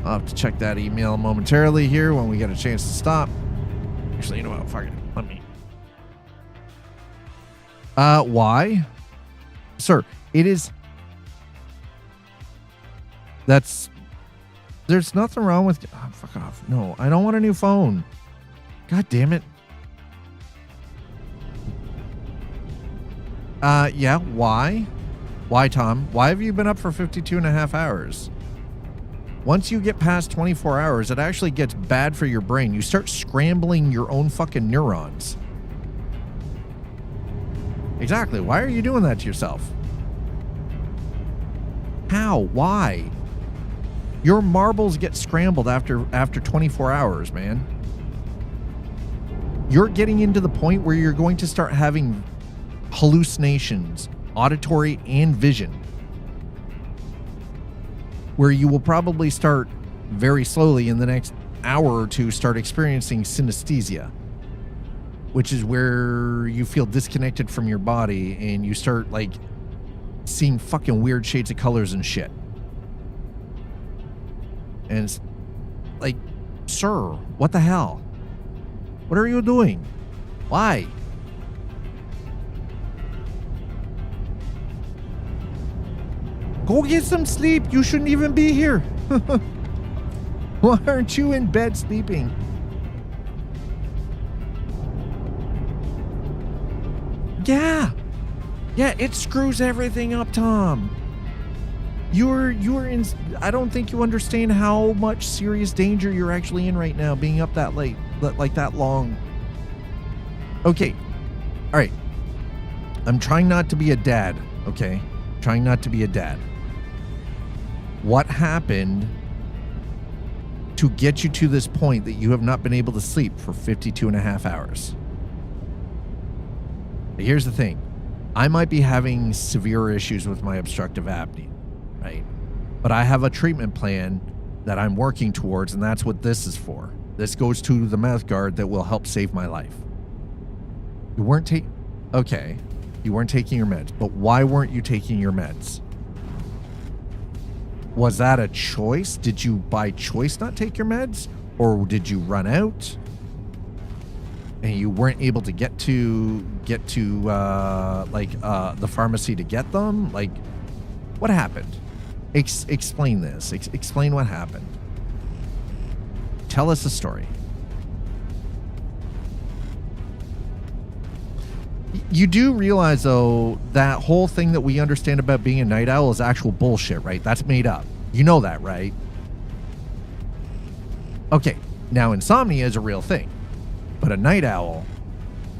I'll have to check that email momentarily here when we get a chance to stop. Actually, you know what? Fuck it. Let me. Why? Sir, it is. There's nothing wrong with. Oh, fuck off. No, I don't want a new phone. God damn it. Yeah, why? Why, Tom? Why have you been up for 52 and a half hours? Once you get past 24 hours, it actually gets bad for your brain. You start scrambling your own fucking neurons. Exactly. Why are you doing that to yourself? How? Why? Your marbles get scrambled after 24 hours, man. You're getting into the point where you're going to start having hallucinations, auditory and vision, where you will probably start very slowly in the next hour or two start experiencing synesthesia, which is where you feel disconnected from your body and you start like seeing fucking weird shades of colors and shit. And it's like, sir, what the hell? What are you doing? Why? Go get some sleep. You shouldn't even be here. Why aren't you in bed sleeping? Yeah. Yeah, it screws everything up, Tom. You're in. I don't think you understand how much serious danger you're actually in right now, being up that late, like that long. Okay. All right. I'm trying not to be a dad, okay? Trying not to be a dad. What happened to get you to this point that you have not been able to sleep for 52 and a half hours? Here's the thing. I might be having severe issues with my obstructive apnea, right? But I have a treatment plan that I'm working towards, and that's what this is for. This goes to the mouth guard that will help save my life. You weren't taking... Okay. You weren't taking your meds, but why weren't you taking your meds? Was that a choice? Did you by choice not take your meds? Or did you run out and you weren't able to get to the pharmacy to get them? Like, what happened? Explain this. Explain what happened. Tell us the story. You do realize, though, that whole thing that we understand about being a night owl is actual bullshit, right? That's made up. You know that, right? Okay, now insomnia is a real thing. But a night owl,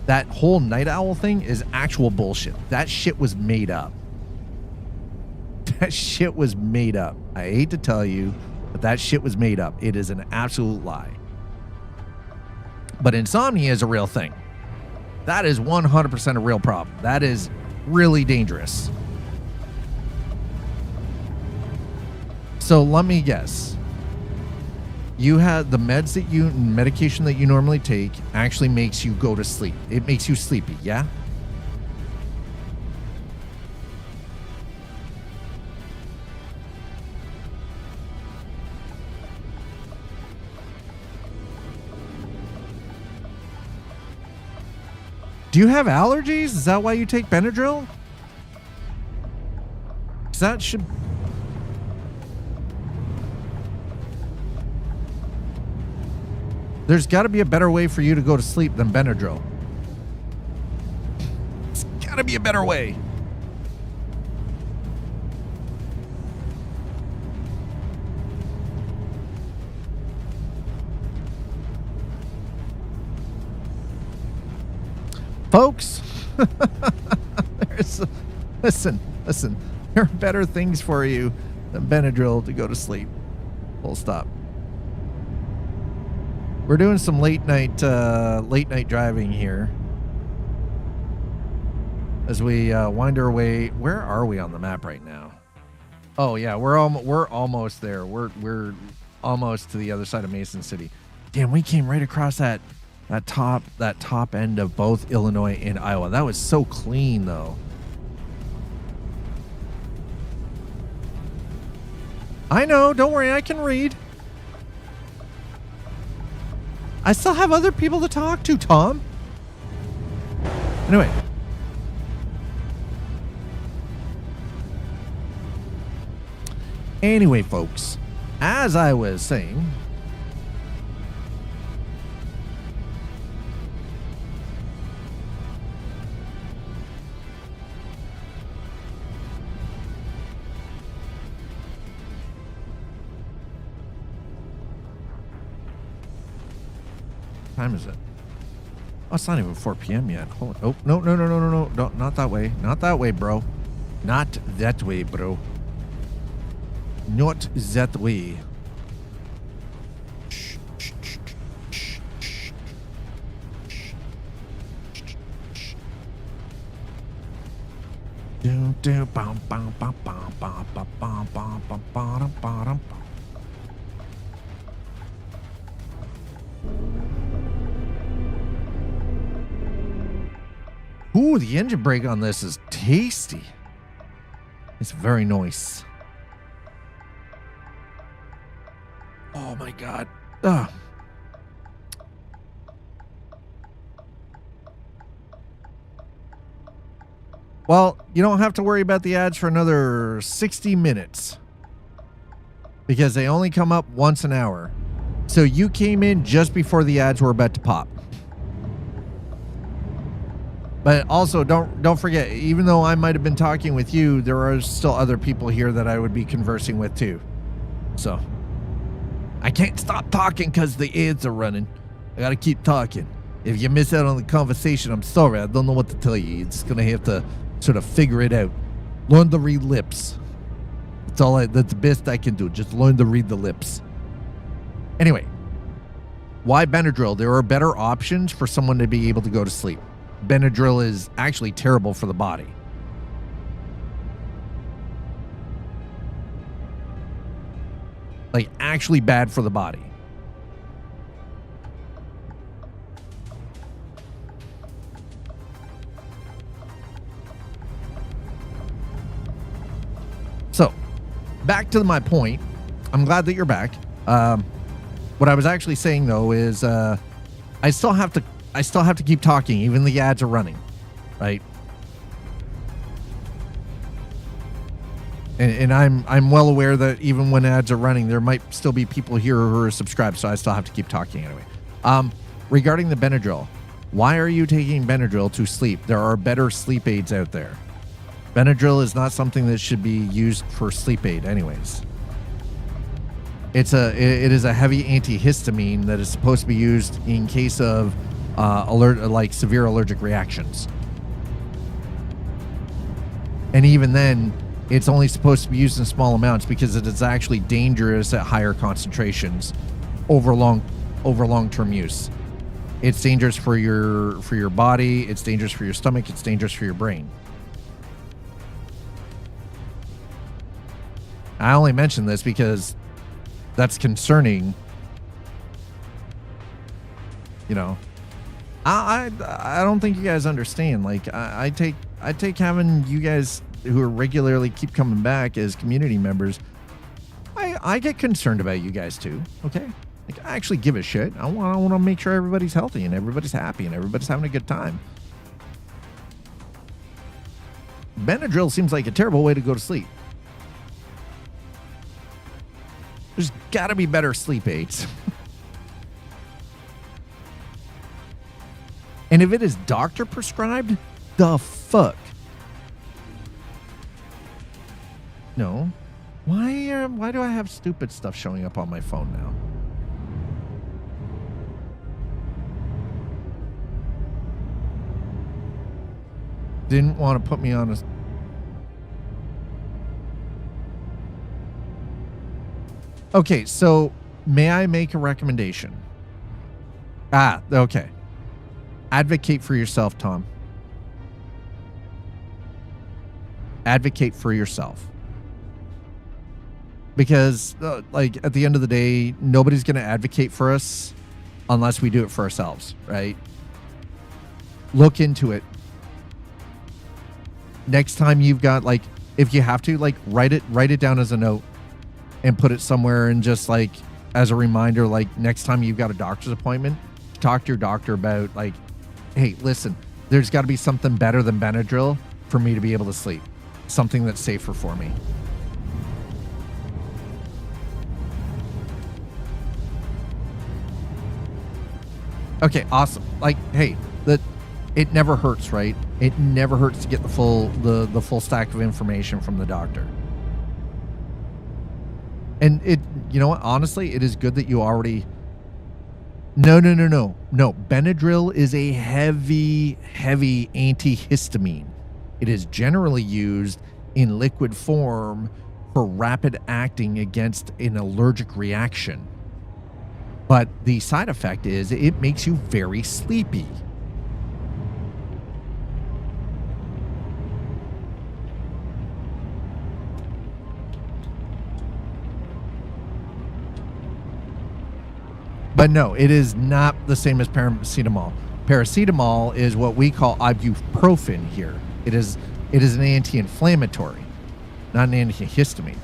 that whole night owl thing is actual bullshit. That shit was made up. That shit was made up. I hate to tell you, but that shit was made up. It is an absolute lie. But insomnia is a real thing. That is 100% a real problem. That is really dangerous. So let me guess. You had the medication that you normally take actually makes you go to sleep. It makes you sleepy, yeah? Do you have allergies? Is that why you take Benadryl? 'Cause that should... There's got to be a better way for you to go to sleep than Benadryl. There's got to be a better way. Folks, listen, there are better things for you than Benadryl to go to sleep. Full stop. We're doing some late night driving here as we wind our way. Where are we on the map right now? Oh yeah, we're almost there. We're almost to the other side of Mason City. Damn, we came right across that top end of both Illinois and Iowa. That was so clean though. I know, don't worry, I can read. I still have other people to talk to, Tom. Anyway. Anyway, folks, as I was saying, time is it? Oh, it's not even 4 p.m. yet. Hold on. Oh, no, not that way. Not that way, bro. Not that way, bro. Not that way. Ooh, the engine brake on this is tasty. It's very nice. Oh my God. Ugh. Well, you don't have to worry about the ads for another 60 minutes because they only come up once an hour. So you came in just before the ads were about to pop. But also, don't forget, even though I might have been talking with you, there are still other people here that I would be conversing with too. So I can't stop talking because the ads are running. I gotta keep talking. If you miss out on the conversation, I'm sorry. I don't know what to tell you. You're just gonna have to sort of figure it out. Learn to read lips. That's the best I can do. Just learn to read the lips. Anyway, why Benadryl? There are better options for someone to be able to go to sleep. Benadryl is actually terrible for the body. Like, actually bad for the body. So, back to my point. I'm glad that you're back. What I was actually saying, though, is I still have to keep talking, even the ads are running, right? And I'm well aware that even when ads are running, there might still be people here who are subscribed, so I still have to keep talking anyway. Regarding the Benadryl, why are you taking Benadryl to sleep? There are better sleep aids out there. Benadryl is not something that should be used for sleep aid anyways. It is a heavy antihistamine that is supposed to be used in case of severe allergic reactions. And even then, it's only supposed to be used in small amounts because it is actually dangerous at higher concentrations over long-term use. It's dangerous for your body, it's dangerous for your stomach, it's dangerous for your brain. I only mention this because that's concerning. You know, I don't think you guys understand. Like, I take having you guys who are regularly keep coming back as community members. I get concerned about you guys too. Okay, like I actually give a shit. I want to make sure everybody's healthy and everybody's happy and everybody's having a good time. Benadryl seems like a terrible way to go to sleep. There's got to be better sleep aids. And if it is doctor prescribed, the fuck? No. Why do I have stupid stuff showing up on my phone now? Didn't want to put me on a... Okay, so may I make a recommendation? Okay. Advocate for yourself, Tom. Advocate for yourself. Because, like, at the end of the day, nobody's going to advocate for us unless we do it for ourselves, right? Look into it. Next time you've got, like, if you have to, like, write it down as a note and put it somewhere, and just, like, as a reminder, like, next time you've got a doctor's appointment, talk to your doctor about, like, hey, listen, there's got to be something better than Benadryl for me to be able to sleep. Something that's safer for me. Okay, awesome. Like, hey, it never hurts, right? It never hurts to get the full stack of information from the doctor. And you know what? Honestly, it is good that you already... No. Benadryl is a heavy antihistamine. It is generally used in liquid form for rapid acting against an allergic reaction. But the side effect is it makes you very sleepy. But no, it is not the same as paracetamol. Paracetamol is what we call ibuprofen here. It is an anti-inflammatory, not an antihistamine.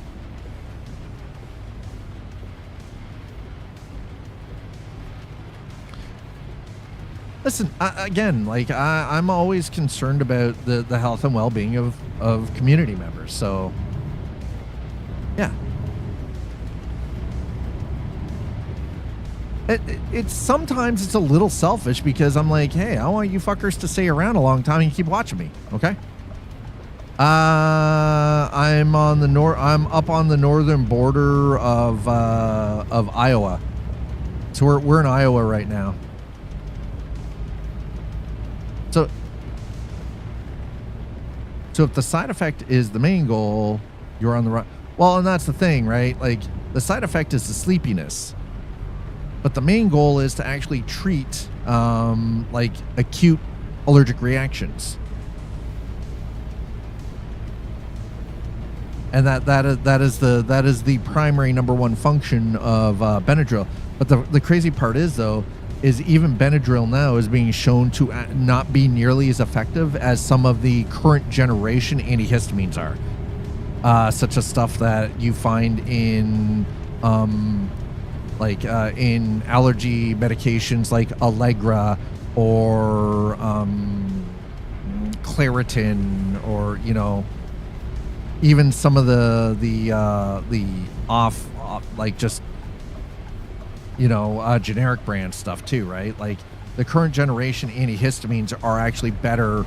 Listen, again, like I'm always concerned about the health and well-being of community members. So, yeah. It's sometimes it's a little selfish because I'm like, hey, I want you fuckers to stay around a long time and keep watching me, okay? I'm up on the northern border of Iowa. So we're in Iowa right now. So if the side effect is the main goal, you're on the right. Well, and that's the thing, right? Like the side effect is the sleepiness. But the main goal is to actually treat like acute allergic reactions, and that is the primary number one function of Benadryl. But the crazy part is even Benadryl now is being shown to not be nearly as effective as some of the current generation antihistamines are, such as stuff that you find in in allergy medications like Allegra or Claritin, or even some of the off like just generic brand stuff too, right? Like the current generation antihistamines are actually better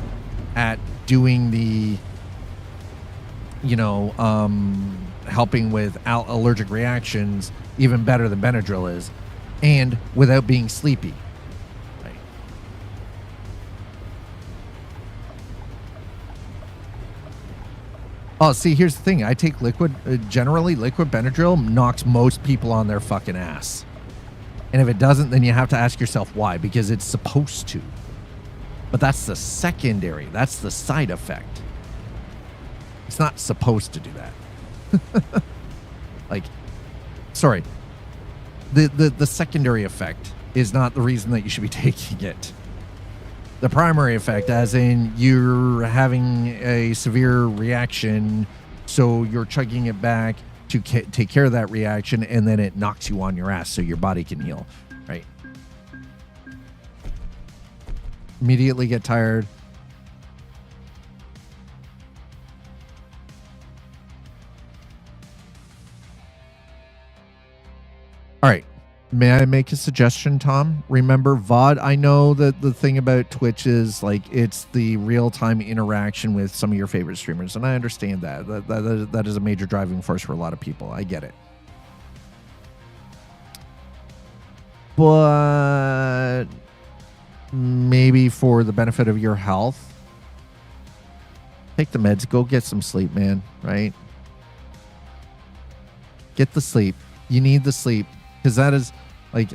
at doing the helping with allergic reactions even better than Benadryl is, and without being sleepy. Right. Oh, see, here's the thing. I take generally liquid Benadryl knocks most people on their fucking ass. And if it doesn't, then you have to ask yourself why, because it's supposed to. But that's the secondary. That's the side effect. It's not supposed to do that. Like, sorry. The secondary effect is not the reason that you should be taking it. The primary effect, as in you're having a severe reaction, so you're chugging it back to take care of that reaction, and then it knocks you on your ass so your body can heal, right? Immediately get tired. All right. May I make a suggestion, Tom? Remember, VOD, I know that the thing about Twitch is, like, it's the real-time interaction with some of your favorite streamers, and I understand that. That is a major driving force for a lot of people. I get it. But maybe for the benefit of your health, take the meds, go get some sleep, man, right? Get the sleep. You need the sleep. Because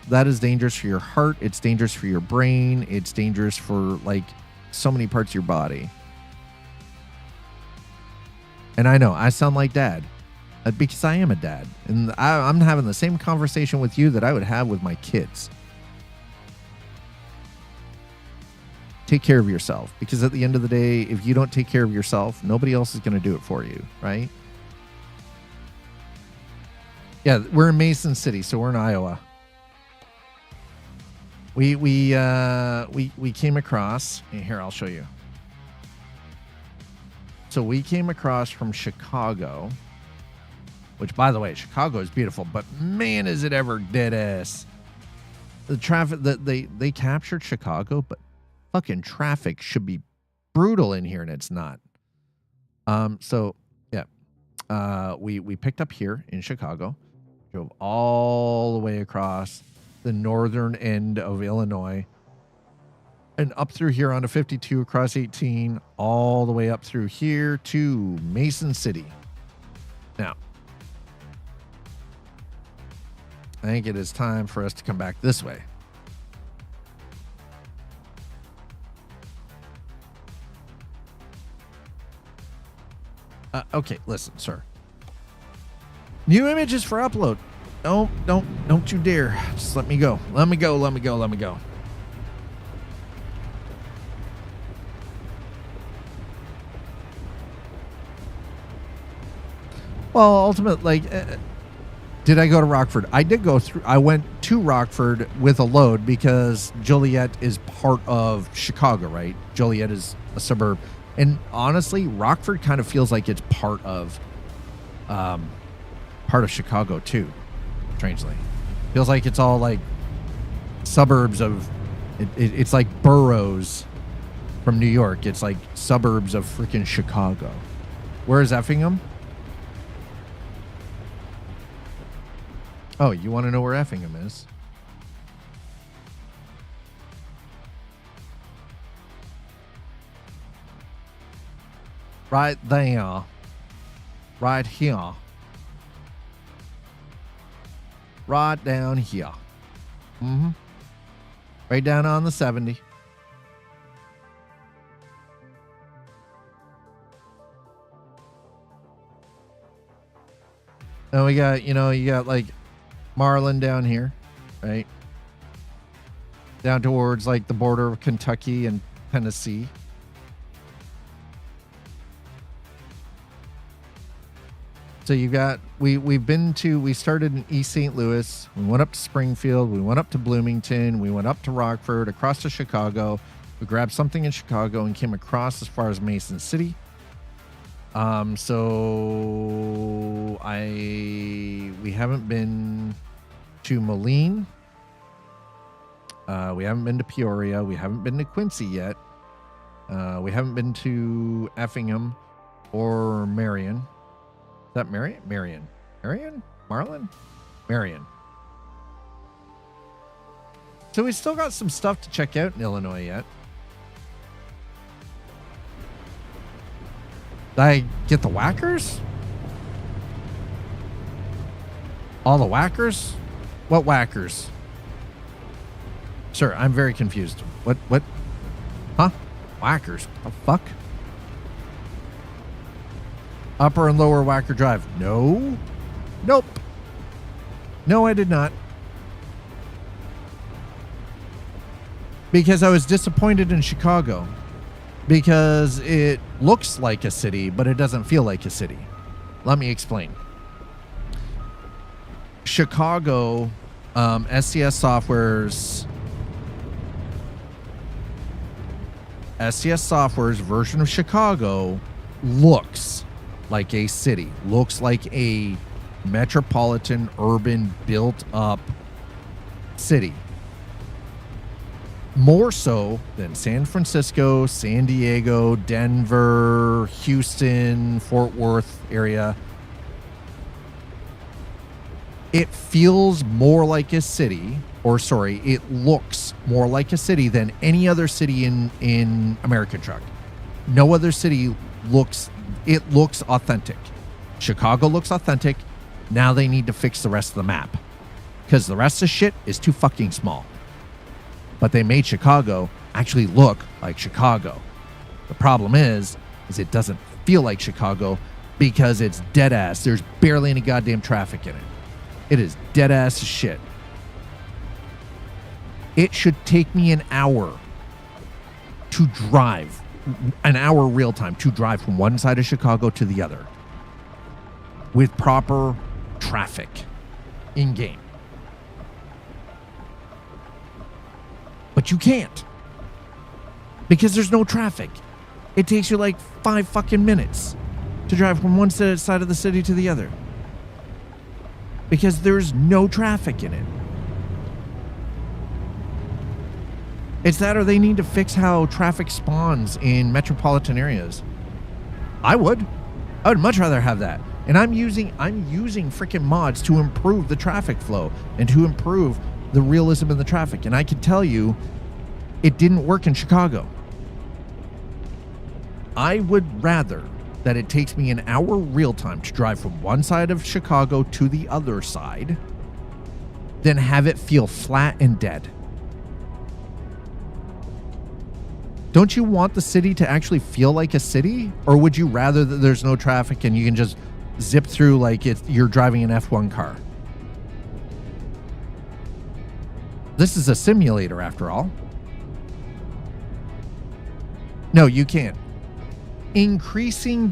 that is dangerous for your heart. It's dangerous for your brain. It's dangerous for, like, so many parts of your body. And I know I sound like dad because I am a dad. And I'm having the same conversation with you that I would have with my kids. Take care of yourself. Because at the end of the day, if you don't take care of yourself, nobody else is going to do it for you, right? Yeah, we're in Mason City, so we're in Iowa. We came across, and here I'll show you. So we came across from Chicago, which, by the way, Chicago is beautiful, but man, is it ever dead ass. The traffic that they captured Chicago, but fucking traffic should be brutal in here, and it's not. So yeah, we picked up here in Chicago. Drove all the way across the northern end of Illinois and up through here onto 52 across 18, all the way up through here to Mason City. Now, I think it is time for us to come back this way. Okay, listen, sir. New images for upload. Don't you dare. Just let me go. Let me go. Well, ultimately, did I go to Rockford? I did go through. I went to Rockford with a load because Joliet is part of Chicago, right? Joliet is a suburb. And honestly, Rockford kind of feels like it's part of Chicago too, strangely. Feels like it's all like suburbs of it's like boroughs from New York. It's like suburbs of freaking Chicago. Where is Effingham? Oh, you want to know where Effingham is? Right there. Right here. Right down here. Mm-hmm. Right down on the 70. And we got, you got like Marlin down here, right? Down towards like the border of Kentucky and Tennessee. So you got, we started in East St. Louis. We went up to Springfield. We went up to Bloomington. We went up to Rockford, across to Chicago. We grabbed something in Chicago and came across as far as Mason City. So we haven't been to Moline. We haven't been to Peoria. We haven't been to Quincy yet. We haven't been to Effingham or Marion. Is that Marion? Marion? Marlin? Marion. So we still got some stuff to check out in Illinois yet. Did I get the whackers? All the whackers? What whackers? Sir, I'm very confused. What? Huh? Whackers? What the fuck? Upper and lower Whacker Drive. No. Nope. No, I did not. Because I was disappointed in Chicago. Because it looks like a city, but it doesn't feel like a city. Let me explain. Chicago, SCS Software's version of Chicago looks like a city, looks like a metropolitan, urban, built-up city. More so than San Francisco, San Diego, Denver, Houston, Fort Worth area. It feels more like a city, it looks more like a city than any other city in American Truck. No other city looks authentic. Chicago looks authentic. Now they need to fix the rest of the map. Because the rest of shit is too fucking small. But they made Chicago actually look like Chicago. The problem is it doesn't feel like Chicago because it's dead ass. There's barely any goddamn traffic in it. It is dead ass shit. It should take me an hour to drive, an hour real time to drive from one side of Chicago to the other with proper traffic in game. But you can't because there's no traffic. It takes you like 5 fucking minutes to drive from one side of the city to the other because there's no traffic in it. It's that, or they need to fix how traffic spawns in metropolitan areas. I would much rather have that. And I'm using freaking mods to improve the traffic flow and to improve the realism in the traffic. And I can tell you, it didn't work in Chicago. I would rather that it takes me an hour real time to drive from one side of Chicago to the other side than have it feel flat and dead. Don't you want the city to actually feel like a city? Or would you rather that there's no traffic and you can just zip through like you're driving an F1 car? This is a simulator after all. No, you can't. Increasing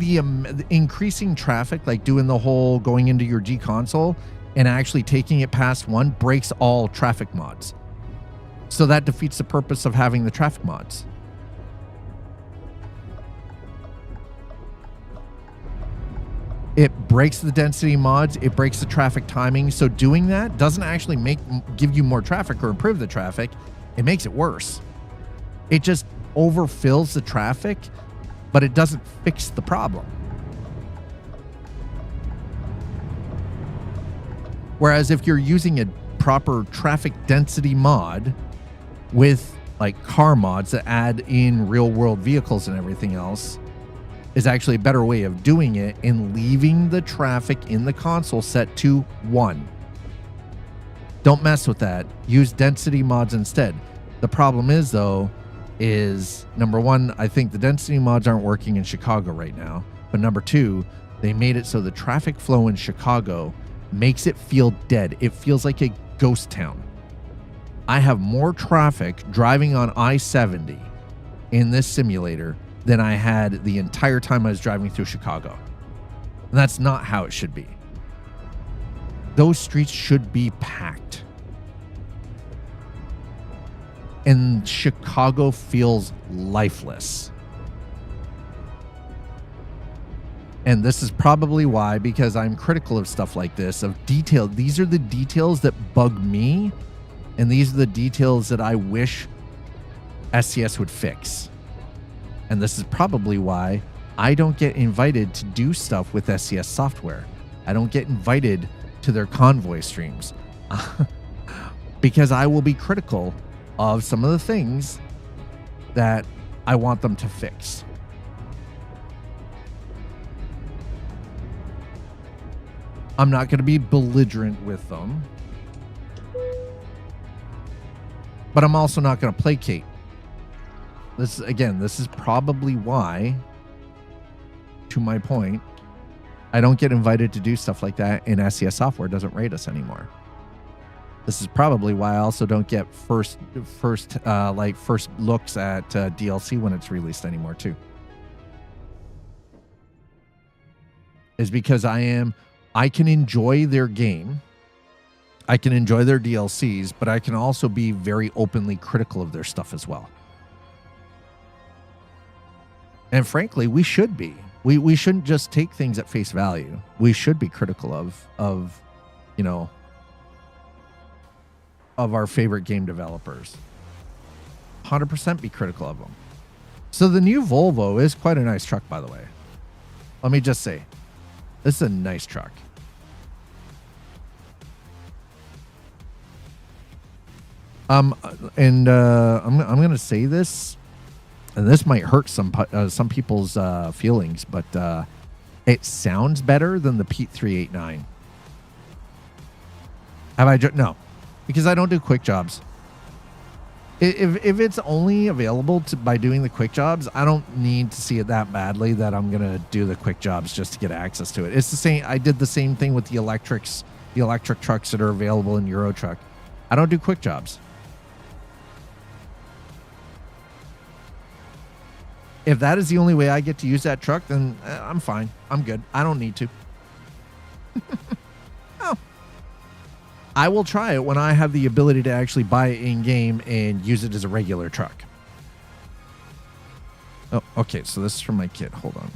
traffic, like doing the whole going into your G console and actually taking it past one, breaks all traffic mods. So that defeats the purpose of having the traffic mods. It breaks the density mods. It breaks the traffic timing. So doing that doesn't actually give you more traffic or improve the traffic. It makes it worse. It just overfills the traffic, but it doesn't fix the problem. Whereas if you're using a proper traffic density mod with like car mods that add in real world vehicles and everything else, is actually a better way of doing it and leaving the traffic in the console set to 1. Don't mess with that. Use density mods instead. The problem is, though, is number one, I think the density mods aren't working in Chicago right now. But number two, they made it so the traffic flow in Chicago makes it feel dead. It feels like a ghost town. I have more traffic driving on I-70 in this simulator than I had the entire time I was driving through Chicago. And that's not how it should be. Those streets should be packed. And Chicago feels lifeless. And this is probably why, because I'm critical of stuff like this, of detail. These are the details that bug me, and these are the details that I wish SCS would fix. And this is probably why I don't get invited to do stuff with SCS Software. I don't get invited to their convoy streams because I will be critical of some of the things that I want them to fix. I'm not going to be belligerent with them, but I'm also not going to placate. This is probably why, to my point, I don't get invited to do stuff like that, and SCS Software doesn't rate us anymore. This is probably why I also don't get first looks at DLC when it's released anymore too. Is because I can enjoy their game. I can enjoy their DLCs, but I can also be very openly critical of their stuff as well. And frankly, we should be. We shouldn't just take things at face value. We should be critical of you know, of our favorite game developers. 100% be critical of them. So the new Volvo is quite a nice truck, by the way. Let me just say, this is a nice truck. I'm going to say this, and this might hurt some people's feelings, but it sounds better than the Pete 389. No, because I don't do quick jobs. If it's only available by doing the quick jobs, I don't need to see it that badly that I'm going to do the quick jobs just to get access to it. It's the same. I did the same thing with the electric trucks that are available in Euro Truck. I don't do quick jobs. If that is the only way I get to use that truck, then I'm fine. I'm good. I don't need to. Oh. I will try it when I have the ability to actually buy it in-game and use it as a regular truck. Oh, okay. So this is from my kid. Hold on.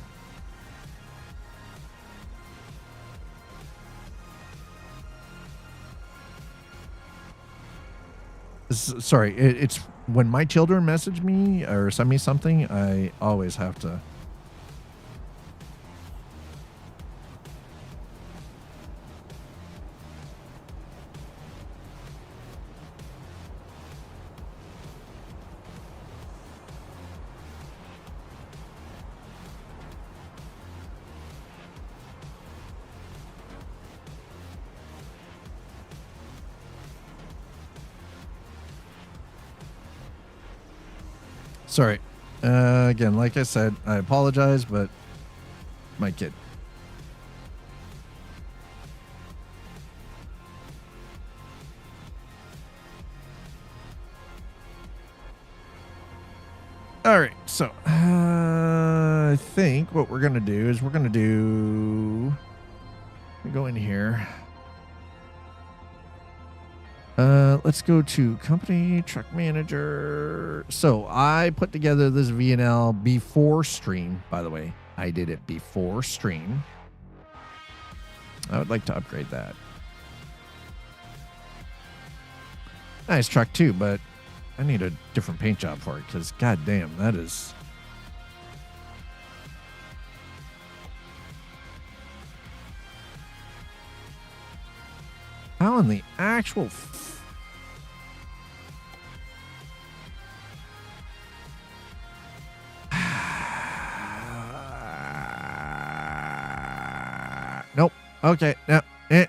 Sorry, it's when my children message me or send me something, I always have to. Sorry. Again, like I said, I apologize, but my kid. All right. So I think what we're going to do is go in here. Let's go to company truck manager. So I put together this VNL before stream, by the way. I did it before stream. I would like to upgrade that. Nice truck too, but I need a different paint job for it because goddamn, that is. How in the actual nope. Okay. No. No.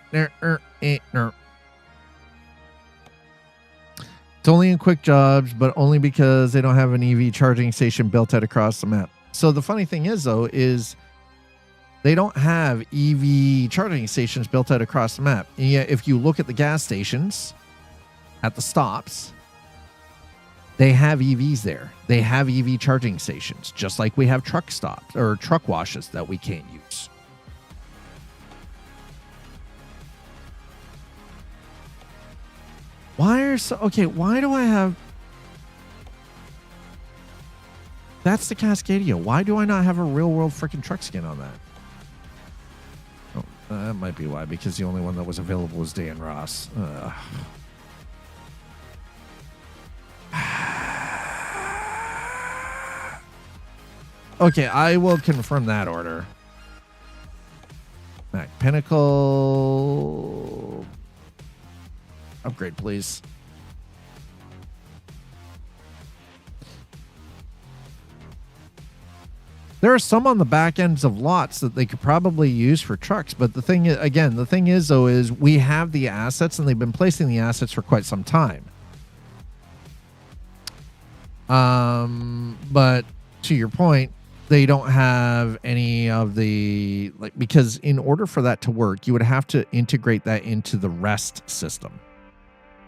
It's only in quick jobs, but only because they don't have an EV charging station built out across the map. So the funny thing is, though, is they don't have EV charging stations built out across the map. And yet, if you look at the gas stations at the stops, they have EVs there. They have EV charging stations, just like we have truck stops or truck washes that we can't use. Why do I have... That's the Cascadia. Why do I not have a real-world freaking truck skin on that? Oh, that might be why, because the only one that was available was Dan Ross. Okay, I will confirm that order. Mac Pinnacle... Upgrade, please. There are some on the back ends of lots that they could probably use for trucks, but the thing is, though, is we have the assets and they've been placing the assets for quite some time. But to your point, they don't have any of the, like, because in order for that to work, you would have to integrate that into the REST system.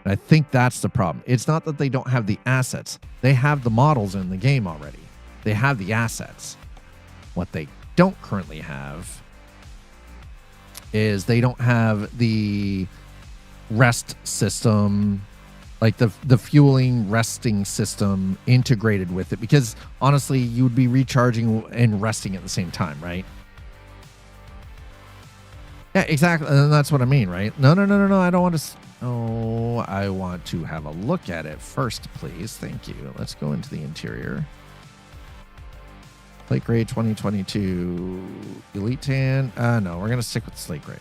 And I think that's the problem. It's not that they don't have the assets. They have the models in the game already. They have the assets. What they don't currently have is they don't have the REST system, like the fueling resting system integrated with it, because honestly, you would be recharging and resting at the same time, right? Yeah, exactly. And that's what I mean, right? No. I don't want to. Oh, I want to have a look at it first, please. Thank you. Let's go into the interior. Slate Gray 2022 Elite Tan. No, we're gonna stick with Slate Gray.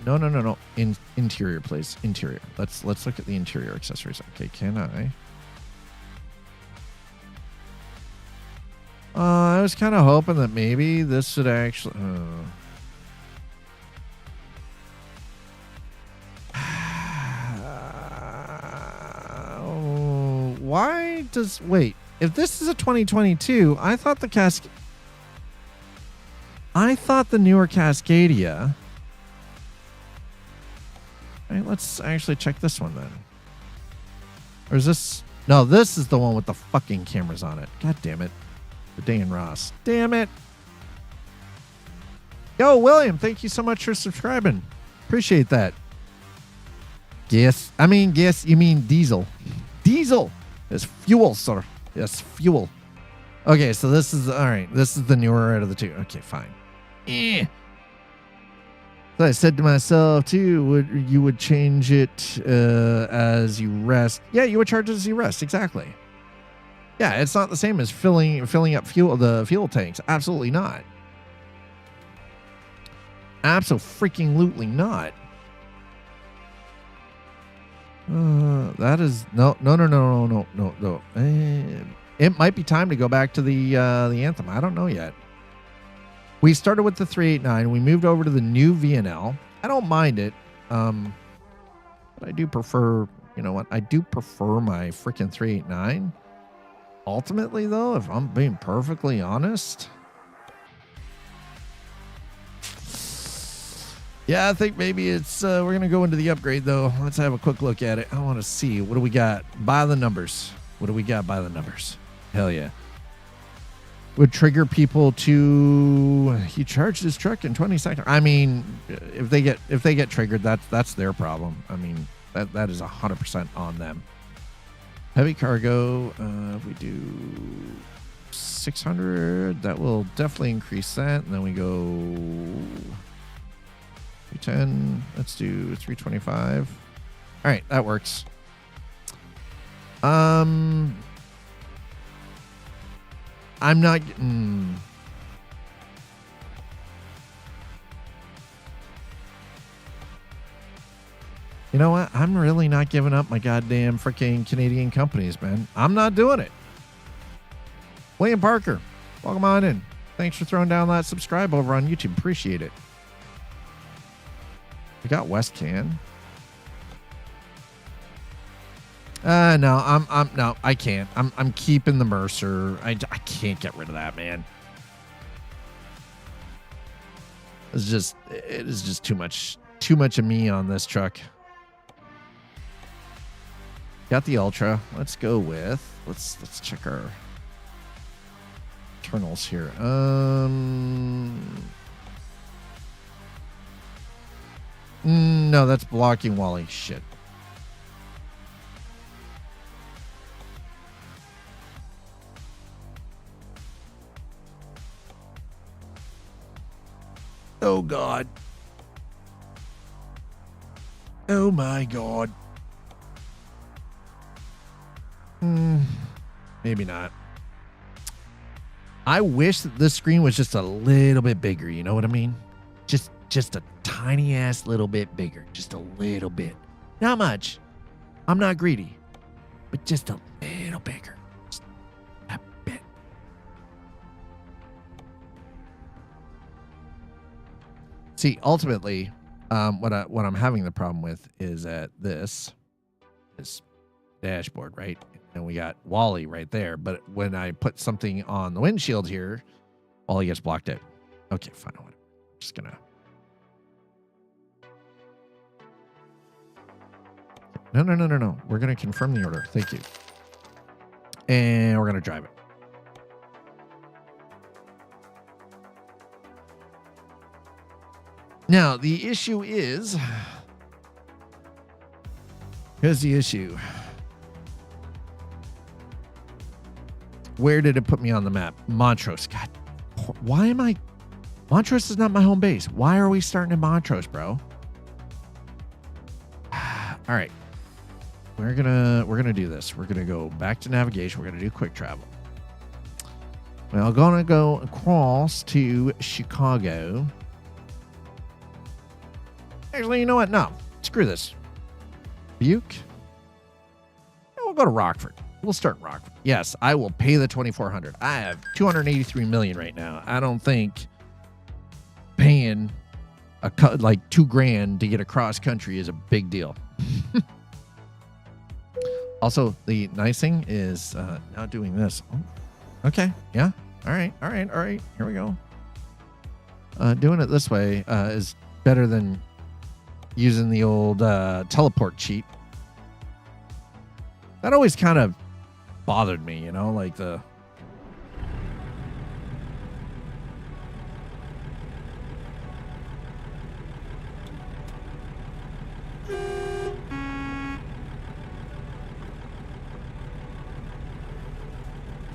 No. Interior, please. Interior. Let's look at the interior accessories. Okay, can I was kind of hoping that maybe this would actually. Why does wait? If this is a 2022, I thought the newer Cascadia. All right, let's actually check this one then. Or is this? No, this is the one with the fucking cameras on it. God damn it. The Dan Ross. Damn it. Yo, William, thank you so much for subscribing. Appreciate that. Yes, you mean diesel. Diesel is fuel, sir. Yes, fuel. Okay, so this is, all right, this is the newer out of the two. Okay, fine. So I said to myself, too, you would change it as you rest. Yeah, you would charge it as you rest, exactly. Yeah, it's not the same as filling up the fuel tanks. Absolutely not. Abso-freaking-lutely not. That is no. It might be time to go back to the Anthem. I don't know yet. We started with the 389. We moved over to the new VNL. I don't mind it. But I do prefer, you know what? I do prefer my freaking 389. Ultimately, though, if I'm being perfectly honest. Yeah, I think maybe it's we're going to go into the upgrade, though. Let's have a quick look at it. I want to see. What do we got? By the numbers. What do we got by the numbers? Hell yeah. Would trigger people to he charged his truck in 20 seconds. I mean, if they get triggered, that's their problem. I mean, that is 100% on them. Heavy cargo, if we do 600, that will definitely increase that. And then we go 310. Let's do 325. All right, that works. I'm not. You know what? I'm really not giving up my goddamn freaking Canadian companies, man. I'm not doing it. William Parker, welcome on in. Thanks for throwing down that subscribe over on YouTube. Appreciate it. We got West Can. No, no, I can't. I'm keeping the Mercer. I can't get rid of that, man. It is just too much of me on this truck. Got the Ultra. Let's go with let's check our internals here. No, that's blocking Wally. Shit. Oh God. Oh my God. Maybe not. I wish that this screen was just a little bit bigger. You know what I mean? Just a tiny ass little bit bigger. Just a little bit. Not much. I'm not greedy. But just a little bigger. Just a bit. See, ultimately, what I'm having the problem with is that this dashboard, right? And we got Wally right there. But when I put something on the windshield here, Wally gets blocked out. Okay, fine. Whatever. I'm just going to. No. We're going to confirm the order. Thank you. And we're going to drive it. Now, the issue is... Here's the issue. Where did it put me on the map? Montrose. God, why am I... Montrose is not my home base. Why are we starting in Montrose, bro? All right. We're gonna do this. We're gonna go back to navigation. We're gonna do quick travel. We're gonna go across to Chicago. Actually, you know what? No, screw this. Buke. We'll go to Rockford. We'll start in Rockford. Yes, I will pay the $2,400. I have $283 million right now. I don't think paying like $2,000 to get across country is a big deal. Also, the nice thing is now doing this. Oh, okay. Yeah. All right. Here we go. Doing it this way is better than using the old teleport cheat. That always kind of bothered me, like the...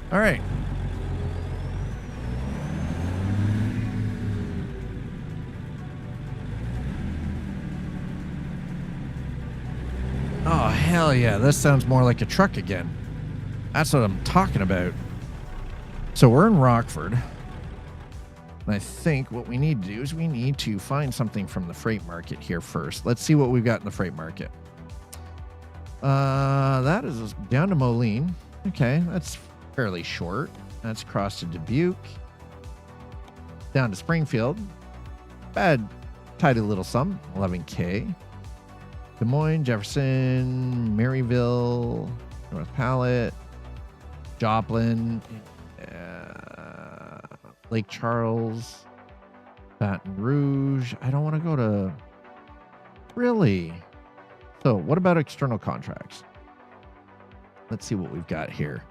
All right. Oh, hell yeah. This sounds more like a truck again. That's what I'm talking about. So we're in Rockford. And I think what we need to do is we need to find something from the freight market here first. Let's see what we've got in the freight market. That is down to Moline. Okay, that's fairly short. That's across to Dubuque. Down to Springfield. Bad, tidy little sum. 11K. Des Moines, Jefferson, Maryville, North Pallet, Joplin, Lake Charles, Baton Rouge. I don't want to go to... Really? So what about external contracts? Let's see what we've got here.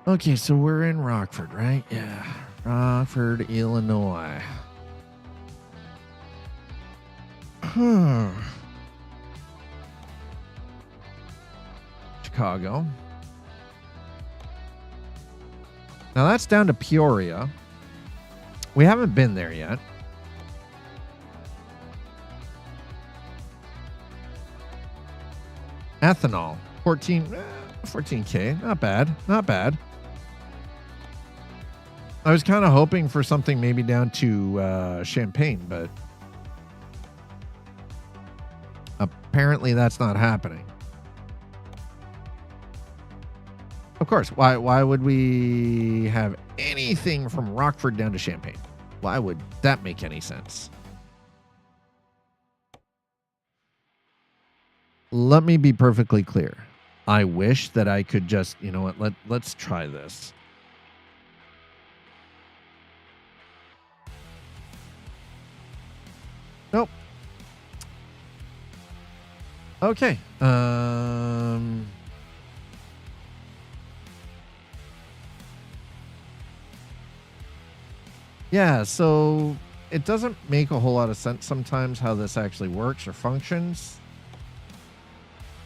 Okay, so we're in Rockford, right? Yeah. Rockford, Illinois. Chicago. Now that's down to Peoria. We haven't been there yet. Ethanol, 14K. Not bad. I was kind of hoping for something maybe down to Champaign, but apparently that's not happening. Of course, why would we have anything from Rockford down to Champaign? Why would that make any sense? Let me be perfectly clear. I wish that I could just, you know what, let's try this. Nope. Okay. Yeah, so it doesn't make a whole lot of sense sometimes how this actually works or functions.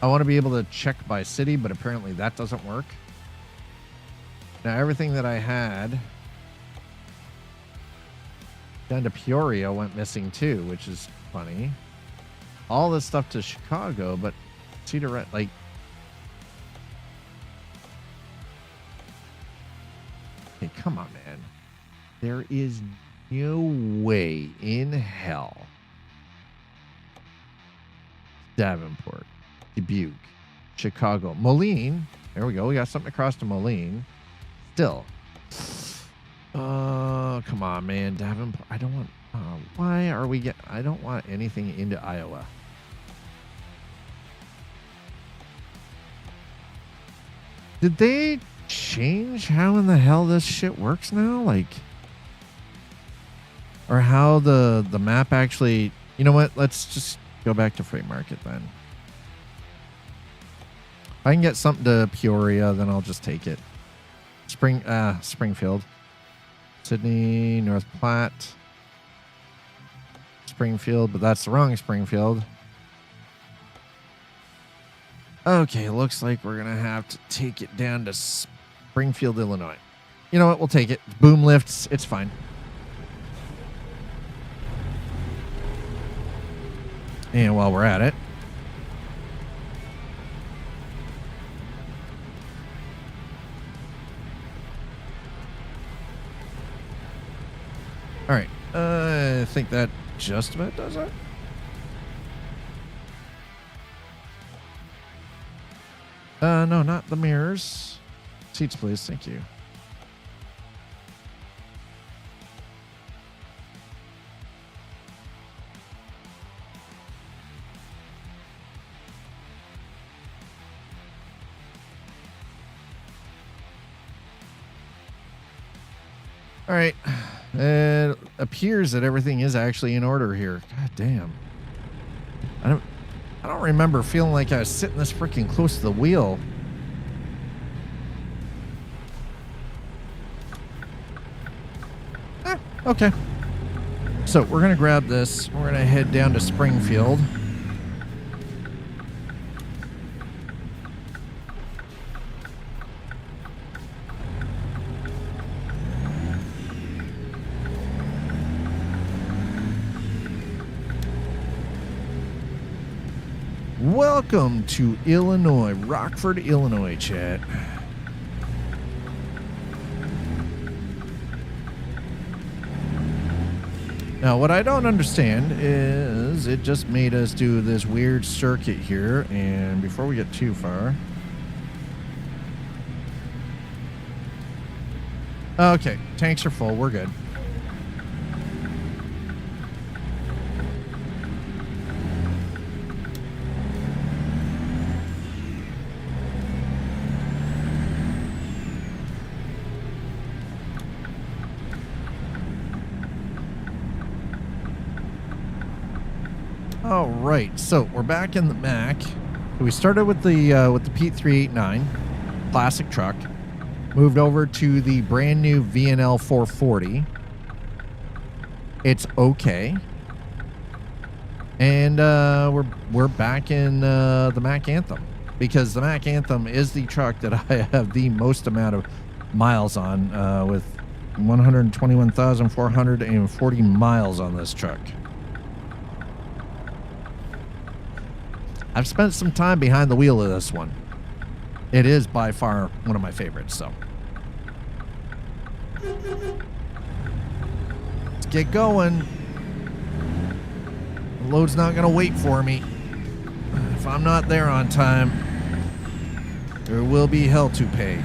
I want to be able to check by city, but apparently that doesn't work. Now, everything that I had down to Peoria went missing too, which is funny. All this stuff to Chicago, but Cedar Red, like... Hey, come on, man. There is no way in hell. Davenport, Dubuque, Chicago, Moline. There we go. We got something across to Moline. Still. Come on, man. Davenport. I don't want... why are we getting... I don't want anything into Iowa. Did they change how in the hell this shit works now? Like, or how the map actually, you know what? Let's just go back to Freight Market then. If I can get something to Peoria, then I'll just take it. Springfield. Sydney, North Platte. Springfield, but that's the wrong Springfield. Okay, looks like we're going to have to take it down to Springfield, Illinois. You know what? We'll take it. Boom lifts. It's fine. And while we're at it, all right. I think that just about does it. No, not the mirrors. Seats, please. Thank you. All right. It appears that everything is actually in order here. God damn. I don't remember feeling like I was sitting this freaking close to the wheel. Okay. So we're going to grab this. We're going to head down to Springfield. Welcome to Illinois, Rockford, Illinois, chat. Now, what I don't understand is it just made us do this weird circuit here, and before we get too far... Okay, tanks are full, we're good. All right, so we're back in the Mac. We started with the Pete 389 classic truck, moved over to the brand new VNL 440. It's okay, and we're back in the Mac Anthem, because the Mac Anthem is the truck that I have the most amount of miles on, with 121,440 miles on this truck. I've spent some time behind the wheel of this one. It is by far one of my favorites, so. Let's get going. The load's not going to wait for me. If I'm not there on time, there will be hell to pay.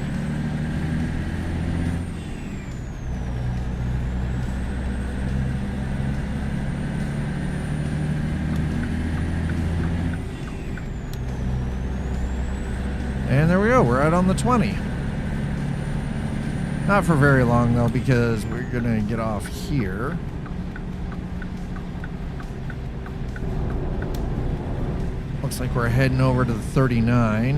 And there we go, we're out on the 20. Not for very long though, because we're gonna get off here. Looks like we're heading over to the 39.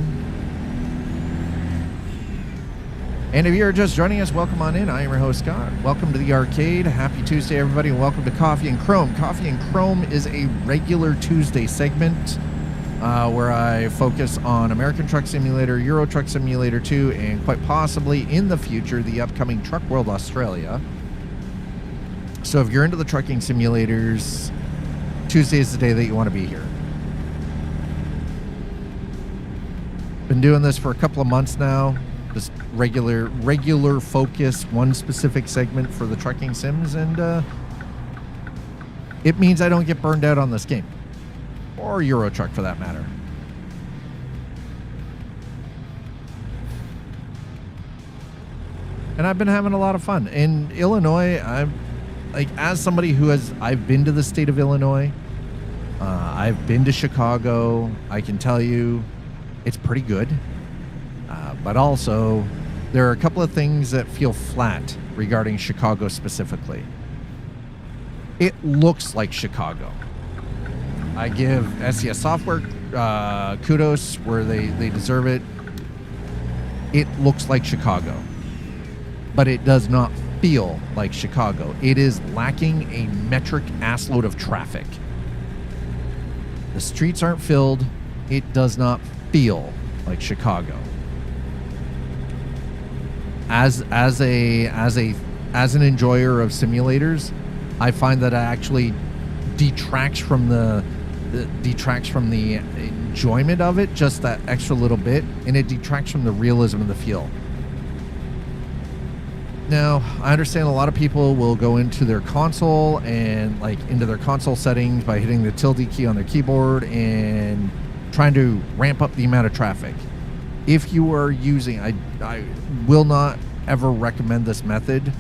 And if you're just joining us, welcome on in. I am your host, Scott. Welcome to the arcade. Happy Tuesday, everybody, and welcome to Coffee and Chrome. Coffee and Chrome is a regular Tuesday segment where I focus on American Truck Simulator, Euro Truck Simulator 2, and quite possibly in the future, the upcoming Truck World Australia. So if you're into the trucking simulators, Tuesday is the day that you want to be here. Been doing this for a couple of months now. Just regular focus, one specific segment for the trucking sims, and it means I don't get burned out on this game. Or Euro Truck for that matter. And I've been having a lot of fun. In Illinois, as somebody I've been to the state of Illinois. I've been to Chicago. I can tell you it's pretty good. but also there are a couple of things that feel flat regarding Chicago specifically. It looks like Chicago. I give SCS Software kudos where they deserve it. It looks like Chicago, but it does not feel like Chicago. It is lacking a metric assload of traffic. The streets aren't filled. It does not feel like Chicago. As an enjoyer of simulators, I find that it actually detracts from the enjoyment of it just that extra little bit, and it detracts from the realism of the feel. Now, I understand a lot of people will go into their console and into their console settings by hitting the tilde key on their keyboard and trying to ramp up the amount of traffic. If you are using, I will not ever recommend this method,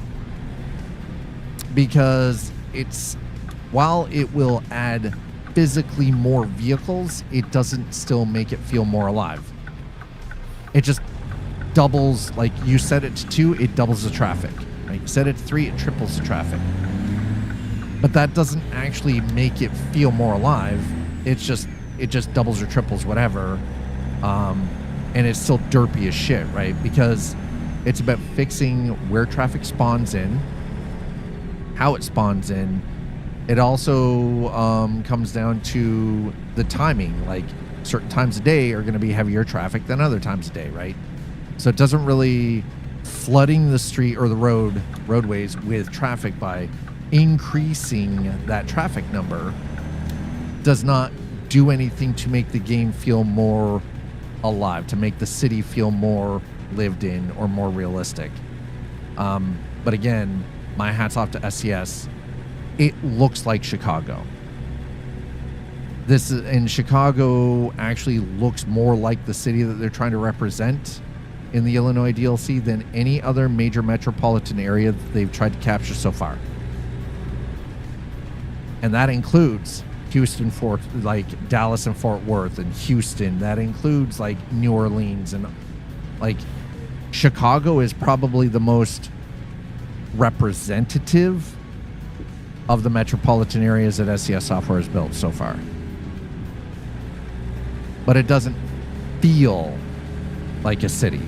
because while it will add physically more vehicles, it doesn't still make it feel more alive. It just doubles, like you set it to 2, it doubles the traffic. Right? You set it to 3, it triples the traffic. But that doesn't actually make it feel more alive. It just doubles or triples whatever. And it's still derpy as shit, right? Because it's about fixing where traffic spawns in, how it spawns in. It also comes down to the timing. Like certain times of day are going to be heavier traffic than other times of day, right? So it doesn't really flooding the street or the roadways with traffic by increasing that traffic number does not do anything to make the game feel more alive, to make the city feel more lived in or more realistic. But again, my hat's off to SCS. It looks like Chicago. This in Chicago actually looks more like the city that they're trying to represent in the Illinois DLC than any other major metropolitan area that they've tried to capture so far. And that includes Houston, Dallas and Fort Worth and Houston. That includes New Orleans, and Chicago is probably the most representative of the metropolitan areas that SCS Software has built so far. But it doesn't feel like a city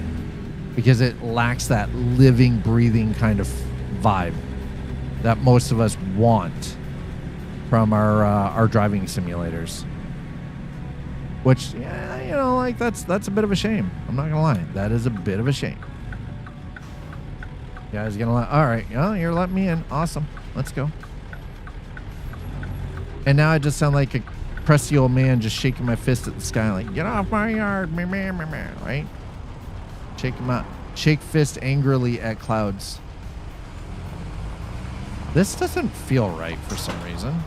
because it lacks that living, breathing kind of vibe that most of us want from our driving simulators. Which, that's a bit of a shame. I'm not gonna lie, that is a bit of a shame. You guys gonna all right? You're letting me in. Awesome. Let's go. And now I just sound like a crusty old man just shaking my fist at the sky, like, get off my yard, meh, meh, meh, meh, right? Shake him out. Shake fist angrily at clouds. This doesn't feel right for some reason.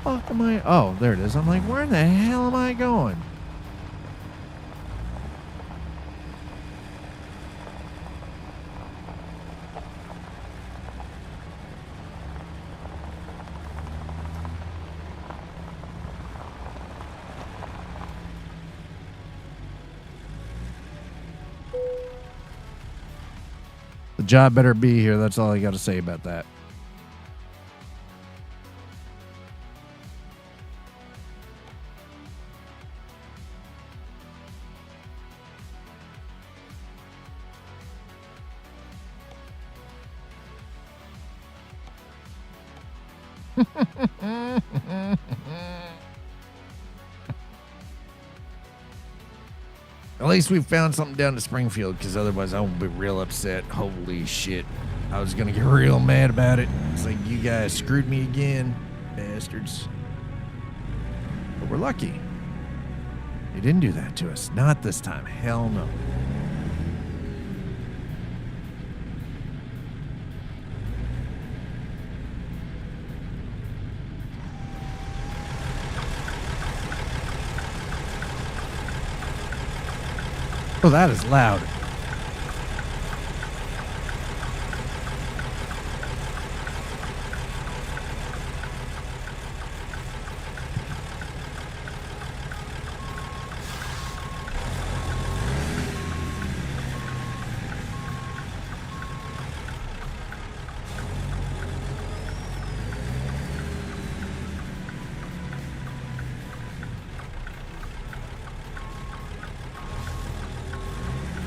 Fuck am I? Oh, there it is. I'm like, where the hell am I going? The job better be here. That's all I got to say about that. At least we found something down to Springfield, because otherwise I would be real upset. Holy shit. I was going to get real mad about it. It's like, you guys screwed me again, bastards. But we're lucky. They didn't do that to us. Not this time. Hell no. Oh, that is loud.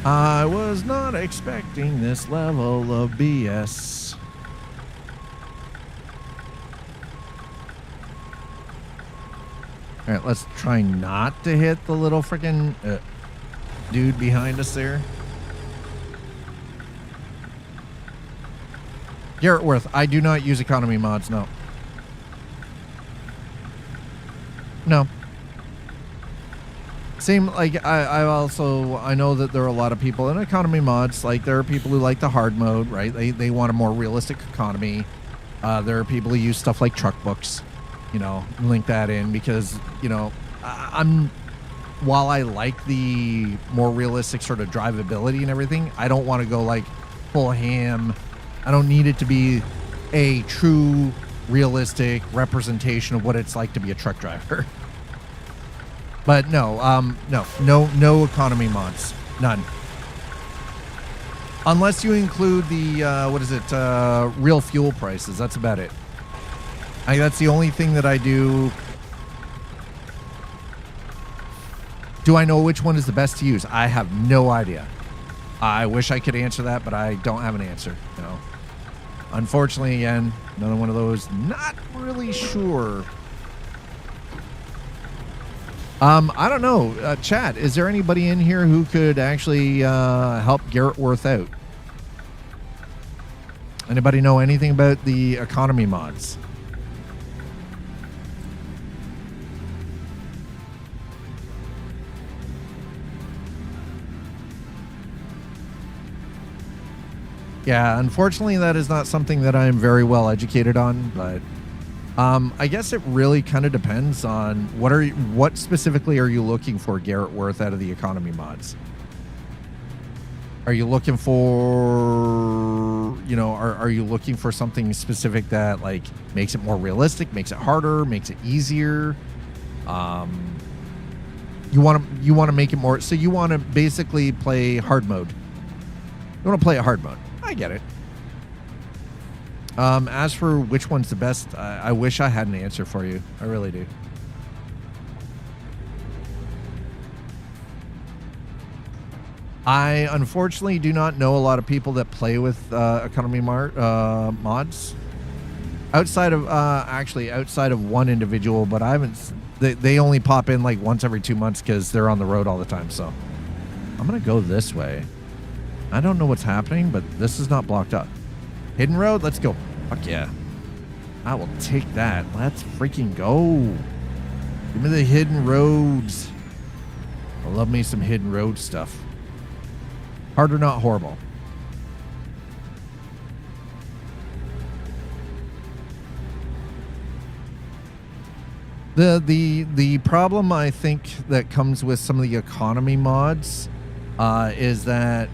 I was not expecting this level of BS. All right, let's try not to hit the little freaking dude behind us there. Garrett Worth, I do not use economy mods, no. No. Same, like, I know that there are a lot of people in economy mods. Like, there are people who like the hard mode, right? They want a more realistic economy. There are people who use stuff like truck books, you know, link that in because, you know, while I like the more realistic sort of drivability and everything, I don't want to go like full ham. I don't need it to be a true realistic representation of what it's like to be a truck driver. But no economy mods, none. Unless you include the real fuel prices. That's about it. That's the only thing that I do. Do I know which one is the best to use? I have no idea. I wish I could answer that, but I don't have an answer. No. Unfortunately, again, another one of those. Not really sure. I don't know. Chat, is there anybody in here who could actually help Garrett Worth out? Anybody know anything about the economy mods? Yeah, unfortunately, that is not something that I'm very well educated on, but I guess it really kind of depends on what specifically are you looking for, Garrett Worth, out of the economy mods? Are you looking for, you know, are you looking for something specific that like makes it more realistic, makes it harder, makes it easier? You want to make it more, so you want to basically play hard mode. You want to play a hard mode. I get it. As for which one's the best, I wish I had an answer for you. I really do. I unfortunately do not know a lot of people that play with economy mods. Outside of one individual, but I haven't. They only pop in like once every 2 months because they're on the road all the time. So I'm gonna go this way. I don't know what's happening, but this is not blocked up. Hidden road, let's go. Fuck yeah. I will take that. Let's freaking go. Give me the hidden roads. I love me some hidden road stuff. Hard or not horrible. The problem I think that comes with some of the economy mods is that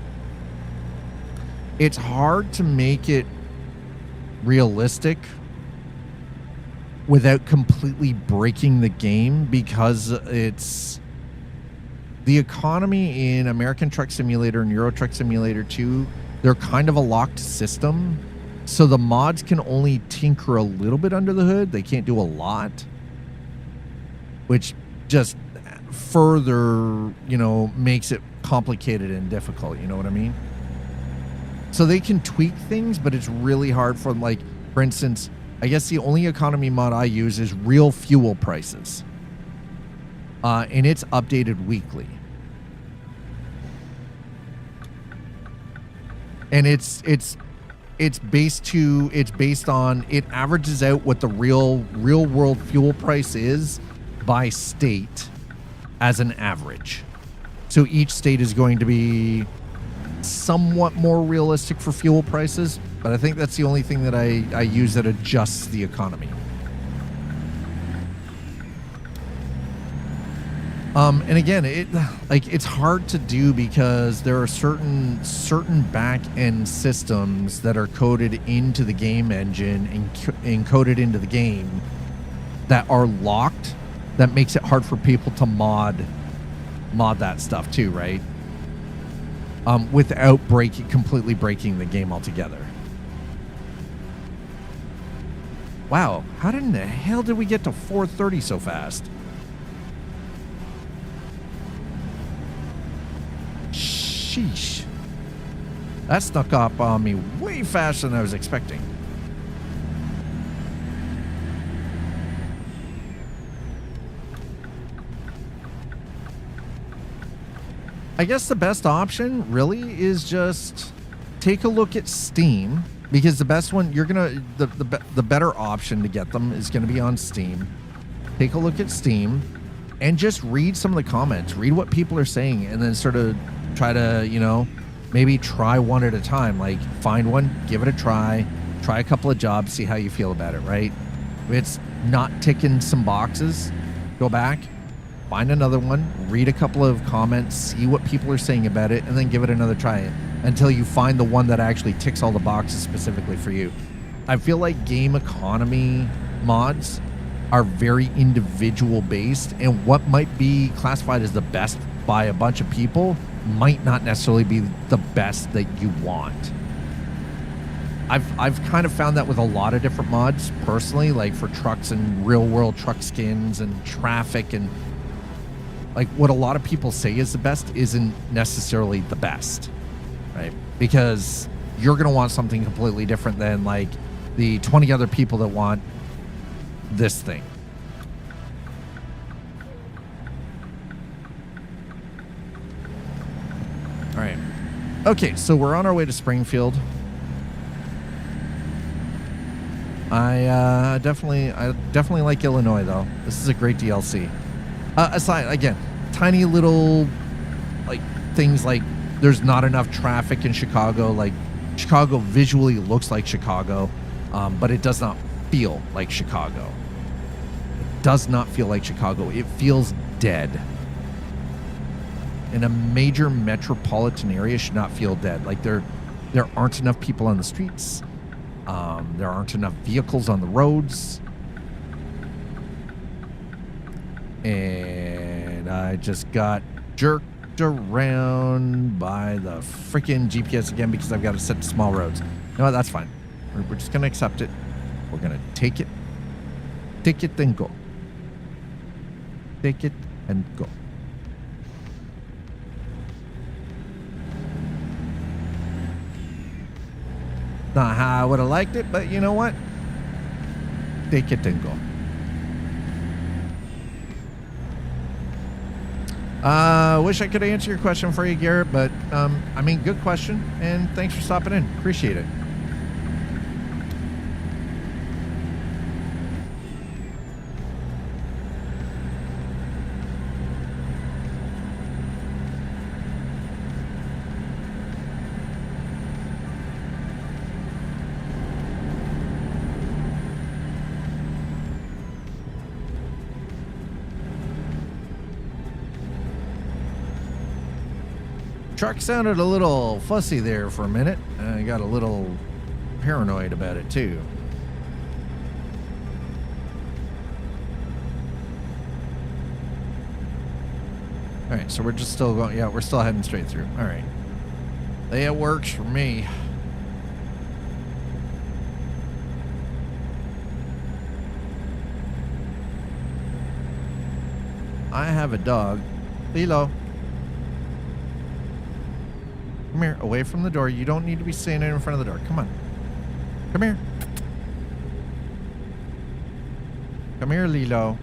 it's hard to make it realistic without completely breaking the game, because it's the economy in American Truck Simulator and Euro Truck Simulator 2, they're kind of a locked system, so the mods can only tinker a little bit under the hood. They can't do a lot, which just further, you know, makes it complicated and difficult, you know what I mean? So they can tweak things, but it's really hard for, like, for instance, I guess the only economy mod I use is real fuel prices. And it's updated weekly. And it's based on, it averages out what the real world fuel price is by state as an average. So each state is going to be somewhat more realistic for fuel prices, but I think that's the only thing that I use that adjusts the economy. And again, it's hard to do because there are certain back end systems that are coded into the game engine and encoded into the game that are locked. That makes it hard for people to mod that stuff too, right? Without completely breaking the game altogether. Wow, how in the hell did we get to 430 so fast? Sheesh. That snuck up on me way faster than I was expecting. I guess the best option really is just take a look at Steam, because the best one the better option to get them is going to be on Steam. Take a look at Steam and just read some of the comments, read what people are saying, and then sort of try to, you know, maybe try one at a time. Like find one, give it a try a couple of jobs, see how you feel about it, right? If it's not ticking some boxes, go back, find another one, read a couple of comments, see what people are saying about it, and then give it another try until you find the one that actually ticks all the boxes specifically for you. I feel like game economy mods are very individual based, and what might be classified as the best by a bunch of people might not necessarily be the best that you want. I've kind of found that with a lot of different mods personally, like for trucks and real world truck skins and traffic, and like what a lot of people say is the best isn't necessarily the best, right? Because you're going to want something completely different than like the 20 other people that want this thing. All right. Okay, so we're on our way to Springfield. I definitely like Illinois though. This is a great DLC. Aside, again, tiny little like things like there's not enough traffic in Chicago. Like Chicago visually looks like Chicago, but it does not feel like Chicago. It does not feel like Chicago. It feels dead. And a major metropolitan area should not feel dead. Like there aren't enough people on the streets. There aren't enough vehicles on the roads. And I just got jerked around by the freaking GPS again because I've got to set to small roads. You know what? That's fine. We're just going to accept it. We're going to take it. Take it and go. Take it and go. Not how I would have liked it, but you know what? Take it and go. Wish I could answer your question for you, Garrett, but I mean, good question, and thanks for stopping in. Appreciate it. Truck sounded a little fussy there for a minute. I got a little paranoid about it too. All right, so we're just still going. Yeah, we're still heading straight through. All right, that works for me. I have a dog, Lilo. Come here, away from the door. You don't need to be standing in front of the door. Come on. Come here. Come here, Lilo.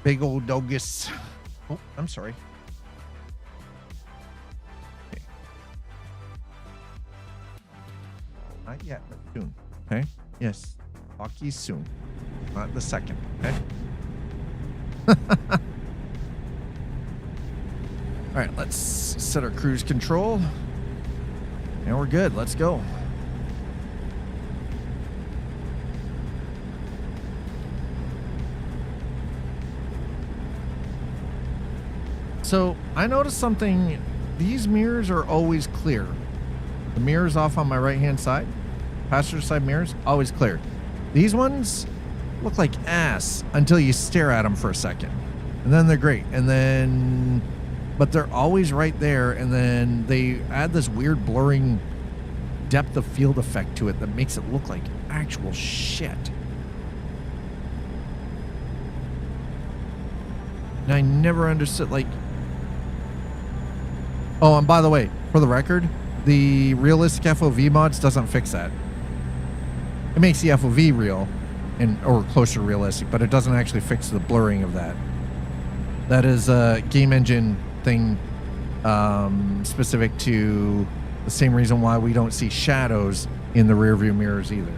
Big old dogus. Oh, I'm sorry. Okay. Not yet, but soon. Okay? Yes. Talk to you soon. Not the second. Okay? All right, let's set our cruise control. And we're good. Let's go. So I noticed something. These mirrors are always clear. The mirrors off on my right-hand side, passenger side mirrors, always clear. These ones look like ass until you stare at them for a second. And then they're great. And then, but they're always right there. And then they add this weird blurring depth of field effect to it that makes it look like actual shit. And I never understood, like... Oh, and by the way, for the record, the realistic FOV mods doesn't fix that. It makes the FOV real, or closer to realistic, but it doesn't actually fix the blurring of that. That is a game engine thing specific to the same reason why we don't see shadows in the rear view mirrors either.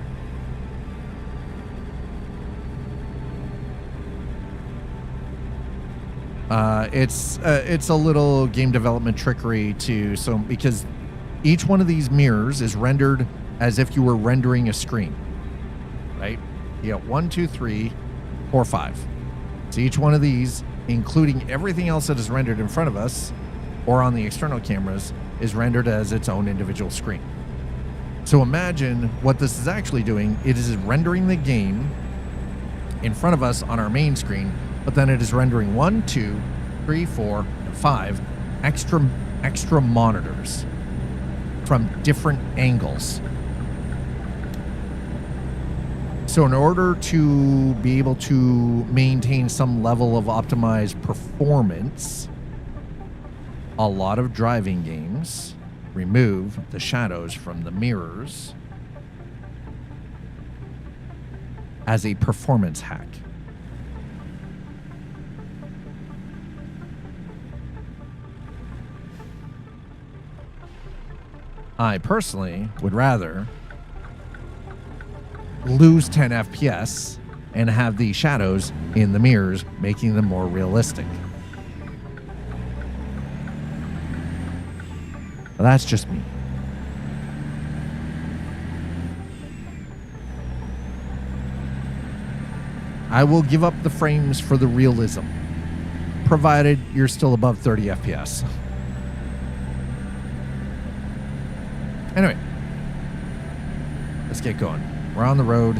It's a little game development trickery because each one of these mirrors is rendered as if you were rendering a screen, right? You got 1, 2, 3, 4, 5. So each one of these, including everything else that is rendered in front of us or on the external cameras, is rendered as its own individual screen. So imagine what this is actually doing. It is rendering the game in front of us on our main screen, but then it is rendering 1, 2, 3, 4, and 5 extra monitors from different angles. So in order to be able to maintain some level of optimized performance, a lot of driving games remove the shadows from the mirrors as a performance hack. I personally would rather lose 10 FPS and have the shadows in the mirrors, making them more realistic. But that's just me. I will give up the frames for the realism, provided you're still above 30 FPS. Anyway, let's get going. We're on the road.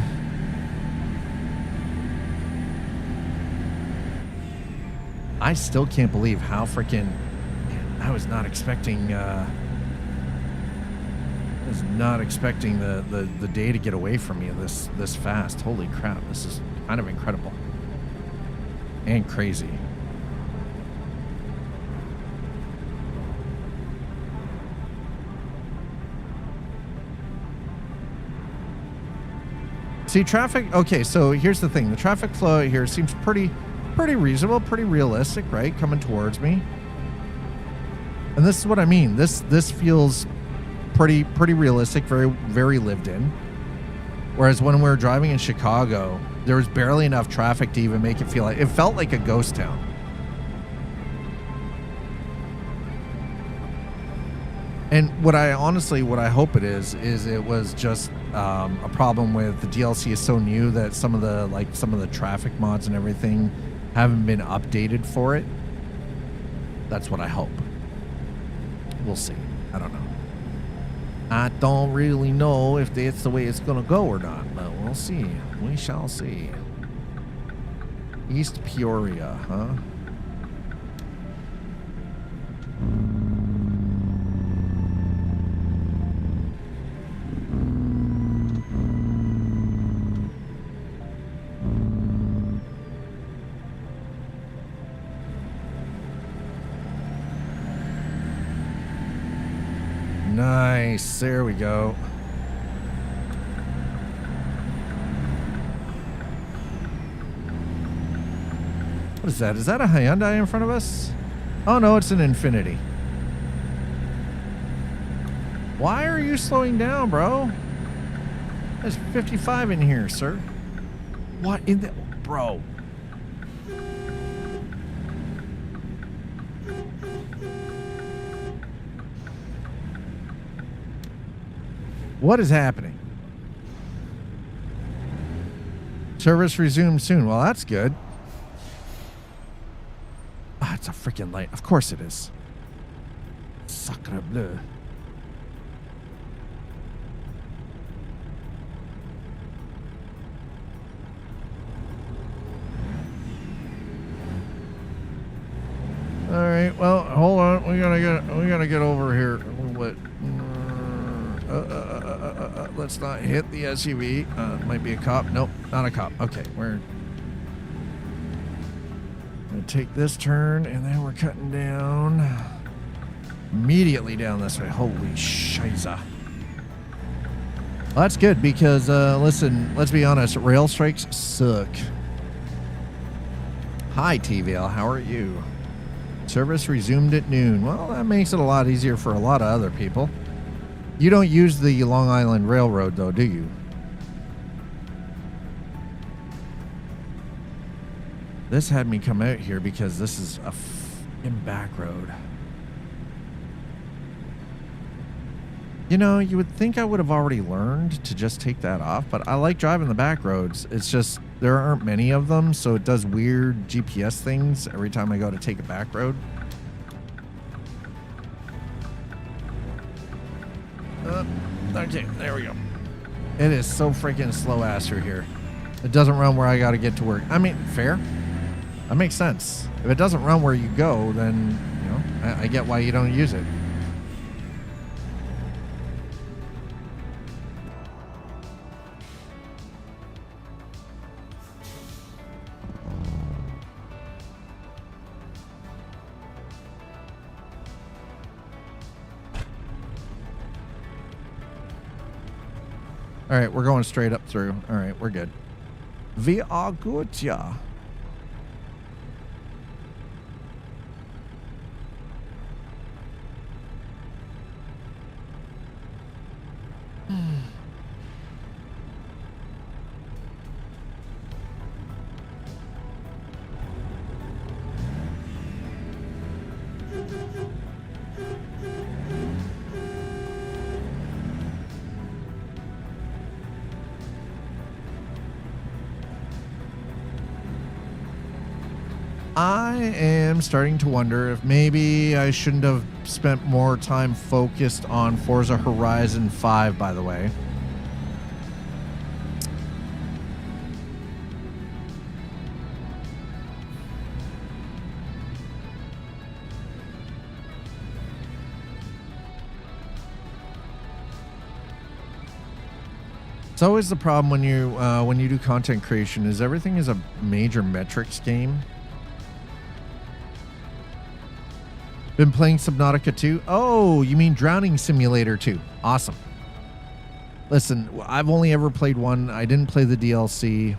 I still can't believe how freaking... I was not expecting... the day to get away from me this fast. Holy crap, this is kind of incredible. And crazy. See, traffic... Okay, so here's the thing. The traffic flow out here seems pretty reasonable, pretty realistic, right? Coming towards me. And this is what I mean. This feels pretty realistic, very lived in. Whereas when we were driving in Chicago, there was barely enough traffic to even make it feel like... It felt like a ghost town. And what I hope it is it was just a problem with the DLC is so new that some of the traffic mods and everything haven't been updated for it. That's what I hope. We'll see. I don't know. I don't really know if that's the way it's going to go or not, but we'll see. We shall see. East Peoria, huh? Nice. There we go. What is that? Is that a Hyundai in front of us? Oh, no, it's an Infiniti. Why are you slowing down, bro? There's 55 in here, sir. What in the... Bro. What is happening? Service resumed soon. Well, that's good. Oh, it's a freaking light. Of course it is. Sacre bleu. All right. Well, hold on. We gotta get over here a little bit. Let's not hit the SUV. Might be a cop. Nope, not a cop. Okay, we're gonna take this turn, and then we're cutting down immediately down this way. Holy shiza! Well, that's good because listen, let's be honest. Rail strikes suck. Hi, TVL. How are you? Service resumed at noon. Well, that makes it a lot easier for a lot of other people. You don't use the Long Island Railroad, though, do you? This had me come out here because this is a f***ing back road. You know, you would think I would have already learned to just take that off, but I like driving the back roads. It's just there aren't many of them, so it does weird GPS things every time I go to take a back road. Okay, there we go. It is so freaking slow ass through here. It doesn't run where I got to get to work. I mean, fair. That makes sense. If it doesn't run where you go, then, you know, I get why you don't use it. All right, we're going straight up through. All right, we're good. We are good, yeah. I am starting to wonder if maybe I shouldn't have spent more time focused on Forza Horizon 5, by the way. It's always the problem when you do content creation is everything is a major metrics game. Been playing Subnautica 2? Oh, you mean Drowning Simulator 2. Awesome. Listen, I've only ever played 1. I didn't play the DLC.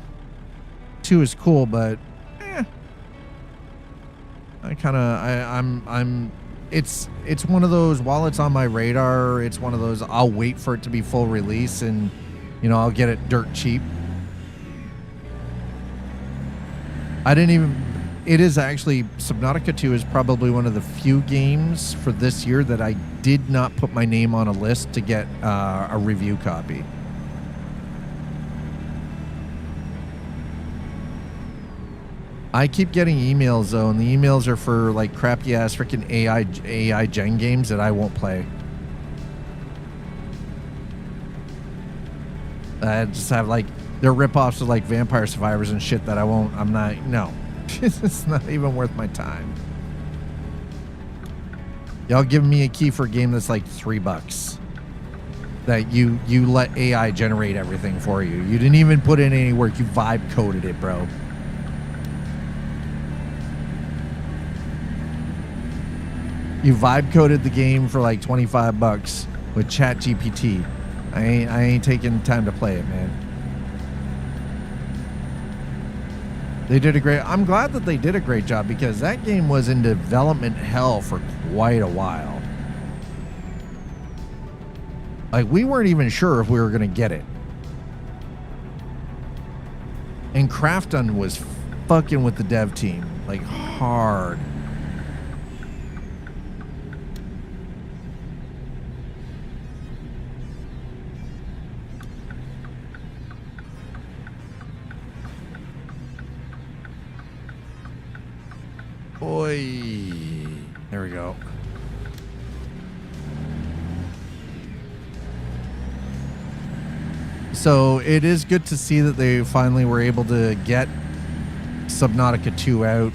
2 is cool, but it's one of those, while it's on my radar, it's one of those I'll wait for it to be full release and, you know, I'll get it dirt cheap. It is actually, Subnautica 2 is probably one of the few games for this year that I did not put my name on a list to get a review copy. I keep getting emails, though, and the emails are for, like, crappy-ass freaking AI gen games that I won't play. I just have, like, they're rip-offs of, like, Vampire Survivors and shit that no. It's not even worth my time. Y'all giving me a key for a game that's like $3 that you let AI generate everything for you. You didn't even put in any work. You vibe coded it, bro. You vibe coded the game for like $25 with ChatGPT. I ain't taking time to play it, man. They did I'm glad that they did a great job because that game was in development hell for quite a while. Like, we weren't even sure if we were going to get it. And Crafton was fucking with the dev team, like, hard. Oi. go. So it is good to see that they finally were able to get Subnautica 2 out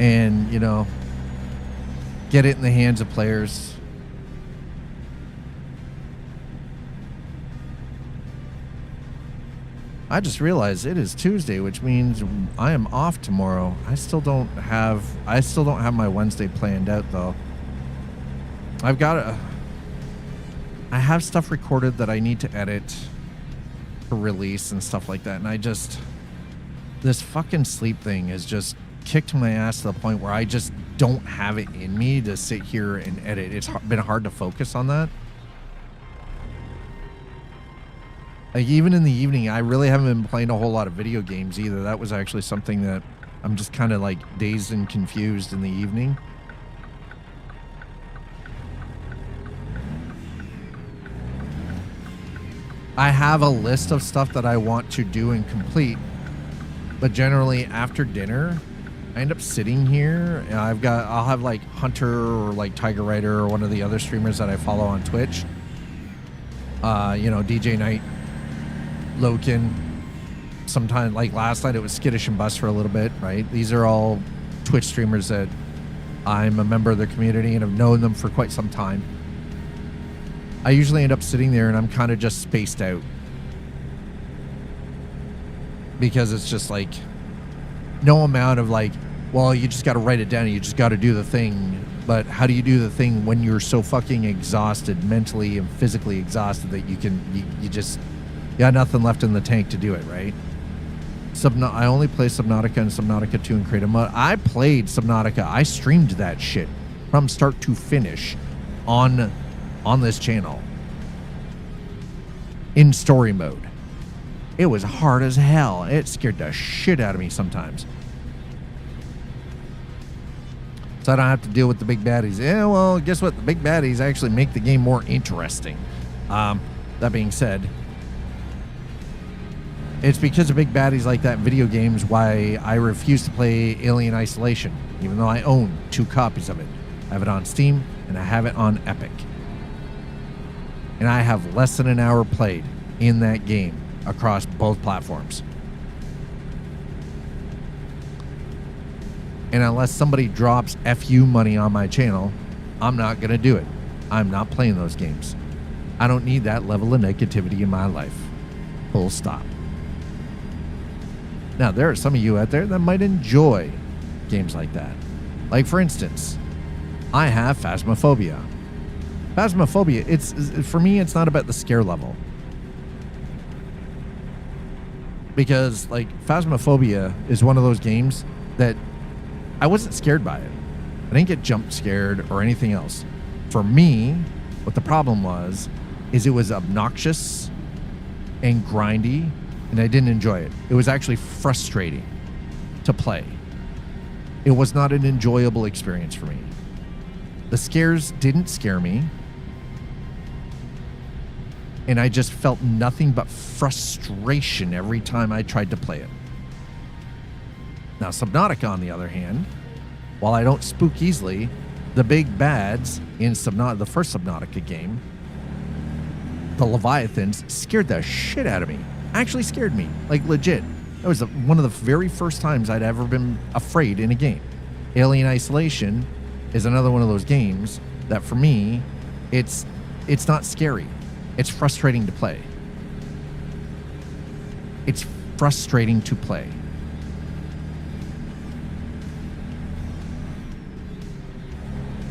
and, you know, get it in the hands of players. I just realized it is Tuesday, which means I am off tomorrow. I still don't have my Wednesday planned out though. I have stuff recorded that I need to edit for release and stuff like that, and this fucking sleep thing has just kicked my ass to the point where I just don't have it in me to sit here and edit. It's been hard to focus on that. Like, even in the evening, I really haven't been playing a whole lot of video games either. That was actually something that I'm just kind of like dazed and confused in the evening. I have a list of stuff that I want to do and complete, but generally after dinner, I end up sitting here. I'll have like Hunter or like Tiger Rider or one of the other streamers that I follow on Twitch. You know, DJ Knight, Loken. Sometimes, like last night, it was Skittish and Bus for a little bit, right? These are all Twitch streamers that I'm a member of the community and have known them for quite some time. I usually end up sitting there and I'm kind of just spaced out. Because it's just like no amount of like, well, you just got to write it down and you just got to do the thing. But how do you do the thing when you're so fucking exhausted, mentally and physically exhausted, that you got nothing left in the tank to do it, right? I only play Subnautica and Subnautica 2 in creative mode. I played Subnautica. I streamed that shit from start to finish on this channel in story mode. It was hard as hell. It scared the shit out of me sometimes. So I don't have to deal with the big baddies. Yeah, well, guess what? The big baddies actually make the game more interesting. That being said, it's because of big baddies like that in video games why I refuse to play Alien Isolation, even though I own 2 copies of it. I have it on Steam and I have it on Epic. And I have less than an hour played in that game across both platforms. And unless somebody drops FU money on my channel, I'm not going to do it. I'm not playing those games. I don't need that level of negativity in my life. Full stop. Now, there are some of you out there that might enjoy games like that. Like, for instance, I have Phasmophobia. Phasmophobia, for me, it's not about the scare level. Because, like, Phasmophobia is one of those games that I wasn't scared by it. I didn't get jump scared or anything else. For me, what the problem was, is it was obnoxious and grindy, and I didn't enjoy it. It was actually frustrating to play. It was not an enjoyable experience for me. The scares didn't scare me, and I just felt nothing but frustration every time I tried to play it. Now, Subnautica, on the other hand, while I don't spook easily, the big bads in the first Subnautica game, the Leviathans, scared the shit out of me. Actually scared me, like legit. That was one of the very first times I'd ever been afraid in a game. Alien Isolation is another one of those games that, for me, it's not scary. It's frustrating to play. It's frustrating to play.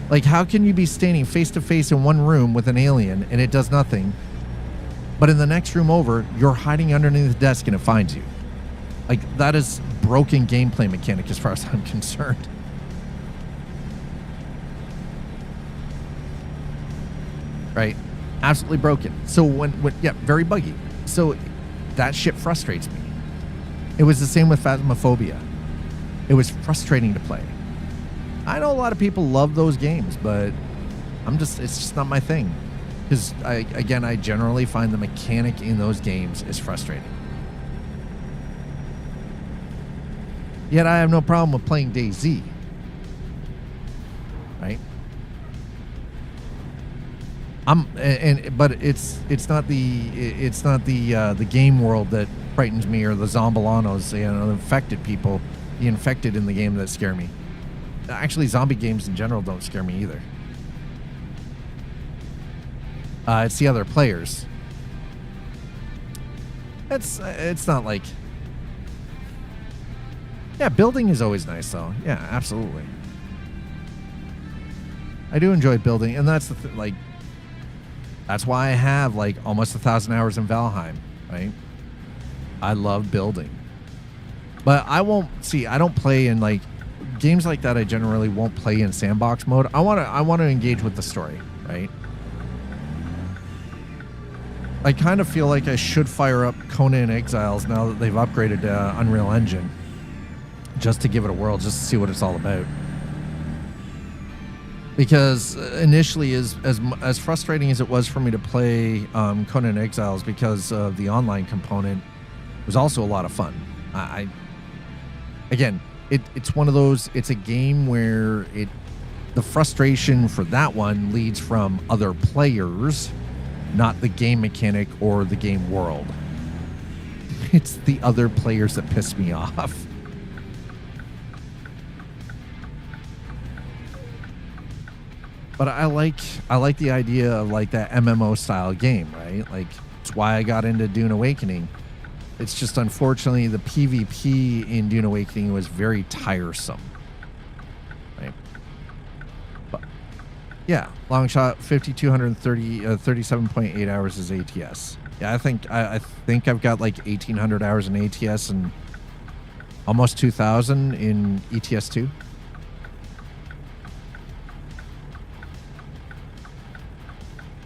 Like, how can you be standing face to face in one room with an alien and it does nothing, but in the next room over, you're hiding underneath the desk and it finds you? Like, that is broken gameplay mechanic as far as I'm concerned. Right? Absolutely broken. So very buggy. So that shit frustrates me. It was the same with Phasmophobia. It was frustrating to play. I know a lot of people love those games, but it's just not my thing. Because I generally find the mechanic in those games is frustrating. Yet I have no problem with playing DayZ. right? But it's not the game world that frightens me, or the zombalanos, the infected people, the infected in the game that scare me. Actually, zombie games in general don't scare me either. It's the other players. It's not like... Yeah, building is always nice, though. Yeah, absolutely. I do enjoy building, and that's the that's why I have like almost 1,000 hours in Valheim, right? I love building, but I don't play in like games like that. I generally won't play in sandbox mode. I want to engage with the story, right? I kind of feel like I should fire up Conan Exiles now that they've upgraded to Unreal Engine, just to give it a whirl, just to see what it's all about. Because initially, as frustrating as it was for me to play Conan Exiles because of the online component, it was also a lot of fun. It's one of those. It's a game where the frustration for that one leads from other players, not the game mechanic or the game world. It's the other players that piss me off. But I like the idea of like that MMO style game, right? Like, it's why I got into Dune Awakening. It's just unfortunately the PvP in Dune Awakening was very tiresome, right? But yeah, long shot, 37.8 hours is ATS. Yeah, I think I've got like 1,800 hours in ATS and almost 2,000 in ETS2.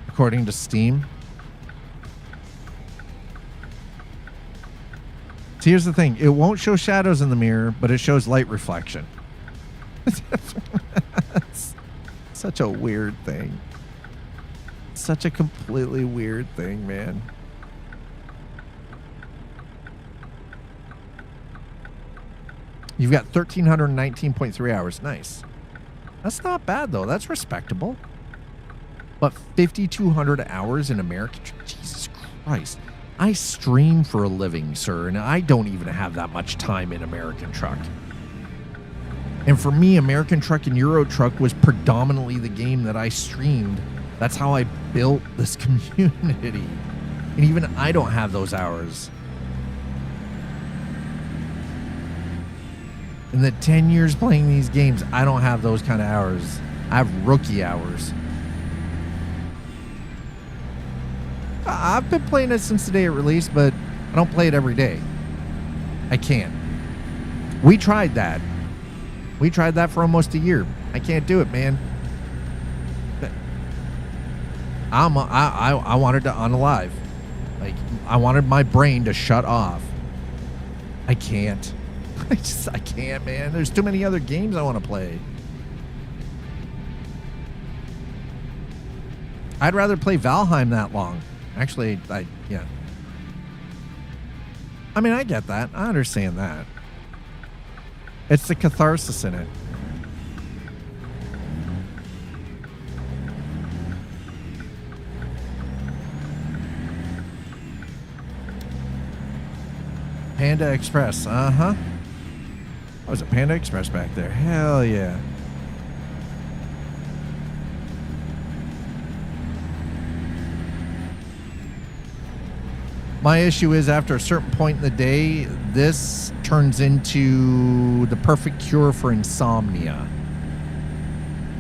According to Steam. So here's the thing. It won't show shadows in the mirror, but it shows light reflection. It's such a weird thing. Such a completely weird thing, man. You've got 1,319.3 hours. Nice. That's not bad, though. That's respectable. But 5,200 hours in American... Jesus Christ. I stream for a living, sir, and I don't even have that much time in American Truck. And for me, American Truck and Euro Truck was predominantly the game that I streamed. That's how I built this community. And even I don't have those hours. In the 10 years playing these games, I don't have those kind of hours. I have rookie hours. I've been playing it since the day it released, but I don't play it every day. I can't. We tried that. We tried that for almost a year. I can't do it, man. I wanted to unalive. Like, I wanted my brain to shut off. I can't. I can't, man. There's too many other games I want to play. I'd rather play Valheim that long. Actually, yeah. I mean, I get that. I understand that. It's the catharsis in it. Panda Express. Uh-huh. Oh, was it Panda Express back there? Hell yeah. My issue is after a certain point in the day, this turns into the perfect cure for insomnia.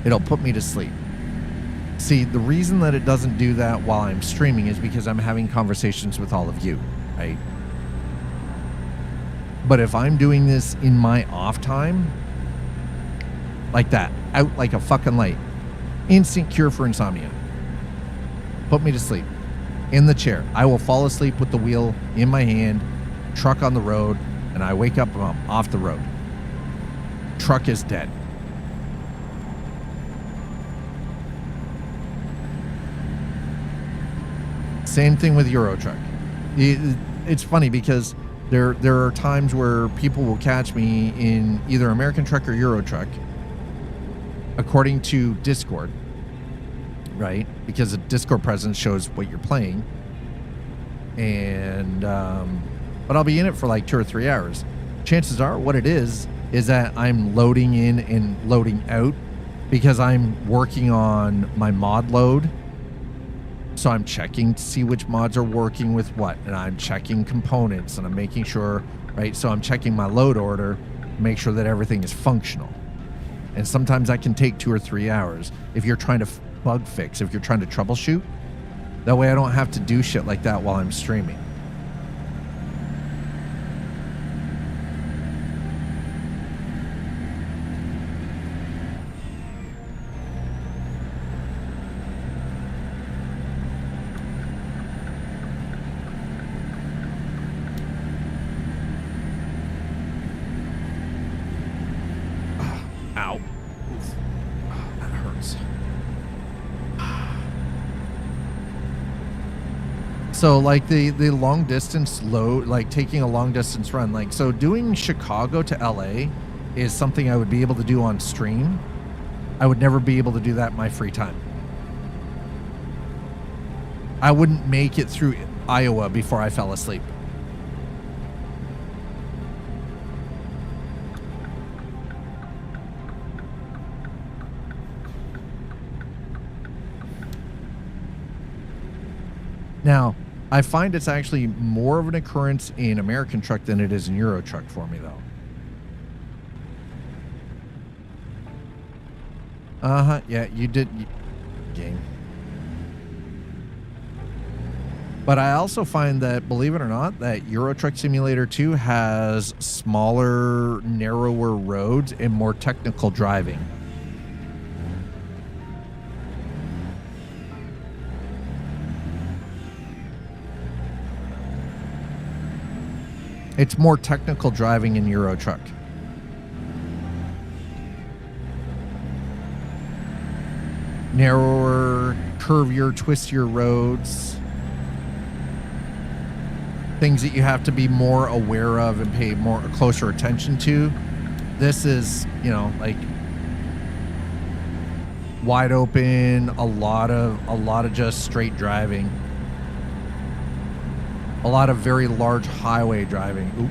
It'll put me to sleep. See, the reason that it doesn't do that while I'm streaming is because I'm having conversations with all of you, right? But if I'm doing this in my off time, like that, out like a fucking light, instant cure for insomnia. Put me to sleep. In the chair. I will fall asleep with the wheel in my hand, truck on the road, and I wake up and I'm off the road. Truck is dead. Same thing with Euro Truck. It's funny because there are times where people will catch me in either American Truck or Euro Truck, according to Discord, right? Because a Discord presence shows what you're playing. And, but I'll be in it for like 2 or 3 hours. Chances are what it is that I'm loading in and loading out because I'm working on my mod load. So I'm checking to see which mods are working with what, and I'm checking components, and I'm making sure, right? So I'm checking my load order, make sure that everything is functional. And sometimes that can take 2 or 3 hours if you're trying to bug fix, if you're trying to troubleshoot. That way I don't have to do shit like that while I'm streaming. Ow. That hurts. So like the long distance load, like taking a long distance run, like so doing Chicago to LA is something I would be able to do on stream. I would never be able to do that in my free time. I wouldn't make it through Iowa before I fell asleep. Now, I find it's actually more of an occurrence in American truck than it is in Euro truck for me, though. Uh-huh, yeah, you did. Game. But I also find that, believe it or not, that Euro Truck Simulator 2 has smaller, narrower roads and more technical driving. It's more technical driving in Euro Truck. Narrower, curvier, twistier roads. Things that you have to be more aware of and pay more closer attention to. This is, you know, like wide open, a lot of just straight driving. A lot of very large highway driving. Oop.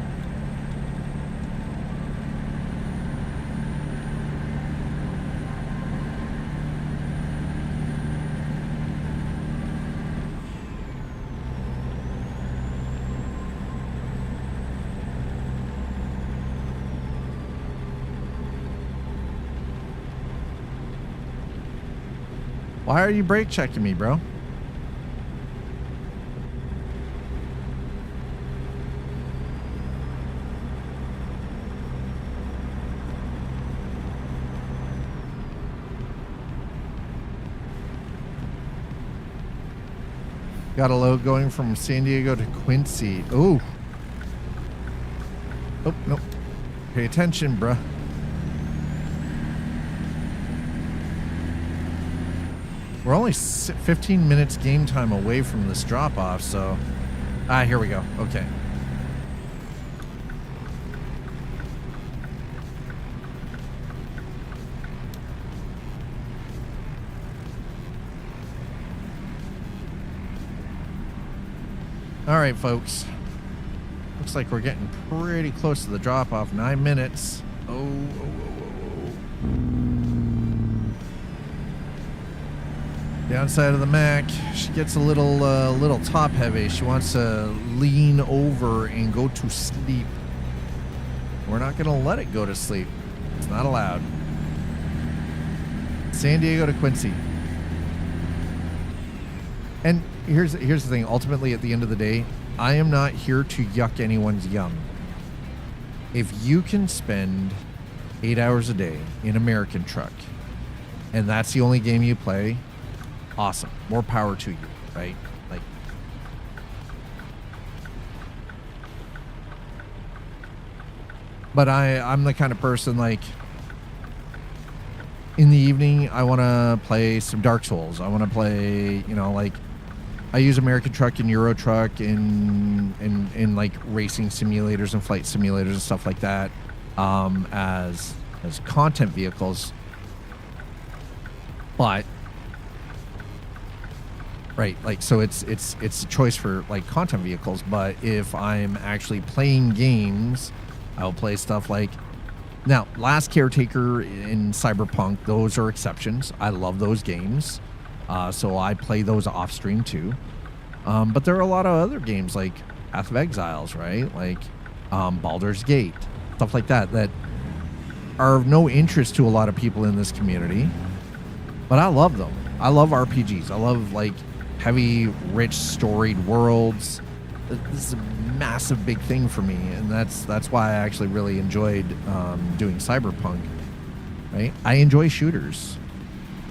Why are you brake checking me, bro? Got a load going from San Diego to Quincy. Ooh. Oh, nope. Pay attention, bruh. We're only 15 minutes game time away from this drop-off, so... Ah, here we go. Okay. All right, folks. Looks like we're getting pretty close to the drop-off. 9 minutes. Oh. Downside of the Mac, she gets a little top heavy. She wants to lean over and go to sleep. We're not going to let it go to sleep. It's not allowed. San Diego to Quincy. And here's the thing. Ultimately, at the end of the day, I am not here to yuck anyone's yum. If you can spend 8 hours a day in American truck, and that's the only game you play, awesome. More power to you, right? Like, but I'm the kind of person, like, in the evening, I want to play some Dark Souls. I want to play, you know, like, I use American Truck and Euro Truck in like racing simulators and flight simulators and stuff like that as content vehicles. But right, like, so it's a choice for like content vehicles. But if I'm actually playing games, I'll play stuff like, now, Last Caretaker in Cyberpunk, those are exceptions. I love those games. So I play those off stream too. But there are a lot of other games like Path of Exiles, right? Like Baldur's Gate, stuff like that, that are of no interest to a lot of people in this community. But I love them. I love RPGs. I love like heavy, rich, storied worlds. This is a massive big thing for me, and that's why I actually really enjoyed doing Cyberpunk. Right? I enjoy shooters.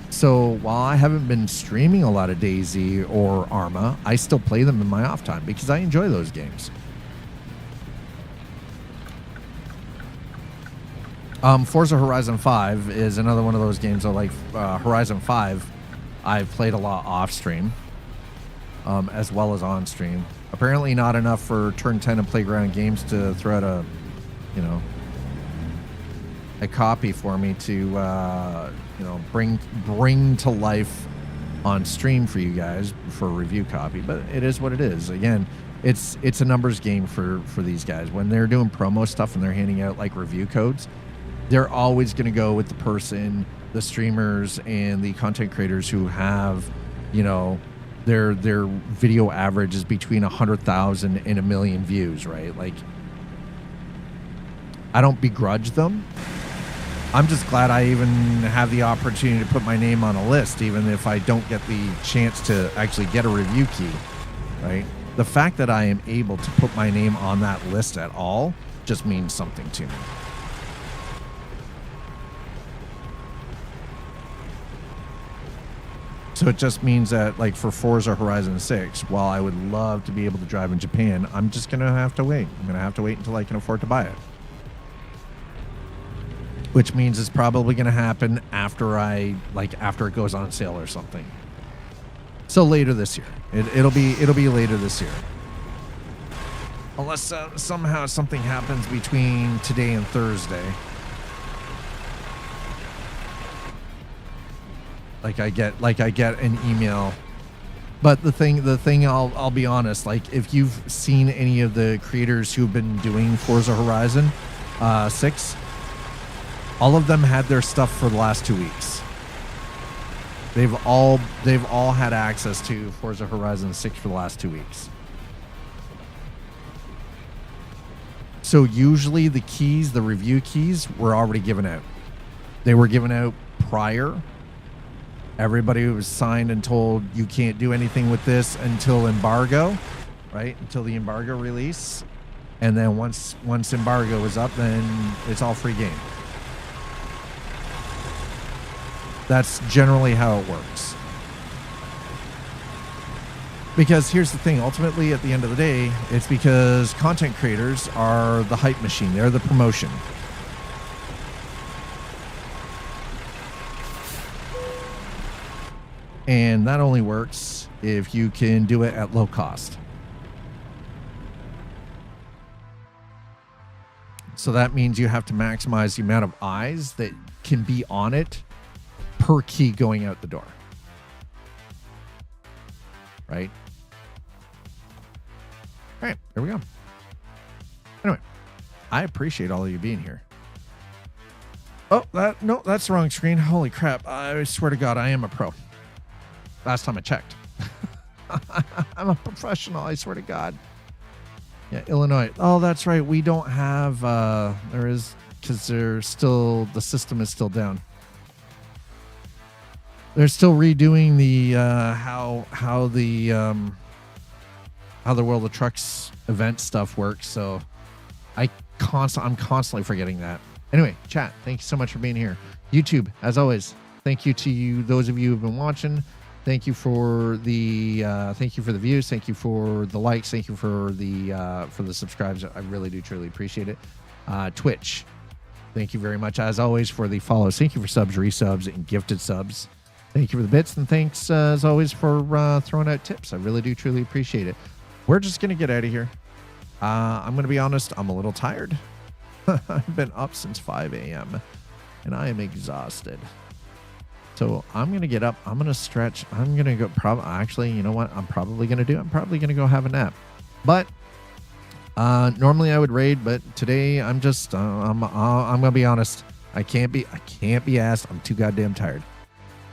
So while I haven't been streaming a lot of DayZ or Arma, I still play them in my off time because I enjoy those games. Forza Horizon 5 is another one of those games. I like Horizon 5. I've played a lot off stream, as well as on stream. Apparently not enough for Turn 10 and Playground Games to throw out a copy for me to bring to life on stream for you guys for a review copy. But it is what it is. Again, it's a numbers game for these guys. When they're doing promo stuff and they're handing out like review codes, they're always going to go with the person, the streamers and the content creators who have, their video average is between 100,000 and 1 million views, right? Like, I don't begrudge them. I'm just glad I even have the opportunity to put my name on a list, even if I don't get the chance to actually get a review key, right? The fact that I am able to put my name on that list at all just means something to me. So it just means that, like, for Forza Horizon 6, while I would love to be able to drive in Japan, I'm just going to have to wait. I'm going to have to wait until I can afford to buy it. Which means it's probably going to happen after after it goes on sale or something. So later this year. It'll be later this year. Unless somehow something happens between today and Thursday. Like I get an email. But the thing I'll be honest, like, if you've seen any of the creators who've been doing Forza Horizon 6, all of them had their stuff for the last 2 weeks. They've all had access to Forza Horizon 6 for the last 2 weeks. So usually the keys, the review keys, were already given out. They were given out prior. Everybody was signed and told you can't do anything with this until embargo, right? Until the embargo release. And then once embargo is up, then it's all free game. That's generally how it works. Because here's the thing, ultimately at the end of the day, it's because content creators are the hype machine. They're the promotion. And that only works if you can do it at low cost. So that means you have to maximize the amount of eyes that can be on it per key going out the door. Right? All right, there we go. Anyway, I appreciate all of you being here. Oh, that's the wrong screen. Holy crap. I swear to God, I am a pro. Last time I checked. I'm a professional, I swear to God. Yeah, Illinois. Oh, that's right. We don't have, there is, because the system is still down. They're still redoing the, how the World of Trucks event stuff works. So I'm constantly forgetting that. Anyway, chat, thank you so much for being here. YouTube, as always, thank you to you, those of you who've been watching. Thank you for the views. Thank you for the likes. Thank you for the subscribes. I really do truly appreciate it. Twitch, thank you very much as always for the follows. Thank you for subs, resubs, and gifted subs. Thank you for the bits, and thanks as always for throwing out tips. I really do truly appreciate it. We're just gonna get out of here. I'm gonna be honest. I'm a little tired. I've been up since 5 a.m. and I am exhausted. So I'm going to get up. I'm going to stretch. I'm going to go. Actually, you know what? I'm probably going to do? I'm probably going to go have a nap. But normally I would raid, but today I'm just, I'm going to be honest. I can't be asked. I'm too goddamn tired.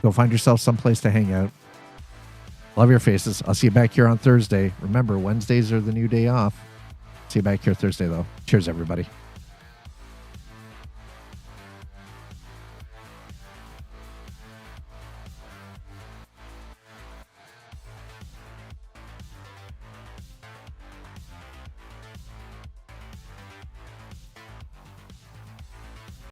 Go find yourself someplace to hang out. Love your faces. I'll see you back here on Thursday. Remember, Wednesdays are the new day off. See you back here Thursday, though. Cheers, everybody.